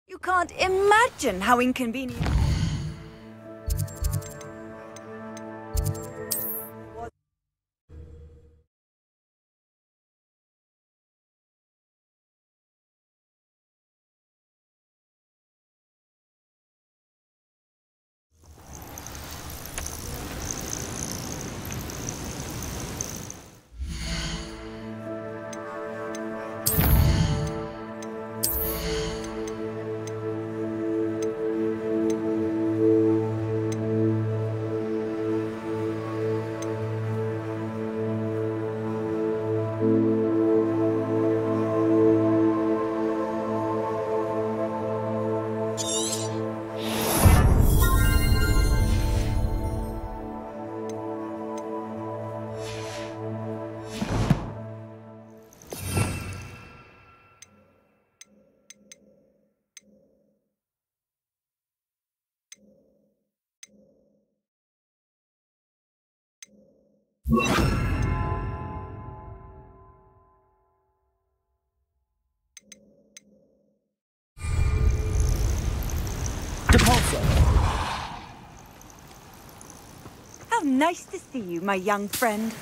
[SPEAKER 3] You can't imagine how inconvenient. How nice to see you, my young friend.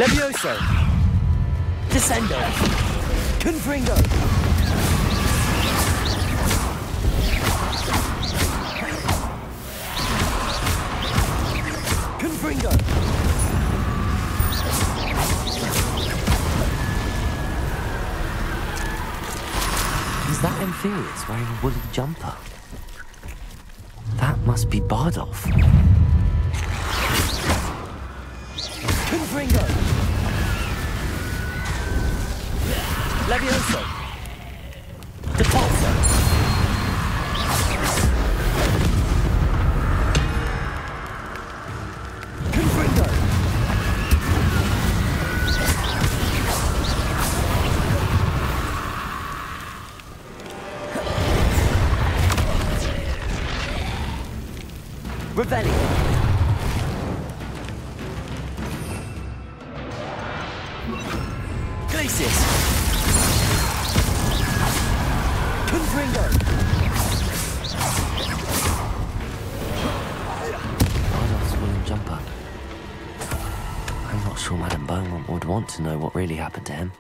[SPEAKER 1] Levioso! Descendo! Confringo! Confringo!
[SPEAKER 4] Is that Inferius wearing a woolly jumper? That must be Bardolph.
[SPEAKER 1] Confringo! Levioso! Depulso! Confringo! Revelio! Glacius! Confringo!
[SPEAKER 4] Bardolph's woolen jumper. I'm not sure Madame Beaumont would want to know what really happened to him.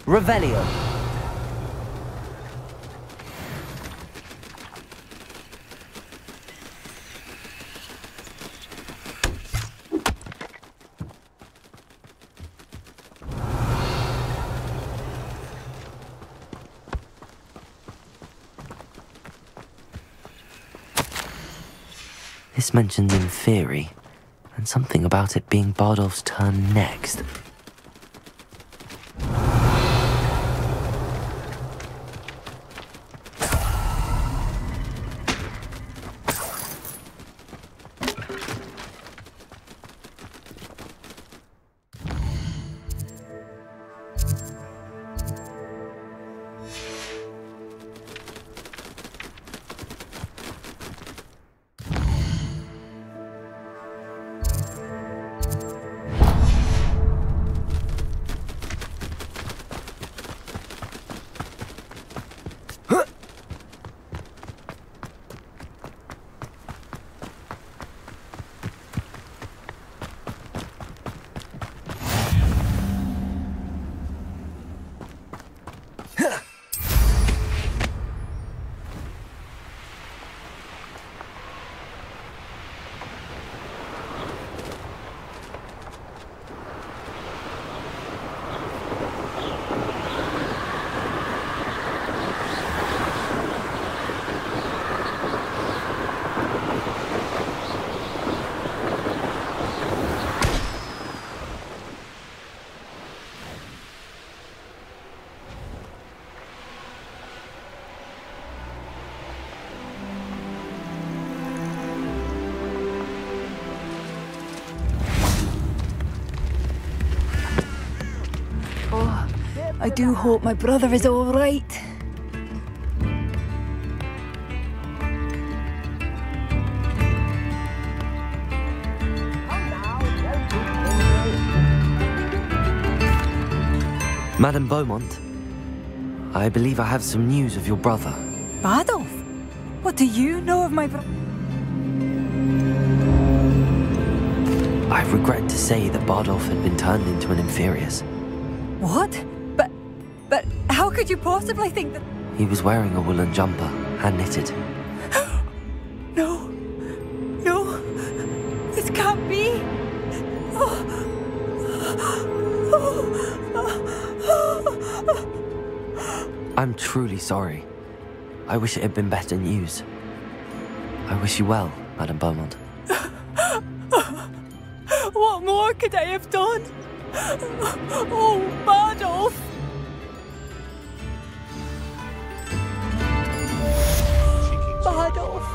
[SPEAKER 1] Revelio!
[SPEAKER 4] This mentions Inferi, and something about it being Bardolph's turn next.
[SPEAKER 3] I do hope my brother is all right.
[SPEAKER 4] Madame Beaumont, I believe I have some news of your brother.
[SPEAKER 3] Bardolph? What do you know of my brother?
[SPEAKER 4] I regret to say that Bardolph had been turned into an Inferius.
[SPEAKER 3] What? But how could you possibly think that...
[SPEAKER 4] He was wearing a woolen jumper, hand-knitted.
[SPEAKER 3] No. No. This can't be.
[SPEAKER 4] I'm truly sorry. I wish it had been better news. I wish you well, Madame Beaumont.
[SPEAKER 3] What more could I have done? Oh, Bardolph! Bardolph!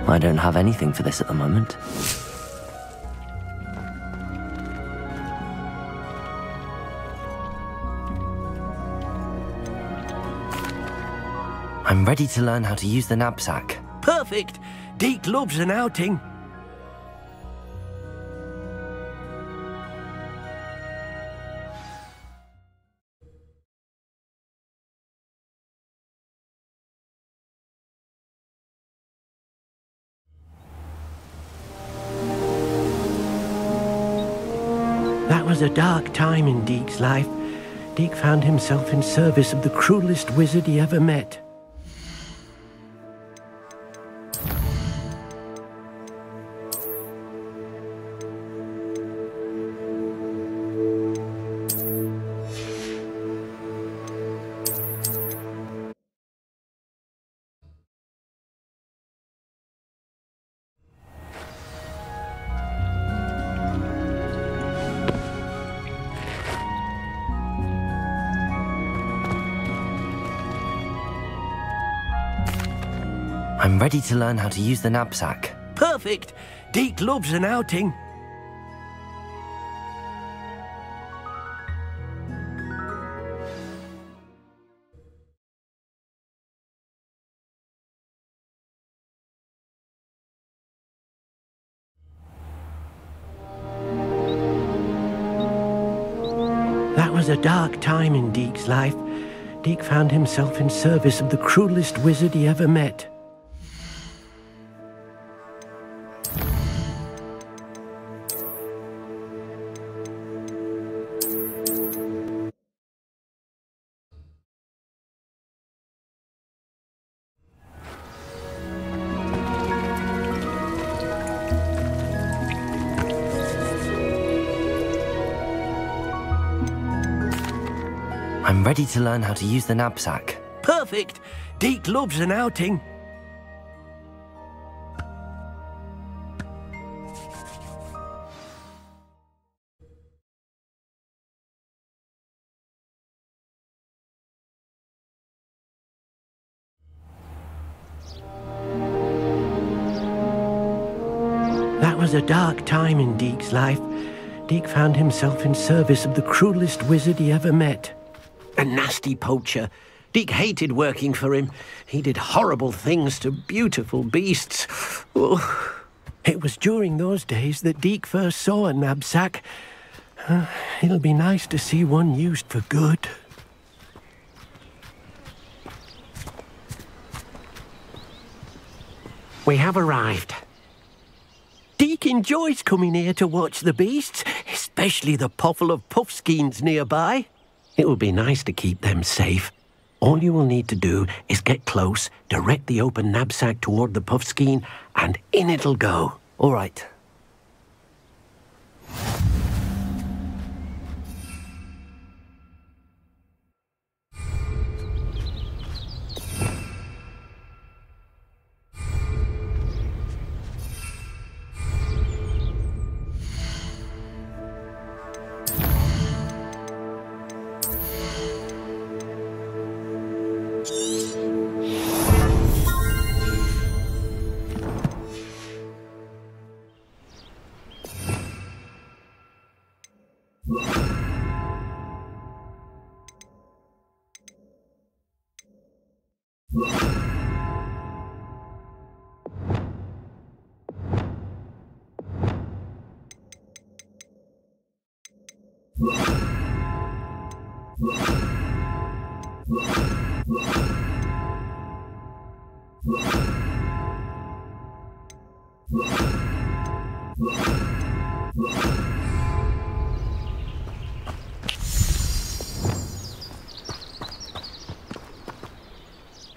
[SPEAKER 4] I don't have anything for this at the moment. I'm ready to learn how to use the knapsack.
[SPEAKER 8] Perfect! Deke loves an outing. That was a dark time in Deke's life. Deke found himself in service of the cruelest wizard he ever met.
[SPEAKER 4] I'm ready to learn how to use the knapsack.
[SPEAKER 8] Perfect! Deke loves an outing. That was a dark time in Deke's life. Deke found himself in service of the cruelest wizard he ever met.
[SPEAKER 4] I'm ready to learn how to use the knapsack.
[SPEAKER 8] Perfect! Deke loves an outing. That was a dark time in Deke's life. Deke found himself in service of the cruelest wizard he ever met. A nasty poacher. Deke hated working for him. He did horrible things to beautiful beasts. Oh. It was during those days that Deke first saw a knapsack. It'll be nice to see one used for good. We have arrived. Deke enjoys coming here to watch the beasts, especially the potful of puffskeins nearby. It will be nice to keep them safe. All you will need to do is get close, direct the open knapsack toward the puffskein, and in it'll go.
[SPEAKER 4] All right.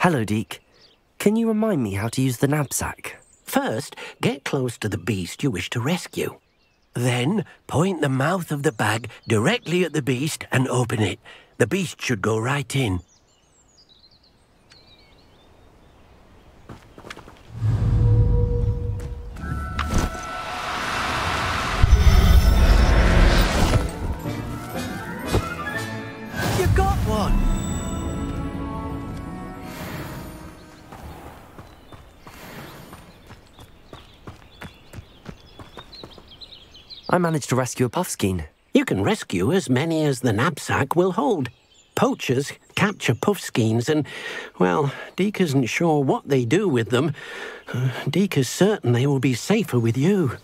[SPEAKER 4] Hello, Deke. Can you remind me how to use the knapsack?
[SPEAKER 8] First, get close to the beast you wish to rescue. Then, point the mouth of the bag directly at the beast and open it. The beast should go right in. You got one!
[SPEAKER 4] I managed to rescue a puffskein.
[SPEAKER 8] You can rescue as many as the knapsack will hold. Poachers capture puffskeins and, well, Deke isn't sure what they do with them. Deke is certain they will be safer with you.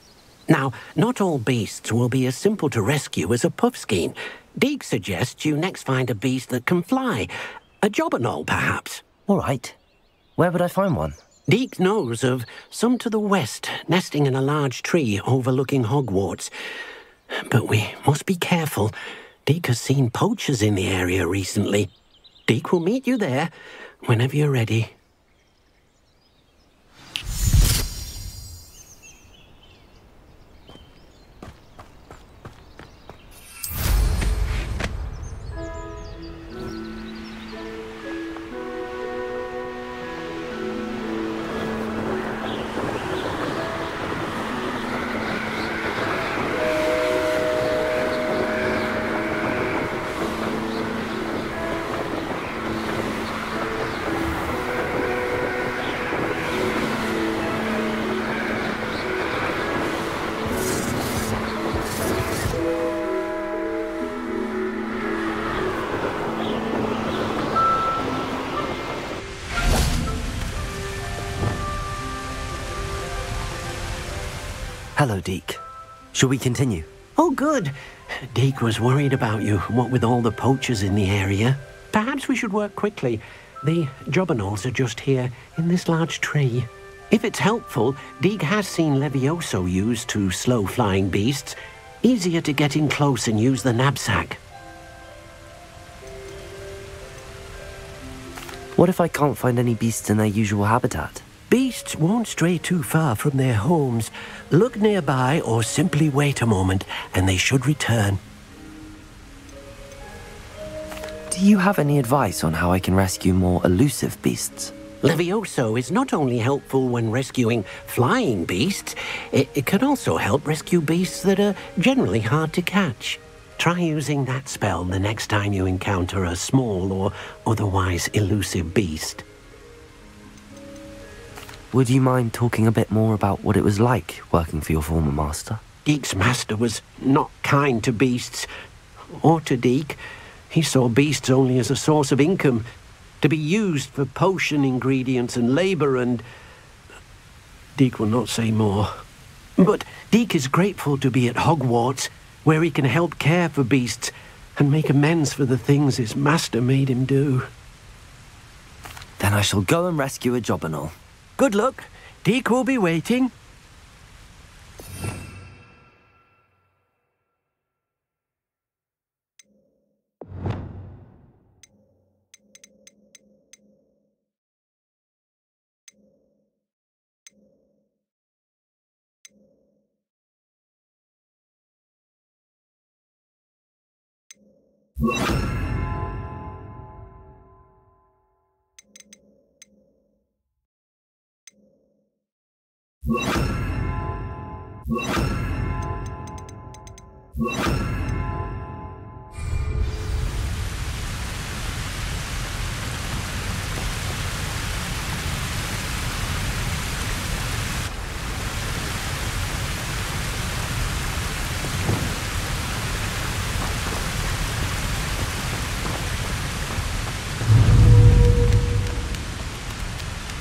[SPEAKER 8] Now, not all beasts will be as simple to rescue as a puffskein. Deke suggests you next find a beast that can fly. A jobberknoll, perhaps.
[SPEAKER 4] All right. Where would I find one?
[SPEAKER 8] Deke knows of some to the west, nesting in a large tree overlooking Hogwarts. But we must be careful. Deke has seen poachers in the area recently. Deke will meet you there whenever you're ready.
[SPEAKER 4] Hello, Deke. Shall we continue?
[SPEAKER 8] Oh, good. Deke was worried about you, what with all the poachers in the area. Perhaps we should work quickly. The jobberknolls are just here, in this large tree. If it's helpful, Deke has seen Levioso used to slow flying beasts. Easier to get in close and use the knapsack.
[SPEAKER 4] What if I can't find any beasts in their usual habitat?
[SPEAKER 8] Beasts won't stray too far from their homes. Look nearby or simply wait a moment, and they should return.
[SPEAKER 4] Do you have any advice on how I can rescue more elusive beasts?
[SPEAKER 8] Levioso is not only helpful when rescuing flying beasts, it can also help rescue beasts that are generally hard to catch. Try using that spell the next time you encounter a small or otherwise elusive beast.
[SPEAKER 4] Would you mind talking a bit more about what it was like working for your former master?
[SPEAKER 8] Deke's master was not kind to beasts, or to Deke. He saw beasts only as a source of income, to be used for potion ingredients and labour, and Deke will not say more. But Deke is grateful to be at Hogwarts, where he can help care for beasts and make amends for the things his master made him do.
[SPEAKER 4] Then I shall go and rescue a jobberknoll.
[SPEAKER 8] Good luck. Deke will be waiting.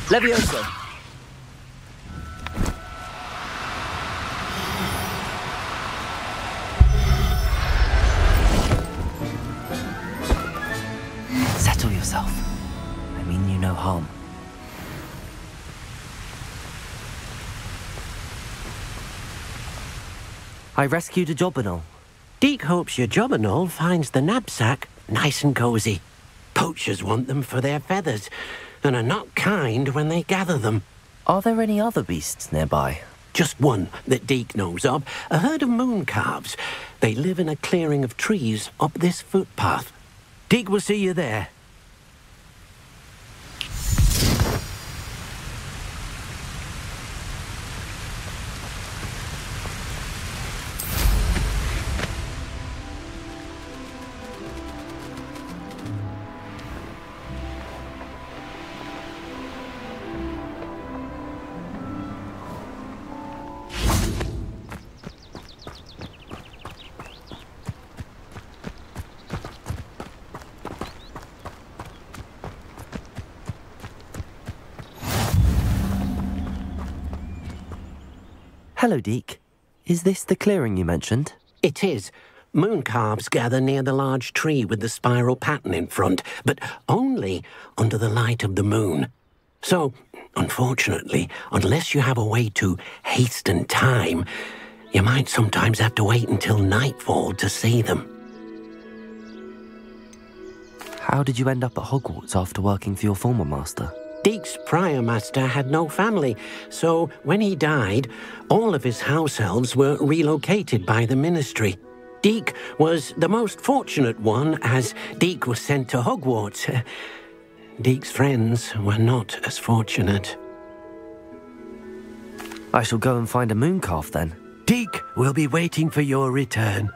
[SPEAKER 1] Levioso.
[SPEAKER 4] Settle yourself. I mean you no harm. I rescued a jobberknoll.
[SPEAKER 8] Deke hopes your jobberknoll finds the knapsack nice and cozy. Poachers want them for their feathers, and are not kind when they gather them.
[SPEAKER 4] Are there any other beasts nearby?
[SPEAKER 8] Just one that Deke knows of, a herd of moon calves. They live in a clearing of trees up this footpath. Deke will see you there.
[SPEAKER 4] Hello, Deke. Is this the clearing you mentioned?
[SPEAKER 8] It is. Moon calves gather near the large tree with the spiral pattern in front, but only under the light of the moon. So, unfortunately, unless you have a way to hasten time, you might sometimes have to wait until nightfall to see them.
[SPEAKER 4] How did you end up at Hogwarts after working for your former master?
[SPEAKER 8] Deke's prior master had no family, so when he died, all of his house elves were relocated by the ministry. Deke was the most fortunate one, as Deke was sent to Hogwarts. Deke's friends were not as fortunate.
[SPEAKER 4] I shall go and find a moon calf then.
[SPEAKER 8] Deke will be waiting for your return.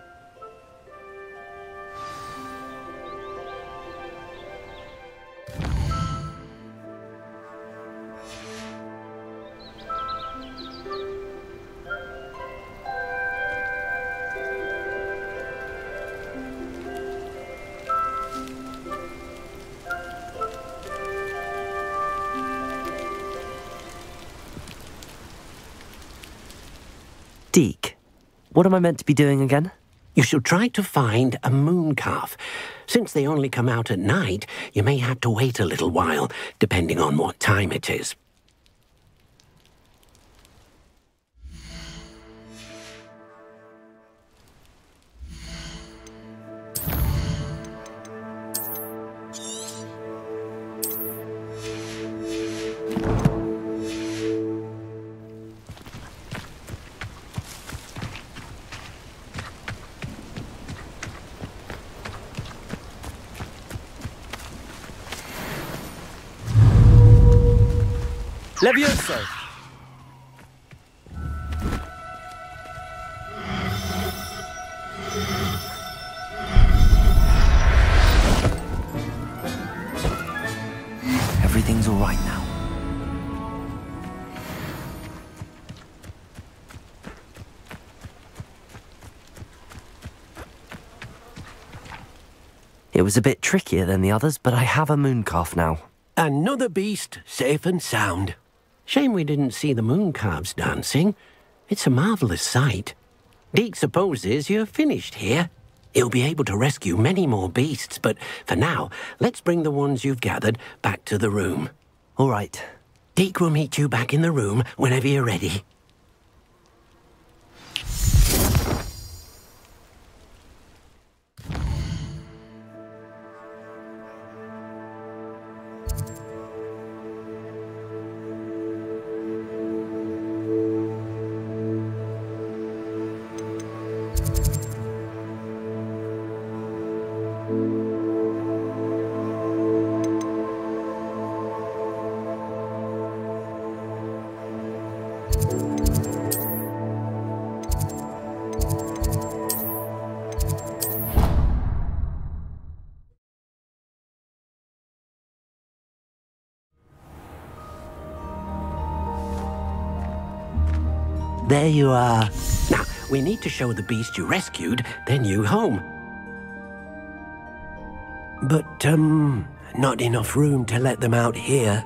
[SPEAKER 4] Deke, what am I meant to be doing again?
[SPEAKER 8] You should try to find a moon calf. Since they only come out at night, you may have to wait a little while, depending on what time it is.
[SPEAKER 1] Levioso!
[SPEAKER 4] Everything's all right now. It was a bit trickier than the others, but I have a moon calf now.
[SPEAKER 8] Another beast, safe and sound. Shame we didn't see the moon calves dancing. It's a marvellous sight. Deke supposes you're finished here. He'll be able to rescue many more beasts, but for now, let's bring the ones you've gathered back to the room.
[SPEAKER 4] All right.
[SPEAKER 8] Deke will meet you back in the room whenever you're ready. There you are. Now, we need to show the beast you rescued their new home. But, not enough room to let them out here.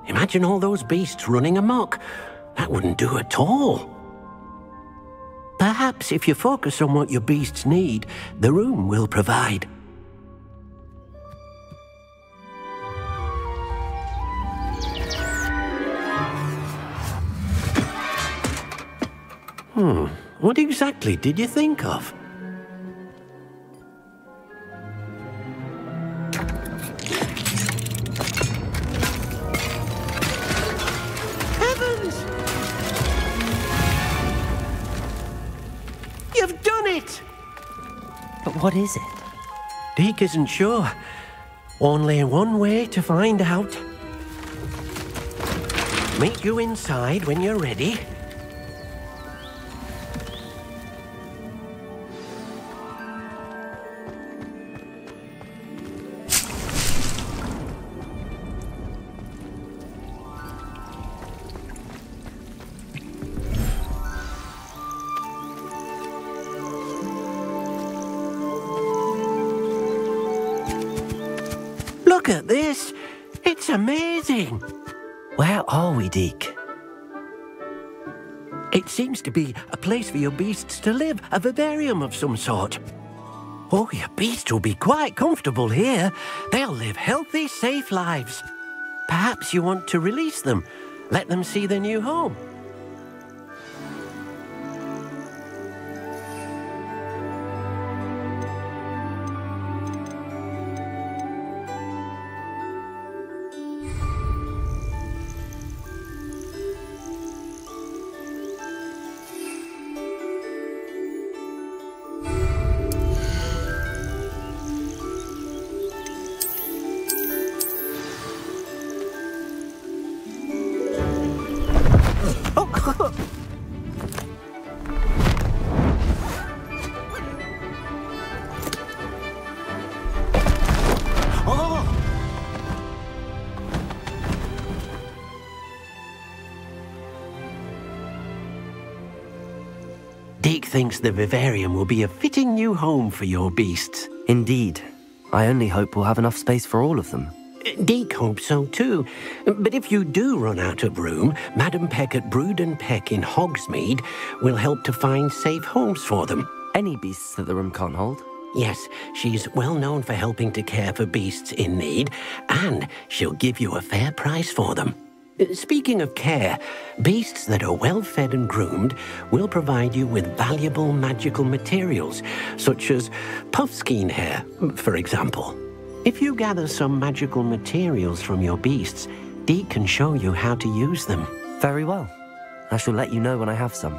[SPEAKER 8] Imagine all those beasts running amok. That wouldn't do at all. Perhaps if you focus on what your beasts need, the room will provide. What exactly did you think of? Heavens! You've done it!
[SPEAKER 4] But what is it?
[SPEAKER 8] Deke isn't sure. Only one way to find out. Meet you inside when you're ready. Look at this! It's amazing!
[SPEAKER 4] Where are we, Deke?
[SPEAKER 8] It seems to be a place for your beasts to live, a vivarium of some sort. Oh, your beasts will be quite comfortable here. They'll live healthy, safe lives. Perhaps you want to release them, let them see their new home. Deke thinks the vivarium will be a fitting new home for your beasts.
[SPEAKER 4] Indeed. I only hope we'll have enough space for all of them.
[SPEAKER 8] Deke hopes so too. But if you do run out of room, Madam Peck at Brood and Peck in Hogsmeade will help to find safe homes for them.
[SPEAKER 4] Any beasts that the room can't hold?
[SPEAKER 8] Yes, she's well known for helping to care for beasts in need, and she'll give you a fair price for them. Speaking of care, beasts that are well fed and groomed will provide you with valuable magical materials, such as puffskein hair, for example. If you gather some magical materials from your beasts, Deke can show you how to use them.
[SPEAKER 4] Very well. I shall let you know when I have some.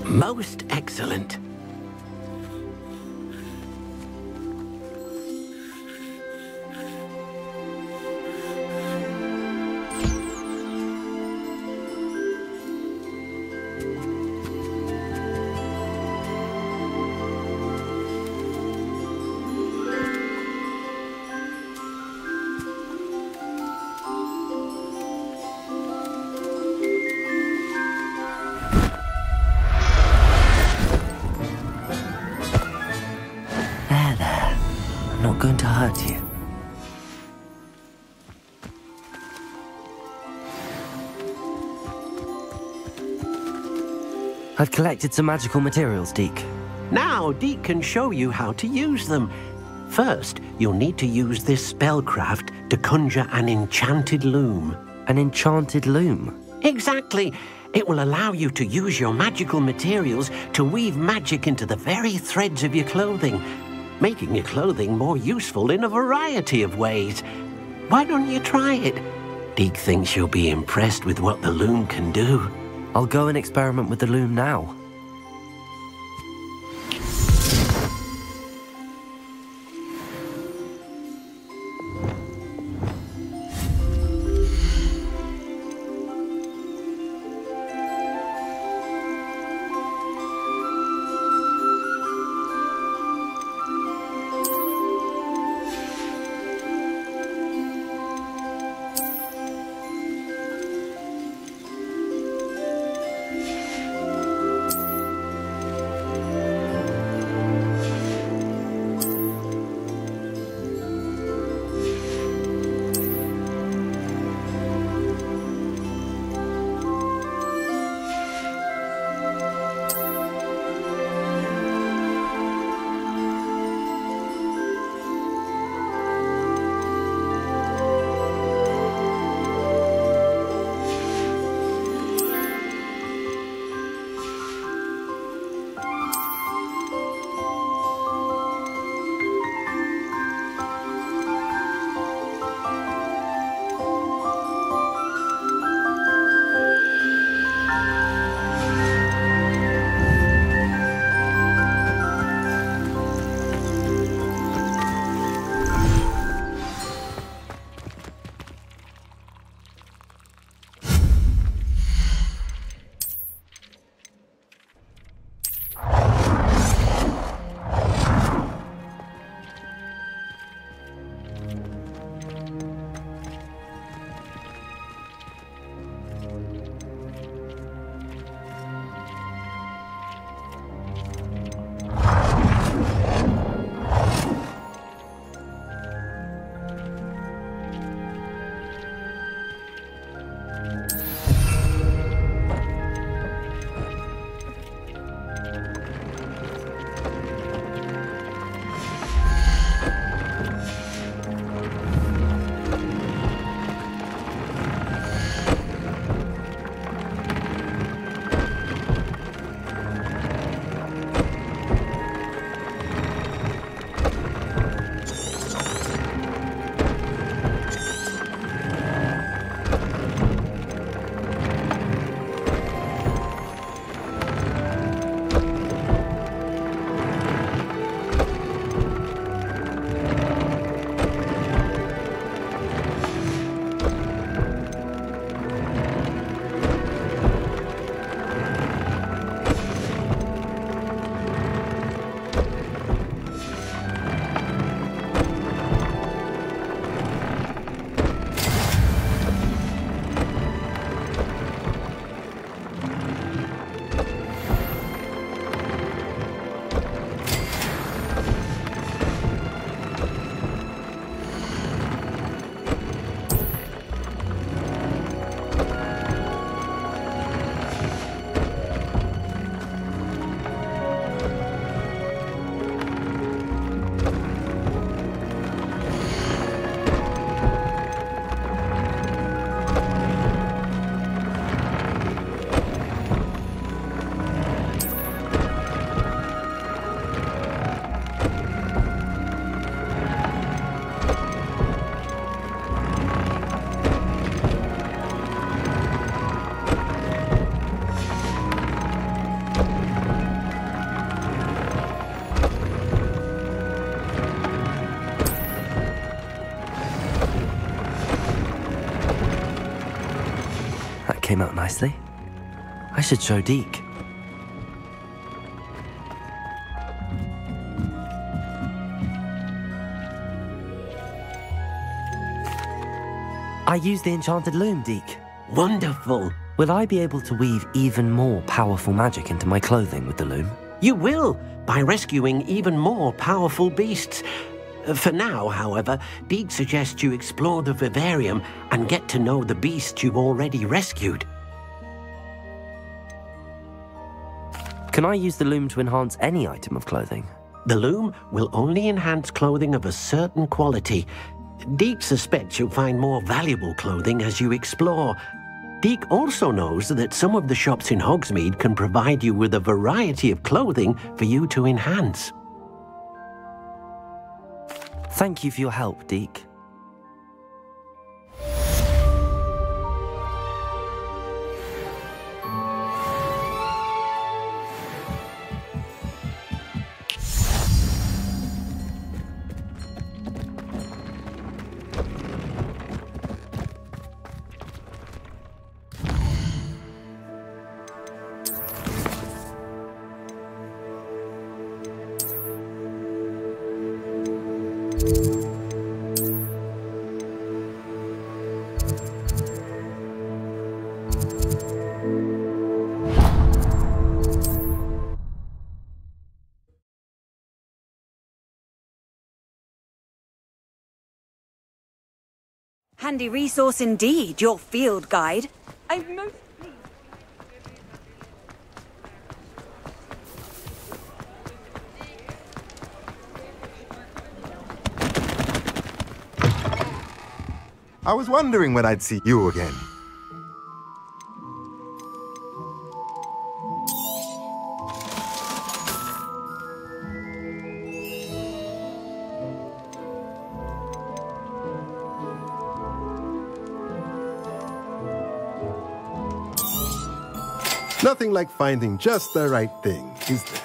[SPEAKER 8] Most excellent.
[SPEAKER 4] Going to hurt you. I've collected some magical materials, Deke.
[SPEAKER 8] Now Deke can show you how to use them. First, you'll need to use this spellcraft to conjure an enchanted loom.
[SPEAKER 4] An enchanted loom?
[SPEAKER 8] Exactly. It will allow you to use your magical materials to weave magic into the very threads of your clothing, making your clothing more useful in a variety of ways. Why don't you try it? Deke thinks you'll be impressed with what the loom can do.
[SPEAKER 4] I'll go and experiment with the loom now. came out nicely. I should show Deke. I used the enchanted loom, Deke.
[SPEAKER 8] Wonderful.
[SPEAKER 4] Will I be able to weave even more powerful magic into my clothing with the loom?
[SPEAKER 8] You will, by rescuing even more powerful beasts. For now, however, Deke suggests you explore the vivarium and get to know the beasts you've already rescued.
[SPEAKER 4] Can I use the loom to enhance any item of clothing?
[SPEAKER 8] The loom will only enhance clothing of a certain quality. Deke suspects you'll find more valuable clothing as you explore. Deke also knows that some of the shops in Hogsmeade can provide you with a variety of clothing for you to enhance.
[SPEAKER 4] Thank you for your help, Deke.
[SPEAKER 3] Handy resource indeed, your field guide. I'm most pleased.
[SPEAKER 13] I was wondering when I'd see you again. Nothing like finding just the right thing, is there?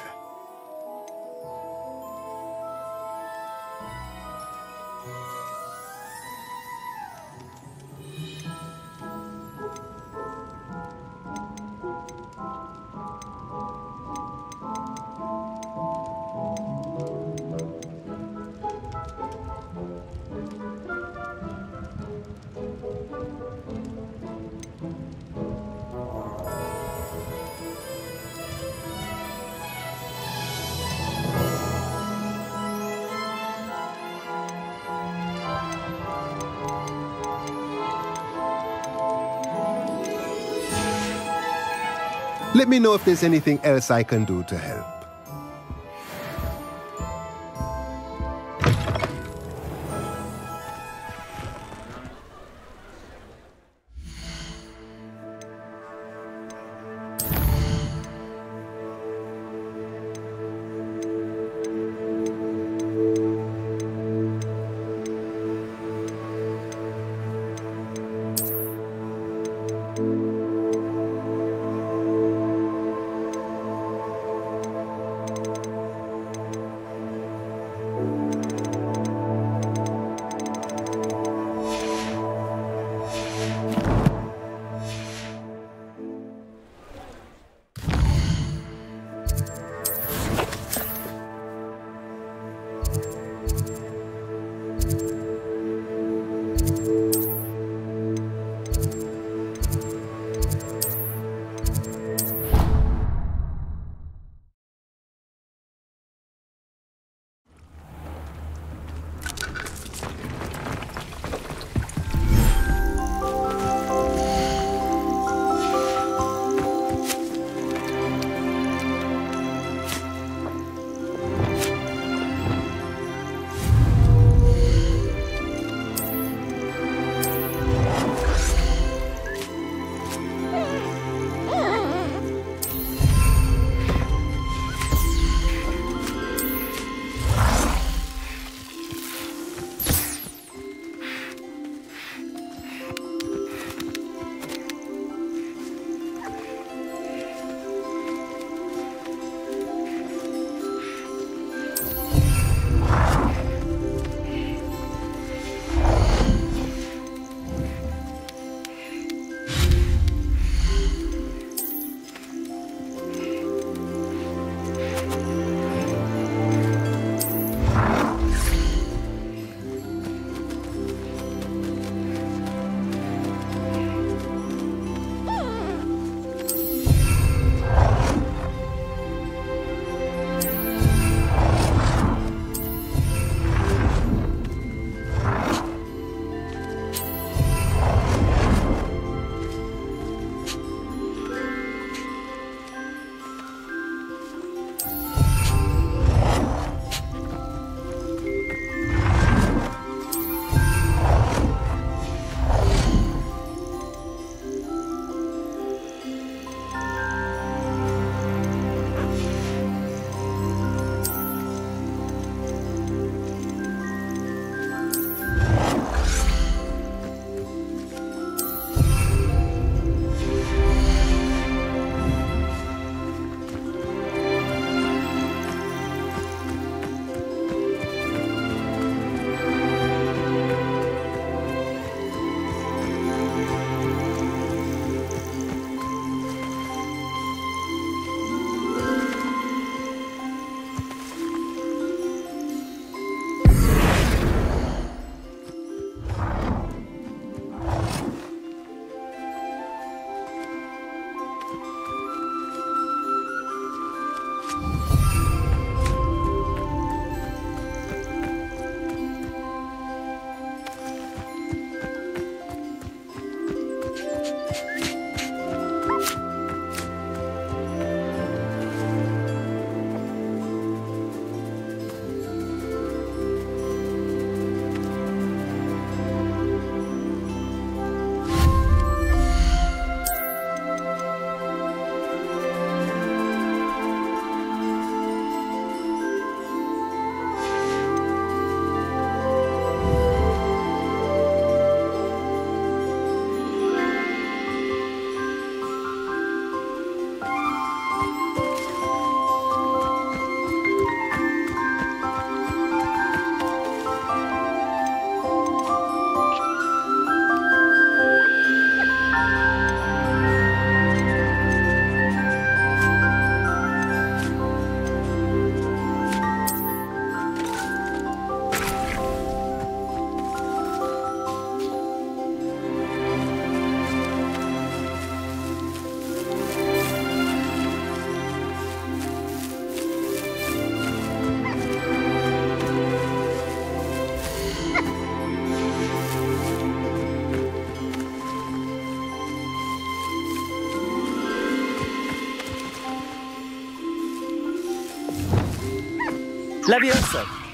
[SPEAKER 13] Let me know if there's anything else I can do to help.
[SPEAKER 1] Levioso!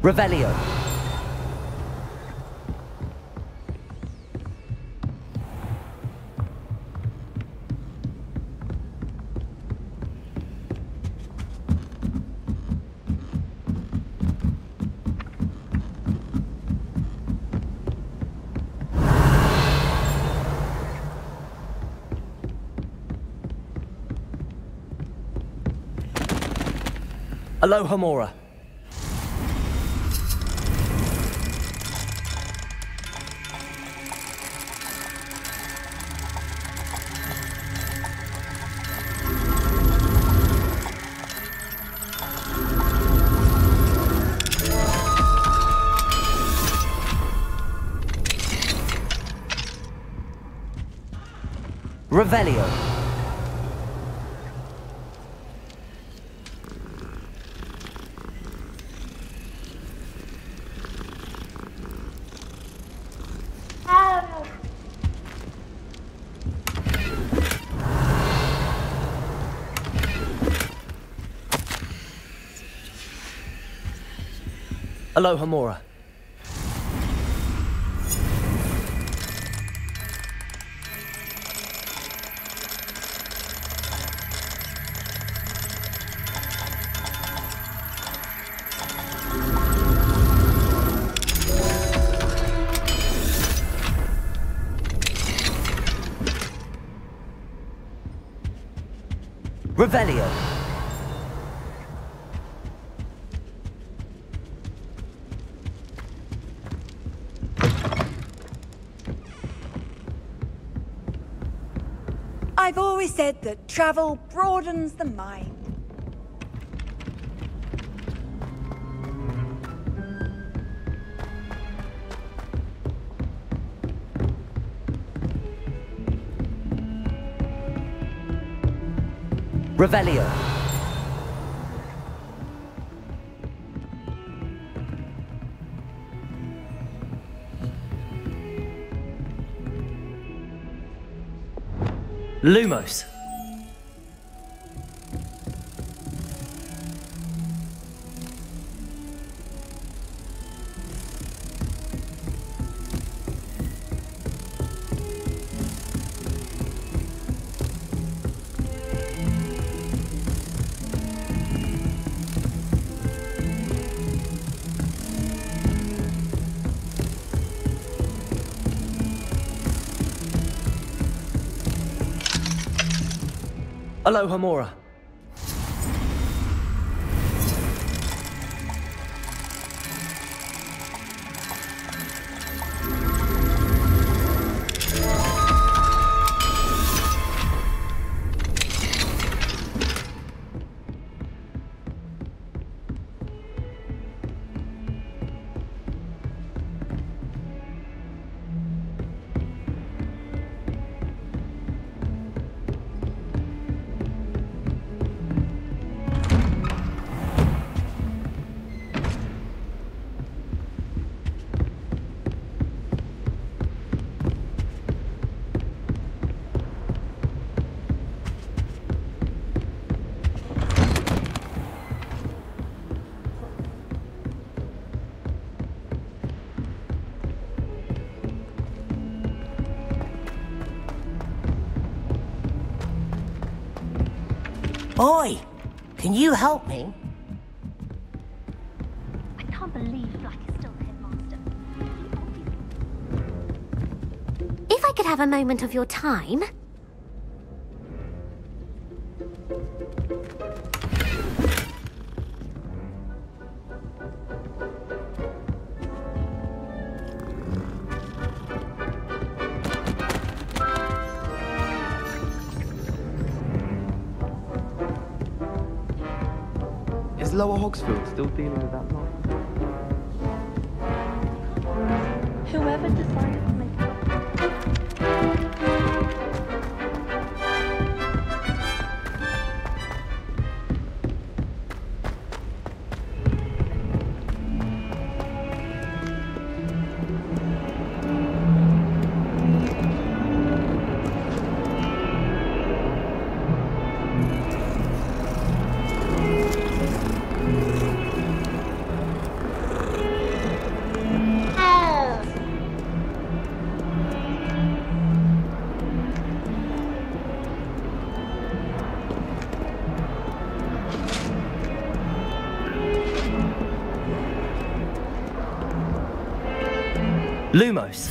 [SPEAKER 1] Revelio. Aloha Mora. Revelio. Aloha Mora. Revelio.
[SPEAKER 3] I've always said that travel broadens the mind.
[SPEAKER 1] Revelio. Lumos. Aloha Mora.
[SPEAKER 11] Oi! Can you help me?
[SPEAKER 19] I can't believe Black is still the headmaster. If I could have a moment of your time...
[SPEAKER 5] Is Lower Hogsfield still dealing with that lot?
[SPEAKER 19] Whoever decided to make
[SPEAKER 1] Lumos.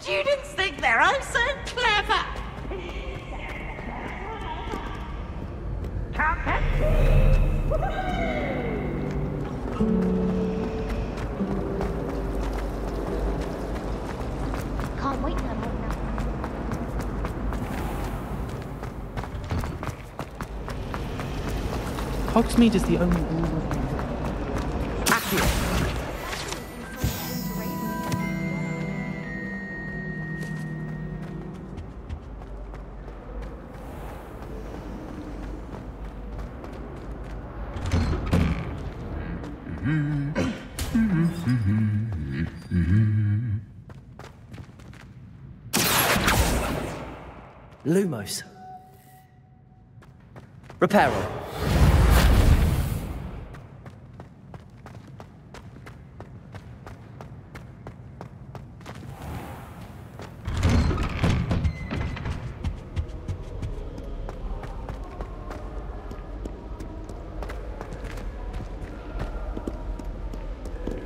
[SPEAKER 11] Students think they're oh so clever!
[SPEAKER 19] Can't wait no more now.
[SPEAKER 5] Hogsmeade is the only one.
[SPEAKER 1] Lumos. Reparo.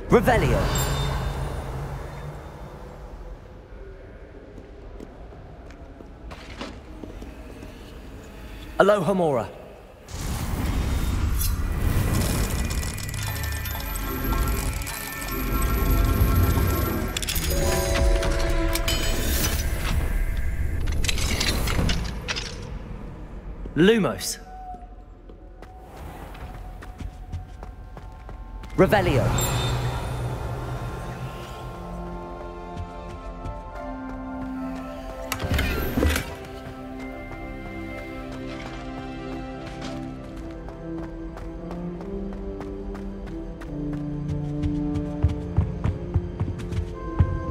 [SPEAKER 1] Revelio. Aloha Mora. Lumos. Revelio.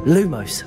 [SPEAKER 1] Lumos.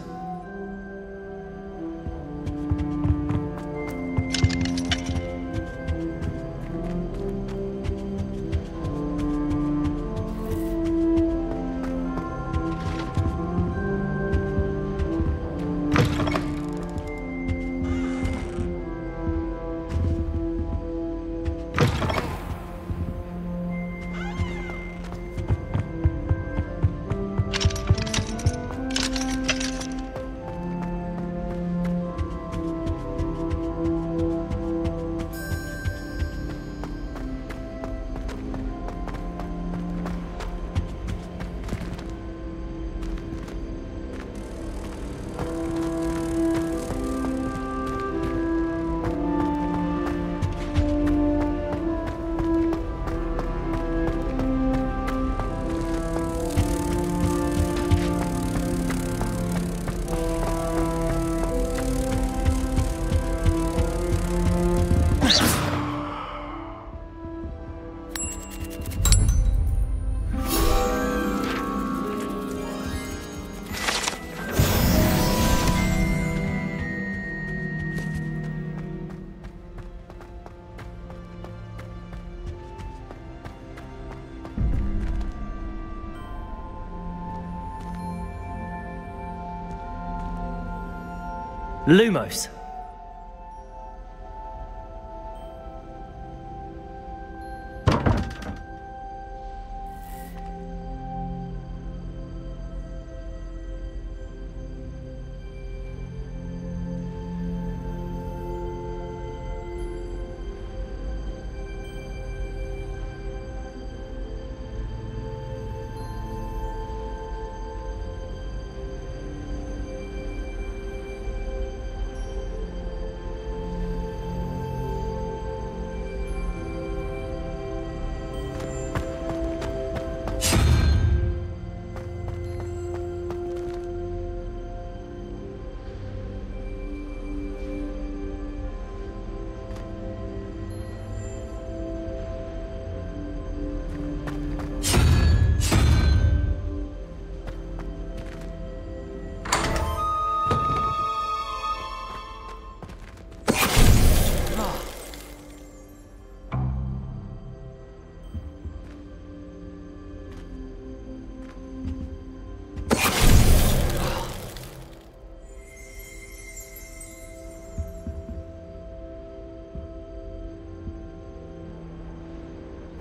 [SPEAKER 1] Lumos.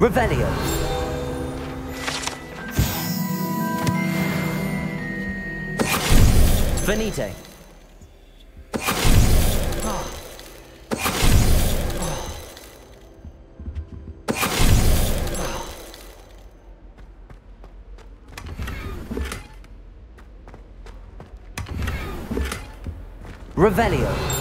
[SPEAKER 1] Revelio. Venite. Revelio.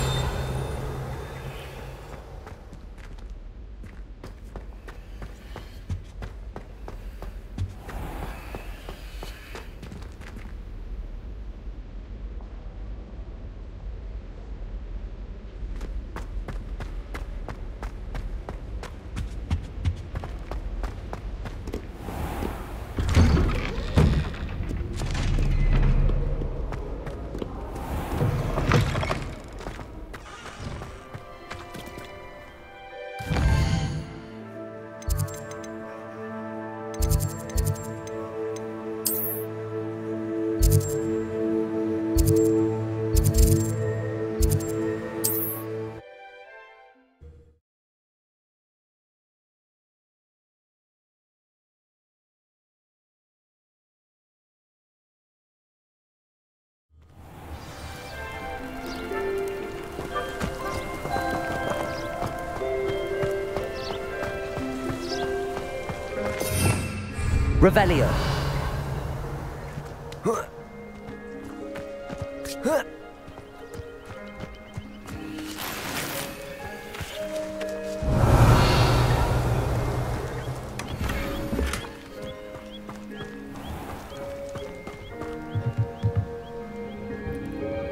[SPEAKER 1] Revelio.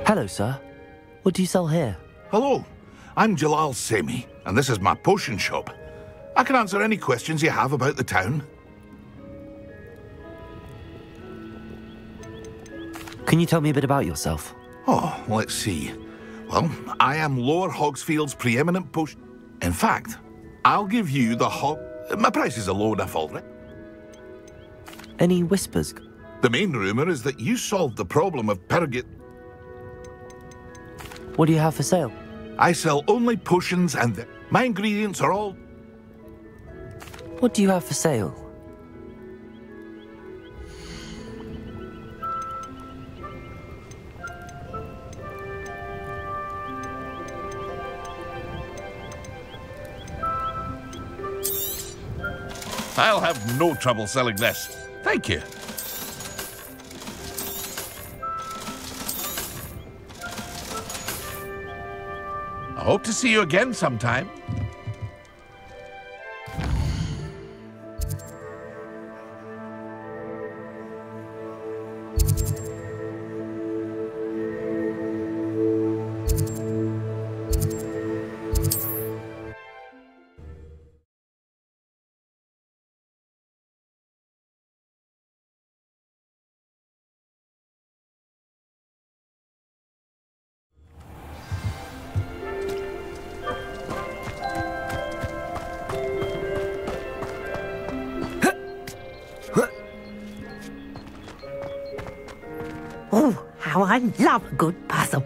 [SPEAKER 4] Hello, sir. What do you sell here?
[SPEAKER 18] Hello, I'm Jalal Semi, and this is my potion shop. I can answer any questions you have about the town.
[SPEAKER 4] Can you tell me a bit about yourself?
[SPEAKER 18] Oh, let's see. Well, I am Lower Hogsfield's preeminent potion. In fact, I'll give you the My price is low enough already.
[SPEAKER 4] Any whispers?
[SPEAKER 18] The main rumour is that you solved the problem of Pergit.
[SPEAKER 4] What do you have for sale?
[SPEAKER 18] I sell only potions and my ingredients are all...
[SPEAKER 4] What do you have for sale?
[SPEAKER 18] I'll have no trouble selling this. Thank you. I hope to see you again sometime.
[SPEAKER 8] Oh, how I love a good puzzle.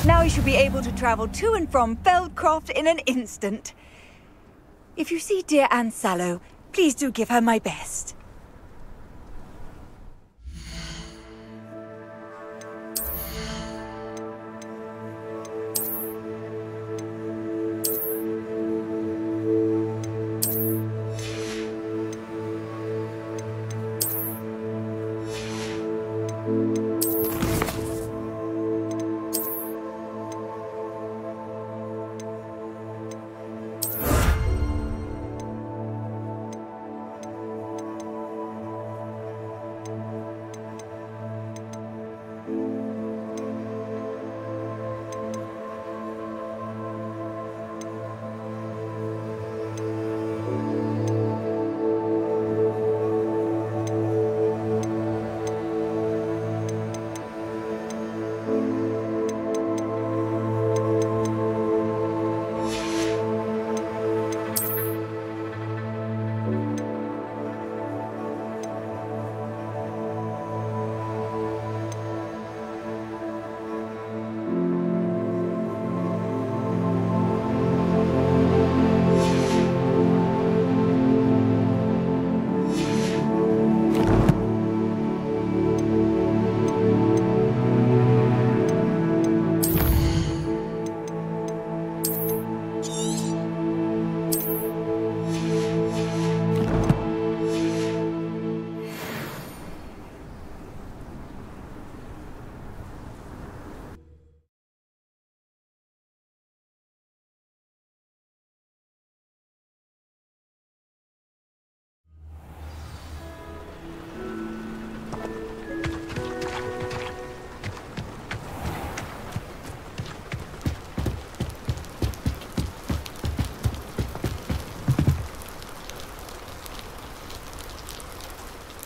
[SPEAKER 3] Now you should be able to travel to and from Feldcroft in an instant. If you see dear Anne Sallow, please do give her my best.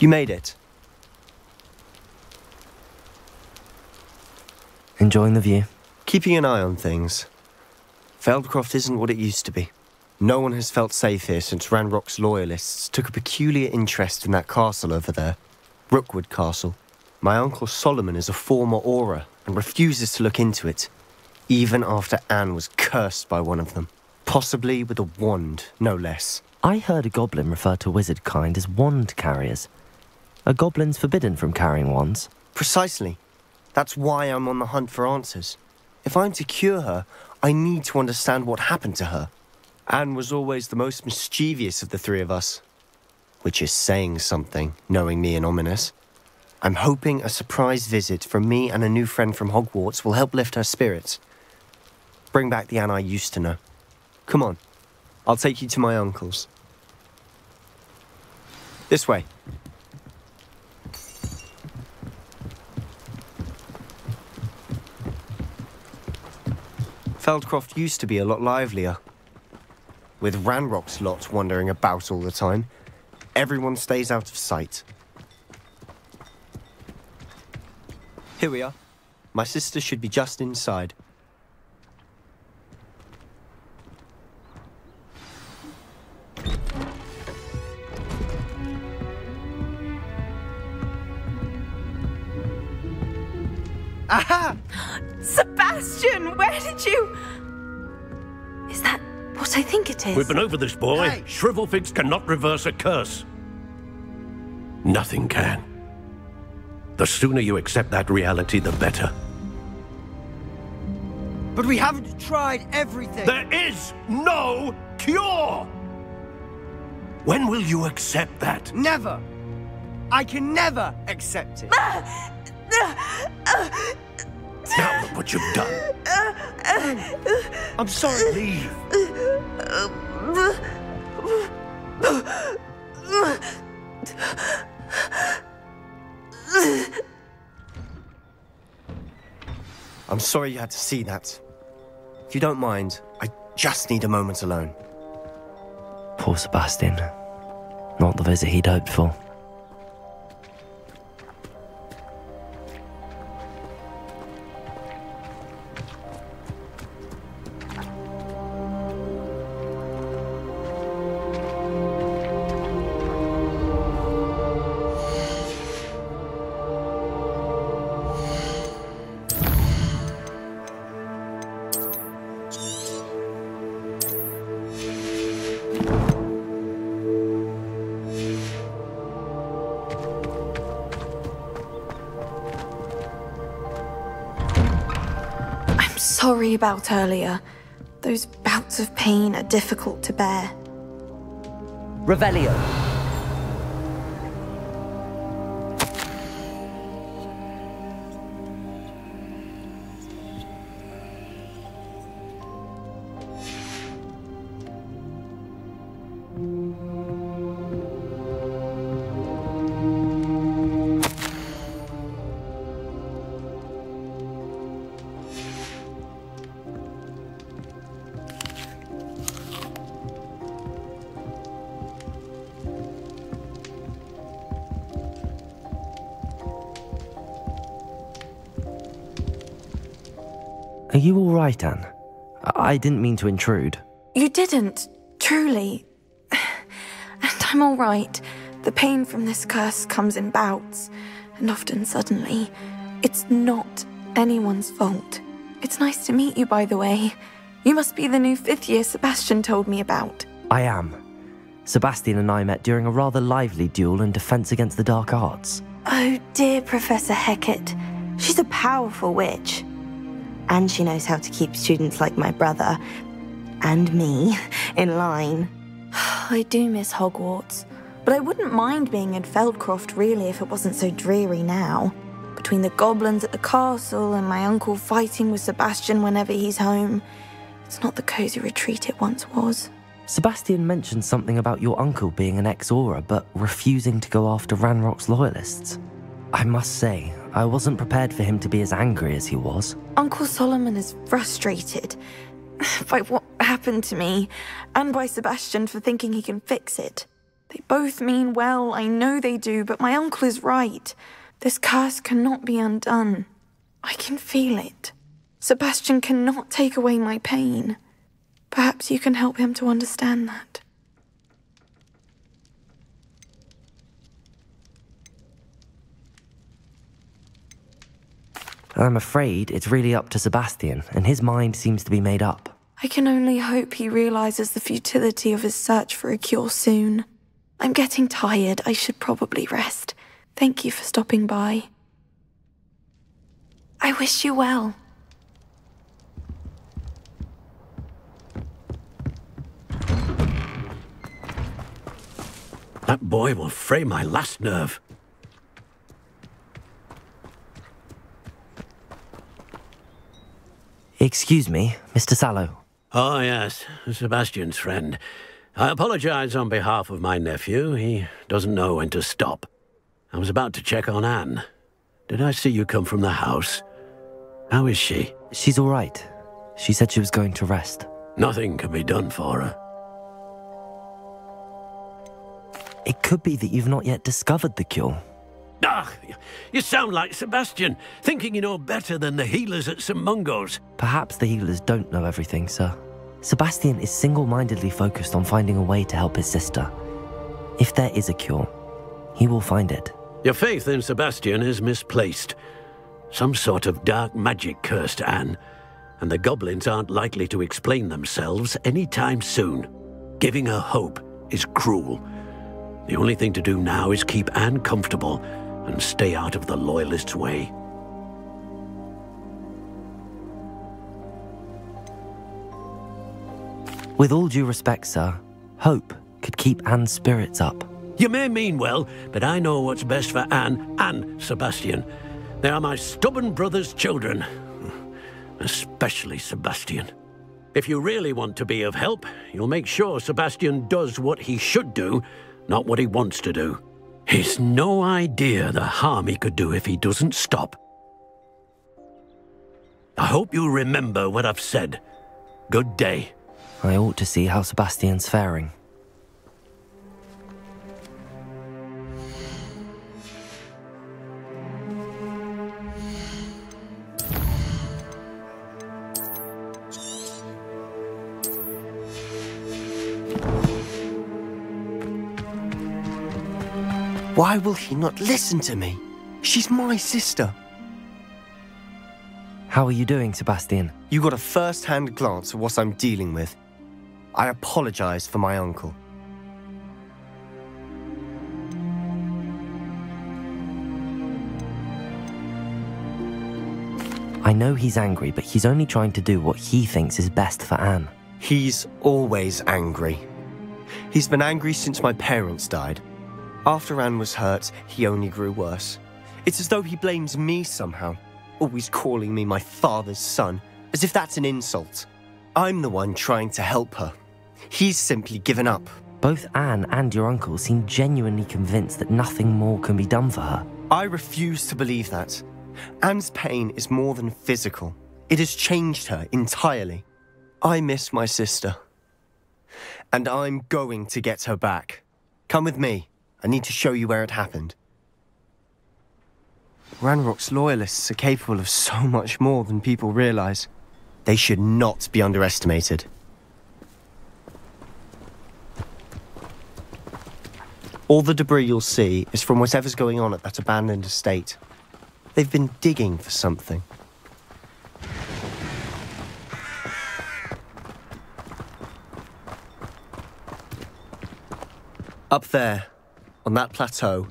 [SPEAKER 7] You made it.
[SPEAKER 4] Enjoying the view?
[SPEAKER 7] Keeping an eye on things. Feldcroft isn't what it used to be. No one has felt safe here since Ranrock's loyalists took a peculiar interest in that castle over there. Rookwood Castle. My uncle Solomon is a former Auror and refuses to look into it, even after Anne was cursed by one of them. Possibly with a wand, no less.
[SPEAKER 4] I heard a goblin refer to wizard kind as wand carriers. Are goblins forbidden from carrying wands?
[SPEAKER 7] Precisely. That's why I'm on the hunt for answers. If I'm to cure her, I need to understand what happened to her. Anne was always the most mischievous of the three of us. Which is saying something, knowing me and Ominous. I'm hoping a surprise visit from me and a new friend from Hogwarts will help lift her spirits. Bring back the Anne I used to know. Come on, I'll take you to my uncle's. This way. Feldcroft used to be a lot livelier. With Ranrock's lot wandering about all the time, everyone stays out of sight. Here we are. My sister should be just inside.
[SPEAKER 6] Aha! Sebastian, where did you... Is that what I think it is?
[SPEAKER 8] We've been over this, boy. Hey. Shrivelfigs cannot reverse a curse. Nothing can. The sooner you accept that reality, the better.
[SPEAKER 21] But we haven't tried everything.
[SPEAKER 8] There is no cure! When will you accept that?
[SPEAKER 21] Never. I can never accept it.
[SPEAKER 8] Now look what you've done.
[SPEAKER 21] I'm sorry.
[SPEAKER 8] Leave.
[SPEAKER 7] I'm sorry you had to see that. If you don't mind, I just need a moment alone.
[SPEAKER 4] Poor Sebastian. Not the visit he'd hoped for.
[SPEAKER 22] Sorry about earlier. Those bouts of pain are difficult to bear.
[SPEAKER 1] Revelio.
[SPEAKER 4] Are you all right, Anne? I didn't mean to intrude.
[SPEAKER 22] You didn't, truly. And I'm all right. The pain from this curse comes in bouts, and often suddenly. It's not anyone's fault. It's nice to meet you, by the way. You must be the new 5th year Sebastian told me about.
[SPEAKER 4] I am. Sebastian and I met during a rather lively duel in defense against the dark arts.
[SPEAKER 22] Oh dear, Professor Hecat. She's a powerful witch. And she knows how to keep students like my brother, and me, in line. I do miss Hogwarts, but I wouldn't mind being in Feldcroft really if it wasn't so dreary now. Between the goblins at the castle and my uncle fighting with Sebastian whenever he's home, it's not the cosy retreat it once was.
[SPEAKER 4] Sebastian mentioned something about your uncle being an ex-Auror, but refusing to go after Ranrock's loyalists. I must say, I wasn't prepared for him to be as angry as he was.
[SPEAKER 22] Uncle Solomon is frustrated by what happened to me, and by Sebastian for thinking he can fix it. They both mean well, I know they do, but my uncle is right. This curse cannot be undone. I can feel it. Sebastian cannot take away my pain. Perhaps you can help him to understand that.
[SPEAKER 4] I'm afraid it's really up to Sebastian, and his mind seems to be made up.
[SPEAKER 22] I can only hope he realizes the futility of his search for a cure soon. I'm getting tired. I should probably rest. Thank you for stopping by. I wish you well.
[SPEAKER 8] That boy will fray my last nerve.
[SPEAKER 4] Excuse me, Mr. Sallow.
[SPEAKER 8] Oh, yes, Sebastian's friend. I apologize on behalf of my nephew. He doesn't know when to stop. I was about to check on Anne. Did I see you come from the house? How is she?
[SPEAKER 4] She's all right. She said she was going to rest.
[SPEAKER 8] Nothing can be done for her.
[SPEAKER 4] It could be that you've not yet discovered the cure.
[SPEAKER 8] Ah, you sound like Sebastian, thinking you know better than the healers at St. Mungo's.
[SPEAKER 4] Perhaps the healers don't know everything, sir. Sebastian is single-mindedly focused on finding a way to help his sister. If there is a cure, he will find it.
[SPEAKER 8] Your faith in Sebastian is misplaced. Some sort of dark magic cursed Anne, and the goblins aren't likely to explain themselves anytime soon. Giving her hope is cruel. The only thing to do now is keep Anne comfortable and stay out of the Loyalists' way.
[SPEAKER 4] With all due respect, sir, hope could keep Anne's spirits up.
[SPEAKER 8] You may mean well, but I know what's best for Anne and Sebastian. They are my stubborn brother's children. Especially Sebastian. If you really want to be of help, you'll make sure Sebastian does what he should do, not what he wants to do. He's no idea the harm he could do if he doesn't stop. I hope you remember what I've said. Good day.
[SPEAKER 4] I ought to see how Sebastian's faring.
[SPEAKER 7] Why will he not listen to me? She's my sister.
[SPEAKER 4] How are you doing, Sebastian?
[SPEAKER 7] You got a first-hand glance at what I'm dealing with. I apologize for my uncle.
[SPEAKER 4] I know he's angry, but he's only trying to do what he thinks is best for Anne.
[SPEAKER 7] He's always angry. He's been angry since my parents died. After Anne was hurt, he only grew worse. It's as though he blames me somehow, always calling me my father's son, as if that's an insult. I'm the one trying to help her. He's simply given up.
[SPEAKER 4] Both Anne and your uncle seem genuinely convinced that nothing more can be done for her.
[SPEAKER 7] I refuse to believe that. Anne's pain is more than physical. It has changed her entirely. I miss my sister. And I'm going to get her back. Come with me. I need to show you where it happened. Ranrock's loyalists are capable of so much more than people realize. They should not be underestimated. All the debris you'll see is from whatever's going on at that abandoned estate. They've been digging for something. Up there, on that plateau,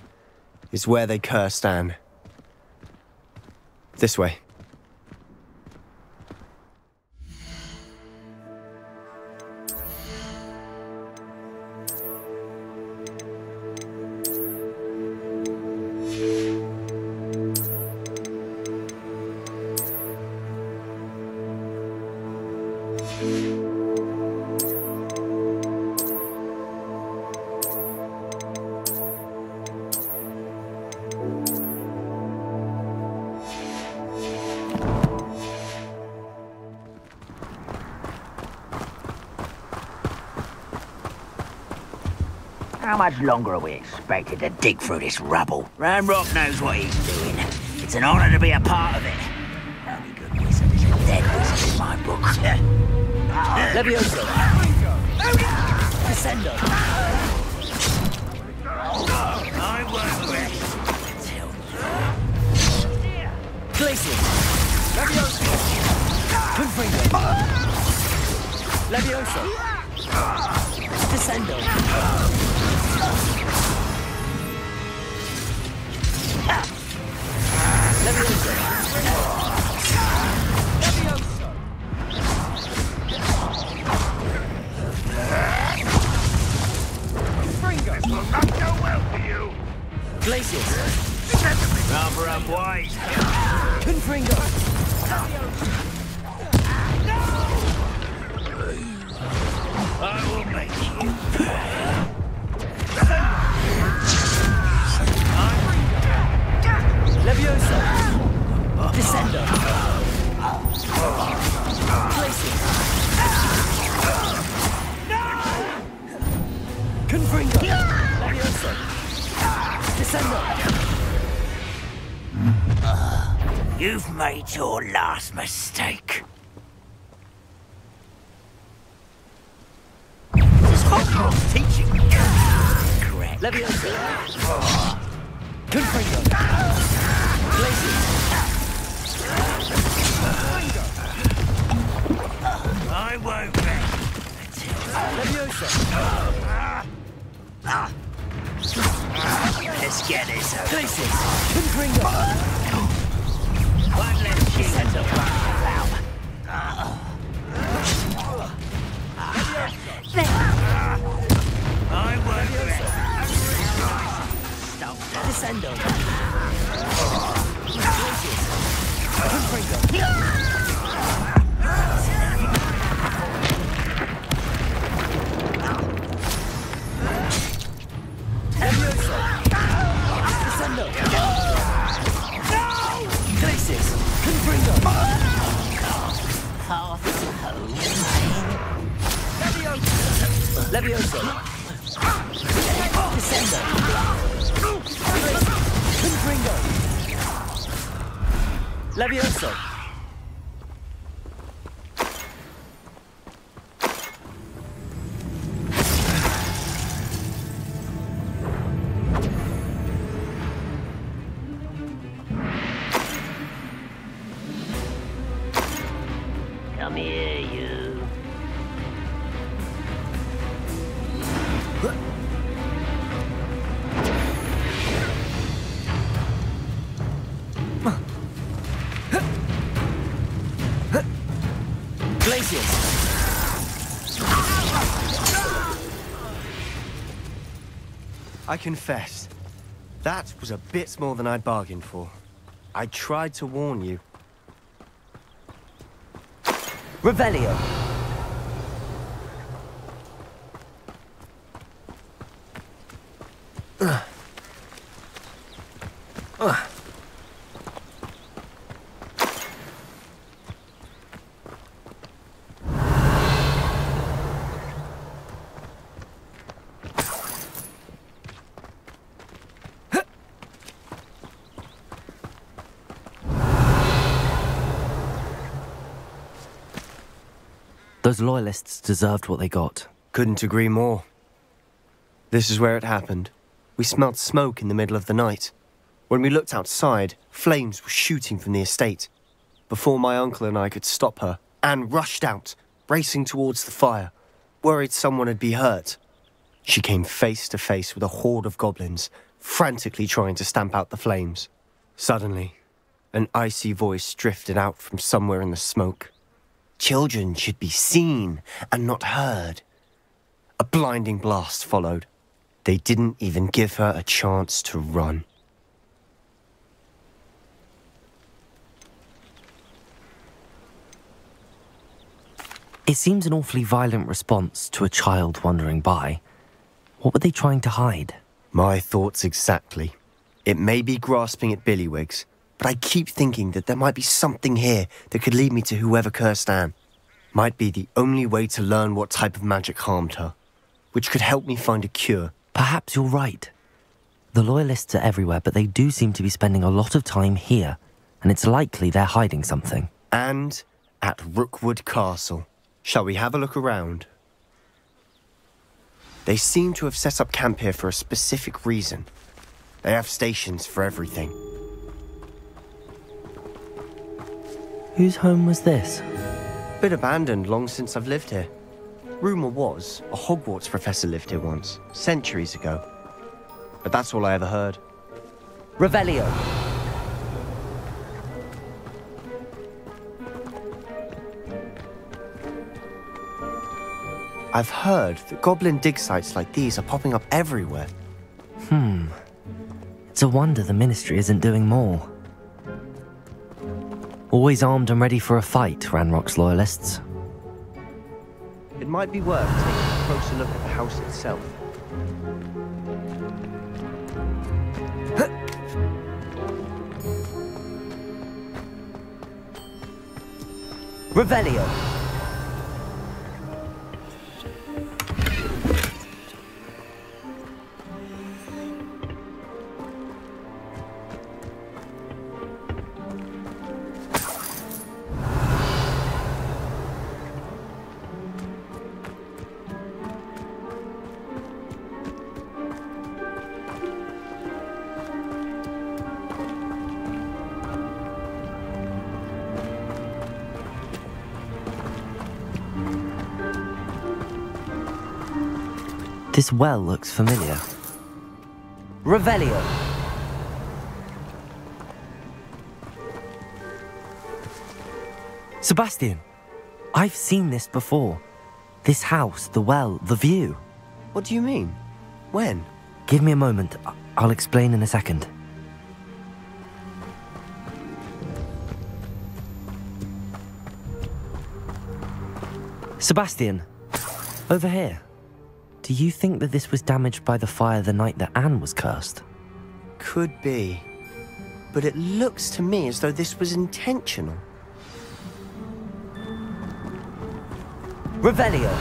[SPEAKER 7] is where they cursed Anne. This way.
[SPEAKER 9] How much longer are we expected to dig through this rubble? Ramrock knows what he's doing. It's an honor to be a part of it. Only good wizard is a dead wizard in my book.
[SPEAKER 1] Levioso. Descendo.
[SPEAKER 9] I won't rest until
[SPEAKER 1] Glacius. Levioso. Confringo. Levioso. Descendo. Levioso. Levioso. Confringo.
[SPEAKER 18] Will not go well for you.
[SPEAKER 1] Glacius.
[SPEAKER 9] rather unwise.
[SPEAKER 1] Confringo.
[SPEAKER 9] I will make you pay.
[SPEAKER 1] Levioso. Descendo. Glacius. Confringo. Levioso. Descendo.
[SPEAKER 9] You've made your last mistake. This Hogwarts teaching? Correct.
[SPEAKER 1] Levioso. Confringo. Glacius.
[SPEAKER 9] I won't rest
[SPEAKER 1] Levioso.
[SPEAKER 9] Let's get this over.
[SPEAKER 1] Glacius. Confringo.
[SPEAKER 9] One less shit to allow. I won't rest. Stop.
[SPEAKER 1] Descendo. Glacius. Confringo. Levioso. Descendo. Glacius. Confringo. Levioso. Descendo. Confringo. Levioso.
[SPEAKER 9] Come here, you.
[SPEAKER 1] Glacius.
[SPEAKER 7] I confess, that was a bit more than I'd bargained for. I tried to warn you.
[SPEAKER 1] Revelio.
[SPEAKER 4] Those loyalists deserved what they got.
[SPEAKER 7] Couldn't agree more. This is where it happened. We smelled smoke in the middle of the night. When we looked outside, flames were shooting from the estate. Before my uncle and I could stop her, Anne rushed out, racing towards the fire, worried someone would be hurt. She came face to face with a horde of goblins, frantically trying to stamp out the flames. Suddenly, an icy voice drifted out from somewhere in the smoke. Children should be seen and not heard. A blinding blast followed. They didn't even give her a chance to run.
[SPEAKER 4] It seems an awfully violent response to a child wandering by. What were they trying to hide?
[SPEAKER 7] My thoughts exactly. It may be grasping at Billywigs, but I keep thinking that there might be something here that could lead me to whoever cursed Anne. Might be the only way to learn what type of magic harmed her, which could help me find a cure
[SPEAKER 4] Perhaps you're right. The Loyalists are everywhere, but they do seem to be spending a lot of time here, and it's likely they're hiding something.
[SPEAKER 7] And at Rookwood Castle. Shall we have a look around? They seem to have set up camp here for a specific reason. They have stations for everything.
[SPEAKER 4] Whose home was this?
[SPEAKER 7] Been abandoned long since I've lived here. Rumour was a Hogwarts professor lived here once, centuries ago. But that's all I ever heard.
[SPEAKER 1] Revelio.
[SPEAKER 7] I've heard that goblin dig sites like these are popping up everywhere.
[SPEAKER 4] It's a wonder the Ministry isn't doing more. Always armed and ready for a fight, Ranrock's Loyalists.
[SPEAKER 7] It might be worth taking a closer look at the house itself.
[SPEAKER 1] Revelio.
[SPEAKER 4] This well looks familiar.
[SPEAKER 1] Revelio.
[SPEAKER 4] Sebastian, I've seen this before. This house, the well, the view.
[SPEAKER 7] What do you mean? When?
[SPEAKER 4] Give me a moment. I'll explain in a second. Sebastian, over here. Do you think that this was damaged by the fire the night that Anne was cursed?
[SPEAKER 7] Could be. But it looks to me as though this was intentional.
[SPEAKER 1] Revelio.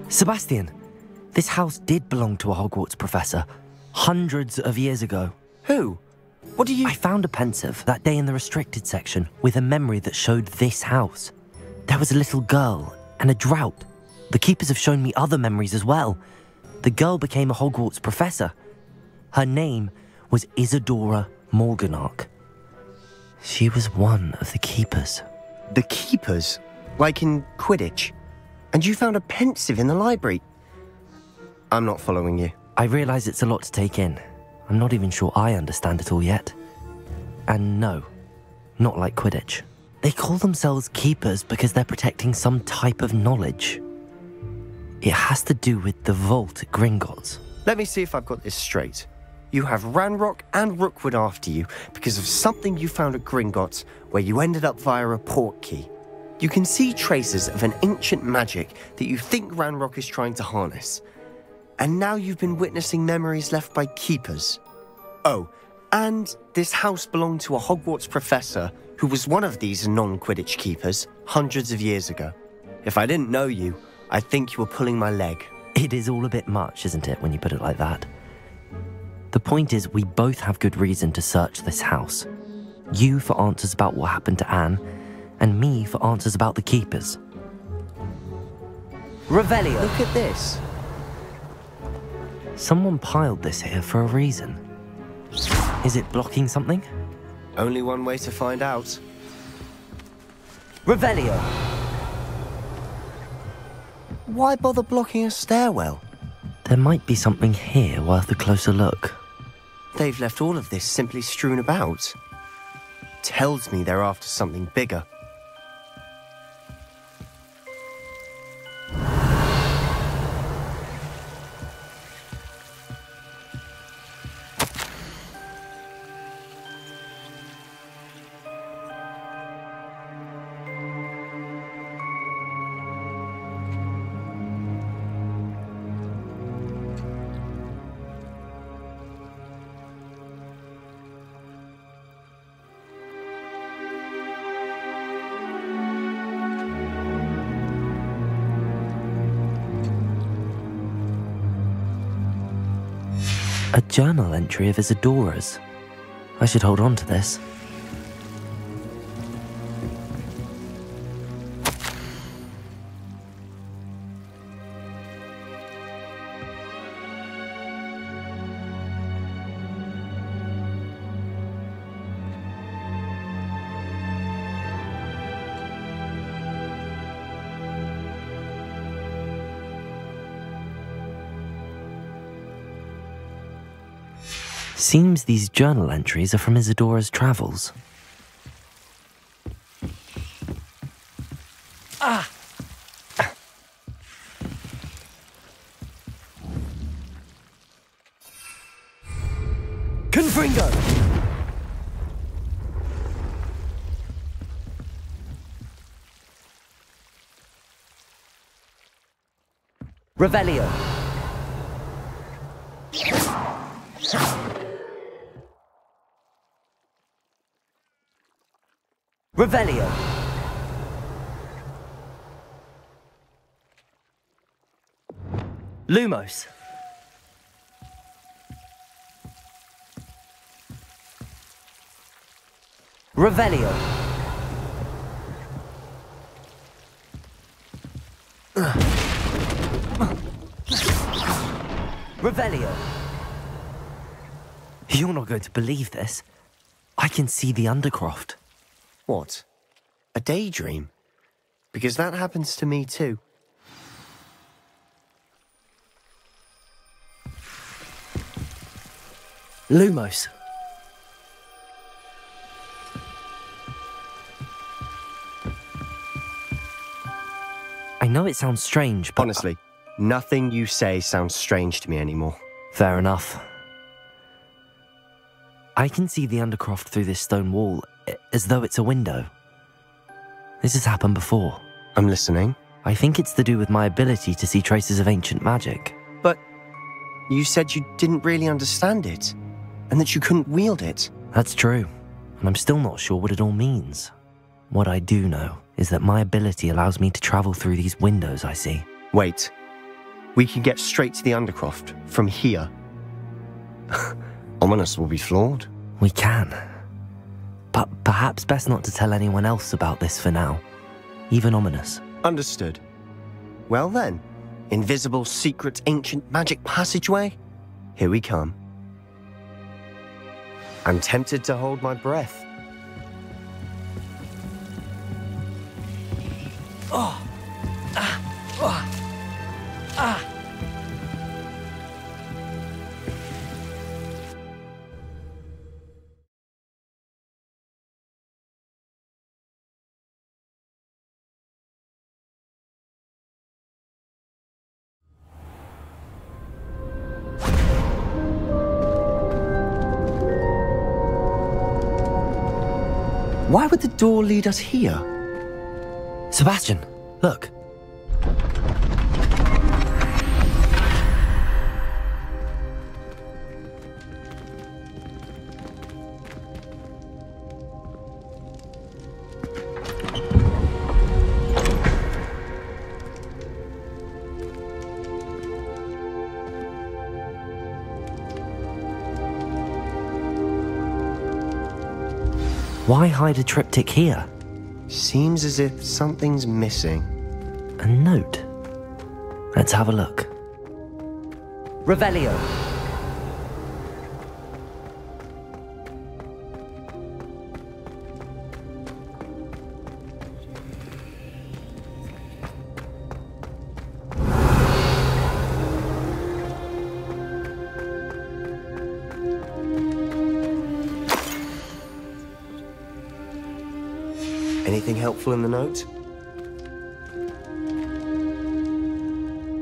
[SPEAKER 4] Sebastian, this house did belong to a Hogwarts professor, hundreds of years ago.
[SPEAKER 7] Who? What do you...
[SPEAKER 4] I found a pensive that day in the restricted section with a memory that showed this house. There was a little girl and a drought. The keepers have shown me other memories as well. The girl became a Hogwarts professor. Her name was Isadora Morganach. She was one of the keepers.
[SPEAKER 7] The keepers? Like in Quidditch? And you found a pensive in the library? I'm not following you.
[SPEAKER 4] I realise it's a lot to take in. I'm not even sure I understand it all yet. And no, not like Quidditch. They call themselves keepers because they're protecting some type of knowledge. It has to do with the vault at Gringotts.
[SPEAKER 7] Let me see if I've got this straight. You have Ranrock and Rookwood after you because of something you found at Gringotts where you ended up via a portkey. You can see traces of an ancient magic that you think Ranrock is trying to harness. And now you've been witnessing memories left by keepers. Oh, and this house belonged to a Hogwarts professor who was one of these non-Quidditch keepers hundreds of years ago. If I didn't know you, I'd think you were pulling my leg.
[SPEAKER 4] It is all a bit much, isn't it, when you put it like that? The point is, we both have good reason to search this house. You for answers about what happened to Anne, and me for answers about the keepers.
[SPEAKER 1] Revelio.
[SPEAKER 7] Look at this.
[SPEAKER 4] Someone piled this here for a reason. Is it blocking something?
[SPEAKER 7] Only one way to find out.
[SPEAKER 1] Revelio.
[SPEAKER 7] Why bother blocking a stairwell?
[SPEAKER 4] There might be something here worth a closer look.
[SPEAKER 7] They've left all of this simply strewn about. Tells me they're after something bigger.
[SPEAKER 4] A journal entry of Isadora's. I should hold on to this. Seems these journal entries are from Isadora's travels.
[SPEAKER 7] Ah! Confringo!
[SPEAKER 1] Revelio. Revelio. Lumos. Revelio. Revelio.
[SPEAKER 4] You're not going to believe this. I can see the Undercroft.
[SPEAKER 7] What? A daydream? Because that happens to me too.
[SPEAKER 4] Lumos. I know it sounds strange, but...
[SPEAKER 7] Honestly, nothing you say sounds strange to me anymore.
[SPEAKER 4] Fair enough. I can see the Undercroft through this stone wall, as though it's a window. This has happened before.
[SPEAKER 7] I'm listening.
[SPEAKER 4] I think it's to do with my ability to see traces of ancient magic.
[SPEAKER 7] But you said you didn't really understand it, and that you couldn't wield it.
[SPEAKER 4] That's true, and I'm still not sure what it all means. What I do know is that my ability allows me to travel through these windows I see.
[SPEAKER 7] Wait. We can get straight to the Undercroft from here. Ominous will be floored.
[SPEAKER 4] We can. But perhaps best not to tell anyone else about this for now. Even Ominous.
[SPEAKER 7] Understood. Well then, invisible, secret, ancient magic passageway? Here we come. I'm tempted to hold my breath.
[SPEAKER 1] Oh. Ah. Oh. Ah.
[SPEAKER 7] Why would the door lead us here?
[SPEAKER 4] Sebastian, look. Why hide a triptych here?
[SPEAKER 7] Seems as if something's missing.
[SPEAKER 4] A note? Let's have a look.
[SPEAKER 1] Revelio.
[SPEAKER 7] Anything helpful in the note?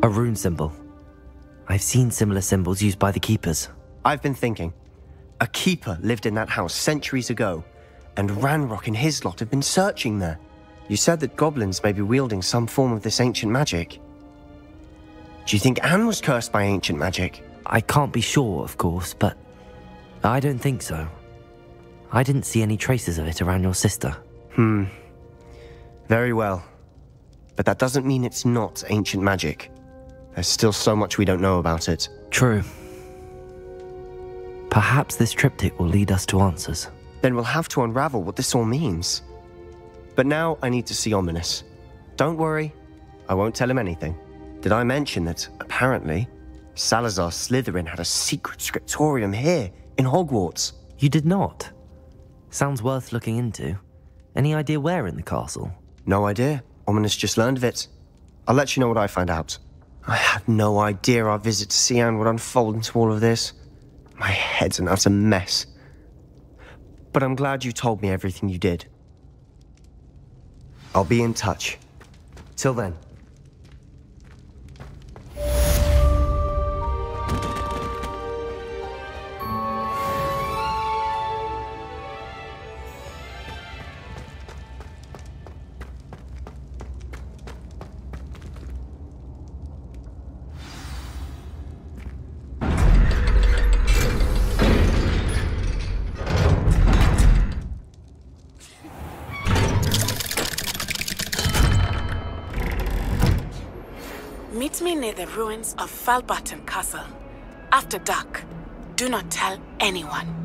[SPEAKER 4] A rune symbol. I've seen similar symbols used by the keepers.
[SPEAKER 7] I've been thinking. A keeper lived in that house centuries ago, and Ranrock and his lot have been searching there. You said that goblins may be wielding some form of this ancient magic. Do you think Anne was cursed by ancient magic?
[SPEAKER 4] I can't be sure, of course, but I don't think so. I didn't see any traces of it around your sister.
[SPEAKER 7] Very well. But that doesn't mean it's not ancient magic. There's still so much we don't know about it.
[SPEAKER 4] True. Perhaps this triptych will lead us to answers.
[SPEAKER 7] Then we'll have to unravel what this all means. But now I need to see Ominous. Don't worry, I won't tell him anything. Did I mention that, apparently, Salazar Slytherin had a secret scriptorium here, in Hogwarts?
[SPEAKER 4] You did not? Sounds worth looking into. Any idea where in the castle?
[SPEAKER 7] No idea. Ominous just learned of it. I'll let you know what I find out. I had no idea our visit to Cian would unfold into all of this. My head's an utter mess. But I'm glad you told me everything you did. I'll be in touch. Till then.
[SPEAKER 2] Meet me near the ruins of Falbutton Castle. After dark. Do not tell anyone.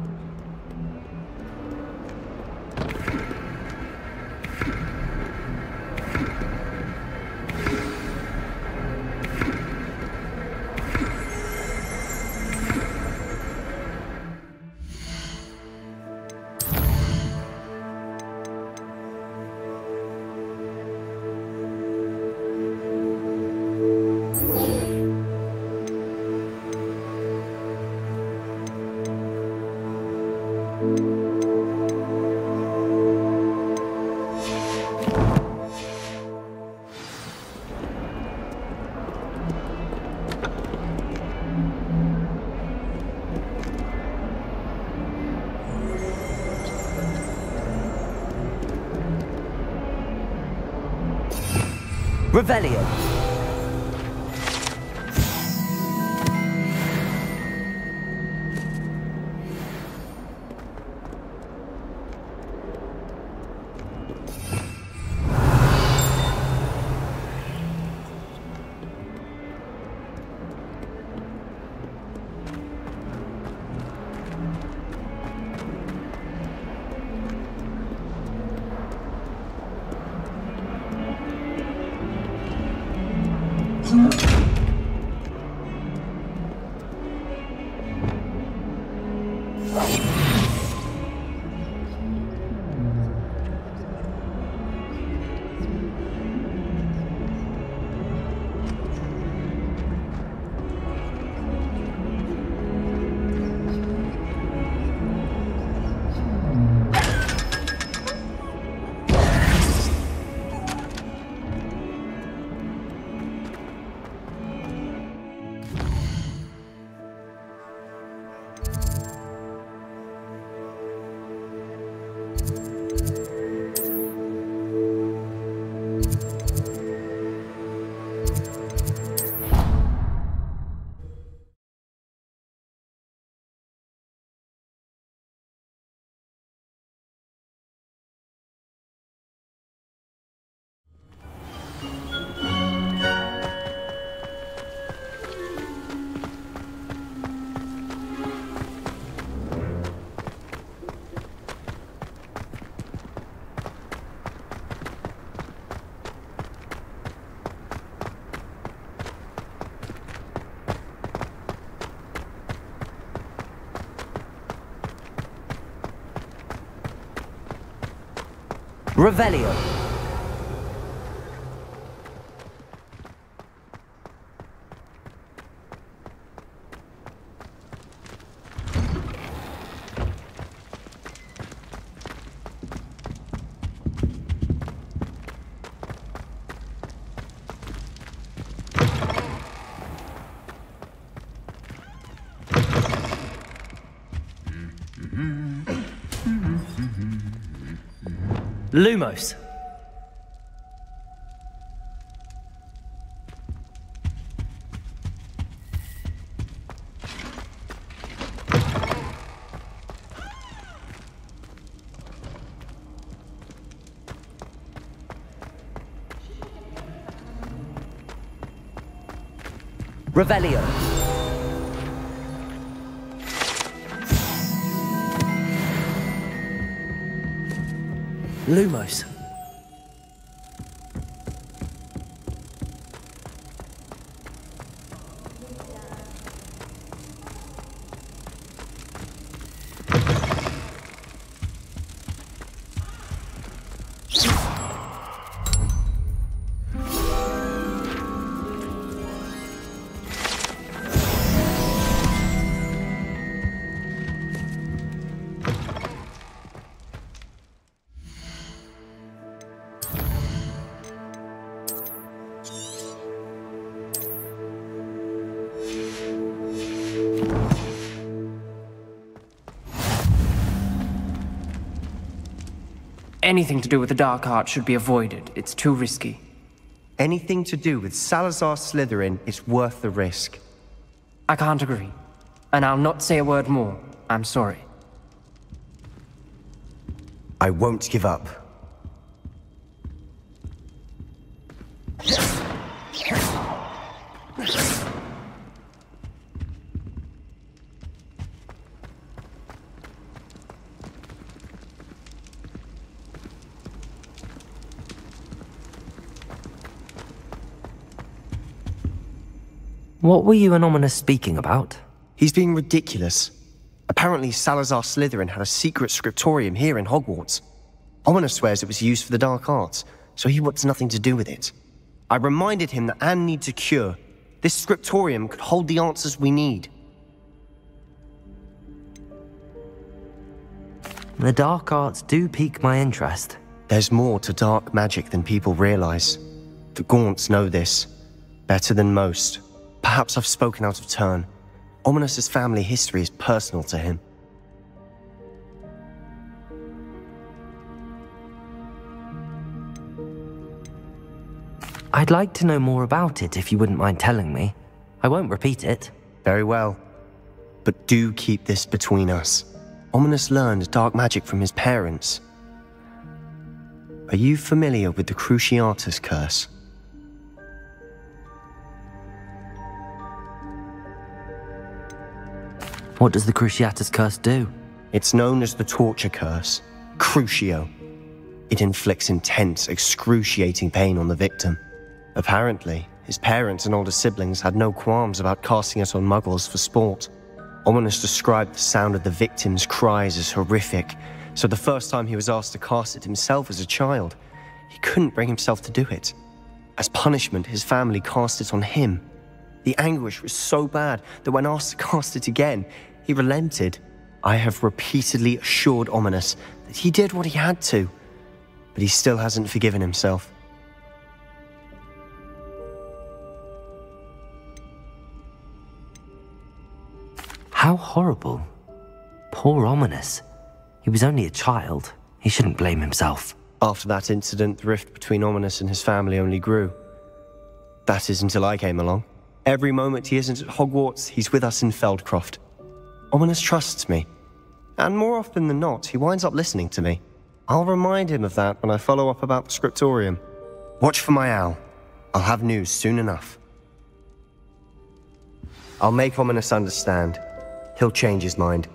[SPEAKER 1] Revelio. Revelio. Lumos. Revelio. Lumos.
[SPEAKER 14] Anything to do with the dark art should be avoided. It's too risky.
[SPEAKER 7] Anything to do with Salazar Slytherin is worth the risk.
[SPEAKER 14] I can't agree. And I'll not say a word more. I'm sorry.
[SPEAKER 7] I won't give up.
[SPEAKER 4] What were you and Ominous speaking about?
[SPEAKER 7] He's being ridiculous. Apparently Salazar Slytherin had a secret scriptorium here in Hogwarts. Ominous swears it was used for the dark arts, so he wants nothing to do with it. I reminded him that Anne needs a cure. This scriptorium could hold the answers we need.
[SPEAKER 4] The dark arts do pique my interest.
[SPEAKER 7] There's more to dark magic than people realize. The Gaunts know this, better than most. Perhaps I've spoken out of turn. Ominous's family history is personal to him.
[SPEAKER 4] I'd like to know more about it if you wouldn't mind telling me. I won't repeat it.
[SPEAKER 7] Very well. But do keep this between us. Ominous learned dark magic from his parents. Are you familiar with the Cruciatus Curse?
[SPEAKER 4] What does the Cruciatus Curse do?
[SPEAKER 7] It's known as the Torture Curse, Crucio. It inflicts intense, excruciating pain on the victim. Apparently, his parents and older siblings had no qualms about casting it on muggles for sport. Ominous described the sound of the victim's cries as horrific, so the first time he was asked to cast it himself as a child, he couldn't bring himself to do it. As punishment, his family cast it on him. The anguish was so bad that when asked to cast it again, he relented. I have repeatedly assured Ominous that he did what he had to, but he still hasn't forgiven himself.
[SPEAKER 4] How horrible. Poor Ominous. He was only a child. He shouldn't blame himself.
[SPEAKER 7] After that incident, the rift between Ominous and his family only grew. That is until I came along. Every moment he isn't at Hogwarts, he's with us in Feldcroft. Ominous trusts me. And more often than not, he winds up listening to me. I'll remind him of that when I follow up about the scriptorium. Watch for my owl. I'll have news soon enough. I'll make Ominous understand. He'll change his mind.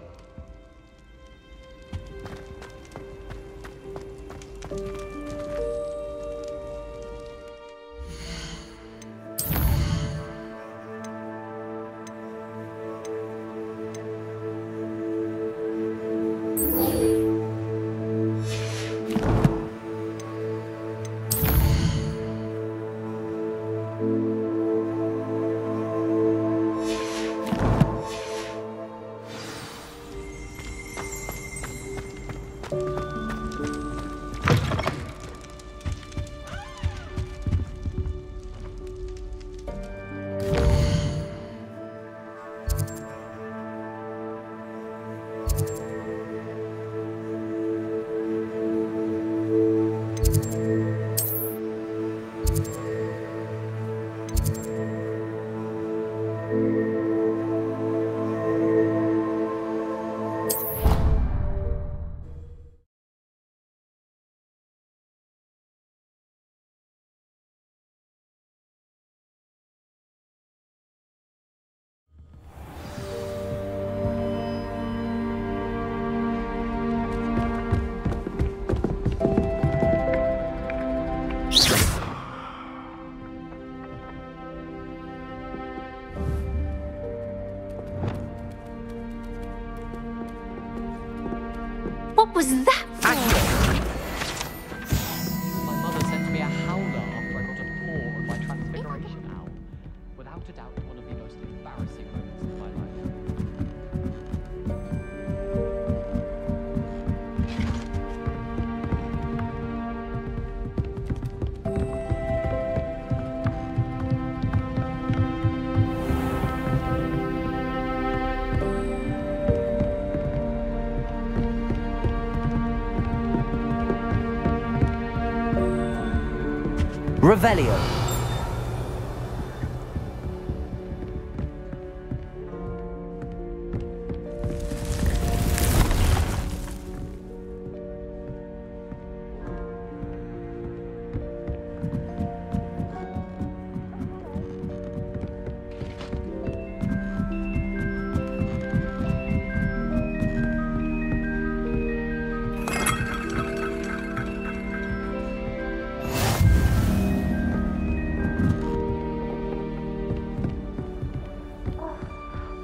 [SPEAKER 1] Revelio.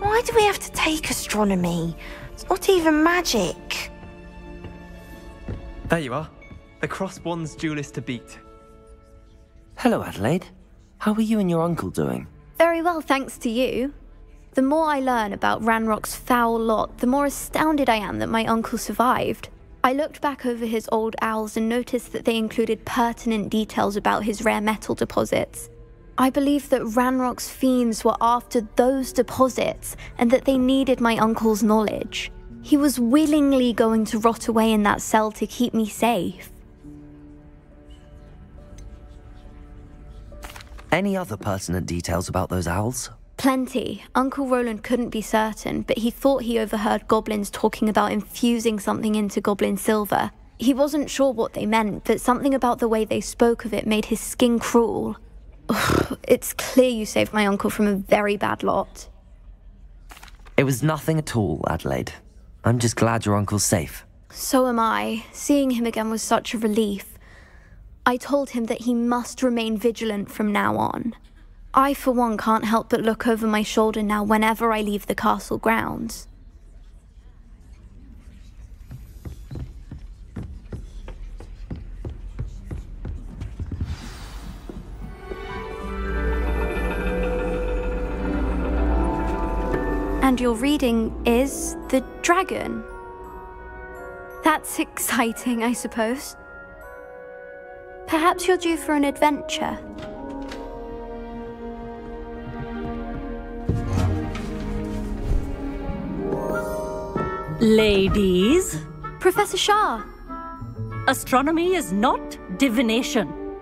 [SPEAKER 22] Why do we have to take astronomy? It's not even magic.
[SPEAKER 5] There you are. The crossed one's duelist to beat.
[SPEAKER 4] Hello, Adelaide. How are you and your uncle doing?
[SPEAKER 24] Very well, thanks to you. The more I learn about Ranrock's foul lot, the more astounded I am that my uncle survived. I looked back over his old owls and noticed that they included pertinent details about his rare metal deposits. I believe that Ranrock's fiends were after those deposits and that they needed my uncle's knowledge. He was willingly going to rot away in that cell to keep me safe.
[SPEAKER 4] Any other pertinent details about those owls?
[SPEAKER 24] Plenty. Uncle Roland couldn't be certain, but he thought he overheard goblins talking about infusing something into goblin silver. He wasn't sure what they meant, but something about the way they spoke of it made his skin crawl. It's clear you saved my uncle from a very bad lot.
[SPEAKER 4] It was nothing at all, Adelaide. I'm just glad your uncle's safe.
[SPEAKER 24] So am I. Seeing him again was such a relief. I told him that he must remain vigilant from now on. I, for one, can't help but look over my shoulder now whenever I leave the castle grounds. And your reading is The Dragon. That's exciting, I suppose. Perhaps you're due for an adventure.
[SPEAKER 15] Ladies.
[SPEAKER 24] Professor Shah.
[SPEAKER 15] Astronomy is not divination.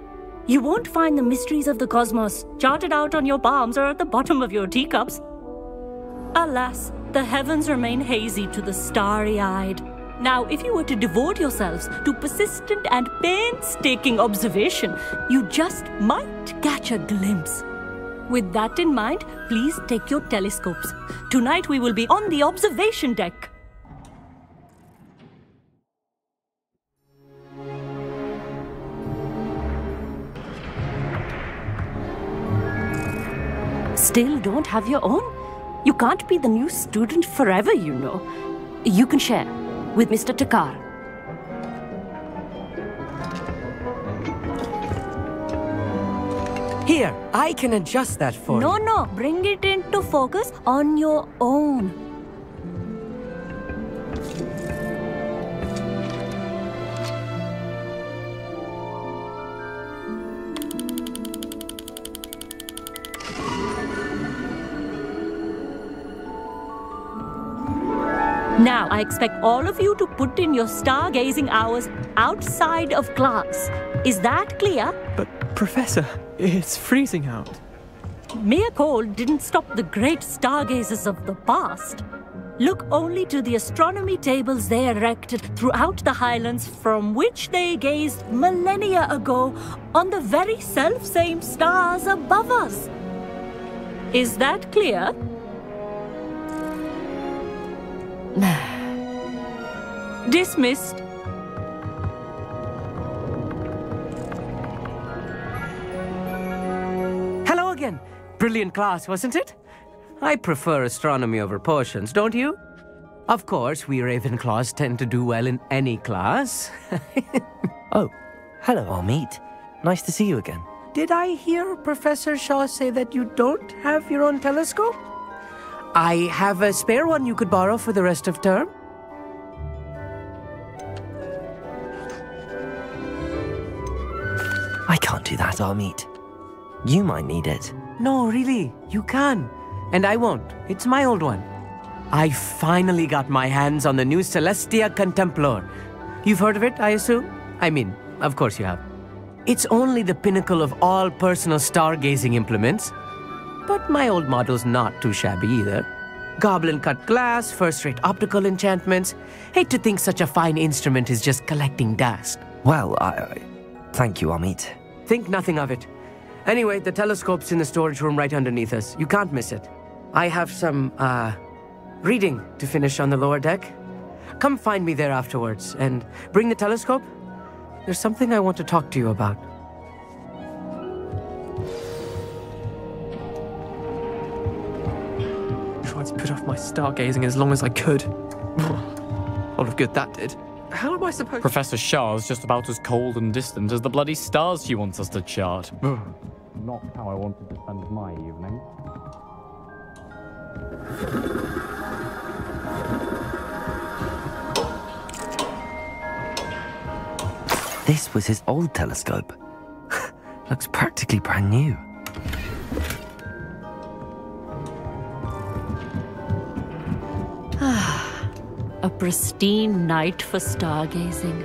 [SPEAKER 15] You won't find the mysteries of the cosmos charted out on your palms or at the bottom of your teacups. Alas, the heavens remain hazy to the starry-eyed. Now, if you were to devote yourselves to persistent and painstaking observation, you just might catch a glimpse. With that in mind, please take your telescopes. Tonight we will be on the observation deck. Still don't have your own? You can't be the new student forever, you know. You can share with Mr. Takar.
[SPEAKER 16] Here, I can adjust that for you.
[SPEAKER 15] No, bring it into focus on your own. Now, I expect all of you to put in your stargazing hours outside of class. Is that clear?
[SPEAKER 5] But, Professor, it's freezing out.
[SPEAKER 15] Mere cold didn't stop the great stargazers of the past. Look only to the astronomy tables they erected throughout the Highlands from which they gazed millennia ago on the very self-same stars above us. Is that clear? Dismissed.
[SPEAKER 16] Hello again. Brilliant class, wasn't it? I prefer astronomy over potions, don't you? Of course, we Ravenclaws tend to do well in any class.
[SPEAKER 4] Oh, hello, Amit. Nice to see you again.
[SPEAKER 16] Did I hear Professor Shaw say that you don't have your own telescope? I have a spare one you could borrow for the rest of term.
[SPEAKER 4] I can't do that, Amit. You might need it.
[SPEAKER 16] No, really, you can. And I won't. It's my old one. I finally got my hands on the new Celestia Contemplar. You've heard of it, I assume? I mean, of course you have. It's only the pinnacle of all personal stargazing implements. But my old model's not too shabby either. Goblin-cut glass, first-rate optical enchantments. Hate to think such a fine instrument is just collecting dust.
[SPEAKER 4] Well, thank you, Amit.
[SPEAKER 16] Think nothing of it. Anyway, the telescope's in the storage room right underneath us. You can't miss it. I have some, reading to finish on the lower deck. Come find me there afterwards, and bring the telescope. There's something I want to talk to you about.
[SPEAKER 5] Tried to put off my stargazing as long as I could. A lot of good that did. How am I supposed to...
[SPEAKER 10] Professor Shah's just about as cold and distant as the bloody stars she wants us to chart. Not how I wanted to spend my evening.
[SPEAKER 4] This was his old telescope. Looks practically brand new.
[SPEAKER 15] A pristine night for stargazing.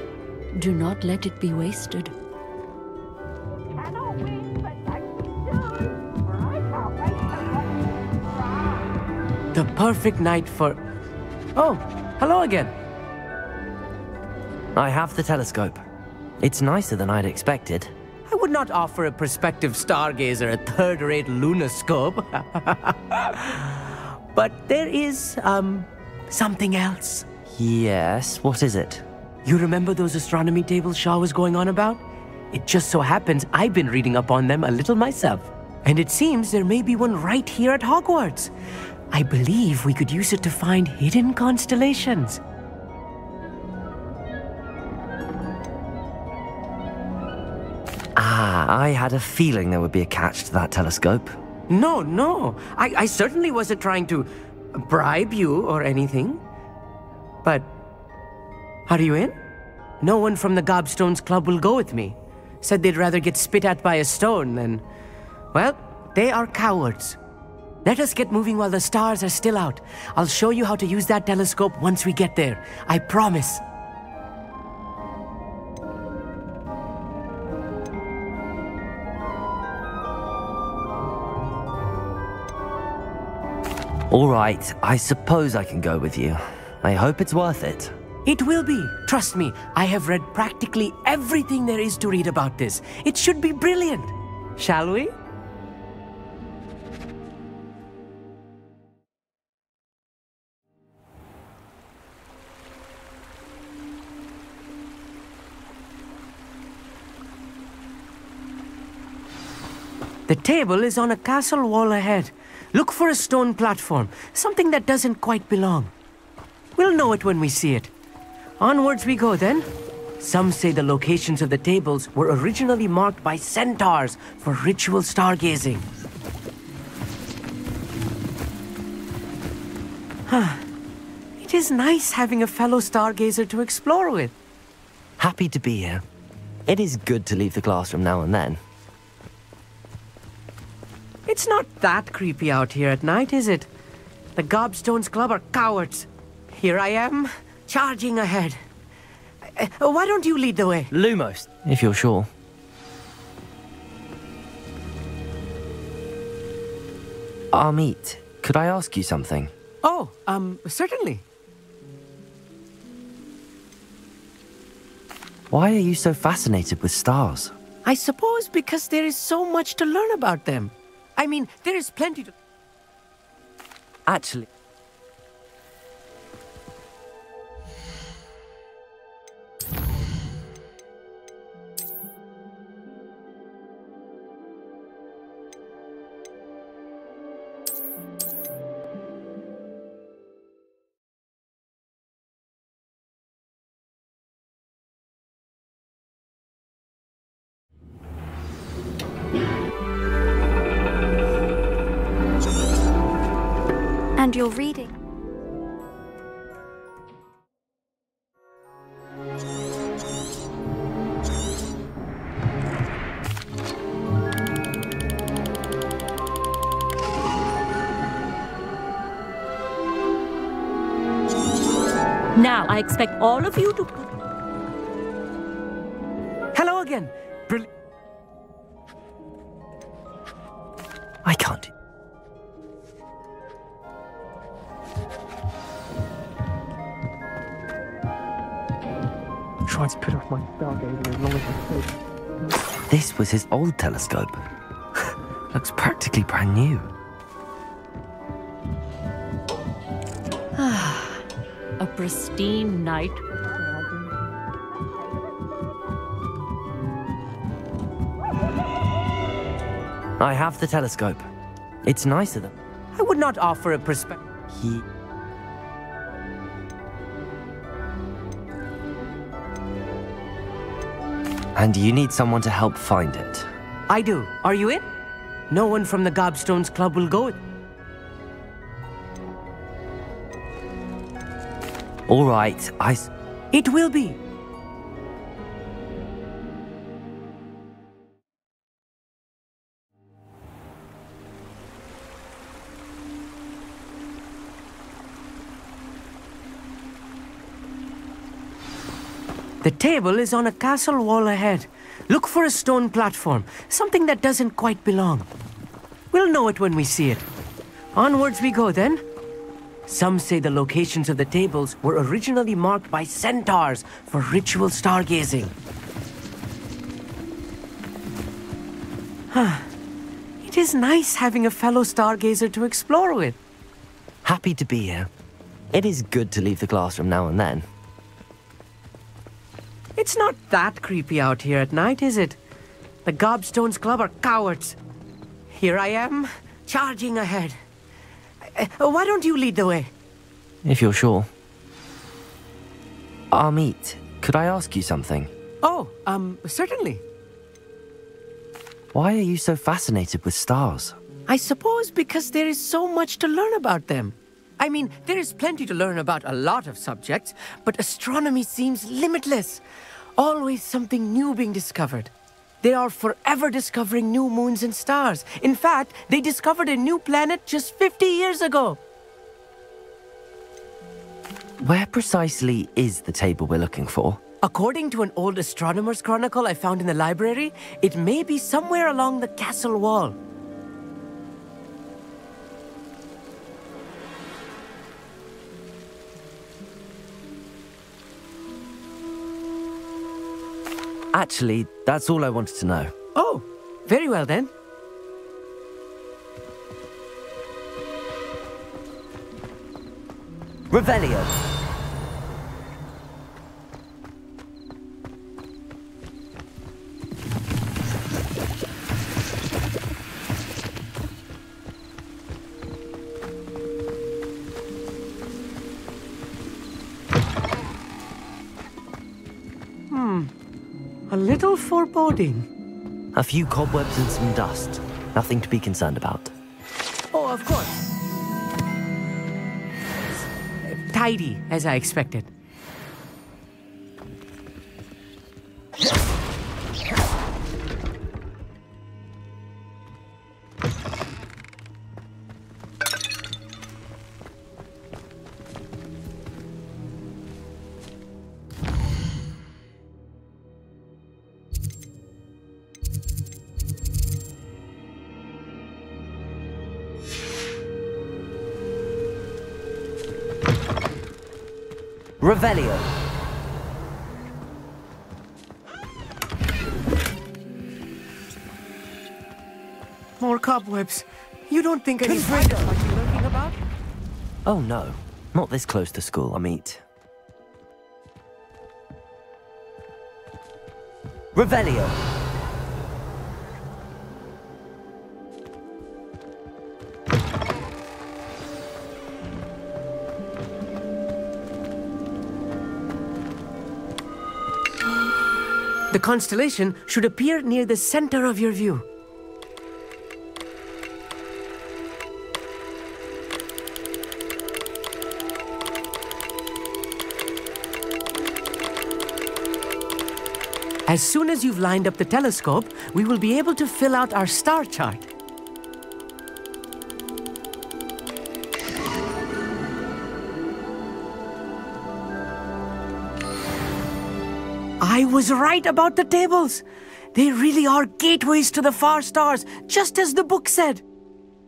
[SPEAKER 15] Do not let it be wasted.
[SPEAKER 16] The perfect night for... Oh, hello again.
[SPEAKER 4] I have the telescope. It's nicer than I'd expected.
[SPEAKER 16] I would not offer a prospective stargazer a third-rate lunoscope. But there is, something else.
[SPEAKER 4] Yes, what is it?
[SPEAKER 16] You remember those astronomy tables Shah was going on about? It just so happens I've been reading up on them a little myself. And it seems there may be one right here at Hogwarts. I believe we could use it to find hidden constellations.
[SPEAKER 4] I had a feeling there would be a catch to that telescope.
[SPEAKER 16] No. I certainly wasn't trying to bribe you or anything. But, are you in? No one from the Gobstones Club will go with me. Said they'd rather get spit at by a stone than... Well, they are cowards. Let us get moving while the stars are still out. I'll show you how to use that telescope once we get there. I promise.
[SPEAKER 4] All right, I suppose I can go with you. I hope it's worth it.
[SPEAKER 16] It will be. Trust me, I have read practically everything there is to read about this. It should be brilliant. Shall we? The table is on a castle wall ahead. Look for a stone platform, something that doesn't quite belong. We'll know it when we see it. Onwards we go then. Some say the locations of the tables were originally marked by centaurs for ritual stargazing. It is nice having a fellow stargazer to explore with.
[SPEAKER 4] Happy to be here. It is good to leave the classroom now and then.
[SPEAKER 16] It's not that creepy out here at night, is it? The Gobstones Club are cowards. Here I am, charging ahead. Why don't you lead the way?
[SPEAKER 4] Lumos, if you're sure. Amit, could I ask you something?
[SPEAKER 16] Oh, certainly.
[SPEAKER 4] Why are you so fascinated with stars?
[SPEAKER 16] I suppose because there is so much to learn about them. I mean, there is plenty to...
[SPEAKER 4] Actually...
[SPEAKER 24] And you're reading.
[SPEAKER 15] Now, I expect all of you to...
[SPEAKER 16] Hello again.
[SPEAKER 5] my stargazing as long as I could.
[SPEAKER 4] This was his old telescope. Looks practically brand new.
[SPEAKER 15] A pristine night.
[SPEAKER 4] I have the telescope. It's nicer than...
[SPEAKER 16] I would not offer a perspective.
[SPEAKER 4] And you need someone to help find it.
[SPEAKER 16] I do. Are you in? No one from the Gobstones Club will go with.
[SPEAKER 4] All right,
[SPEAKER 16] It will be. The table is on a castle wall ahead. Look for a stone platform, something that doesn't quite belong. We'll know it when we see it. Onwards we go then. Some say the locations of the tables were originally marked by centaurs for ritual stargazing. It is nice having a fellow stargazer to explore with.
[SPEAKER 4] Happy to be here. It is good to leave the classroom now and then.
[SPEAKER 16] It's not that creepy out here at night, is it? The Gobstones Club are cowards. Here I am, charging ahead. Why don't you lead the way?
[SPEAKER 4] If you're sure. Amit, could I ask you something?
[SPEAKER 16] Oh, certainly.
[SPEAKER 4] Why are you so fascinated with stars?
[SPEAKER 16] I suppose because there is so much to learn about them. I mean, there is plenty to learn about a lot of subjects, but astronomy seems limitless. Always something new being discovered. They are forever discovering new moons and stars. In fact, they discovered a new planet just 50 years ago.
[SPEAKER 4] Where precisely is the table we're looking for?
[SPEAKER 16] According to an old astronomer's chronicle I found in the library, it may be somewhere along the castle wall.
[SPEAKER 4] Actually, that's all I wanted to know.
[SPEAKER 16] Oh, very well then.
[SPEAKER 4] Revelio.
[SPEAKER 16] A little foreboding.
[SPEAKER 4] A few cobwebs and some dust. Nothing to be concerned about.
[SPEAKER 16] Oh, of course. Tidy, as I expected.
[SPEAKER 4] Revelio.
[SPEAKER 16] More cobwebs. You don't think any spider might be lurking about?
[SPEAKER 4] Oh no, not this close to school, Amit. Revelio.
[SPEAKER 16] The constellation should appear near the center of your view. As soon as you've lined up the telescope, we will be able to fill out our star chart. I was right about the tables. They really are gateways to the far stars, just as the book said.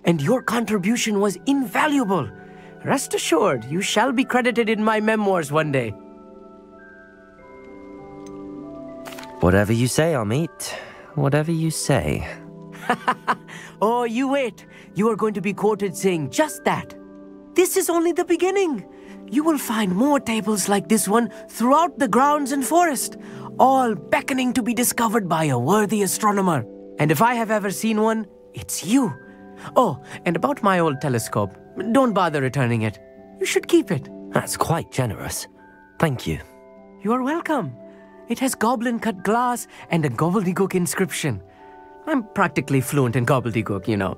[SPEAKER 16] And your contribution was invaluable. Rest assured, you shall be credited in my memoirs one day.
[SPEAKER 4] Whatever you say, Amit. Whatever you say.
[SPEAKER 16] Oh, you wait. You are going to be quoted saying just that. This is only the beginning. You will find more tables like this one throughout the grounds and forest, all beckoning to be discovered by a worthy astronomer. And if I have ever seen one, it's you. Oh, and about my old telescope, don't bother returning it. You should keep it.
[SPEAKER 4] That's quite generous. Thank you.
[SPEAKER 16] You are welcome. It has goblin-cut glass and a gobbledygook inscription. I'm practically fluent in gobbledygook, you know.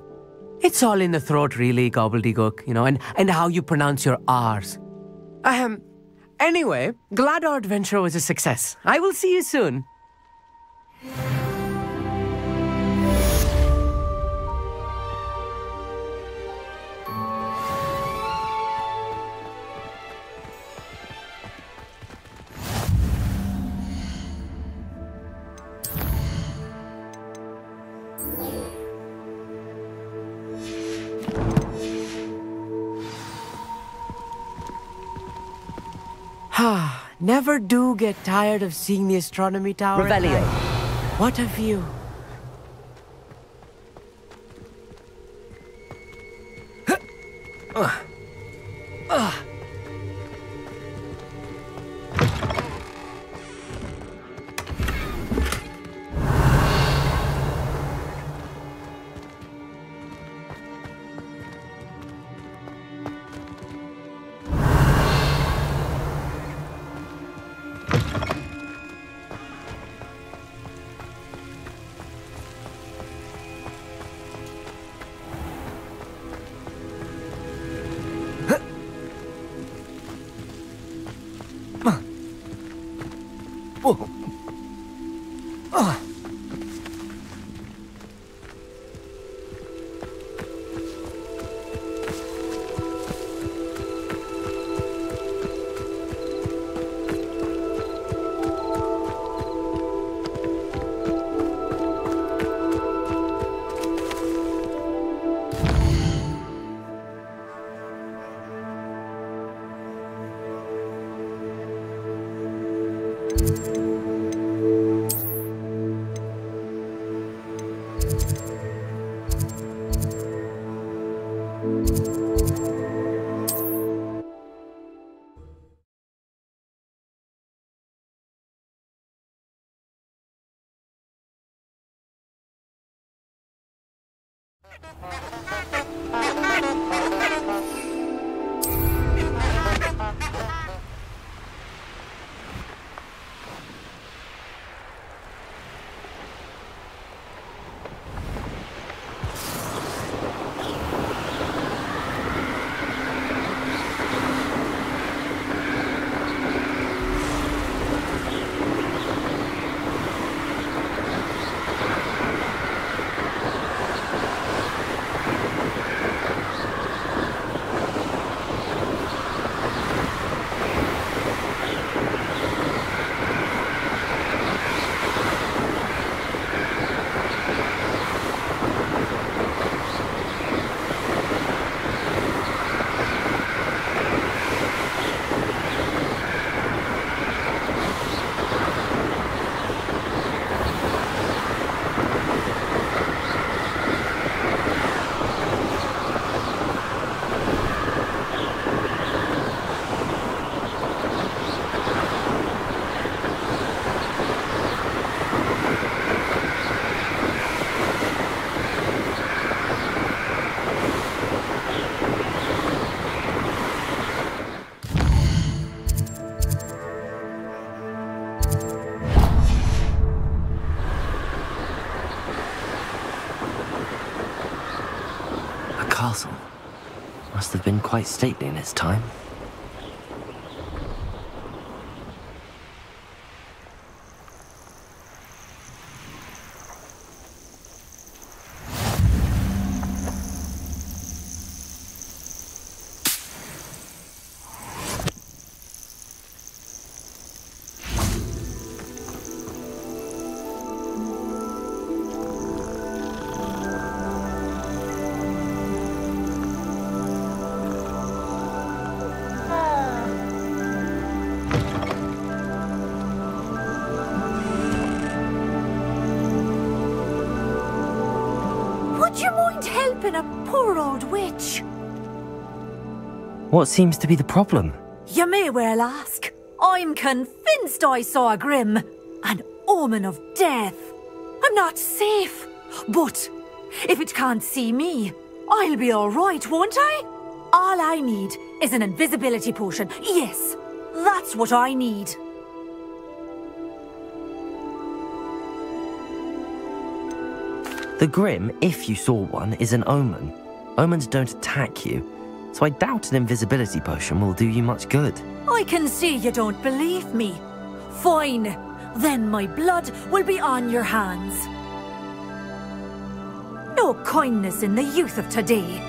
[SPEAKER 16] It's all in the throat, really, gobbledygook, you know, and how you pronounce your R's. Anyway, glad our adventure was a success. I will see you soon. Never do get tired of seeing the astronomy tower.
[SPEAKER 1] Revelio.
[SPEAKER 16] What a view.
[SPEAKER 4] Castle must have been quite stately in its time.
[SPEAKER 12] Do you mind helping a poor old witch?
[SPEAKER 4] What seems to be the problem?
[SPEAKER 12] You may well ask. I'm convinced I saw a grim, an omen of death. I'm not safe, but if it can't see me, I'll be all right, won't I? All I need is an invisibility potion. Yes, that's what I need.
[SPEAKER 4] The Grim, if you saw one, is an omen. Omens don't attack you, so I doubt an invisibility potion will do you much good.
[SPEAKER 12] I can see you don't believe me. Fine, then my blood will be on your hands. No kindness in the youth of today.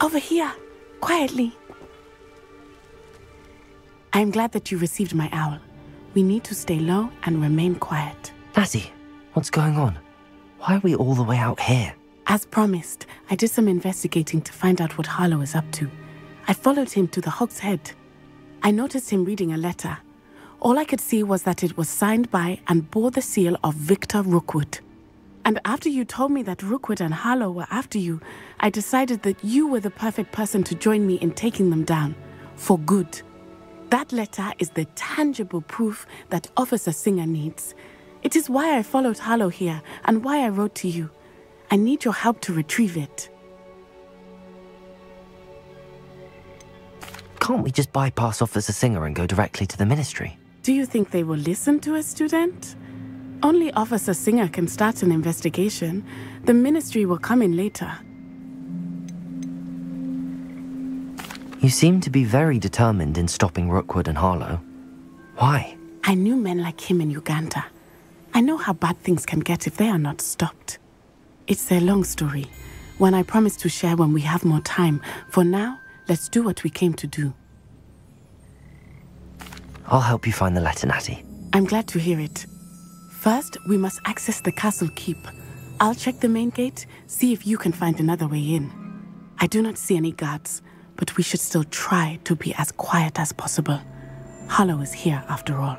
[SPEAKER 6] Over here, quietly. I'm glad that you received my owl. We need to stay low and remain quiet.
[SPEAKER 4] Natty, what's going on? Why are we all the way out here?
[SPEAKER 6] As promised, I did some investigating to find out what Harlow is up to. I followed him to the Hog's Head. I noticed him reading a letter. All I could see was that it was signed by and bore the seal of Victor Rookwood. And after you told me that Rookwood and Harlow were after you, I decided that you were the perfect person to join me in taking them down. For good. That letter is the tangible proof that Officer Singer needs. It is why I followed Harlow here and why I wrote to you. I need your help to retrieve it.
[SPEAKER 4] Can't we just bypass Officer Singer and go directly to the Ministry?
[SPEAKER 6] Do you think they will listen to a student? Only Officer Singer can start an investigation. The Ministry will come in later.
[SPEAKER 4] You seem to be very determined in stopping Rookwood and Harlow. Why?
[SPEAKER 6] I knew men like him in Uganda. I know how bad things can get if they are not stopped. It's a long story, one I promise to share when we have more time. For now, let's do what we came to do.
[SPEAKER 4] I'll help you find the letter, Natty.
[SPEAKER 6] I'm glad to hear it. First, we must access the castle keep. I'll check the main gate, see if you can find another way in. I do not see any guards, but we should still try to be as quiet as possible. Harlow is here after all.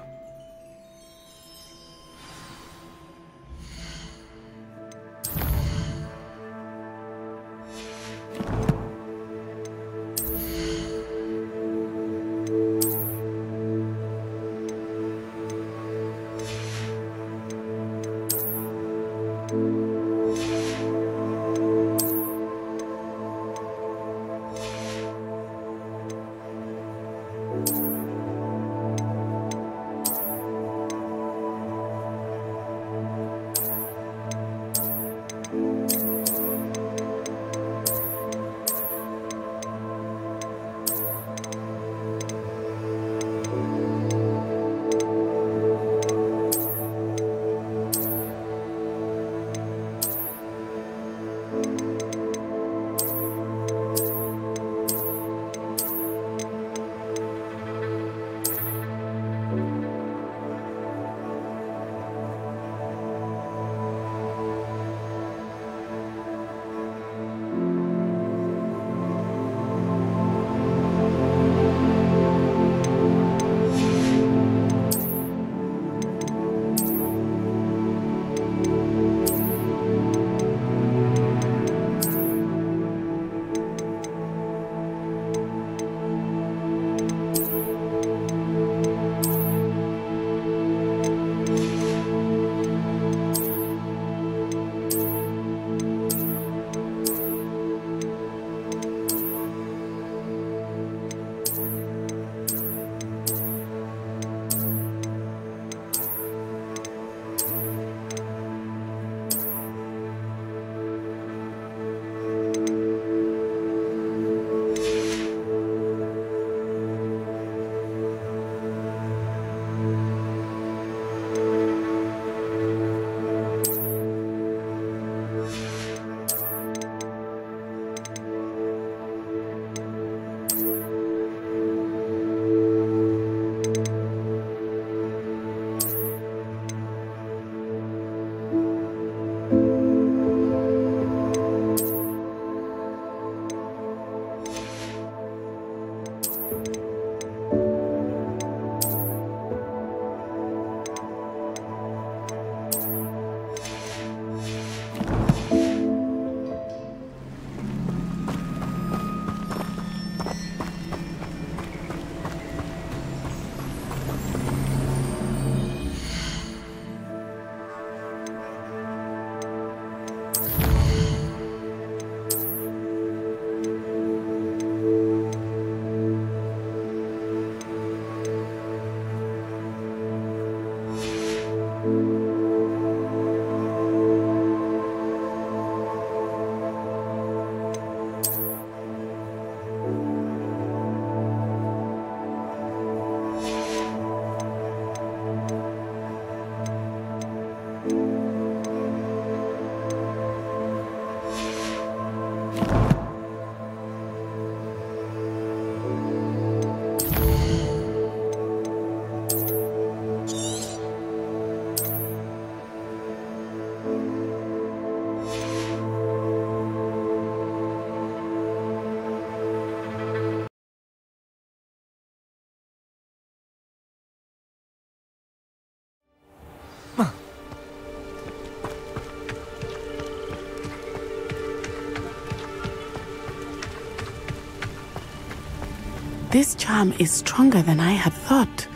[SPEAKER 6] This charm is stronger than I had thought.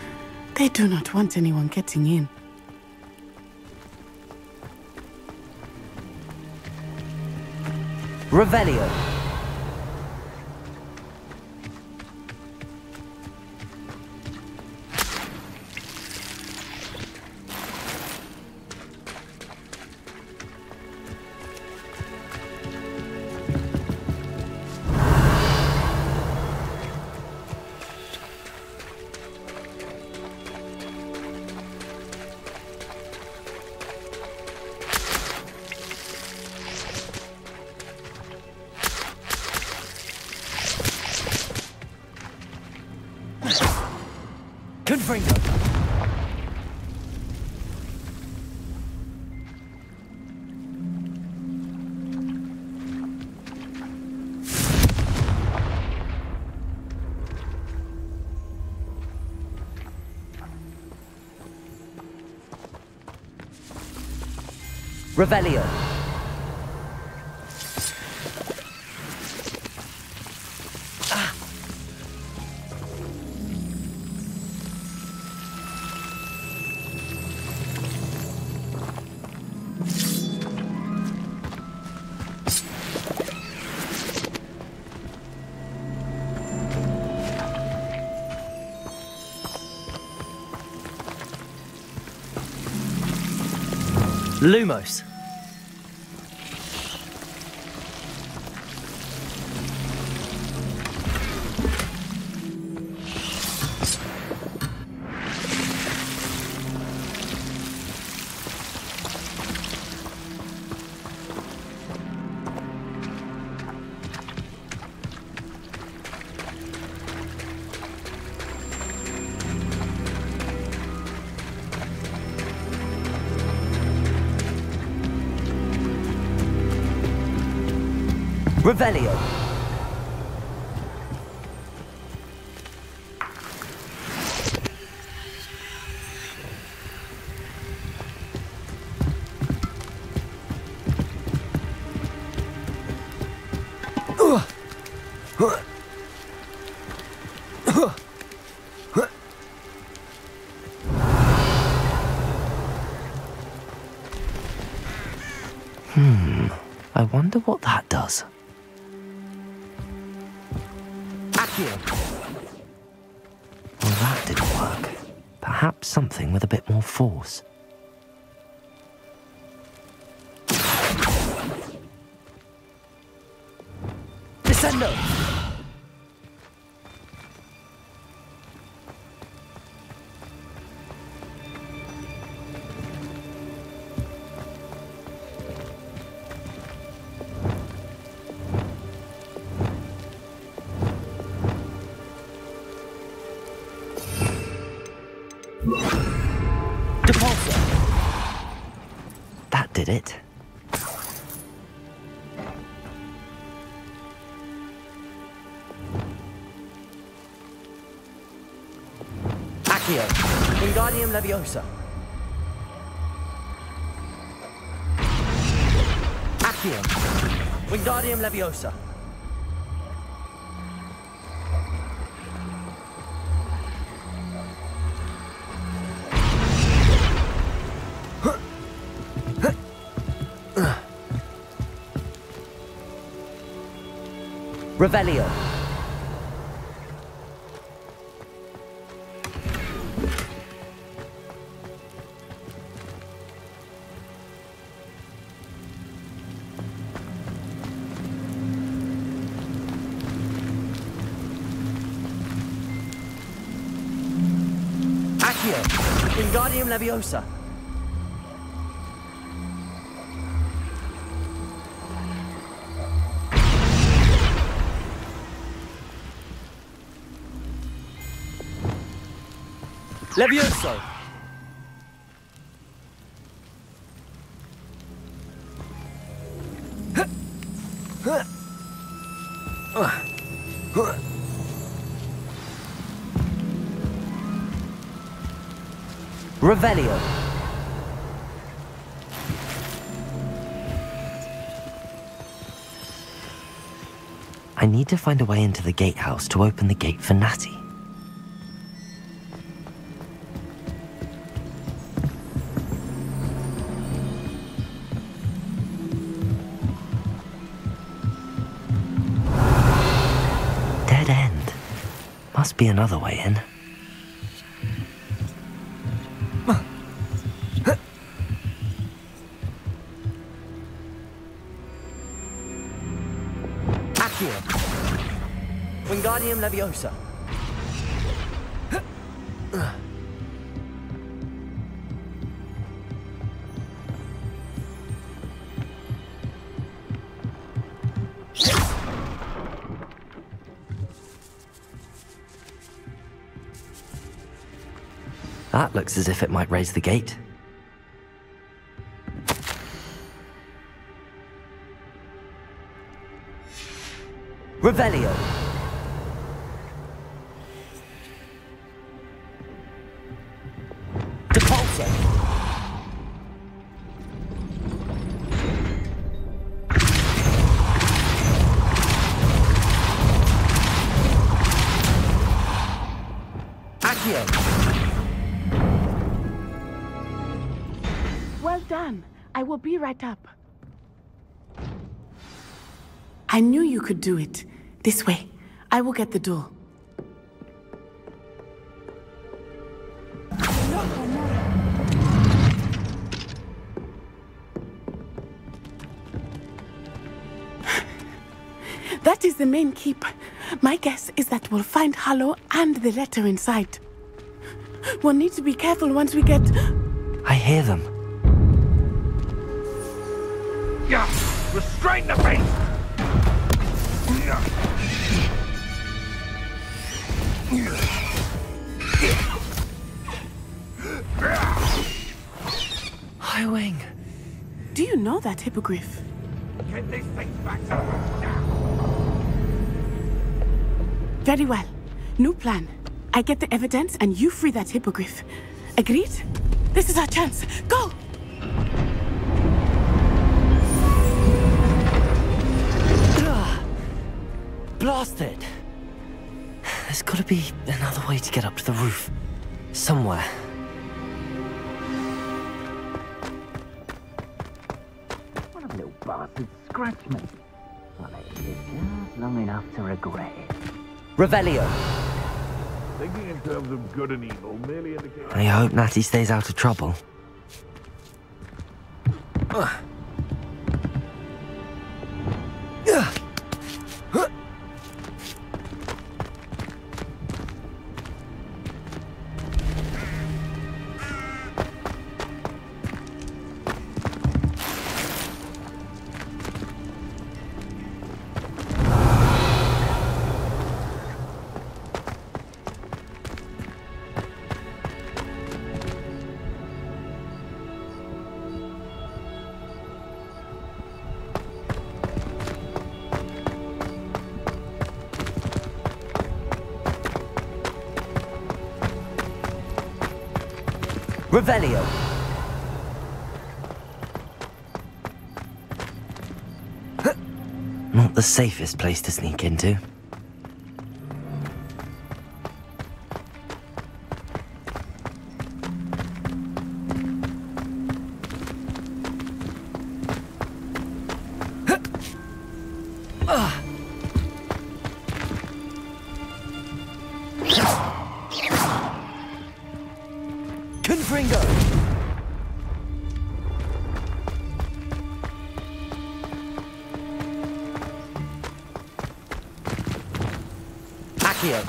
[SPEAKER 6] They do not want anyone getting in.
[SPEAKER 1] Revelio. Confringo. Revelio. Lumos. Revelio.
[SPEAKER 4] I wonder what that does. Well, that didn't work. Perhaps something with a bit more force.
[SPEAKER 1] Descendo!
[SPEAKER 4] That did it.
[SPEAKER 1] Accio. Wingardium Leviosa. Accio. Wingardium Leviosa. Revelio. Accio. Wingardium Leviosa. Levioso! Revelio.
[SPEAKER 4] I need to find a way into the gatehouse to open the gate for Natty. Dead end. Must be another way in.
[SPEAKER 1] Wingardium Leviosa.
[SPEAKER 4] That looks as if it might raise the gate.
[SPEAKER 1] Revelio. Depulso. Accio.
[SPEAKER 2] Well done. I will be right up. I knew you could do it. This way. I will get the door. That is the main keep. My guess is that we'll find Hallow and the letter inside. We'll need to be careful once we get...
[SPEAKER 4] I hear them.
[SPEAKER 18] Yeah, restrain the beast!
[SPEAKER 4] High Wing.
[SPEAKER 2] Do you know that hippogriff?
[SPEAKER 18] Get this thing back to now.
[SPEAKER 2] Very well. New plan. I get the evidence and you free that hippogriff. Agreed? This is our chance. Go!
[SPEAKER 4] Blasted! There's gotta be another way to get up to the roof. Somewhere.
[SPEAKER 9] One of the little bastards scratched me. Well, I lived just long enough to regret it.
[SPEAKER 1] Revelio.
[SPEAKER 18] Thinking in terms of good and evil merely indicates...
[SPEAKER 4] I hope Natty stays out of trouble.
[SPEAKER 1] Revelio.
[SPEAKER 4] Not the safest place to sneak into.
[SPEAKER 1] Confringo. Accio.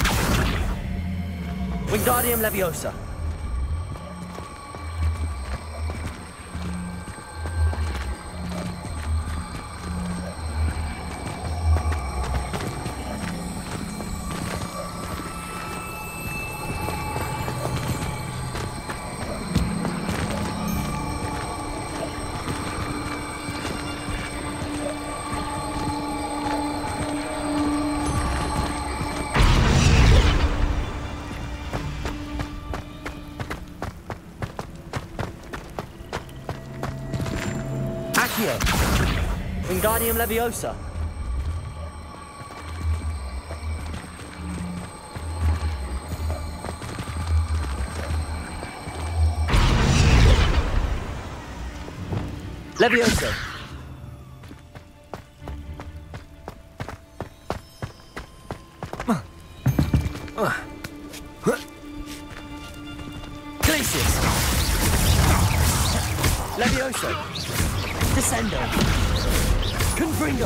[SPEAKER 1] Wingardium Leviosa. Accio. Wingardium Leviosa. Levioso. Glacius. Levioso. Descendo. Confringo.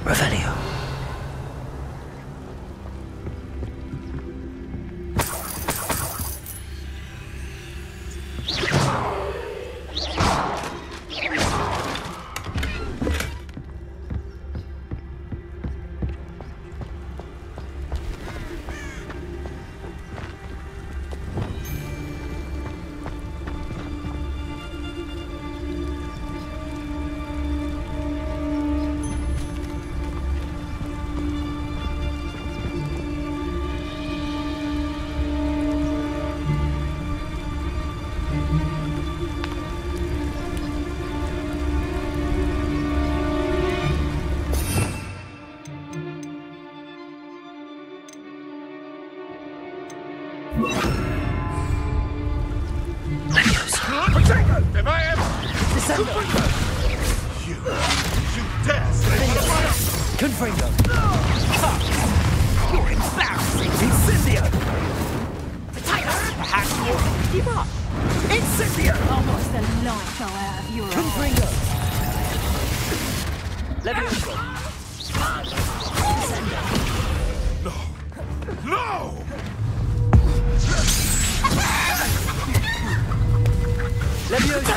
[SPEAKER 1] Revelio. Confringo.
[SPEAKER 11] You're embarrassing.
[SPEAKER 1] Incendio.
[SPEAKER 11] Perhaps you give up.
[SPEAKER 1] Incendio.
[SPEAKER 11] Almost the life go out of your
[SPEAKER 1] Confringo. Levioso.
[SPEAKER 18] No!
[SPEAKER 1] Levioso.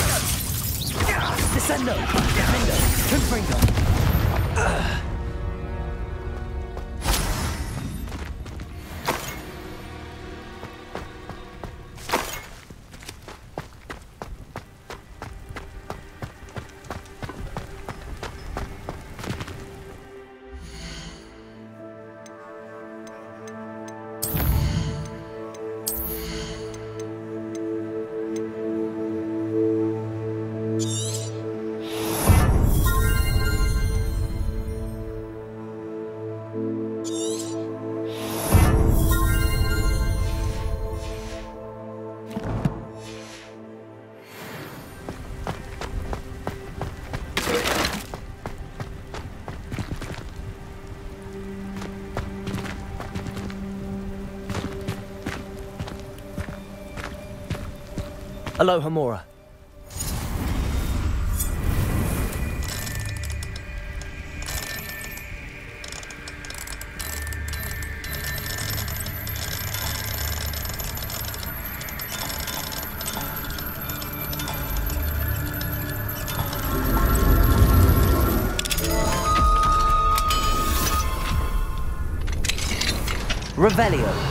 [SPEAKER 1] Descendo. Confringo. Aloha Mora. Revelio.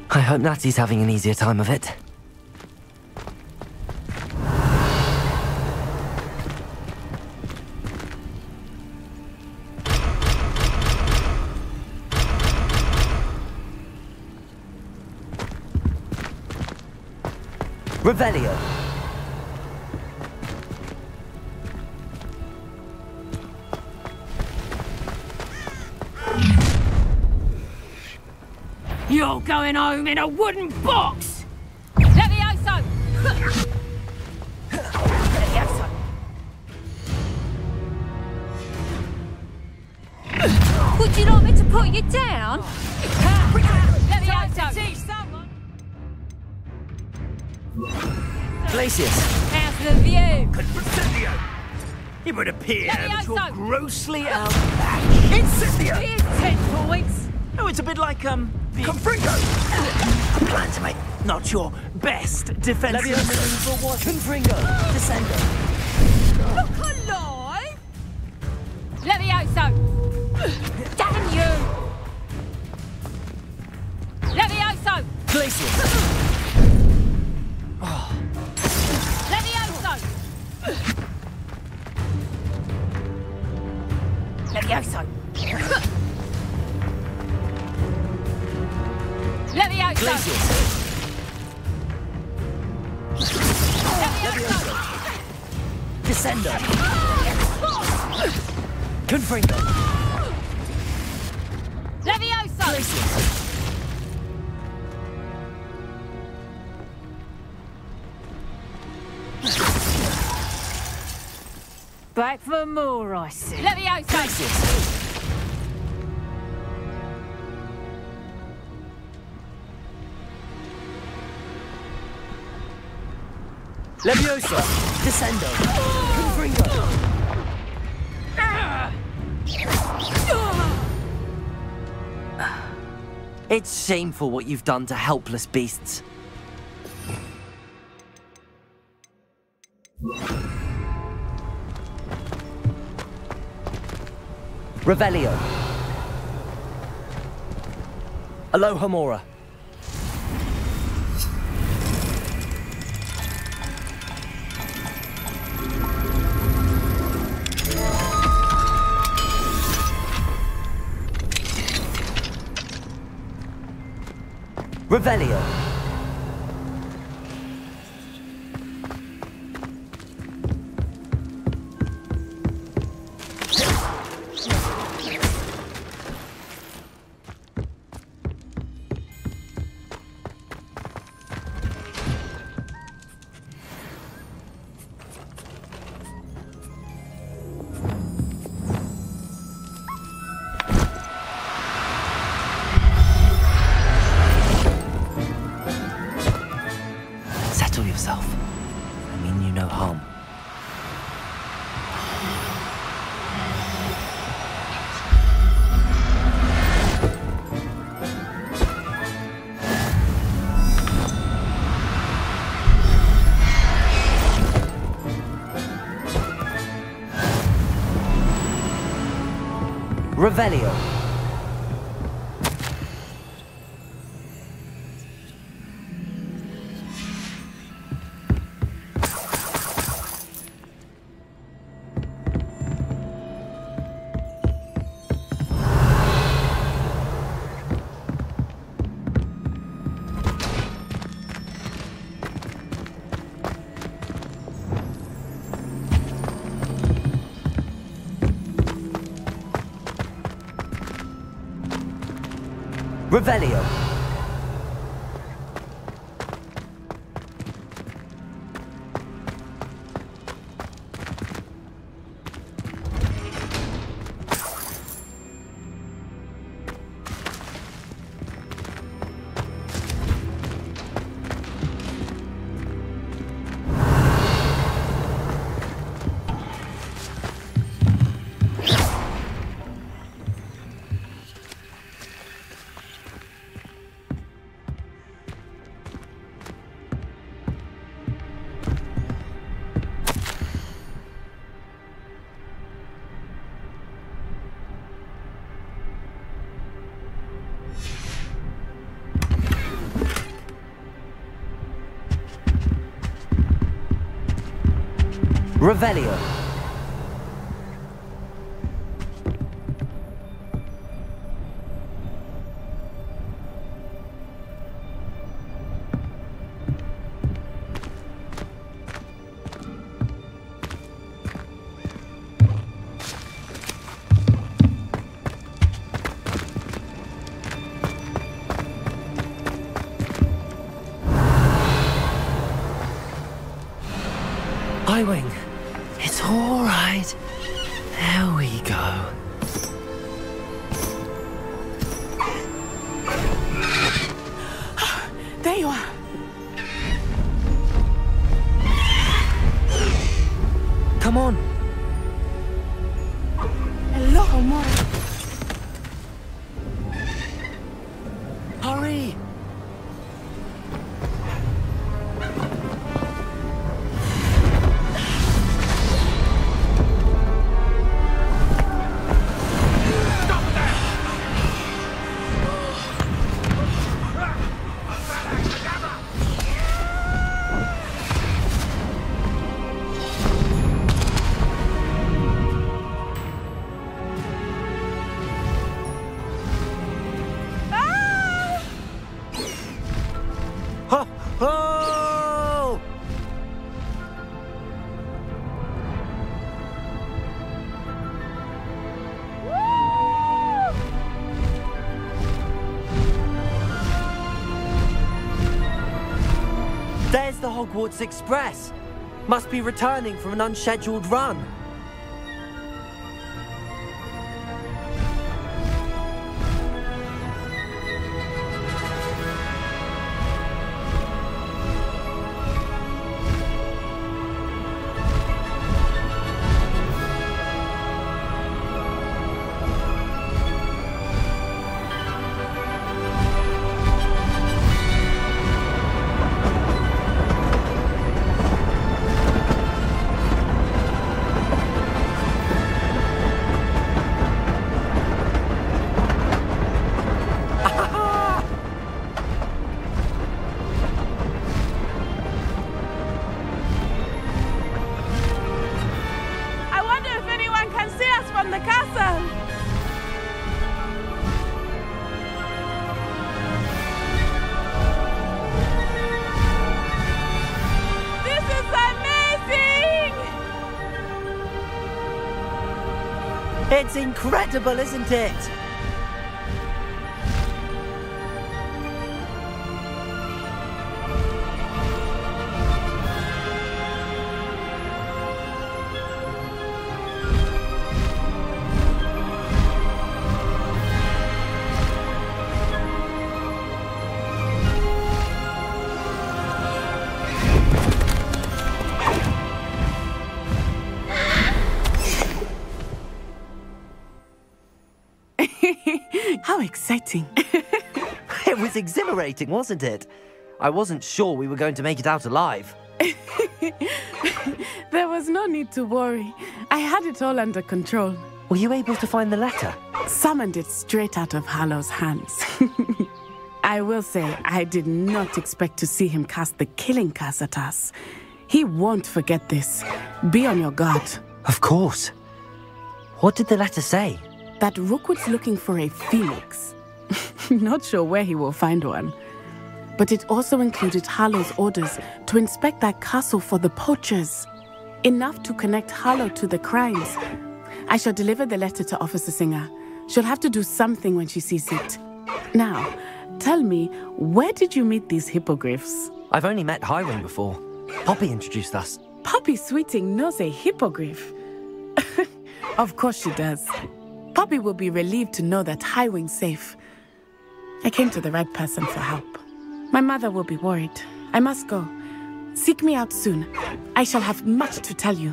[SPEAKER 4] I hope Natty's having an easier time of it.
[SPEAKER 1] Revelio.
[SPEAKER 11] You're going home in a wooden box! Levioso! Levioso!
[SPEAKER 19] Would you like me to put you down?
[SPEAKER 11] Levioso!
[SPEAKER 1] Glacius.
[SPEAKER 11] How's the view!
[SPEAKER 9] Incendio! It would appear that you're
[SPEAKER 11] Levioso!
[SPEAKER 9] grossly outmatched. Incendio!
[SPEAKER 11] Here's 10 points!
[SPEAKER 9] Oh, it's a bit like, Confringo! I plan to make not your best defense.
[SPEAKER 1] Levioso! Confringo! Descendo!
[SPEAKER 11] Look alive! Levioso! Damn you! Levioso!
[SPEAKER 1] Glacial!
[SPEAKER 11] Levioso! Levioso! Levioso!
[SPEAKER 1] Glacial! Levioso! Descendo! Confringo!
[SPEAKER 11] Levioso!
[SPEAKER 1] Glacial!
[SPEAKER 11] Back for more, I see. Levioso!
[SPEAKER 1] Levioso! Descendo! Confringo!
[SPEAKER 4] It's shameful what you've done to helpless beasts.
[SPEAKER 1] Revelio! Alohomora! Revelio!
[SPEAKER 4] Settle yourself. I mean you no harm.
[SPEAKER 1] Revelio! Revelio! Revelio!
[SPEAKER 4] Highwing, it's all right. There we go.
[SPEAKER 2] There you are.
[SPEAKER 4] Come on.
[SPEAKER 6] Hello, Homora.
[SPEAKER 4] Hurry! Oh! There's the Hogwarts Express. Must be returning from an unscheduled run. It's incredible, isn't it?
[SPEAKER 6] How exciting.
[SPEAKER 4] It was exhilarating, wasn't it? I wasn't sure we were going to make it out alive.
[SPEAKER 6] There was no need to worry. I had it all under control.
[SPEAKER 4] Were you able to find the letter?
[SPEAKER 6] Summoned it straight out of Hallow's hands. I will say, I did not expect to see him cast the killing curse at us. He won't forget this. Be on your guard.
[SPEAKER 4] Of course. What did the letter say?
[SPEAKER 6] That Rookwood's looking for a phoenix. Not sure where he will find one. But it also included Harlow's orders to inspect that castle for the poachers. Enough to connect Harlow to the crimes. I shall deliver the letter to Officer Singer. She'll have to do something when she sees it. Now, tell me, where did you meet these hippogriffs?
[SPEAKER 4] I've only met Highwing before. Poppy introduced us.
[SPEAKER 6] Poppy Sweeting knows a hippogriff. Of course she does. Poppy will be relieved to know that Highwing's safe. I came to the right person for help. My mother will be worried. I must go. Seek me out soon. I shall have much to tell you.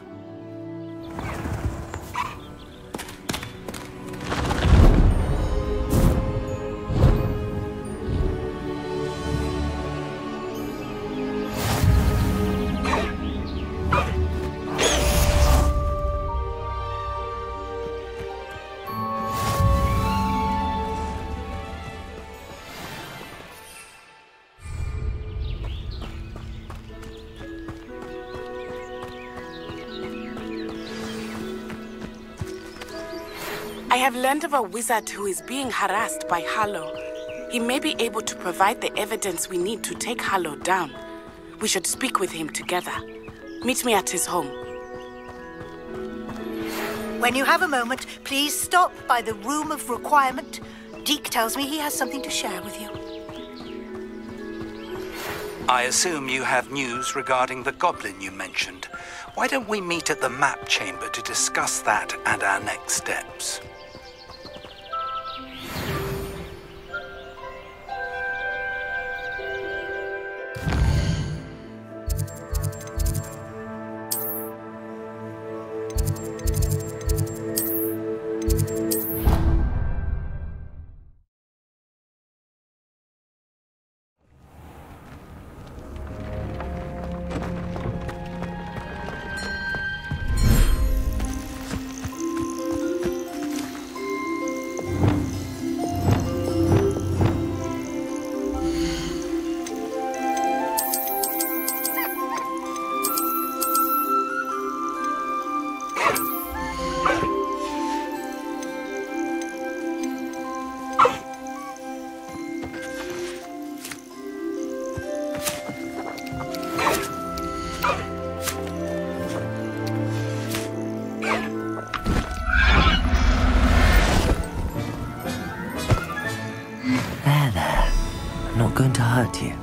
[SPEAKER 2] I have learned of a wizard who is being harassed by Harlow. He may be able to provide the evidence we need to take Harlow down. We should speak with him together. Meet me at his home.
[SPEAKER 13] When you have a moment, please stop by the Room of Requirement. Deke tells me he has something to share with you.
[SPEAKER 17] I assume you have news regarding the goblin you mentioned. Why don't we meet at the map chamber to discuss that and our next steps?
[SPEAKER 4] not going to hurt you.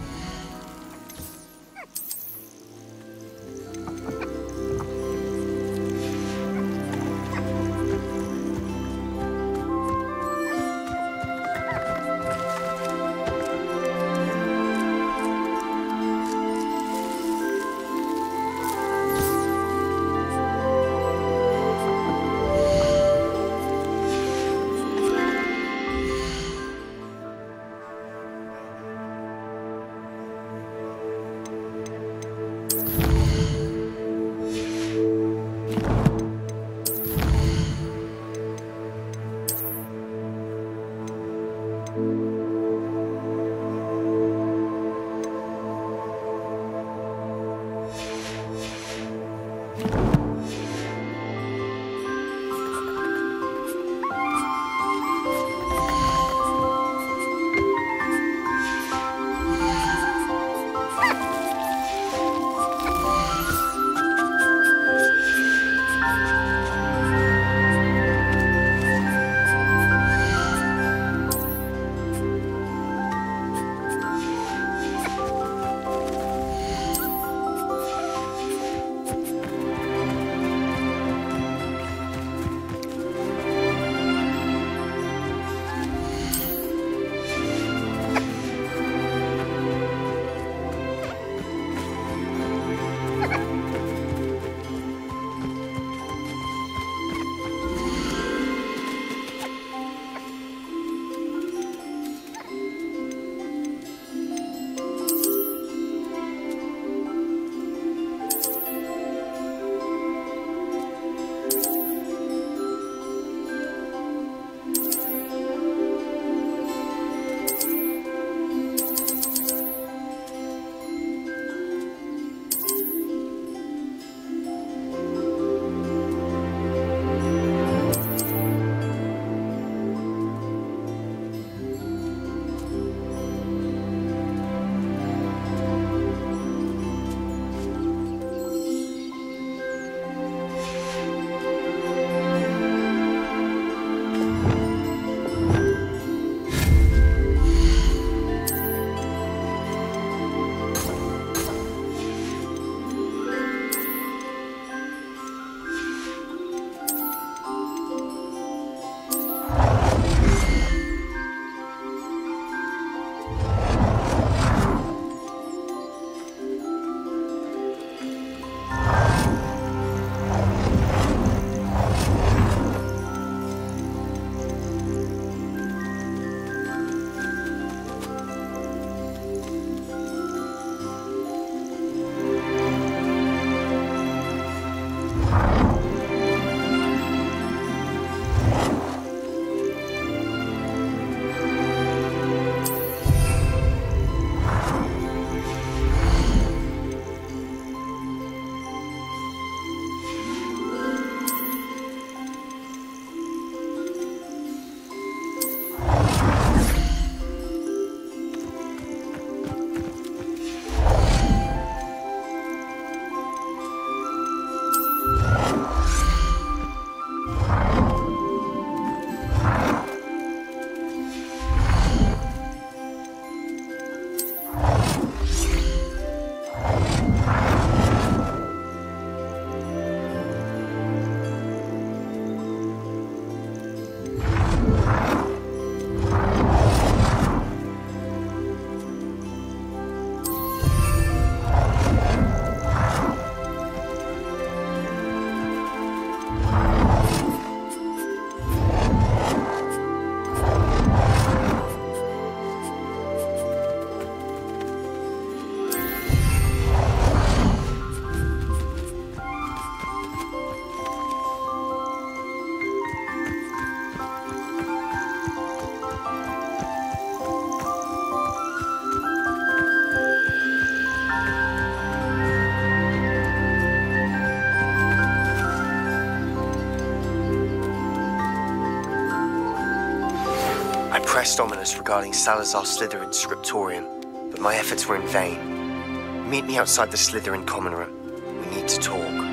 [SPEAKER 7] pressed ominous regarding Salazar Slytherin's scriptorium, but my efforts were in vain. Meet me outside the Slytherin common room. We need to talk.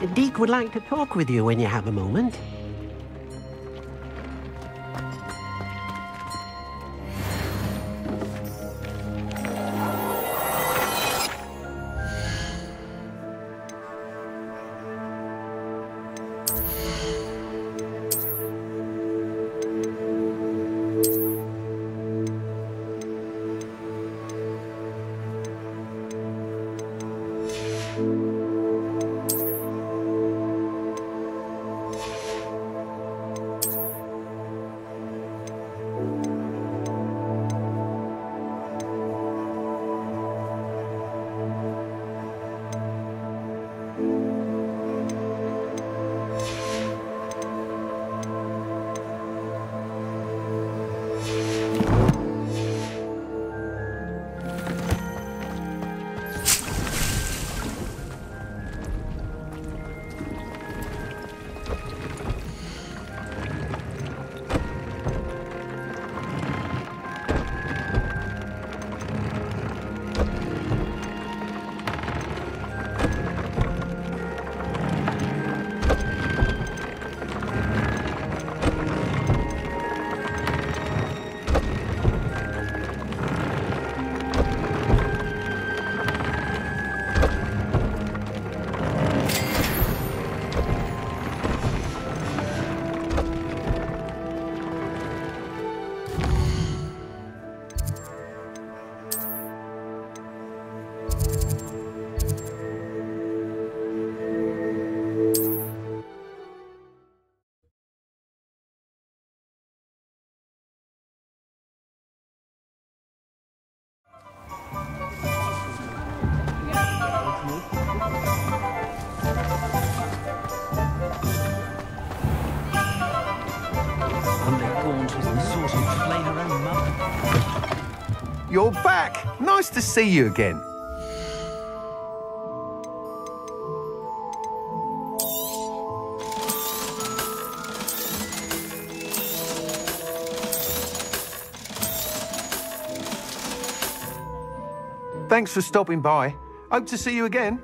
[SPEAKER 8] Deke would like to talk with you when you have a moment.
[SPEAKER 3] You're back! Nice to see you again. Thanks for stopping by. Hope to see you again.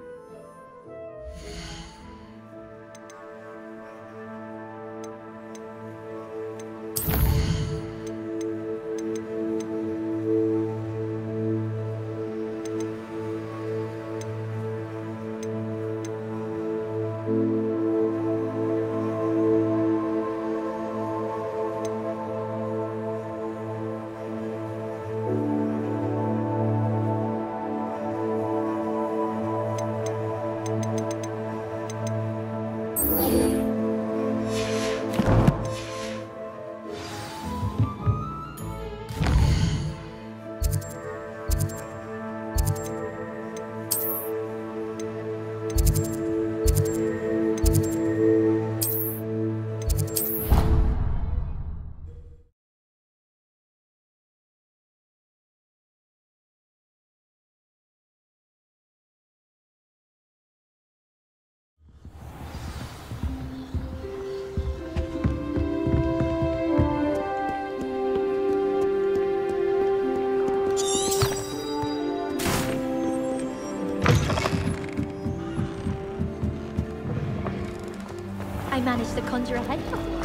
[SPEAKER 19] I managed to conjure a hedgehog.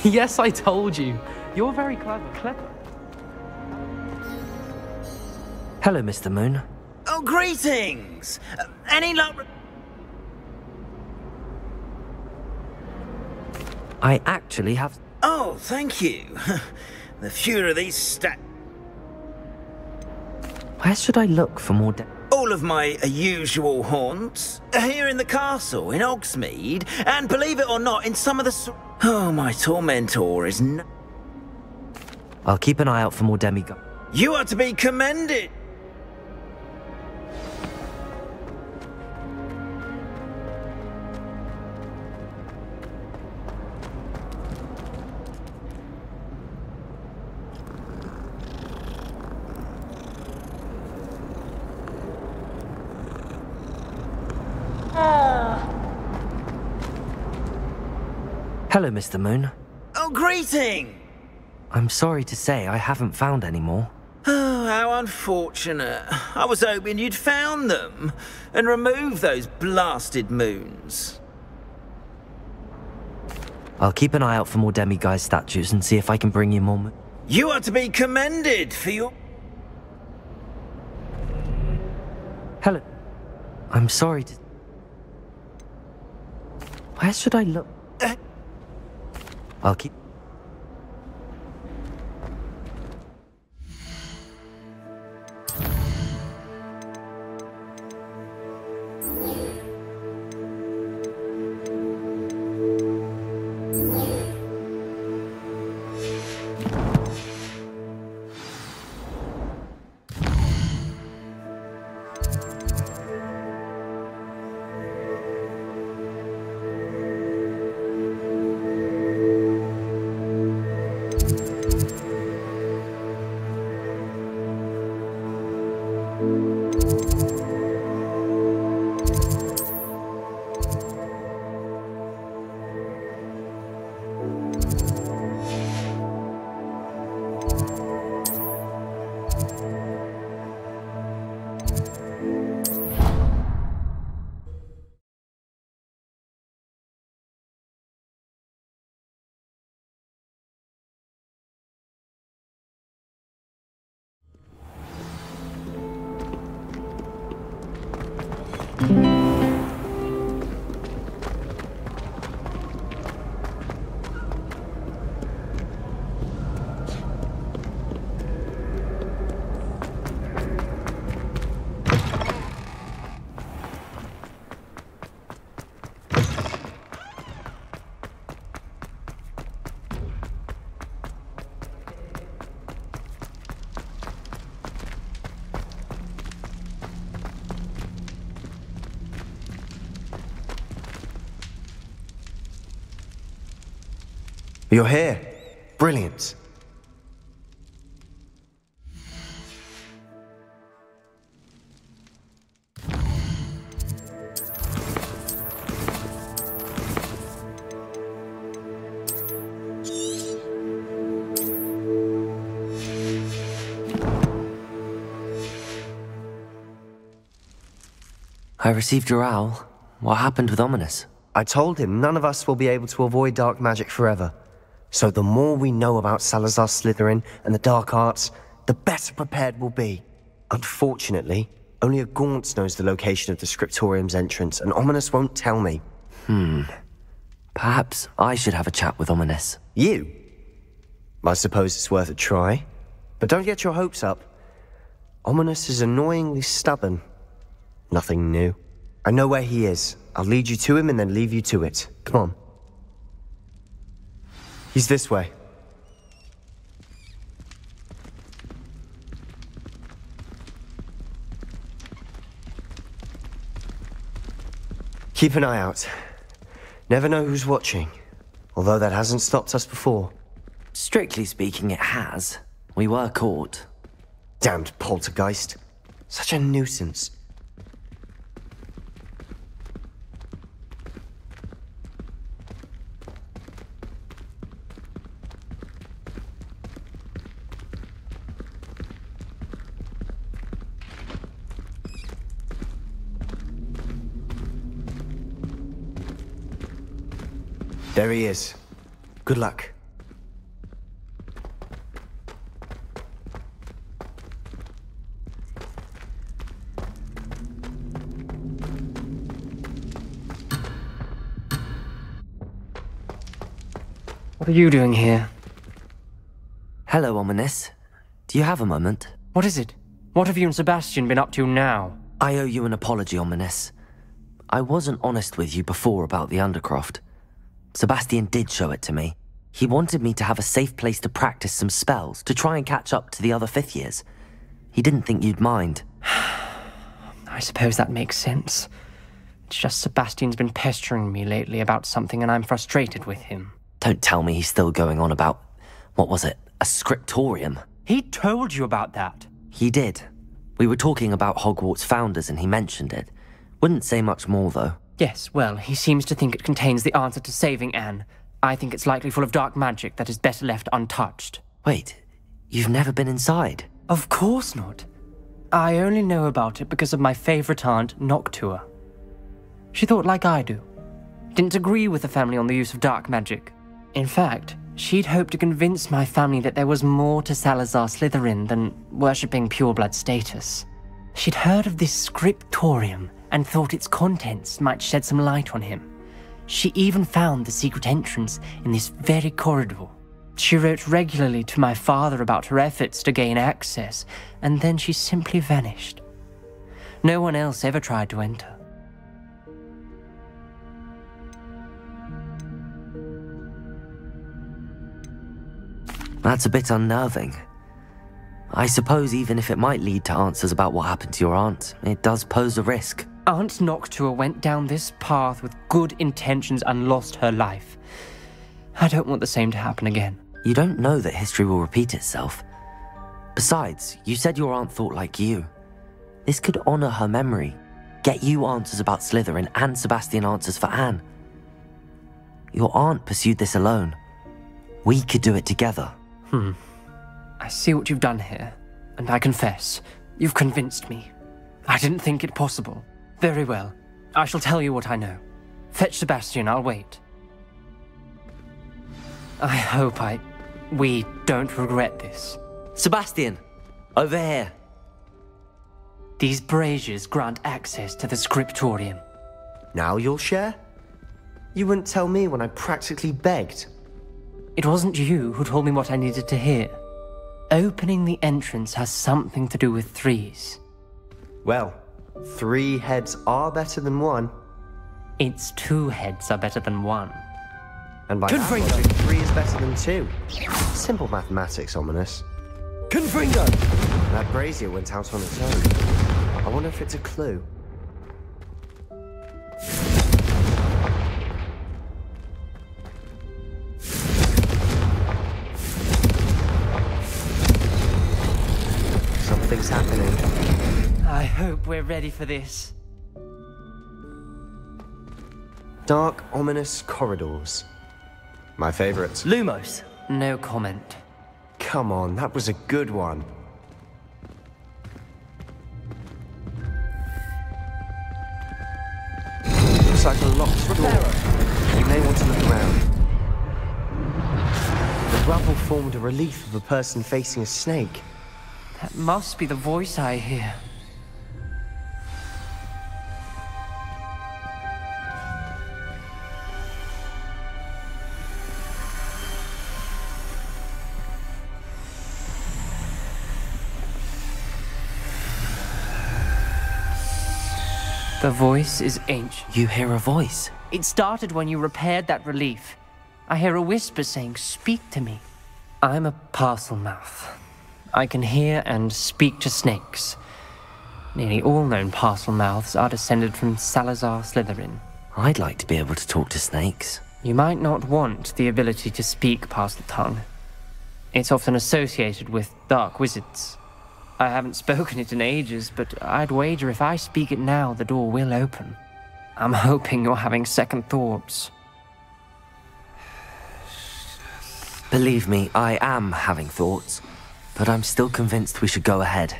[SPEAKER 5] Yes, I told you. You're very clever.
[SPEAKER 4] Hello, Mr. Moon.
[SPEAKER 9] Oh, greetings! Any luck?
[SPEAKER 4] I actually have...
[SPEAKER 9] Oh, thank you. The fewer of these
[SPEAKER 4] Where should I look for more
[SPEAKER 9] All of my usual haunts are here in the castle, in Hogsmeade, and believe it or not, in some of the... Oh, my tormentor is
[SPEAKER 4] I'll keep an eye out for more demigods.
[SPEAKER 9] You are to be commended!
[SPEAKER 4] Hello, Mr. Moon.
[SPEAKER 9] Oh, greeting!
[SPEAKER 4] I'm sorry to say I haven't found any more.
[SPEAKER 9] Oh, how unfortunate. I was hoping you'd found them and removed those blasted moons.
[SPEAKER 4] I'll keep an eye out for more demiguise statues and see if I can bring you more.
[SPEAKER 9] You are to be commended for your...
[SPEAKER 4] Hello. I'm sorry to... Where should I look? I'll keep...
[SPEAKER 7] You're here. Brilliant.
[SPEAKER 4] I received your owl. What happened with Ominous?
[SPEAKER 7] I told him none of us will be able to avoid dark magic forever. So the more we know about Salazar Slytherin and the dark arts, the better prepared we'll be. Unfortunately, only a Gaunt knows the location of the Scriptorium's entrance, and Ominous won't tell me.
[SPEAKER 4] Perhaps I should have a chat with Ominous.
[SPEAKER 7] You? I suppose it's worth a try. But don't get your hopes up. Ominous is annoyingly stubborn. Nothing new. I know where he is. I'll lead you to him and then leave you to it. Come on. He's this way. Keep an eye out. Never know who's watching. Although that hasn't stopped us before.
[SPEAKER 4] Strictly speaking, it has. We were caught.
[SPEAKER 7] Damned poltergeist. Such a nuisance. There he is. Good luck.
[SPEAKER 16] What are you doing here?
[SPEAKER 4] Hello, Ominous. Do you have a moment?
[SPEAKER 16] What is it?
[SPEAKER 5] What have you and Sebastian been up to now?
[SPEAKER 4] I owe you an apology, Ominous. I wasn't honest with you before about the Undercroft. Sebastian did show it to me. He wanted me to have a safe place to practice some spells, to try and catch up to the other 5th years. He didn't think you'd mind.
[SPEAKER 5] I suppose that makes sense. It's just Sebastian's been pestering me lately about something and I'm frustrated with him.
[SPEAKER 4] Don't tell me he's still going on about, what was it, a scriptorium?
[SPEAKER 5] He told you about that?
[SPEAKER 4] He did. We were talking about Hogwarts founders and he mentioned it. Wouldn't say much more, though.
[SPEAKER 5] Yes, well, he seems to think it contains the answer to saving Anne. I think it's likely full of dark magic that is better left untouched.
[SPEAKER 4] Wait, you've never been inside?
[SPEAKER 5] Of course not. I only know about it because of my favourite aunt, Noctua. She thought like I do. Didn't agree with the family on the use of dark magic. In fact, she'd hoped to convince my family that there was more to Salazar Slytherin than worshipping pureblood status. She'd heard of this scriptorium and thought its contents might shed some light on him. She even found the secret entrance in this very corridor. She wrote regularly to my father about her efforts to gain access, and then she simply vanished. No one else ever tried to enter.
[SPEAKER 4] That's a bit unnerving. I suppose even if it might lead to answers about what happened to your aunt, it does pose a risk.
[SPEAKER 5] Aunt Noctua went down this path with good intentions and lost her life. I don't want the same to happen again.
[SPEAKER 4] You don't know that history will repeat itself. Besides, you said your aunt thought like you. This could honor her memory, get you answers about Slytherin and Sebastian answers for Anne. Your aunt pursued this alone. We could do it together.
[SPEAKER 5] I see what you've done here, and I confess, you've convinced me. I didn't think it possible. Very well. I shall tell you what I know. Fetch Sebastian, I'll wait. I hope we don't regret this.
[SPEAKER 4] Sebastian! Over here!
[SPEAKER 5] These braziers grant access to the scriptorium.
[SPEAKER 7] Now you'll share? You wouldn't tell me when I practically begged.
[SPEAKER 5] It wasn't you who told me what I needed to hear. Opening the entrance has something to do with 3s.
[SPEAKER 7] Well, 3 heads are better than 1.
[SPEAKER 5] It's 2 heads are better than 1.
[SPEAKER 7] And by that logic, 3 is better than 2. Simple mathematics, Ominous.
[SPEAKER 1] Confringo!
[SPEAKER 7] That brazier went out on its own. I wonder if it's a clue. Something's happening.
[SPEAKER 5] I hope we're ready for this.
[SPEAKER 7] Dark, ominous corridors. My favorite.
[SPEAKER 5] Lumos. No comment.
[SPEAKER 7] Come on, that was a good one. Looks like a locked door. You may want to look around. The rubble formed a relief of a person facing a snake.
[SPEAKER 5] That must be the voice I hear. The voice is ancient.
[SPEAKER 4] You hear a voice?
[SPEAKER 5] It started when you repaired that relief. I hear a whisper saying, "Speak to me." I'm a parcel mouth. I can hear and speak to snakes. Nearly all known parcel mouths are descended from Salazar Slytherin.
[SPEAKER 4] I'd like to be able to talk to snakes.
[SPEAKER 5] You might not want the ability to speak parcel tongue. It's often associated with dark wizards. I haven't spoken it in ages, but I'd wager if I speak it now, the door will open. I'm hoping you're having second thoughts.
[SPEAKER 4] Believe me, I am having thoughts, but I'm still convinced we should go ahead.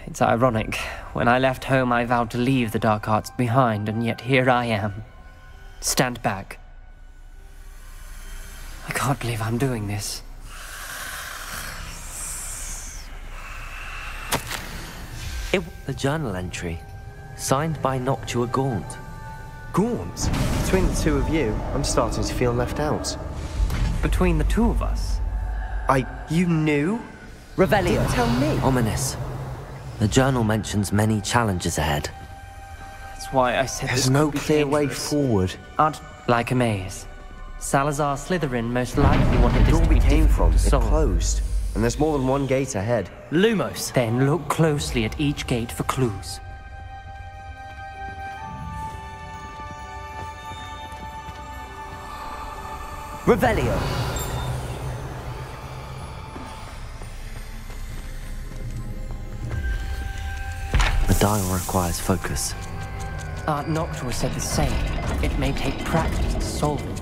[SPEAKER 5] It's ironic. When I left home, I vowed to leave the dark arts behind, and yet here I am. Stand back. I can't believe I'm doing this.
[SPEAKER 4] The journal entry, signed by Noctua Gaunt.
[SPEAKER 7] Gaunt? Between the two of you, I'm starting to feel left out.
[SPEAKER 5] Between the two of us?
[SPEAKER 7] You knew?
[SPEAKER 1] Revelio.
[SPEAKER 7] Didn't tell me.
[SPEAKER 4] Ominous. The journal mentions many challenges ahead.
[SPEAKER 5] That's why I said
[SPEAKER 7] There's
[SPEAKER 5] this
[SPEAKER 7] no
[SPEAKER 5] could be
[SPEAKER 7] clear way
[SPEAKER 5] dangerous.
[SPEAKER 7] forward.
[SPEAKER 5] Aren't like a maze. Salazar Slytherin most likely wanted
[SPEAKER 7] The
[SPEAKER 5] this
[SPEAKER 7] door
[SPEAKER 5] to be
[SPEAKER 7] we came
[SPEAKER 5] difficult
[SPEAKER 7] from,
[SPEAKER 5] to
[SPEAKER 7] it
[SPEAKER 5] solve.
[SPEAKER 7] closed. And there's more than one gate ahead.
[SPEAKER 5] Lumos. Then look closely at each gate for clues.
[SPEAKER 1] Revelio.
[SPEAKER 4] The dial requires focus.
[SPEAKER 5] Aunt Noctua said the same. It may take practice to solve it.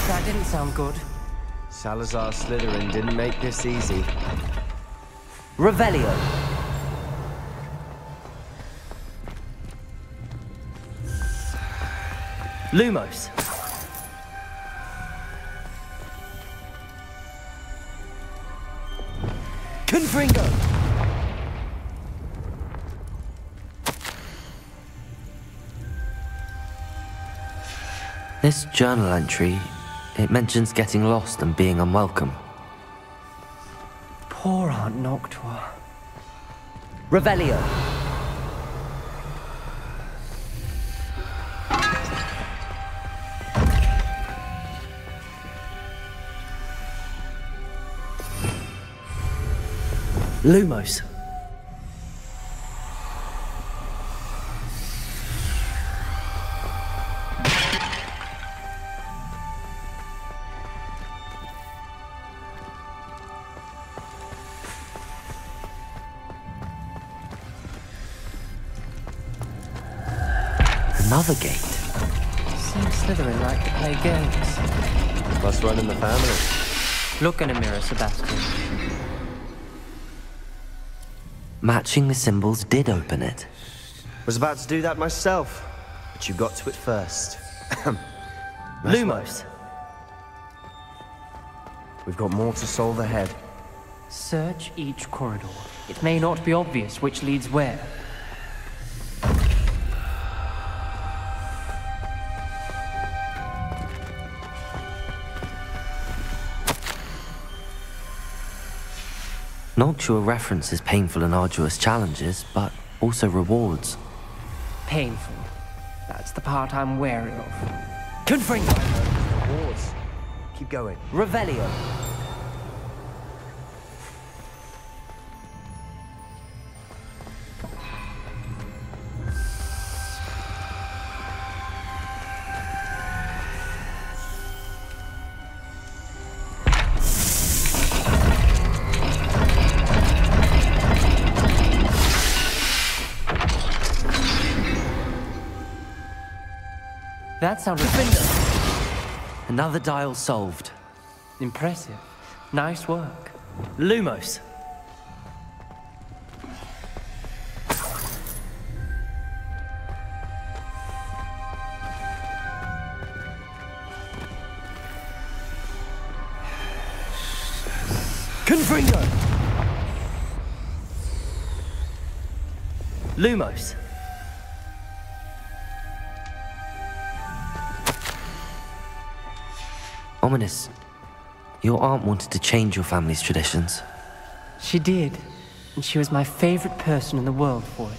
[SPEAKER 5] That didn't sound good.
[SPEAKER 7] Salazar Slytherin didn't make this easy.
[SPEAKER 1] Revelio. Lumos. Confringo.
[SPEAKER 4] This journal entry, it mentions getting lost and being unwelcome.
[SPEAKER 5] Poor Aunt Noctua.
[SPEAKER 1] Revelio. Lumos.
[SPEAKER 4] Another gate.
[SPEAKER 5] Seems Slytherin like to play games.
[SPEAKER 7] Must run in the family.
[SPEAKER 5] Look in a mirror, Sebastian.
[SPEAKER 4] Matching the symbols did open it.
[SPEAKER 7] Was about to do that myself, but you got to it first.
[SPEAKER 1] Lumos.
[SPEAKER 7] We've got more to solve ahead.
[SPEAKER 5] Search each corridor. It may not be obvious which leads where.
[SPEAKER 4] Noctua references painful and arduous challenges, but also rewards.
[SPEAKER 5] Painful. That's the part I'm wary of.
[SPEAKER 1] Confringo.
[SPEAKER 7] Rewards. Keep going.
[SPEAKER 1] Revelio.
[SPEAKER 5] That sounded...
[SPEAKER 4] Another dial solved.
[SPEAKER 5] Impressive. Nice work.
[SPEAKER 1] Lumos. Confringo. Lumos.
[SPEAKER 4] Ominous. Your aunt wanted to change your family's traditions.
[SPEAKER 5] She did, and she was my favorite person in the world for it.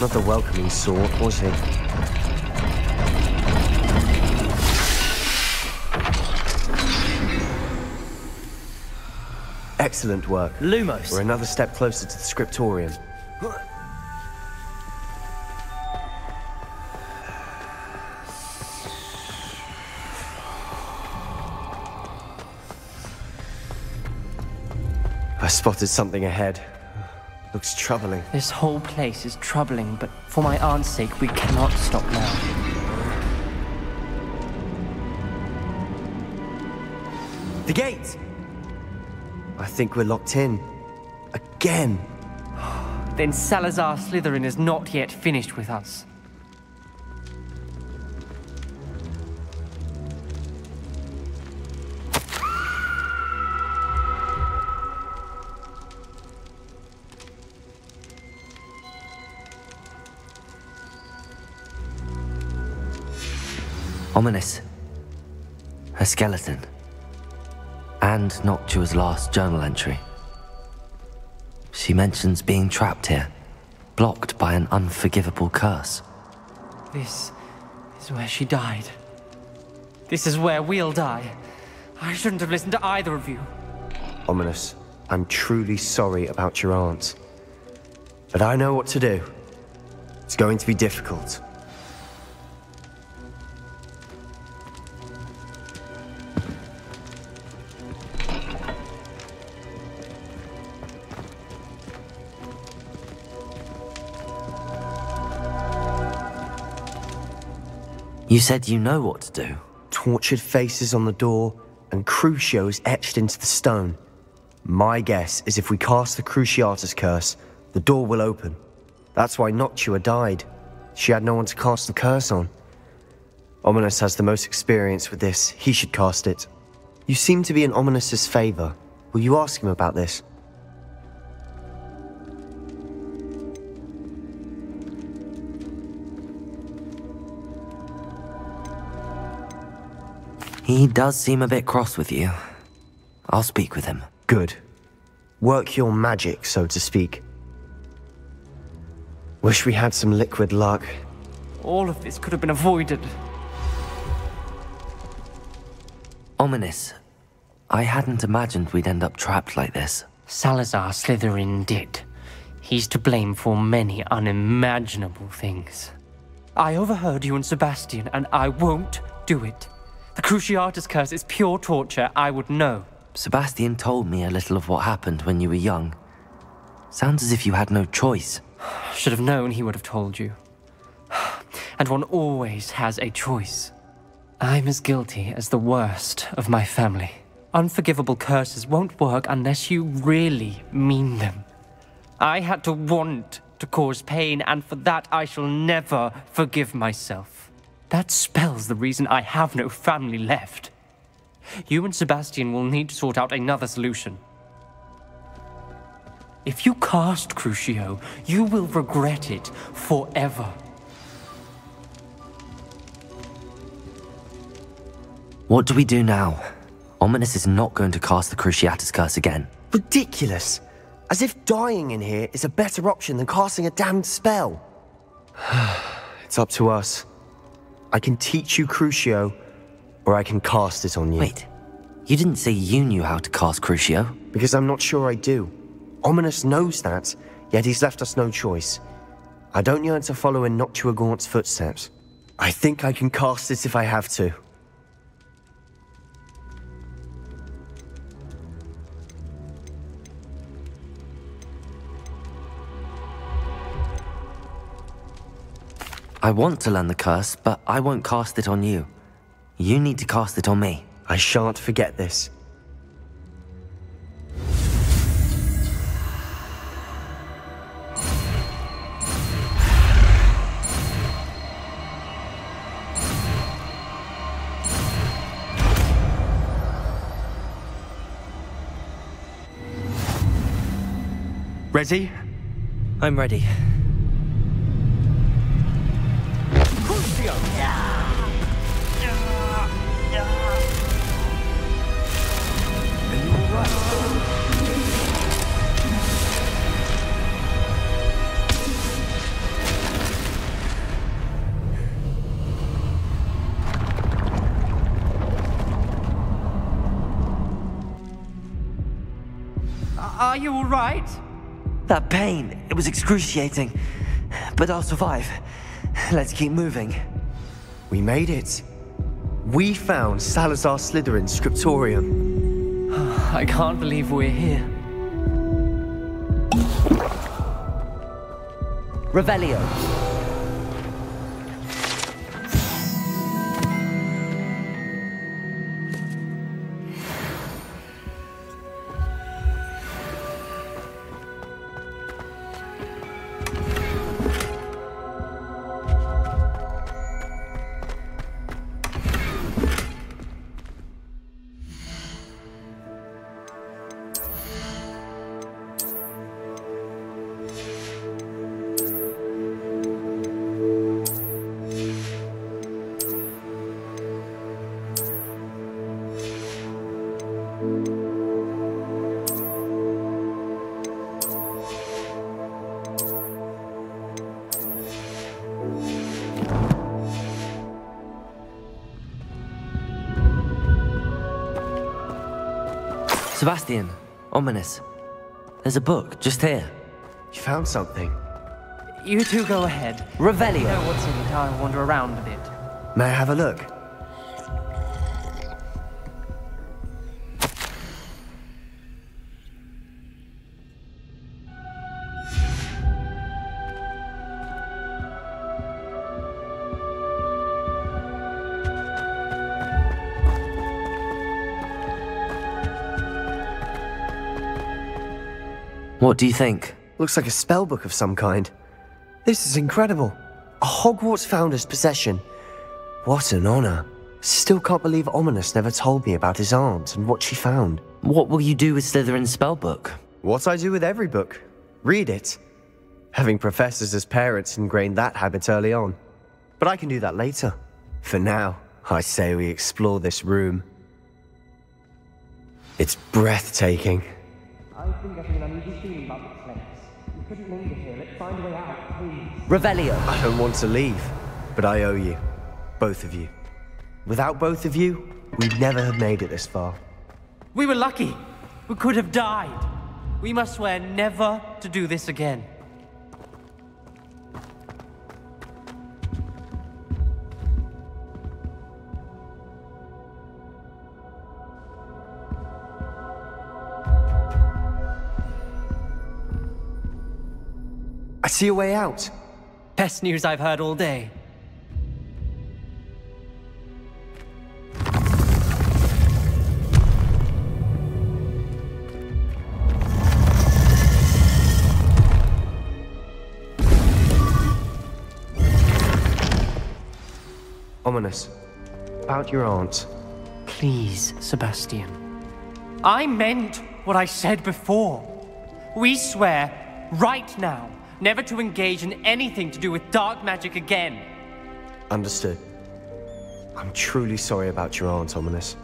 [SPEAKER 7] Not the welcoming sort, was he? Excellent work.
[SPEAKER 1] Lumos.
[SPEAKER 7] We're another step closer to the scriptorium. I spotted something ahead. Looks troubling.
[SPEAKER 5] This whole place is troubling, but for my aunt's sake, we cannot stop now.
[SPEAKER 7] The gate! I think we're locked in. Again.
[SPEAKER 5] Then Salazar Slytherin is not yet finished with us.
[SPEAKER 4] Ominous. Her skeleton. And Noctua's last journal entry. She mentions being trapped here, blocked by an unforgivable curse.
[SPEAKER 5] This is where she died. This is where we'll die. I shouldn't have listened to either of you.
[SPEAKER 7] Ominous, I'm truly sorry about your aunt. But I know what to do. It's going to be difficult.
[SPEAKER 4] You said you know what to do.
[SPEAKER 7] Tortured faces on the door and Crucios etched into the stone. My guess is if we cast the Cruciatus curse, the door will open. That's why Noctua died. She had no one to cast the curse on. Ominous has the most experience with this. He should cast it. You seem to be in Ominous's favor. Will you ask him about this?
[SPEAKER 4] He does seem a bit cross with you. I'll speak with him.
[SPEAKER 7] Good. Work your magic, so to speak. Wish we had some liquid luck.
[SPEAKER 5] All of this could have been avoided.
[SPEAKER 4] Ominous. I hadn't imagined we'd end up trapped like this.
[SPEAKER 5] Salazar Slytherin did. He's to blame for many unimaginable things. I overheard you and Sebastian, and I won't do it. The Cruciatus curse is pure torture, I would know.
[SPEAKER 4] Sebastian told me a little of what happened when you were young. Sounds as if you had no choice.
[SPEAKER 5] Should have known he would have told you. And one always has a choice. I'm as guilty as the worst of my family. Unforgivable curses won't work unless you really mean them. I had to want to cause pain, and for that I shall never forgive myself. That spells the reason I have no family left. You and Sebastian will need to sort out another solution. If you cast Crucio, you will regret it forever.
[SPEAKER 4] What do we do now? Ominous is not going to cast the Cruciatus curse again.
[SPEAKER 7] Ridiculous! As if dying in here is a better option than casting a damned spell. It's up to us. I can teach you Crucio, or I can cast it on you.
[SPEAKER 4] Wait, you didn't say you knew how to cast Crucio?
[SPEAKER 7] Because I'm not sure I do. Ominous knows that, yet he's left us no choice. I don't yearn to follow in Noctua Gaunt's footsteps. I think I can cast it if I have to.
[SPEAKER 4] I want to learn the curse, but I won't cast it on you. You need to cast it on me.
[SPEAKER 7] I shan't forget this.
[SPEAKER 3] Ready?
[SPEAKER 4] I'm ready.
[SPEAKER 5] Are you all right?
[SPEAKER 4] That pain, it was excruciating. But I'll survive. Let's keep moving.
[SPEAKER 7] We made it. We found Salazar Slytherin's scriptorium.
[SPEAKER 5] I can't believe we're here.
[SPEAKER 1] Revelio.
[SPEAKER 4] Sebastian, ominous. There's a book just here.
[SPEAKER 7] You found something?
[SPEAKER 5] You two go ahead.
[SPEAKER 1] Revelio.
[SPEAKER 5] You know what's in it. I'll wander around a bit.
[SPEAKER 7] May I have a look?
[SPEAKER 4] What do you think?
[SPEAKER 7] Looks like a spellbook of some kind. This is incredible. A Hogwarts founder's possession. What an honor. Still can't believe Ominous never told me about his aunt and what she found.
[SPEAKER 4] What will you do with Slytherin's spellbook?
[SPEAKER 7] What I do with every book. Read it. Having professors as parents ingrained that habit early on. But I can do that later. For now, I say we explore this room. It's breathtaking.
[SPEAKER 5] I think I've an uneasy feeling about this place. We couldn't linger here. Let's find a way out, please.
[SPEAKER 1] Revelio.
[SPEAKER 7] I don't want to leave, but I owe you. Both of you. Without both of you, we'd never have made it this far.
[SPEAKER 5] We were lucky. We could have died. We must swear never to do this again.
[SPEAKER 7] I see a way out.
[SPEAKER 5] Best news I've heard all day.
[SPEAKER 7] Ominous. About your aunt.
[SPEAKER 5] Please, Sebastian. I meant what I said before. We swear, right now, never to engage in anything to do with dark magic again.
[SPEAKER 7] Understood. I'm truly sorry about your aunt, Ominous.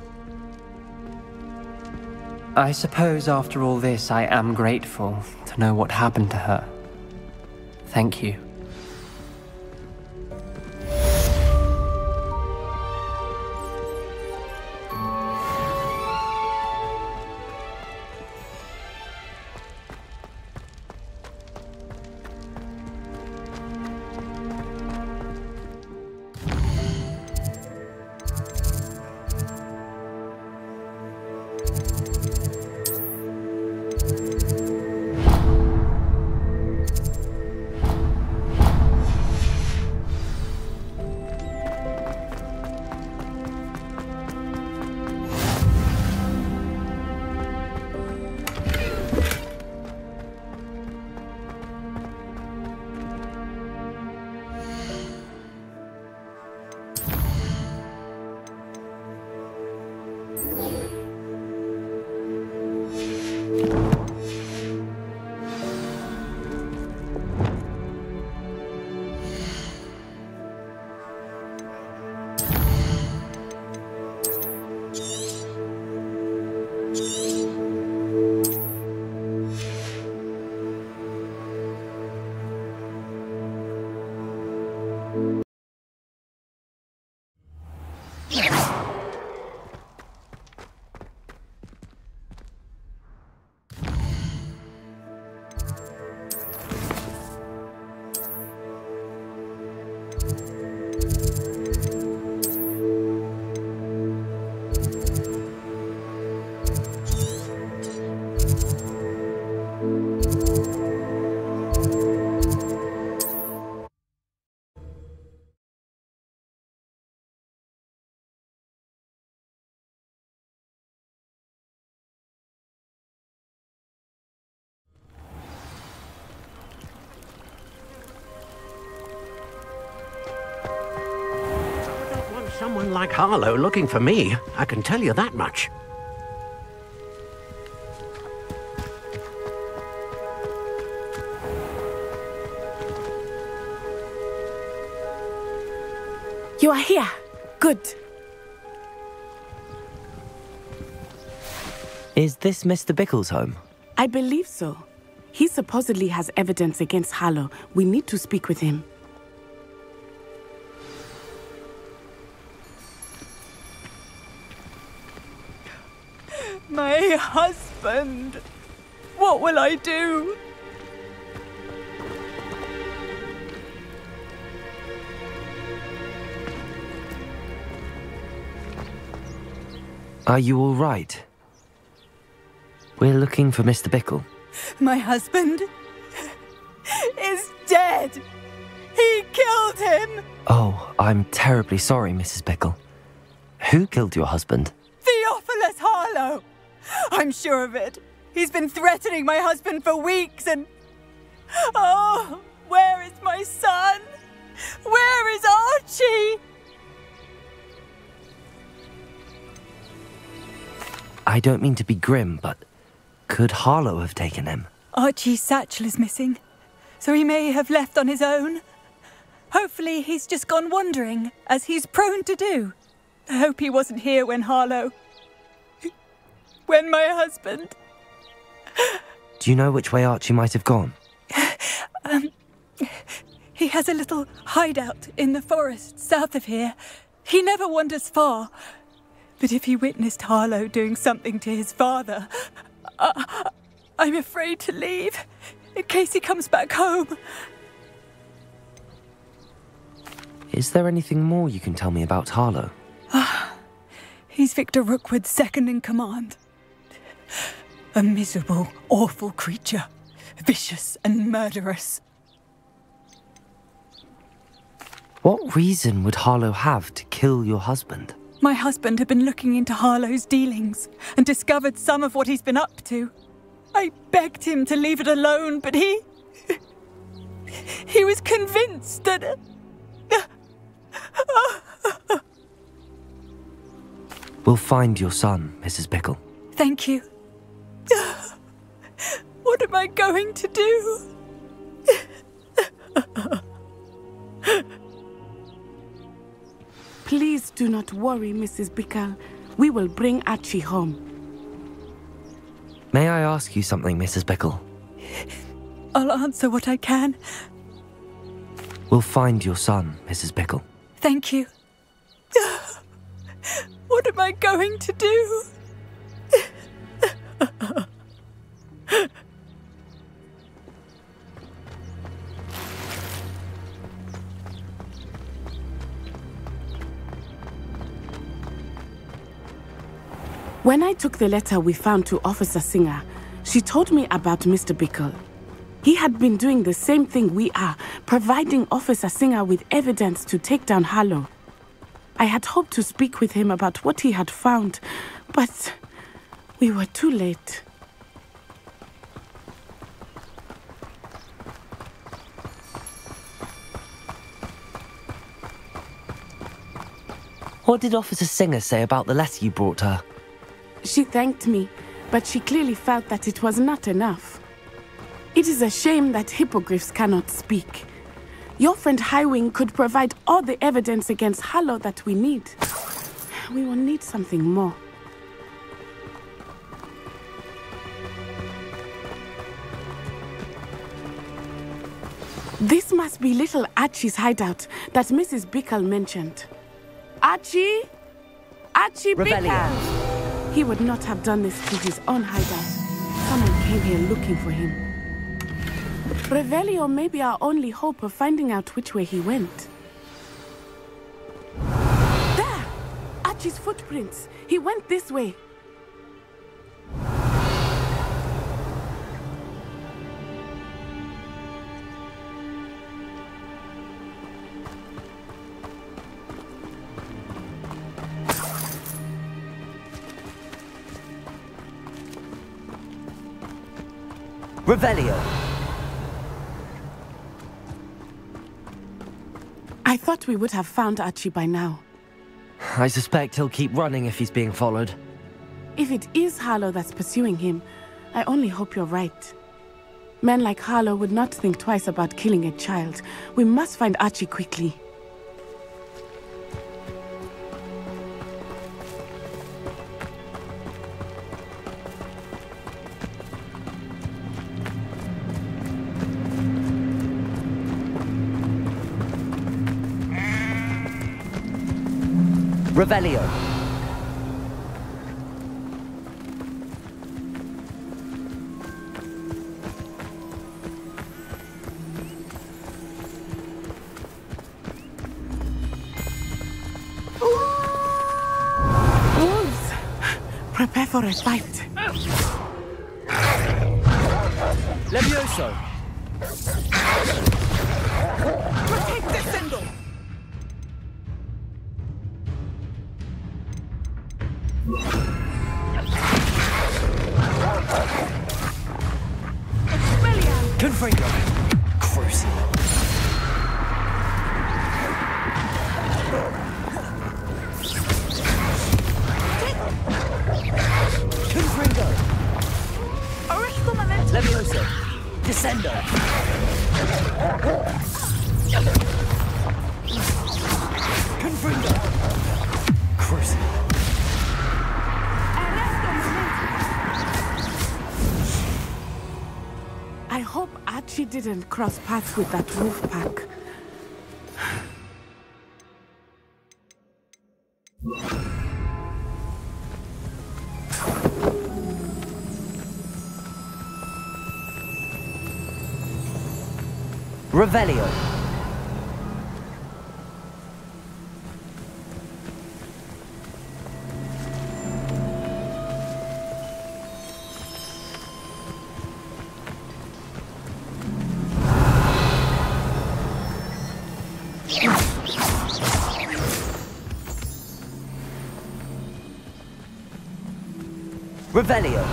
[SPEAKER 5] I suppose after all this, I am grateful to know what happened to her. Thank you.
[SPEAKER 8] one like Harlow looking for me, I can tell you that much.
[SPEAKER 2] You are here. Good.
[SPEAKER 4] Is this Mr. Bickle's home?
[SPEAKER 2] I believe so. He supposedly has evidence against Harlow. We need to speak with him.
[SPEAKER 14] My husband! What will I do?
[SPEAKER 4] Are you all right? We're looking for Mr. Bickle.
[SPEAKER 14] My husband is dead! He killed him!
[SPEAKER 4] Oh, I'm terribly sorry, Mrs. Bickle. Who killed your husband?
[SPEAKER 14] Theophilus Harlow! I'm sure of it. He's been threatening my husband for weeks and... Oh, where is my son? Where is Archie?
[SPEAKER 4] I don't mean to be grim, but could Harlow have taken him?
[SPEAKER 14] Archie's satchel is missing, so he may have left on his own. Hopefully he's just gone wandering, as he's prone to do. I hope he wasn't here when when my husband...
[SPEAKER 4] Do you know which way Archie might have gone?
[SPEAKER 14] He has a little hideout in the forest south of here. He never wanders far. But if he witnessed Harlow doing something to his father, I'm afraid to leave, in case he comes back home.
[SPEAKER 4] Is there anything more you can tell me about Harlow?
[SPEAKER 14] He's Victor Rookwood's second in command. A miserable, awful creature. Vicious and murderous.
[SPEAKER 4] What reason would Harlow have to kill your husband?
[SPEAKER 14] My husband had been looking into Harlow's dealings and discovered some of what he's been up to. I begged him to leave it alone, but he was convinced that...
[SPEAKER 4] We'll find your son, Mrs. Bickle.
[SPEAKER 14] Thank you. What am I going to do?
[SPEAKER 2] Please do not worry, Mrs. Bickle. We will bring Archie home.
[SPEAKER 4] May I ask you something, Mrs. Bickle?
[SPEAKER 14] I'll answer what I can.
[SPEAKER 4] We'll find your son, Mrs. Bickle.
[SPEAKER 14] Thank you. What am I going to do?
[SPEAKER 2] When I took the letter we found to Officer Singer, she told me about Mr. Bickle. He had been doing the same thing we are, providing Officer Singer with evidence to take down Harlow. I had hoped to speak with him about what he had found, but we were too late.
[SPEAKER 4] What did Officer Singer say about the letter you brought her?
[SPEAKER 2] She thanked me, but she clearly felt that it was not enough. It is a shame that hippogriffs cannot speak. Your friend Highwing could provide all the evidence against Harlow that we need. We will need something more. This must be little Archie's hideout that Mrs. Bickle mentioned. Archie? Archie Bickle! He would not have done this to his own hideout. Someone came here looking for him. Revelio may be our only hope of finding out which way he went. There! Archie's footprints. He went this way.
[SPEAKER 1] Revelio.
[SPEAKER 2] I thought we would have found Archie by now.
[SPEAKER 4] I suspect he'll keep running if he's being followed.
[SPEAKER 2] If it is Harlow that's pursuing him, I only hope you're right. Men like Harlow would not think twice about killing a child. We must find Archie quickly.
[SPEAKER 1] Revelio.
[SPEAKER 2] Wolves! Prepare for a fight.
[SPEAKER 1] Levioso.
[SPEAKER 6] Protect the symbol!
[SPEAKER 1] Confringo. Cruise. Confringo. Levioso. Descendo. Confringo. Cruise.
[SPEAKER 2] I hope Archie didn't cross paths with that wolf pack.
[SPEAKER 1] Revelio. Revelio.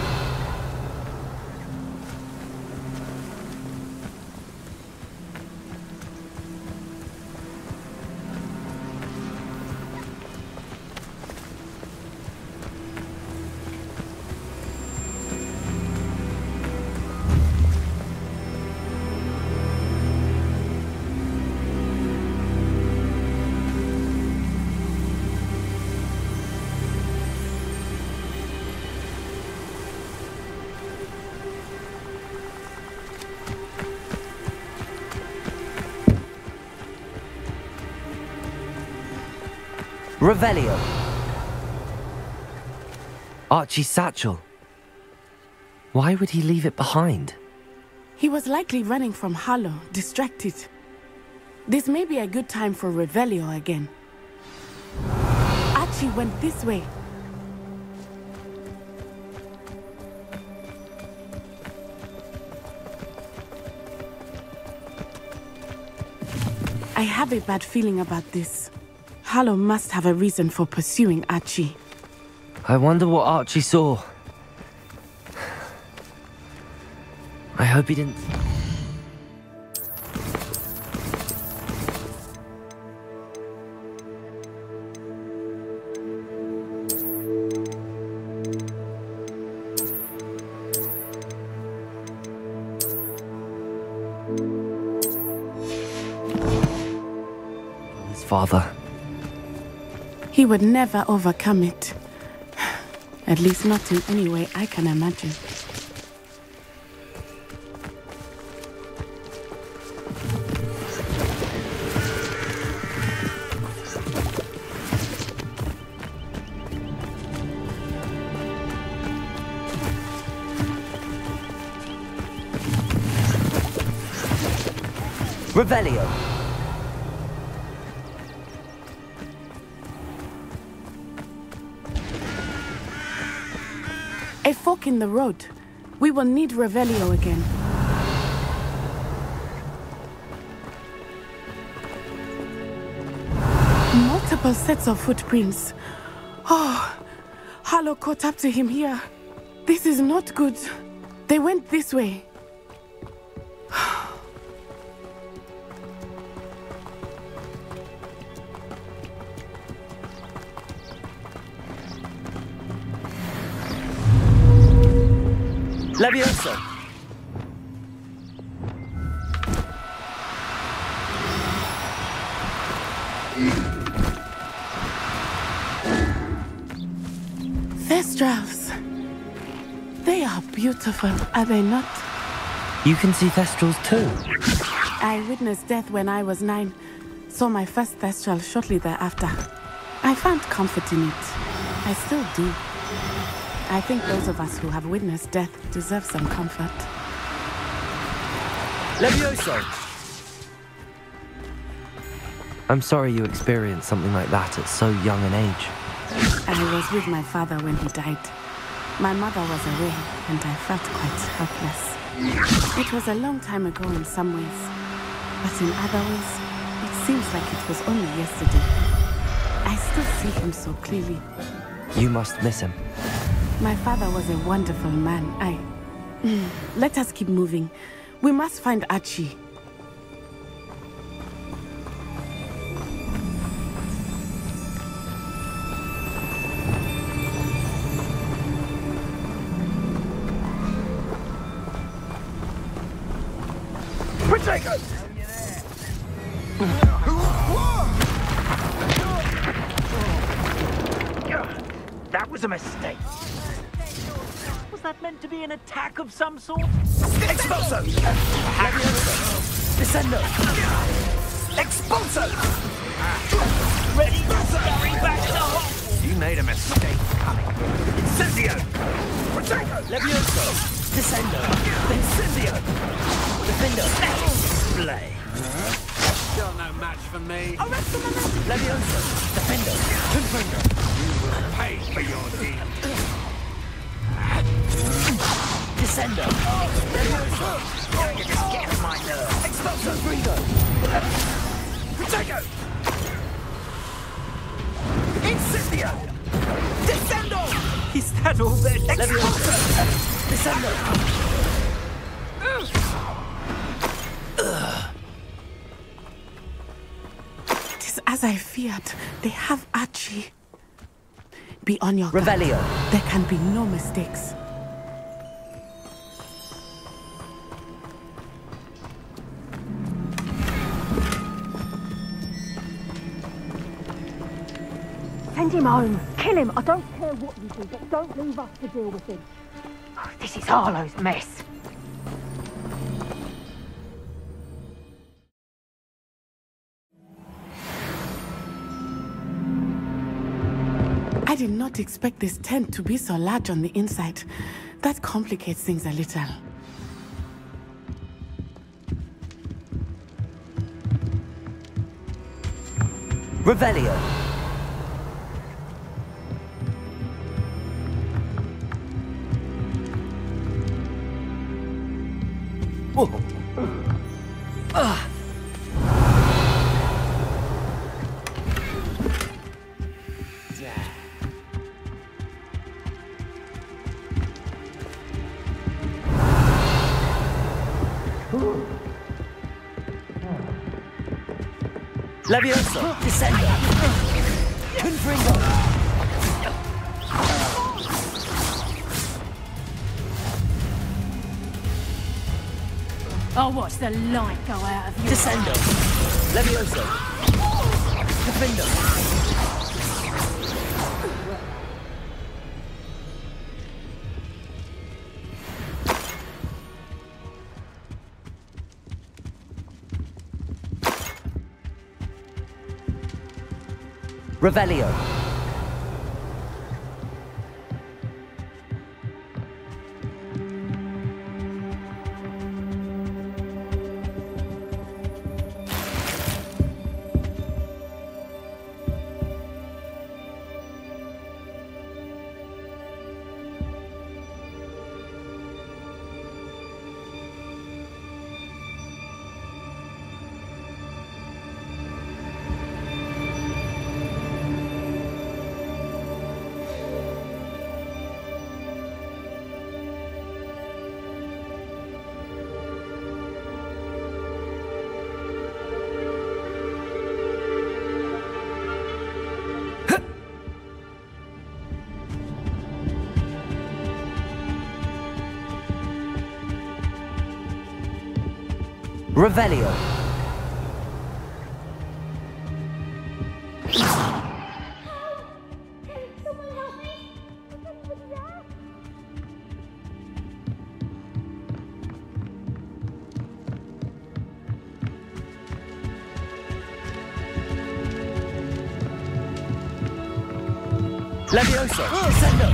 [SPEAKER 1] Revelio.
[SPEAKER 4] Archie's satchel. Why would he leave it behind?
[SPEAKER 2] He was likely running from Harlow, distracted. This may be a good time for Revelio again. Archie went this way. I have a bad feeling about this. Harlow must have a reason for pursuing Archie.
[SPEAKER 4] I wonder what Archie saw. I hope he didn't... His father.
[SPEAKER 2] He would never overcome it. At least not in any way I can imagine.
[SPEAKER 1] Revelio.
[SPEAKER 2] A fork in the road. We will need Revelio again. Multiple sets of footprints. Oh, Harlow caught up to him here. This is not good. They went this way.
[SPEAKER 1] Levioso!
[SPEAKER 2] Thestrals. They are beautiful, are they not?
[SPEAKER 4] You can see Thestrals too.
[SPEAKER 2] I witnessed death when I was 9. Saw my first Thestral shortly thereafter. I found comfort in it. I still do. I think those of us who have witnessed death deserve some comfort.
[SPEAKER 1] Levioso!
[SPEAKER 4] I'm sorry you experienced something like that at so young an age.
[SPEAKER 2] I was with my father when he died. My mother was away, and I felt quite helpless. It was a long time ago in some ways, but in other ways, it seems like it was only yesterday. I still see him so clearly.
[SPEAKER 4] You must miss him.
[SPEAKER 2] My father was a wonderful man. Let us keep moving. We must find Archie.
[SPEAKER 1] Protego!
[SPEAKER 9] That was a mistake. Was that meant to be an attack of some sort?
[SPEAKER 1] Expulso! Descendo! Expulso!
[SPEAKER 9] Ready to scurry back to home.
[SPEAKER 1] You made a mistake coming. Incendio! Protego! Levioso! Descendo! Incendio! Defendo!
[SPEAKER 9] Display.
[SPEAKER 17] Still no match for me.
[SPEAKER 1] Levioso! Defendo! Confringo!
[SPEAKER 17] You will pay for your deed.
[SPEAKER 1] Descendo!
[SPEAKER 9] Levioso! You're just getting my nerve.
[SPEAKER 1] Expulso! Confringo! Protego! Incendio! Descendo!
[SPEAKER 9] Is that all there?
[SPEAKER 1] Levioso! Descendo!
[SPEAKER 2] It is as I feared. They have Archie. Be on your
[SPEAKER 1] Revelio.
[SPEAKER 2] guard. There can be no mistakes.
[SPEAKER 11] Send him home. Kill him. I don't care what you do, but don't leave us to deal with him. Oh, this is Harlow's mess.
[SPEAKER 2] I did not expect this tent to be so large on the inside. That complicates things a little.
[SPEAKER 1] Revelio. Whoa. Levioso, Descendo, Confringo.
[SPEAKER 11] I'll watch the light go out of you.
[SPEAKER 1] Descendo, Levioso, Confringo. Revelio.
[SPEAKER 4] Revelio.
[SPEAKER 1] Levioso! Descendo!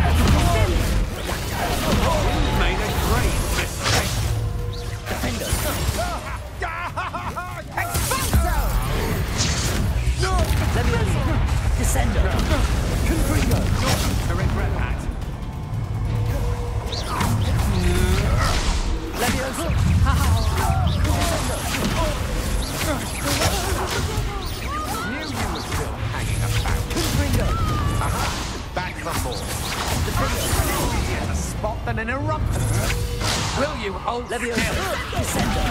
[SPEAKER 8] Made a great mistake.
[SPEAKER 1] Defender! Levioso! Descendo! Confringo!
[SPEAKER 8] I regret that.
[SPEAKER 1] Levioso!
[SPEAKER 8] Knew you were still hanging about.
[SPEAKER 1] Confringo!
[SPEAKER 8] Aha! Back for more. Easier to spot than an eruption. Will you hold
[SPEAKER 1] Levioso!
[SPEAKER 8] still?
[SPEAKER 1] Descendo!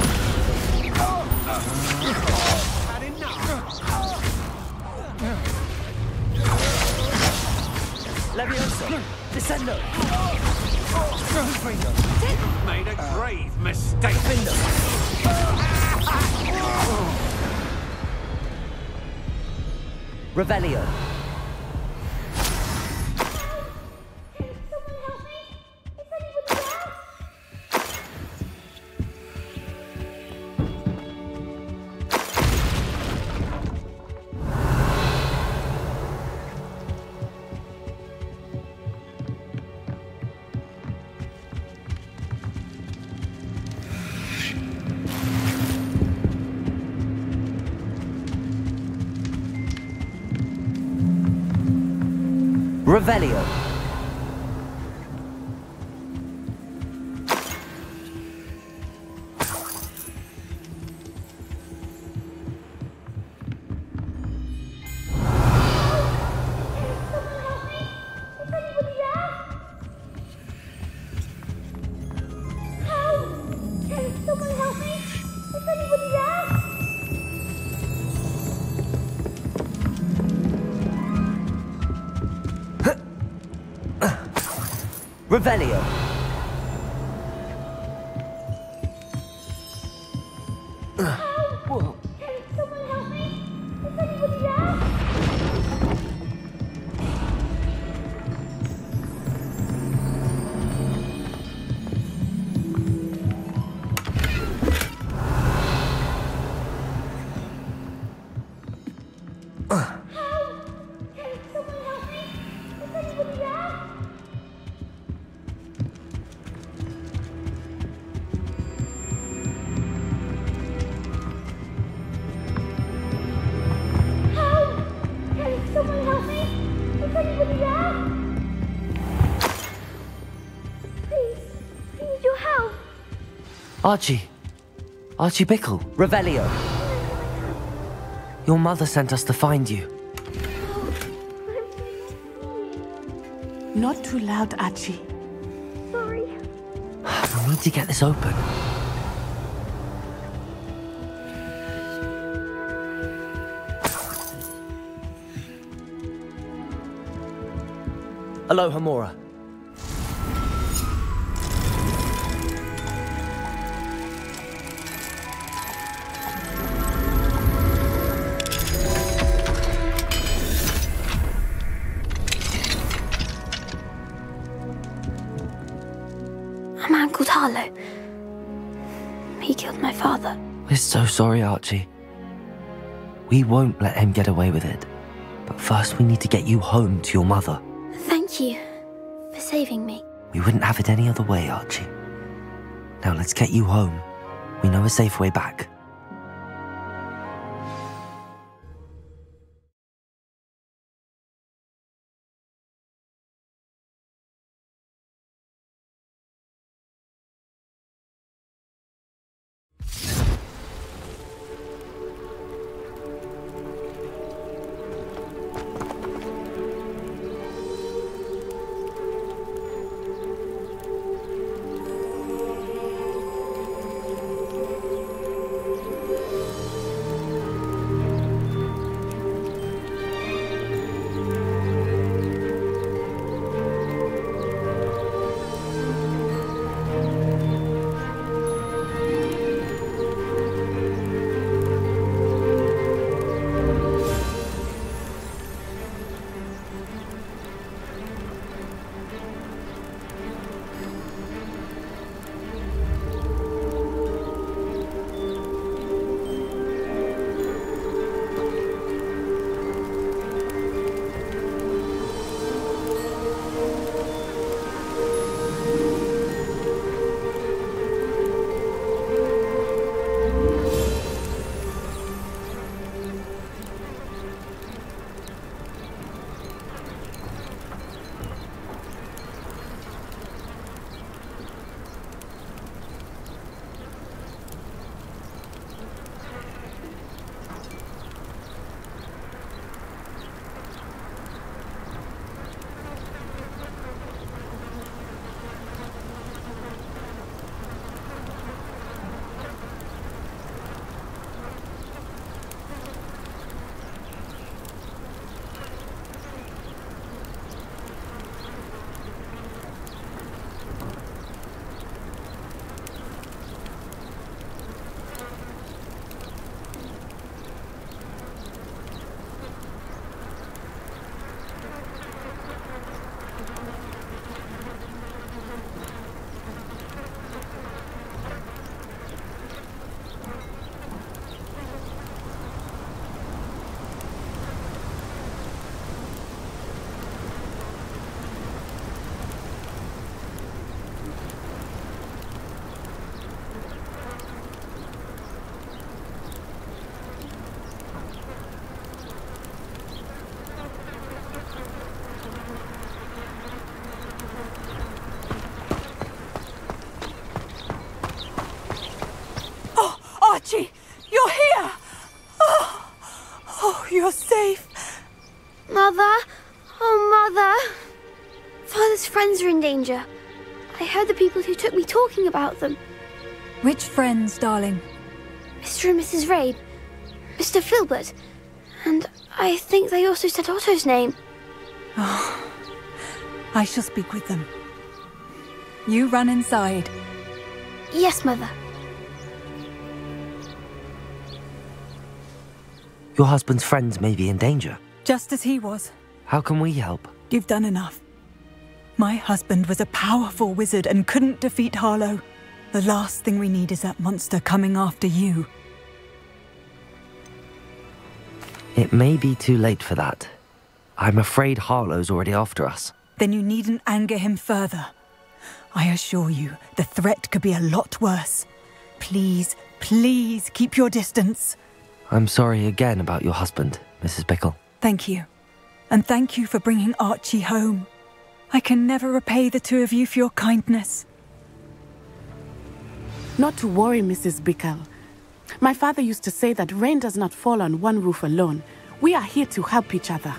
[SPEAKER 8] Had enough.
[SPEAKER 1] Levioso! Descendo! Confringo!
[SPEAKER 8] Made a grave mistake.
[SPEAKER 1] Defender!
[SPEAKER 4] Revelio. Revelio. Revelio.
[SPEAKER 1] Whoa!
[SPEAKER 4] Archie. Archie Bickle. Revelio. Your mother sent us to find you.
[SPEAKER 2] Not too loud, Archie.
[SPEAKER 19] Sorry.
[SPEAKER 4] We need to get this open.
[SPEAKER 1] Aloha, Mora.
[SPEAKER 19] A man called Harlow. He killed my father.
[SPEAKER 4] We're so sorry, Archie. We won't let him get away with it. But first we need to get you home to your mother.
[SPEAKER 19] Thank you for saving me.
[SPEAKER 4] We wouldn't have it any other way, Archie. Now let's get you home. We know a safe way back.
[SPEAKER 14] you're safe.
[SPEAKER 20] Mother? Oh, Mother. Father's friends are in danger. I heard the people who took me talking about them.
[SPEAKER 14] Which friends, darling?
[SPEAKER 20] Mr. and Mrs. Rabe. Mr. Filbert. And I think they also said Otto's name.
[SPEAKER 14] Oh, I shall speak with them. You run inside.
[SPEAKER 20] Yes, Mother.
[SPEAKER 4] Your husband's friends may be in danger.
[SPEAKER 14] Just as he was.
[SPEAKER 4] How can we help?
[SPEAKER 14] You've done enough. My husband was a powerful wizard and couldn't defeat Harlow. The last thing we need is that monster coming after you.
[SPEAKER 4] It may be too late for that. I'm afraid Harlow's already after us.
[SPEAKER 14] Then you needn't anger him further. I assure you, the threat could be a lot worse. Please, please keep your distance.
[SPEAKER 4] I'm sorry again about your husband, Mrs. Bickle.
[SPEAKER 14] Thank you. And thank you for bringing Archie home. I can never repay the two of you for your kindness.
[SPEAKER 2] Not to worry, Mrs. Bickle. My father used to say that rain does not fall on one roof alone. We are here to help each other.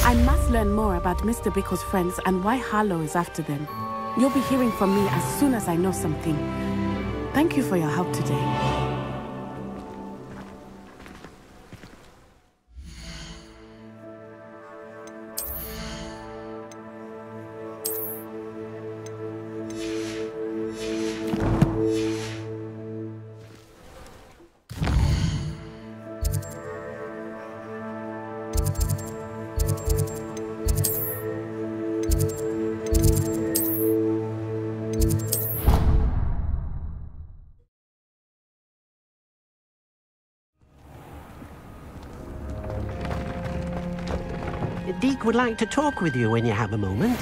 [SPEAKER 2] I must learn more about Mr. Bickle's friends and why Harlow is after them. You'll be hearing from me as soon as I know something. Thank you for your help today.
[SPEAKER 8] Deke would like to talk with you when you have a moment.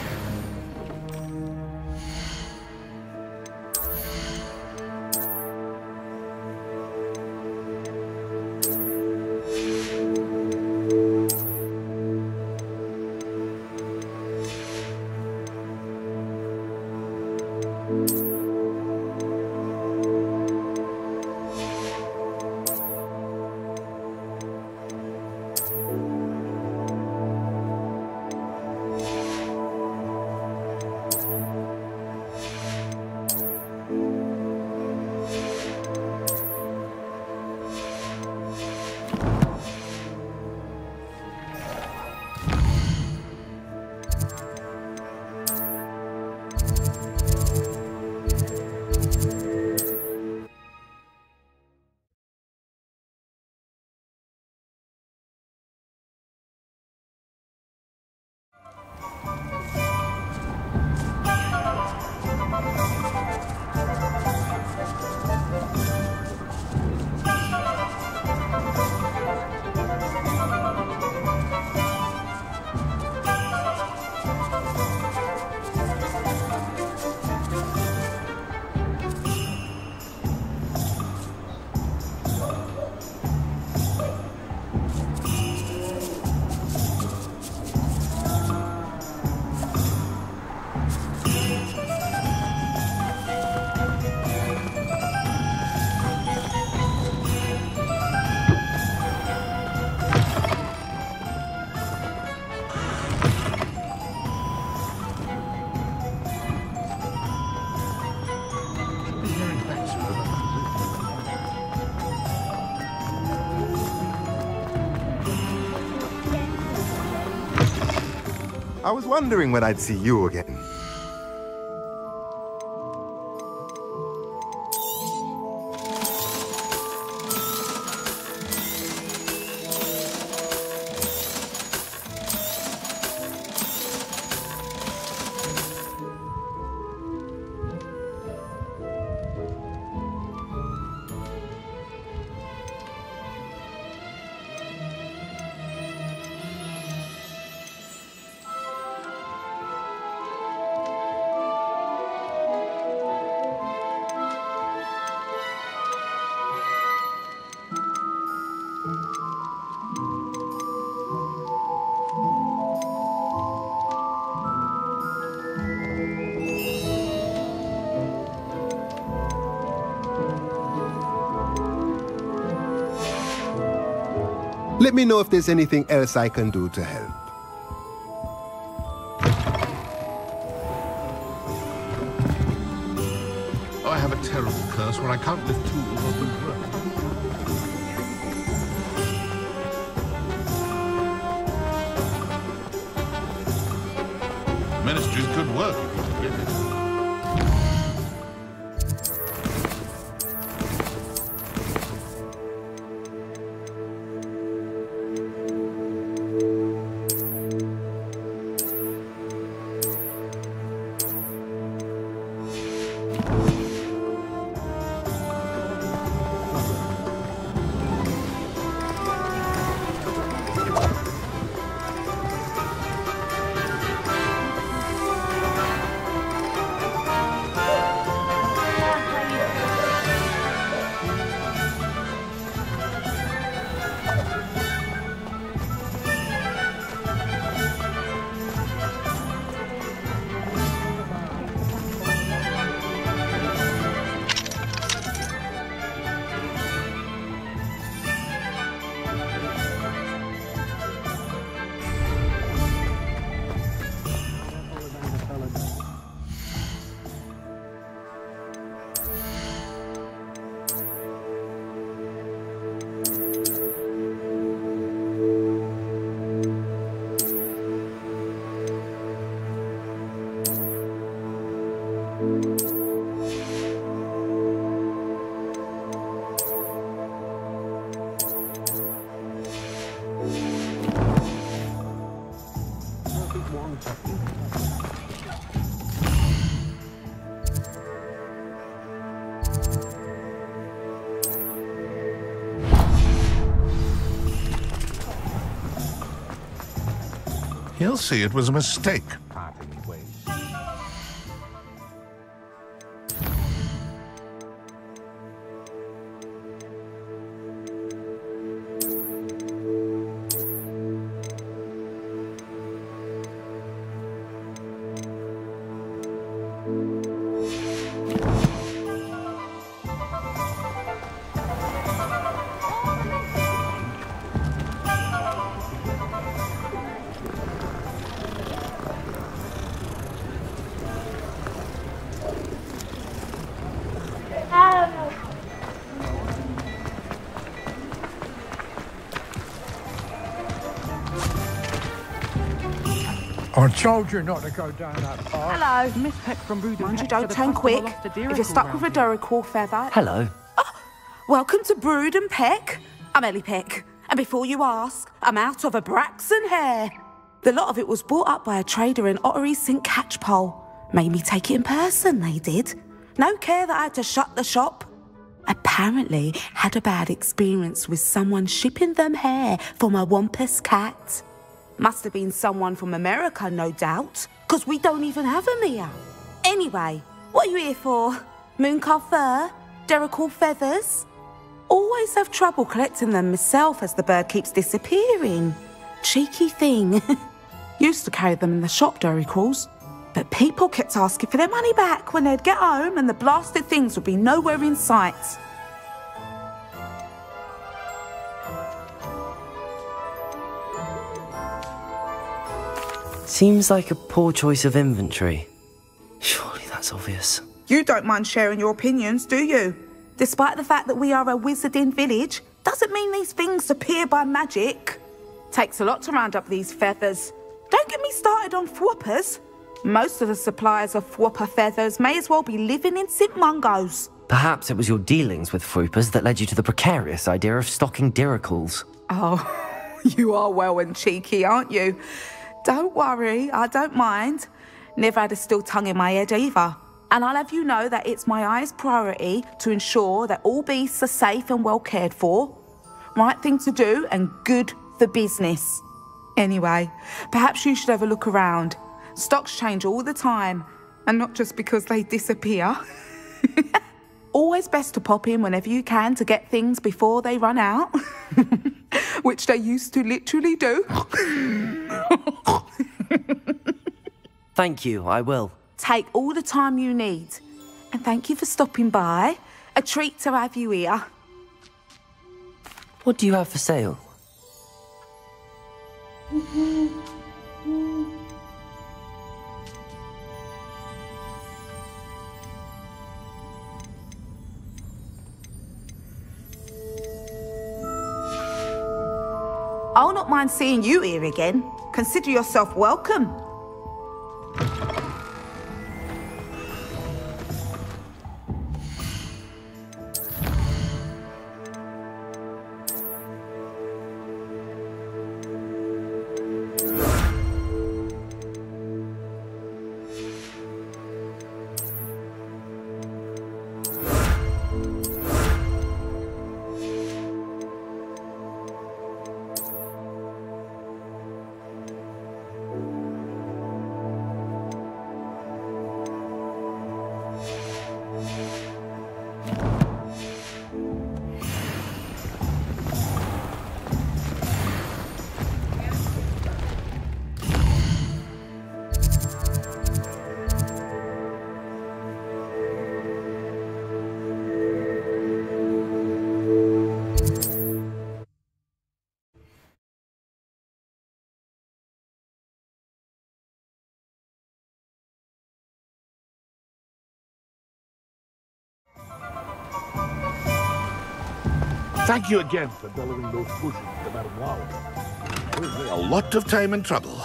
[SPEAKER 21] I was wondering when I'd see you again. Let me know if there's anything else I can do to help.
[SPEAKER 18] I have a terrible curse where I can't lift tools off the ground. Ministry's good work. Get it. He'll see it was a mistake.
[SPEAKER 10] I told you not to go down that path.
[SPEAKER 6] Hello. Miss Peck from Brooding. Mind you don't turn quick. If you're stuck with a Duracle feather...
[SPEAKER 4] Hello.
[SPEAKER 6] Oh, welcome to Brood and Peck. I'm Ellie Peck. And before you ask, I'm out of a Braxton hair. The lot of it was bought up by a trader in Ottery St. Catchpole. Made me take it in person, they did. No care that I had to shut the shop. Apparently had a bad experience with someone shipping them hair for my Wampus cat. Must have been someone from America, no doubt, because we don't even have them here. Anyway, what are you here for? Mooncarved fur? Duracle feathers? Always have trouble collecting them myself as the bird keeps disappearing. Cheeky thing. Used to carry them in the shop, Duracles. But people kept asking for their money back when they'd get home and the blasted things would be nowhere in sight.
[SPEAKER 4] Seems like a poor choice of inventory. Surely that's obvious.
[SPEAKER 6] You don't mind sharing your opinions, do you? Despite the fact that we are a wizarding village, doesn't mean these things appear by magic. Takes a lot to round up these feathers. Don't get me started on thwoppers. Most of the suppliers of thwopper feathers may as well be living in St. Mungo's.
[SPEAKER 4] Perhaps it was your dealings with Froopers that led you to the precarious idea of stocking Duracles.
[SPEAKER 6] Oh, you are well and cheeky, aren't you? Don't worry, I don't mind. Never had a still tongue in my head either. And I'll have you know that it's my highest priority to ensure that all beasts are safe and well cared for. Right thing to do and good for business. Anyway, perhaps you should have a look around. Stocks change all the time, and not just because they disappear. Always best to pop in whenever you can to get things before they run out. Which they used to literally do.
[SPEAKER 4] Thank you, I will.
[SPEAKER 6] Take all the time you need. And thank you for stopping by. A treat to have you here.
[SPEAKER 4] What do you have for sale?
[SPEAKER 6] I'll not mind seeing you here again. Consider yourself welcome.
[SPEAKER 18] Thank you again for delivering those potions to Madame Wow. Saved me a lot of time and trouble.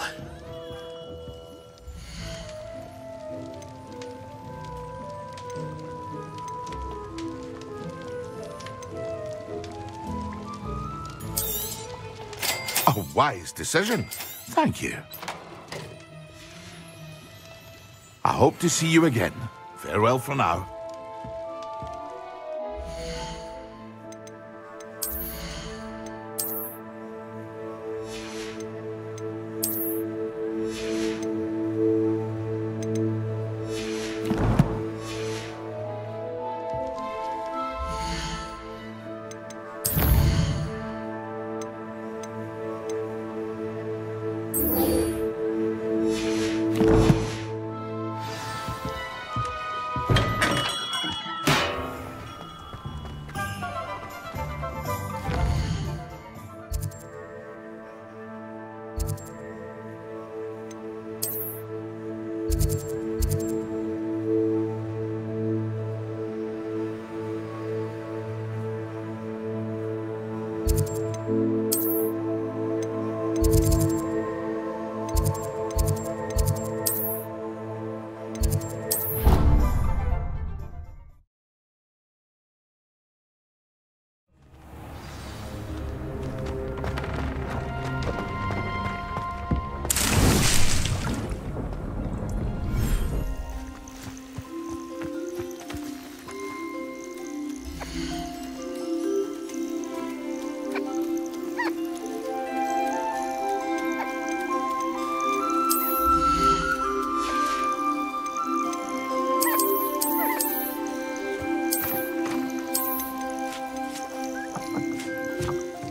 [SPEAKER 18] A wise decision. Thank you. I hope to see you again. Farewell for now.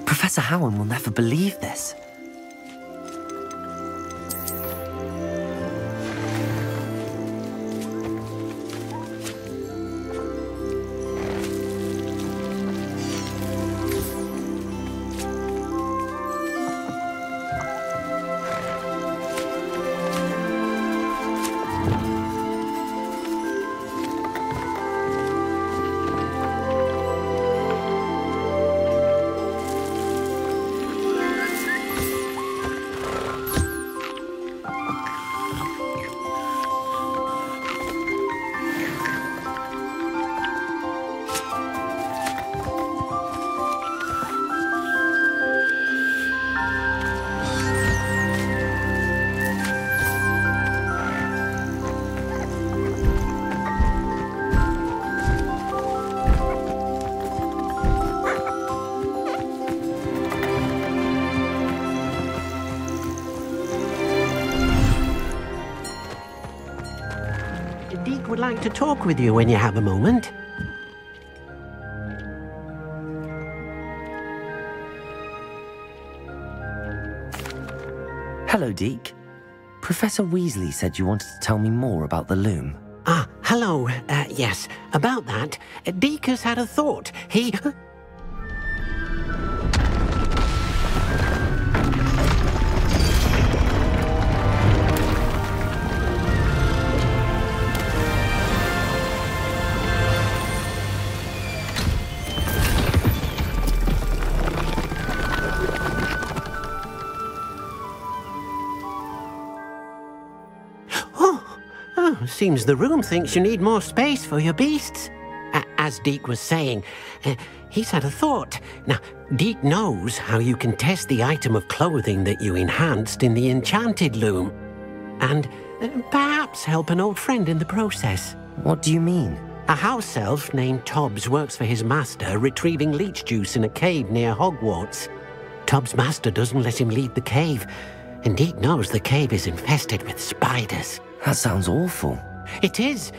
[SPEAKER 4] Professor Howard will never believe this.
[SPEAKER 8] Would like to talk with you when you have a moment.
[SPEAKER 4] Hello, Deke. Professor Weasley said you wanted to tell me more about the loom.
[SPEAKER 8] Ah, hello. Yes, about that. Deke has had a thought. He... seems the room thinks you need more space for your beasts. As Deke was saying, he's had a thought. Now, Deke knows how you can test the item of clothing that you enhanced in the enchanted loom. And perhaps help an old friend in the process.
[SPEAKER 4] What do you mean?
[SPEAKER 8] A house elf named Tobbs works for his master, retrieving leech juice in a cave near Hogwarts. Tobbs' master doesn't let him leave the cave, and Deke knows the cave is infested with spiders.
[SPEAKER 4] That sounds awful.
[SPEAKER 8] It is.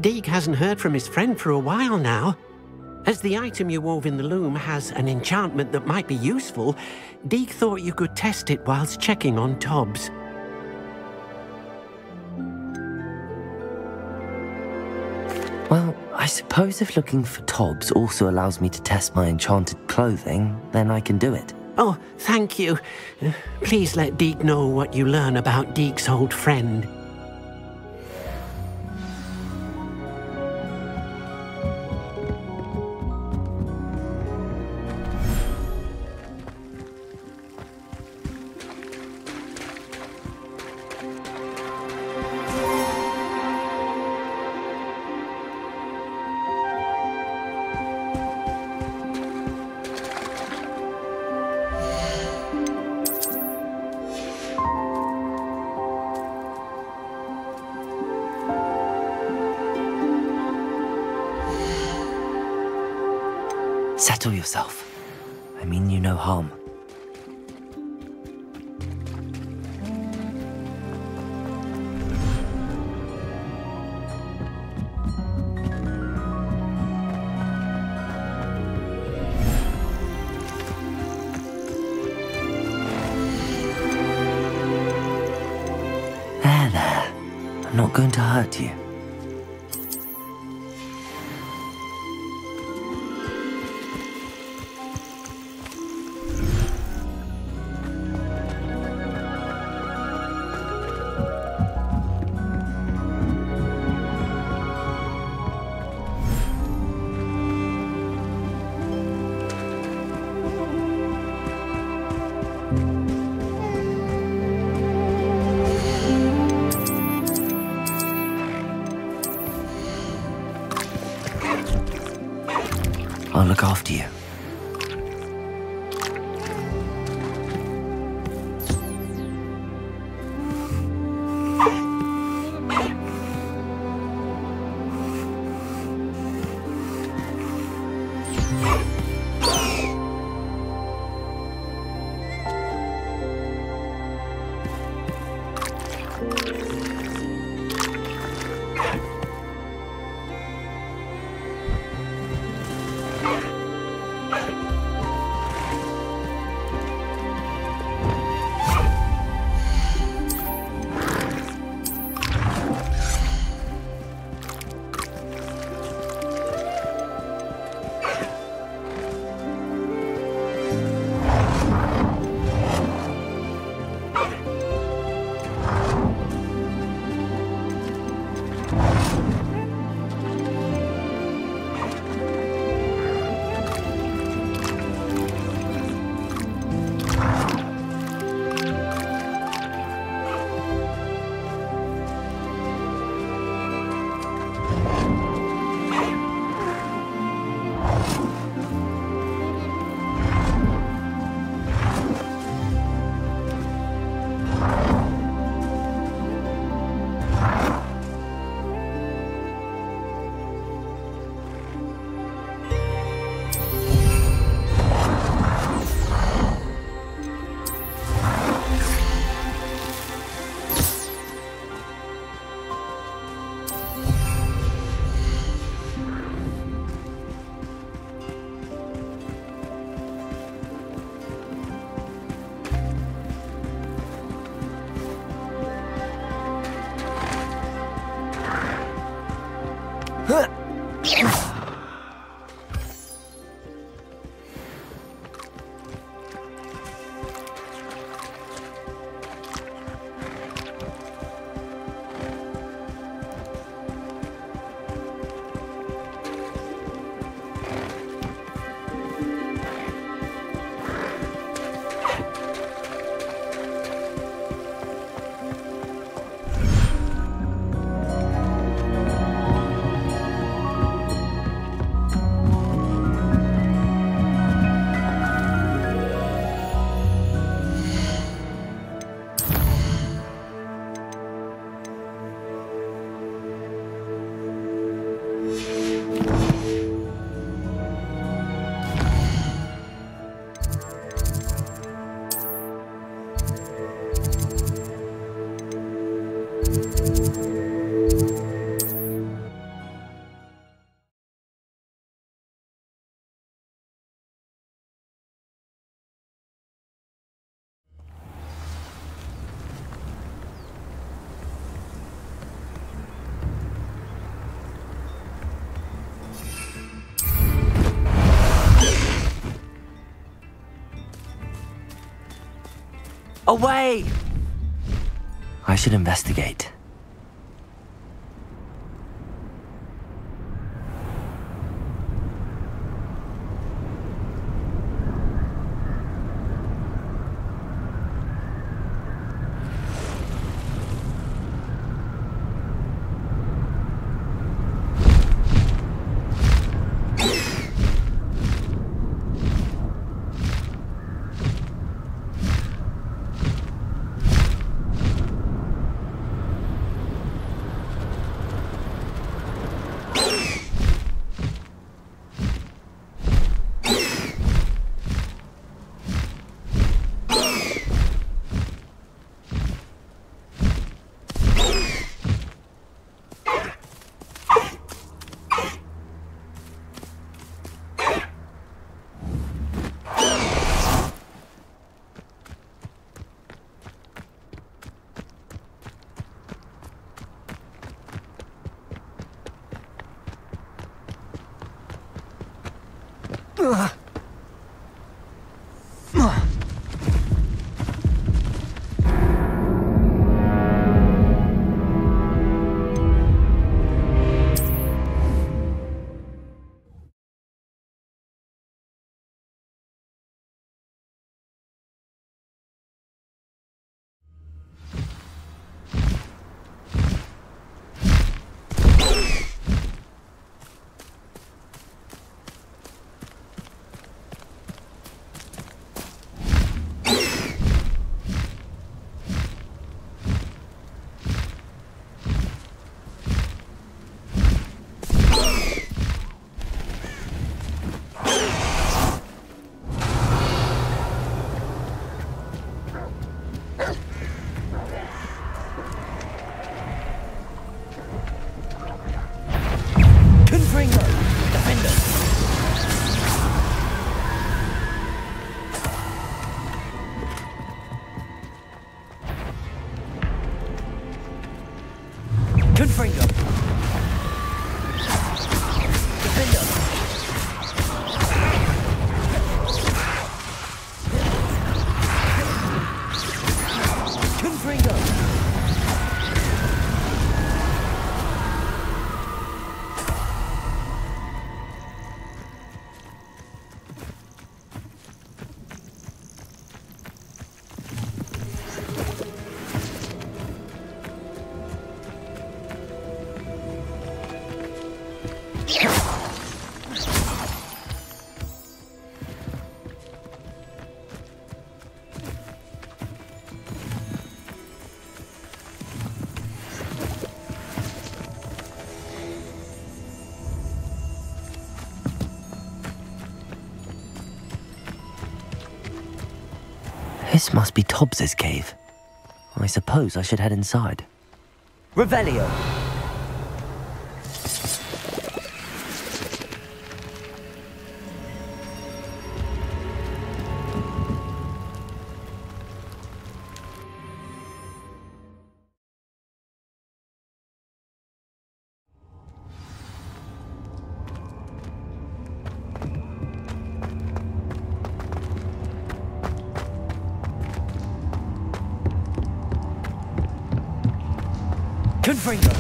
[SPEAKER 8] Deke hasn't heard from his friend for a while now. As the item you wove in the loom has an enchantment that might be useful, Deke thought you could test it whilst checking on Tobbs.
[SPEAKER 4] Well, I suppose if looking for Tobbs also allows me to test my enchanted clothing, then I can do it.
[SPEAKER 8] Oh, thank you. Please let Deke know what you learn about Deke's old friend.
[SPEAKER 4] Settle yourself. I mean you no harm. There. I'm not going to hurt you. I'll look after you.
[SPEAKER 16] Away!
[SPEAKER 4] I should investigate. This must be Tobbs's cave. I suppose I should head inside.
[SPEAKER 16] Revelio. Confringo.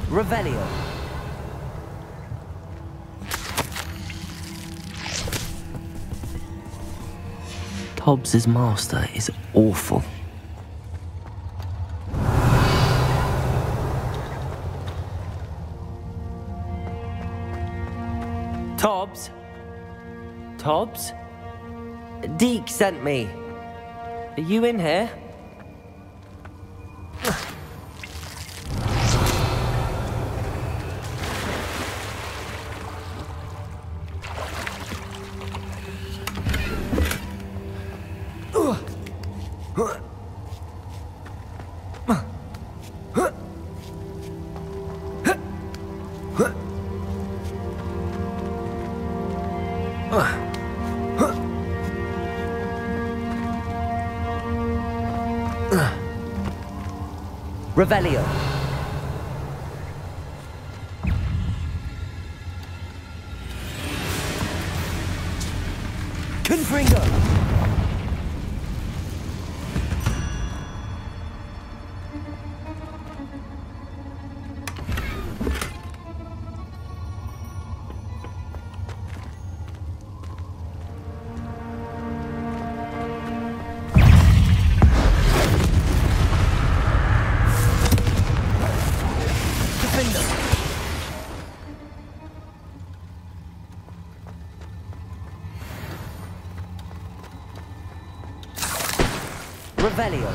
[SPEAKER 16] Revelio.
[SPEAKER 4] Tobbs's master is awful.
[SPEAKER 16] Tobbs? Tobbs? Deke sent me. Are you in here? Revelio. Confringo.
[SPEAKER 4] Revelio.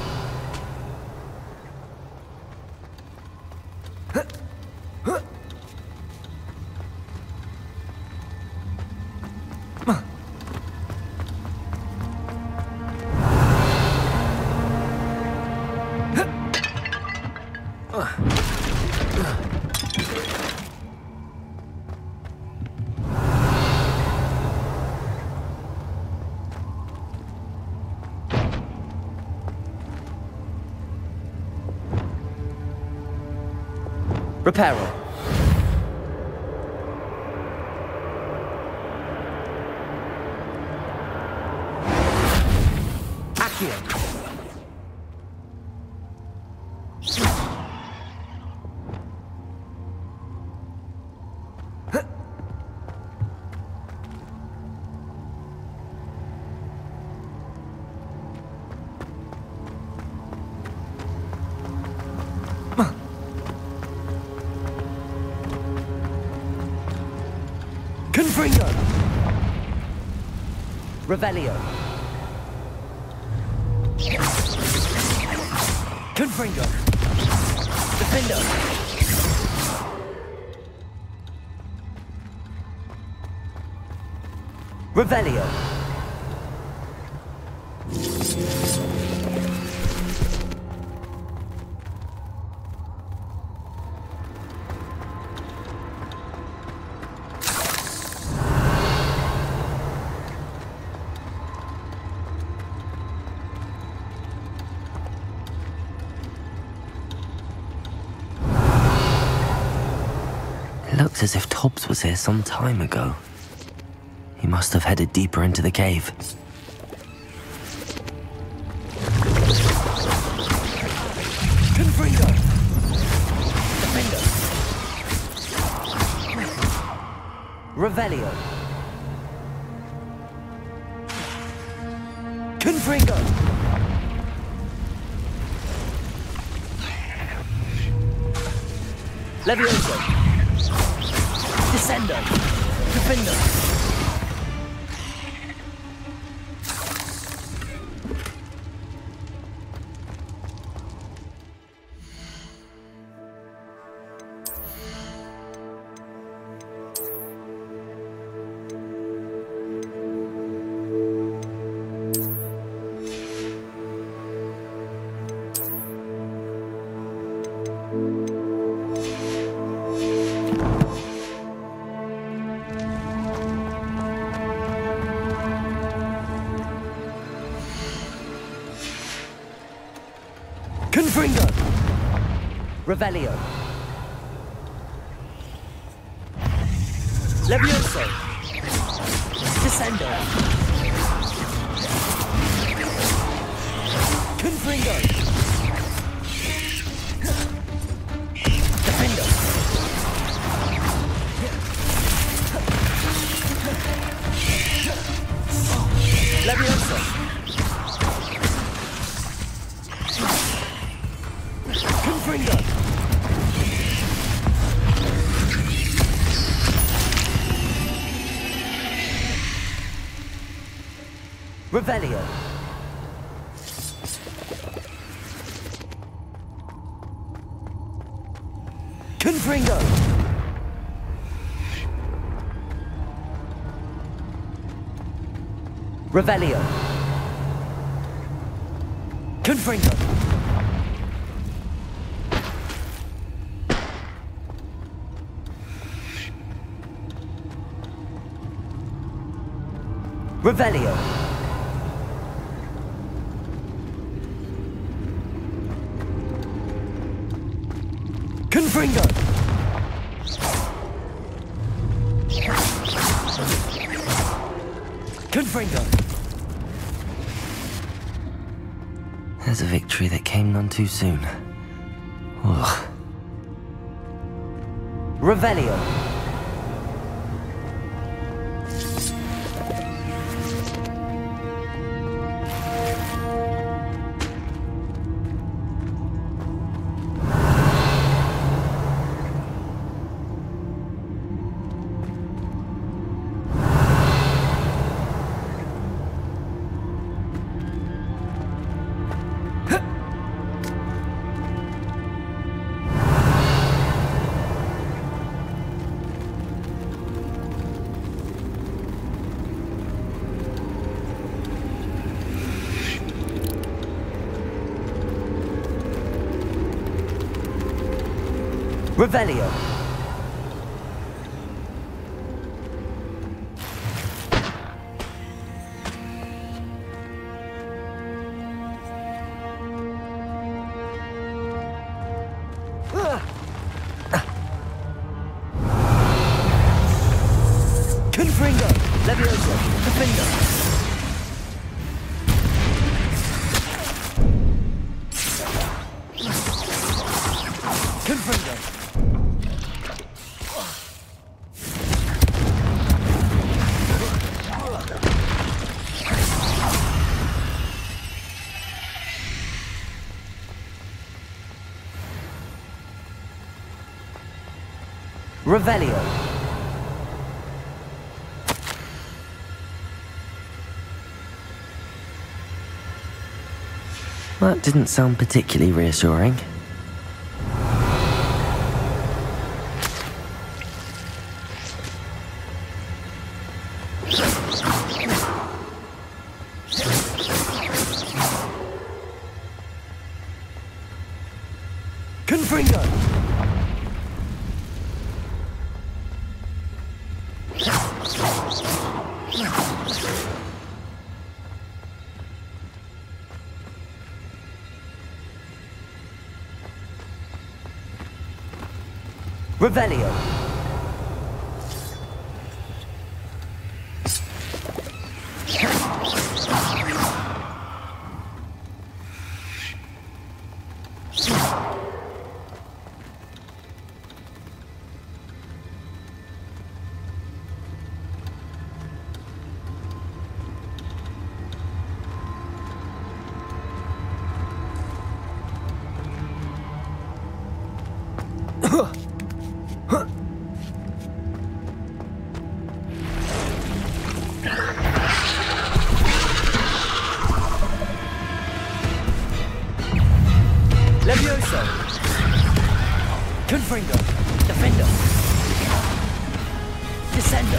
[SPEAKER 4] Reparo. Accio. Confringo! Revelio. Confringo. Defendo. Revelio. Looks as if Tobbs was here some time ago. He must have headed deeper into the cave. Confringo! Defendo! Revelio! Confringo! Levioso! Descendo! Defendo! Confringo! Revelio! Levioso! Descendo! Confringo! Defendo! Levioso! Confringo! Revelio! Confringo! Revelio! Confringo! Revelio! Confringo! Confringo! There's a victory that came none too soon. Ugh. Revelio! Revelio. Confringo. Levioso. Defender. Confringo. Revelio. That didn't sound particularly reassuring. Confringo! Revelio. Levioso. Confringo. Defender. Descendo.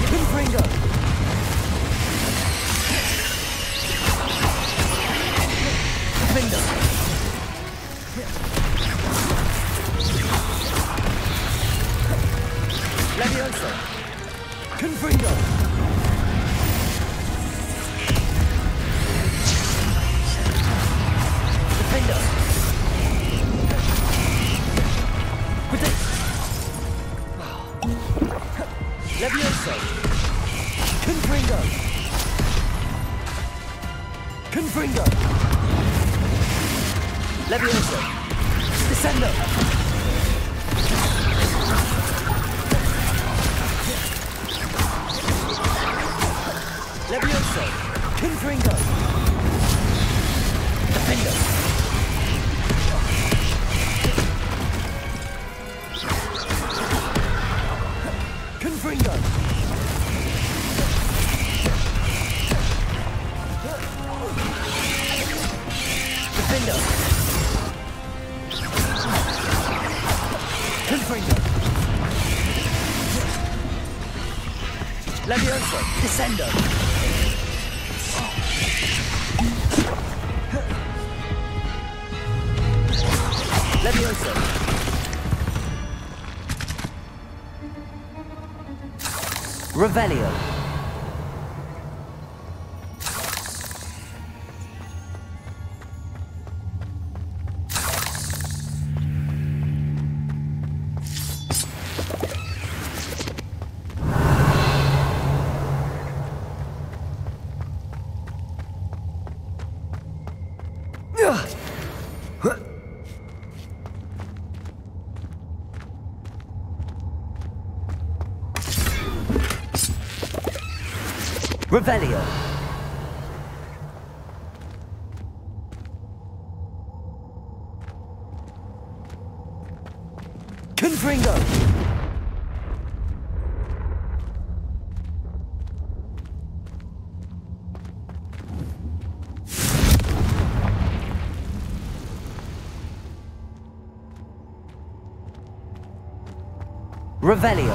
[SPEAKER 4] Confringo. Defender. Levioso. Confringo. Defender. Levioso. Confringo. Confringo. Levioso. Descendo. Levioso. Confringo. Defender. Confringo. Defender. Confringo. Levioso. Descendo. Levioso. Revelio. Revelio. Confringo. Revelio.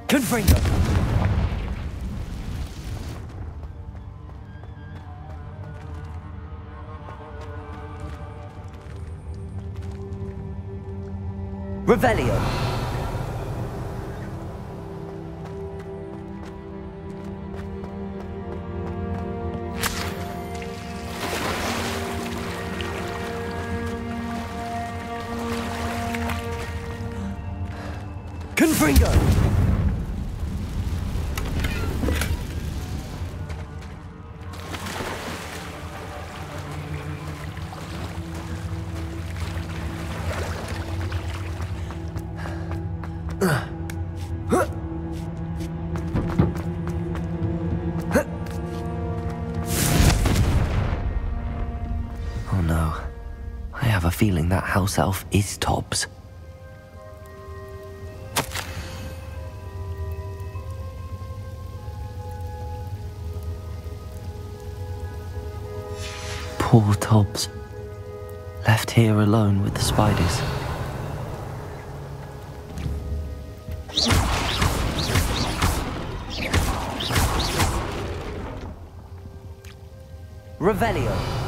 [SPEAKER 5] Confringo! Revelio! Confringo!
[SPEAKER 4] Oh no. I have a feeling that house elf is Tobbs. Poor Tobbs. Left here alone with the spiders.
[SPEAKER 5] Revelio!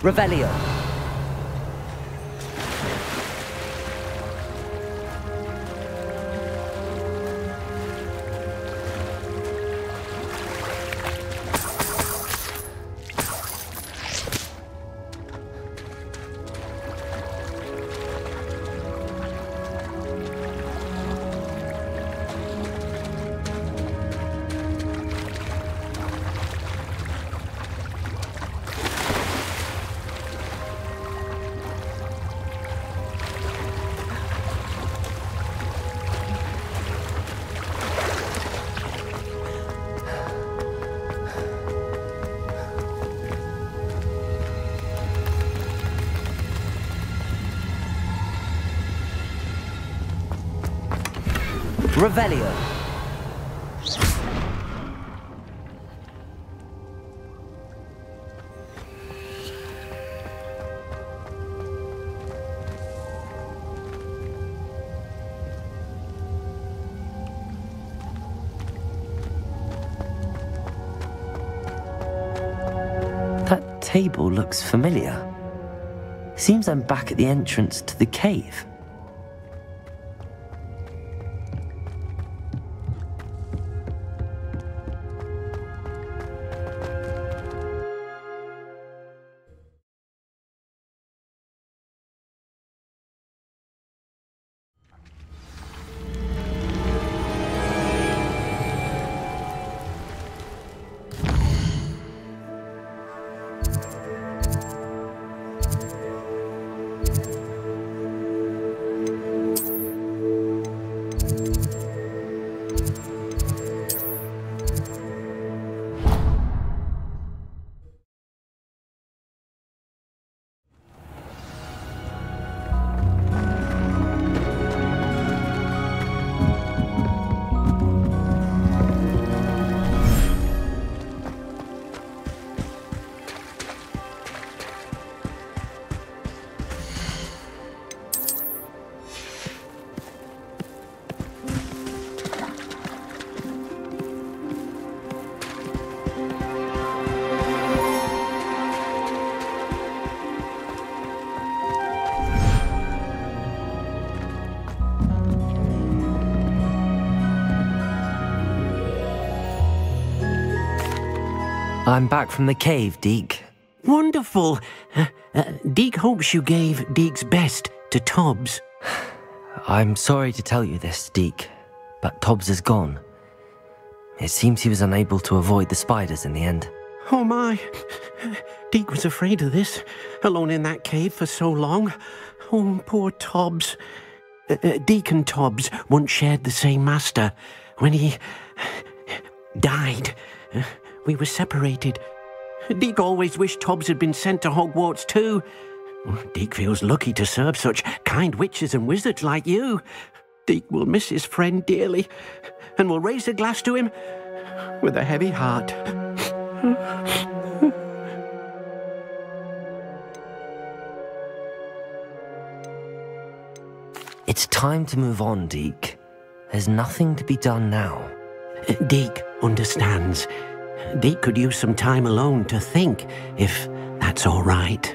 [SPEAKER 5] Revelio! Revelio!
[SPEAKER 4] That table looks familiar. Seems I'm back at the entrance to the cave. I'm back from the cave, Deke.
[SPEAKER 8] Wonderful. Deke hopes you gave Deke's best to Tobbs.
[SPEAKER 4] I'm sorry to tell you this, Deke, but Tobbs is gone. It seems he was unable to avoid the spiders in the end.
[SPEAKER 8] Oh my. Deke was afraid of this, alone in that cave for so long. Oh, poor Tobbs. Deke and Tobbs once shared the same master. When he died, we were separated. Deke always wished Tobbs had been sent to Hogwarts too. Deke feels lucky to serve such kind witches and wizards like you. Deke will miss his friend dearly, and will raise a glass to him with a heavy heart.
[SPEAKER 4] It's time to move on, Deke. There's nothing to be done now.
[SPEAKER 8] Deke understands. Deke could use some time alone to think, if that's all right.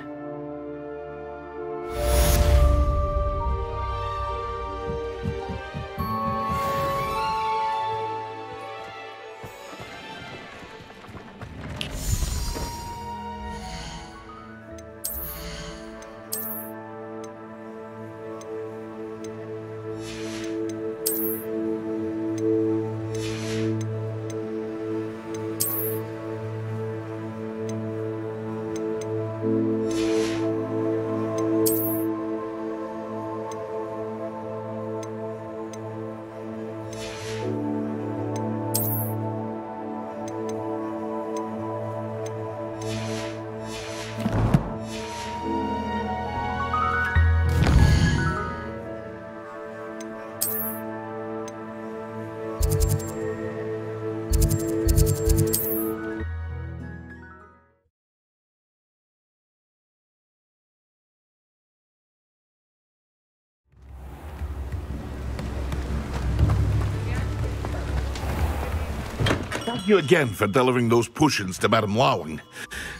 [SPEAKER 18] Thank you again for delivering those potions to Madame Lawing.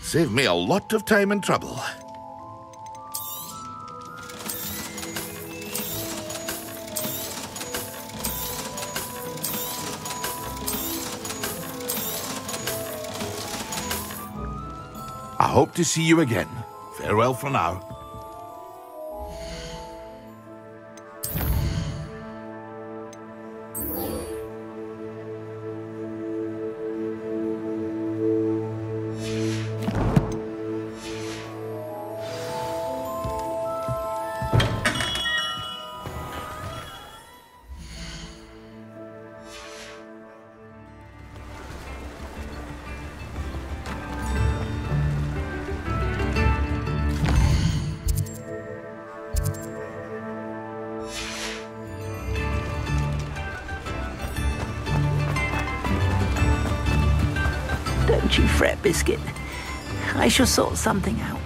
[SPEAKER 18] Saved me a lot of time and trouble. I hope to see you again. Farewell for now.
[SPEAKER 9] Don't you fret, Biscuit. I shall sort something out.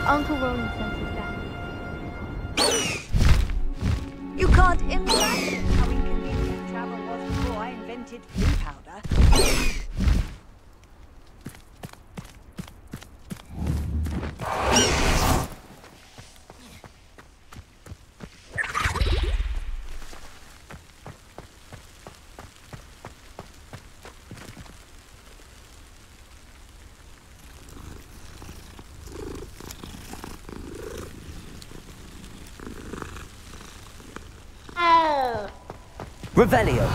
[SPEAKER 20] Uncle Roland sent us back.
[SPEAKER 11] You can't imagine how inconvenient travel was before I invented flea powder.
[SPEAKER 4] Revelio.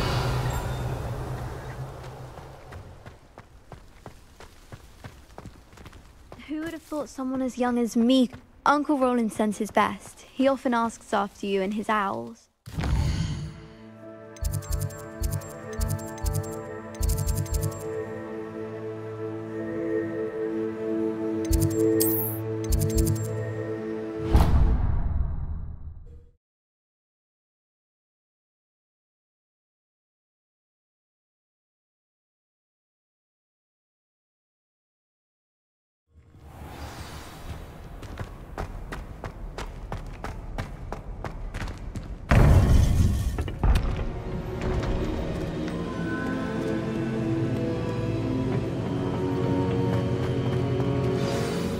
[SPEAKER 20] Who would have thought someone as young as me? Uncle Roland sends his best. He often asks after you and his owls.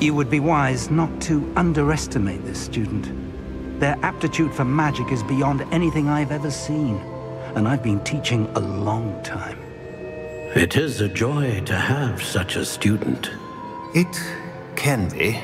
[SPEAKER 17] You would be wise not to underestimate this student. Their aptitude for magic is beyond anything I've ever seen, and I've been teaching a long time.
[SPEAKER 8] It is a joy to have such a student.
[SPEAKER 15] It can be.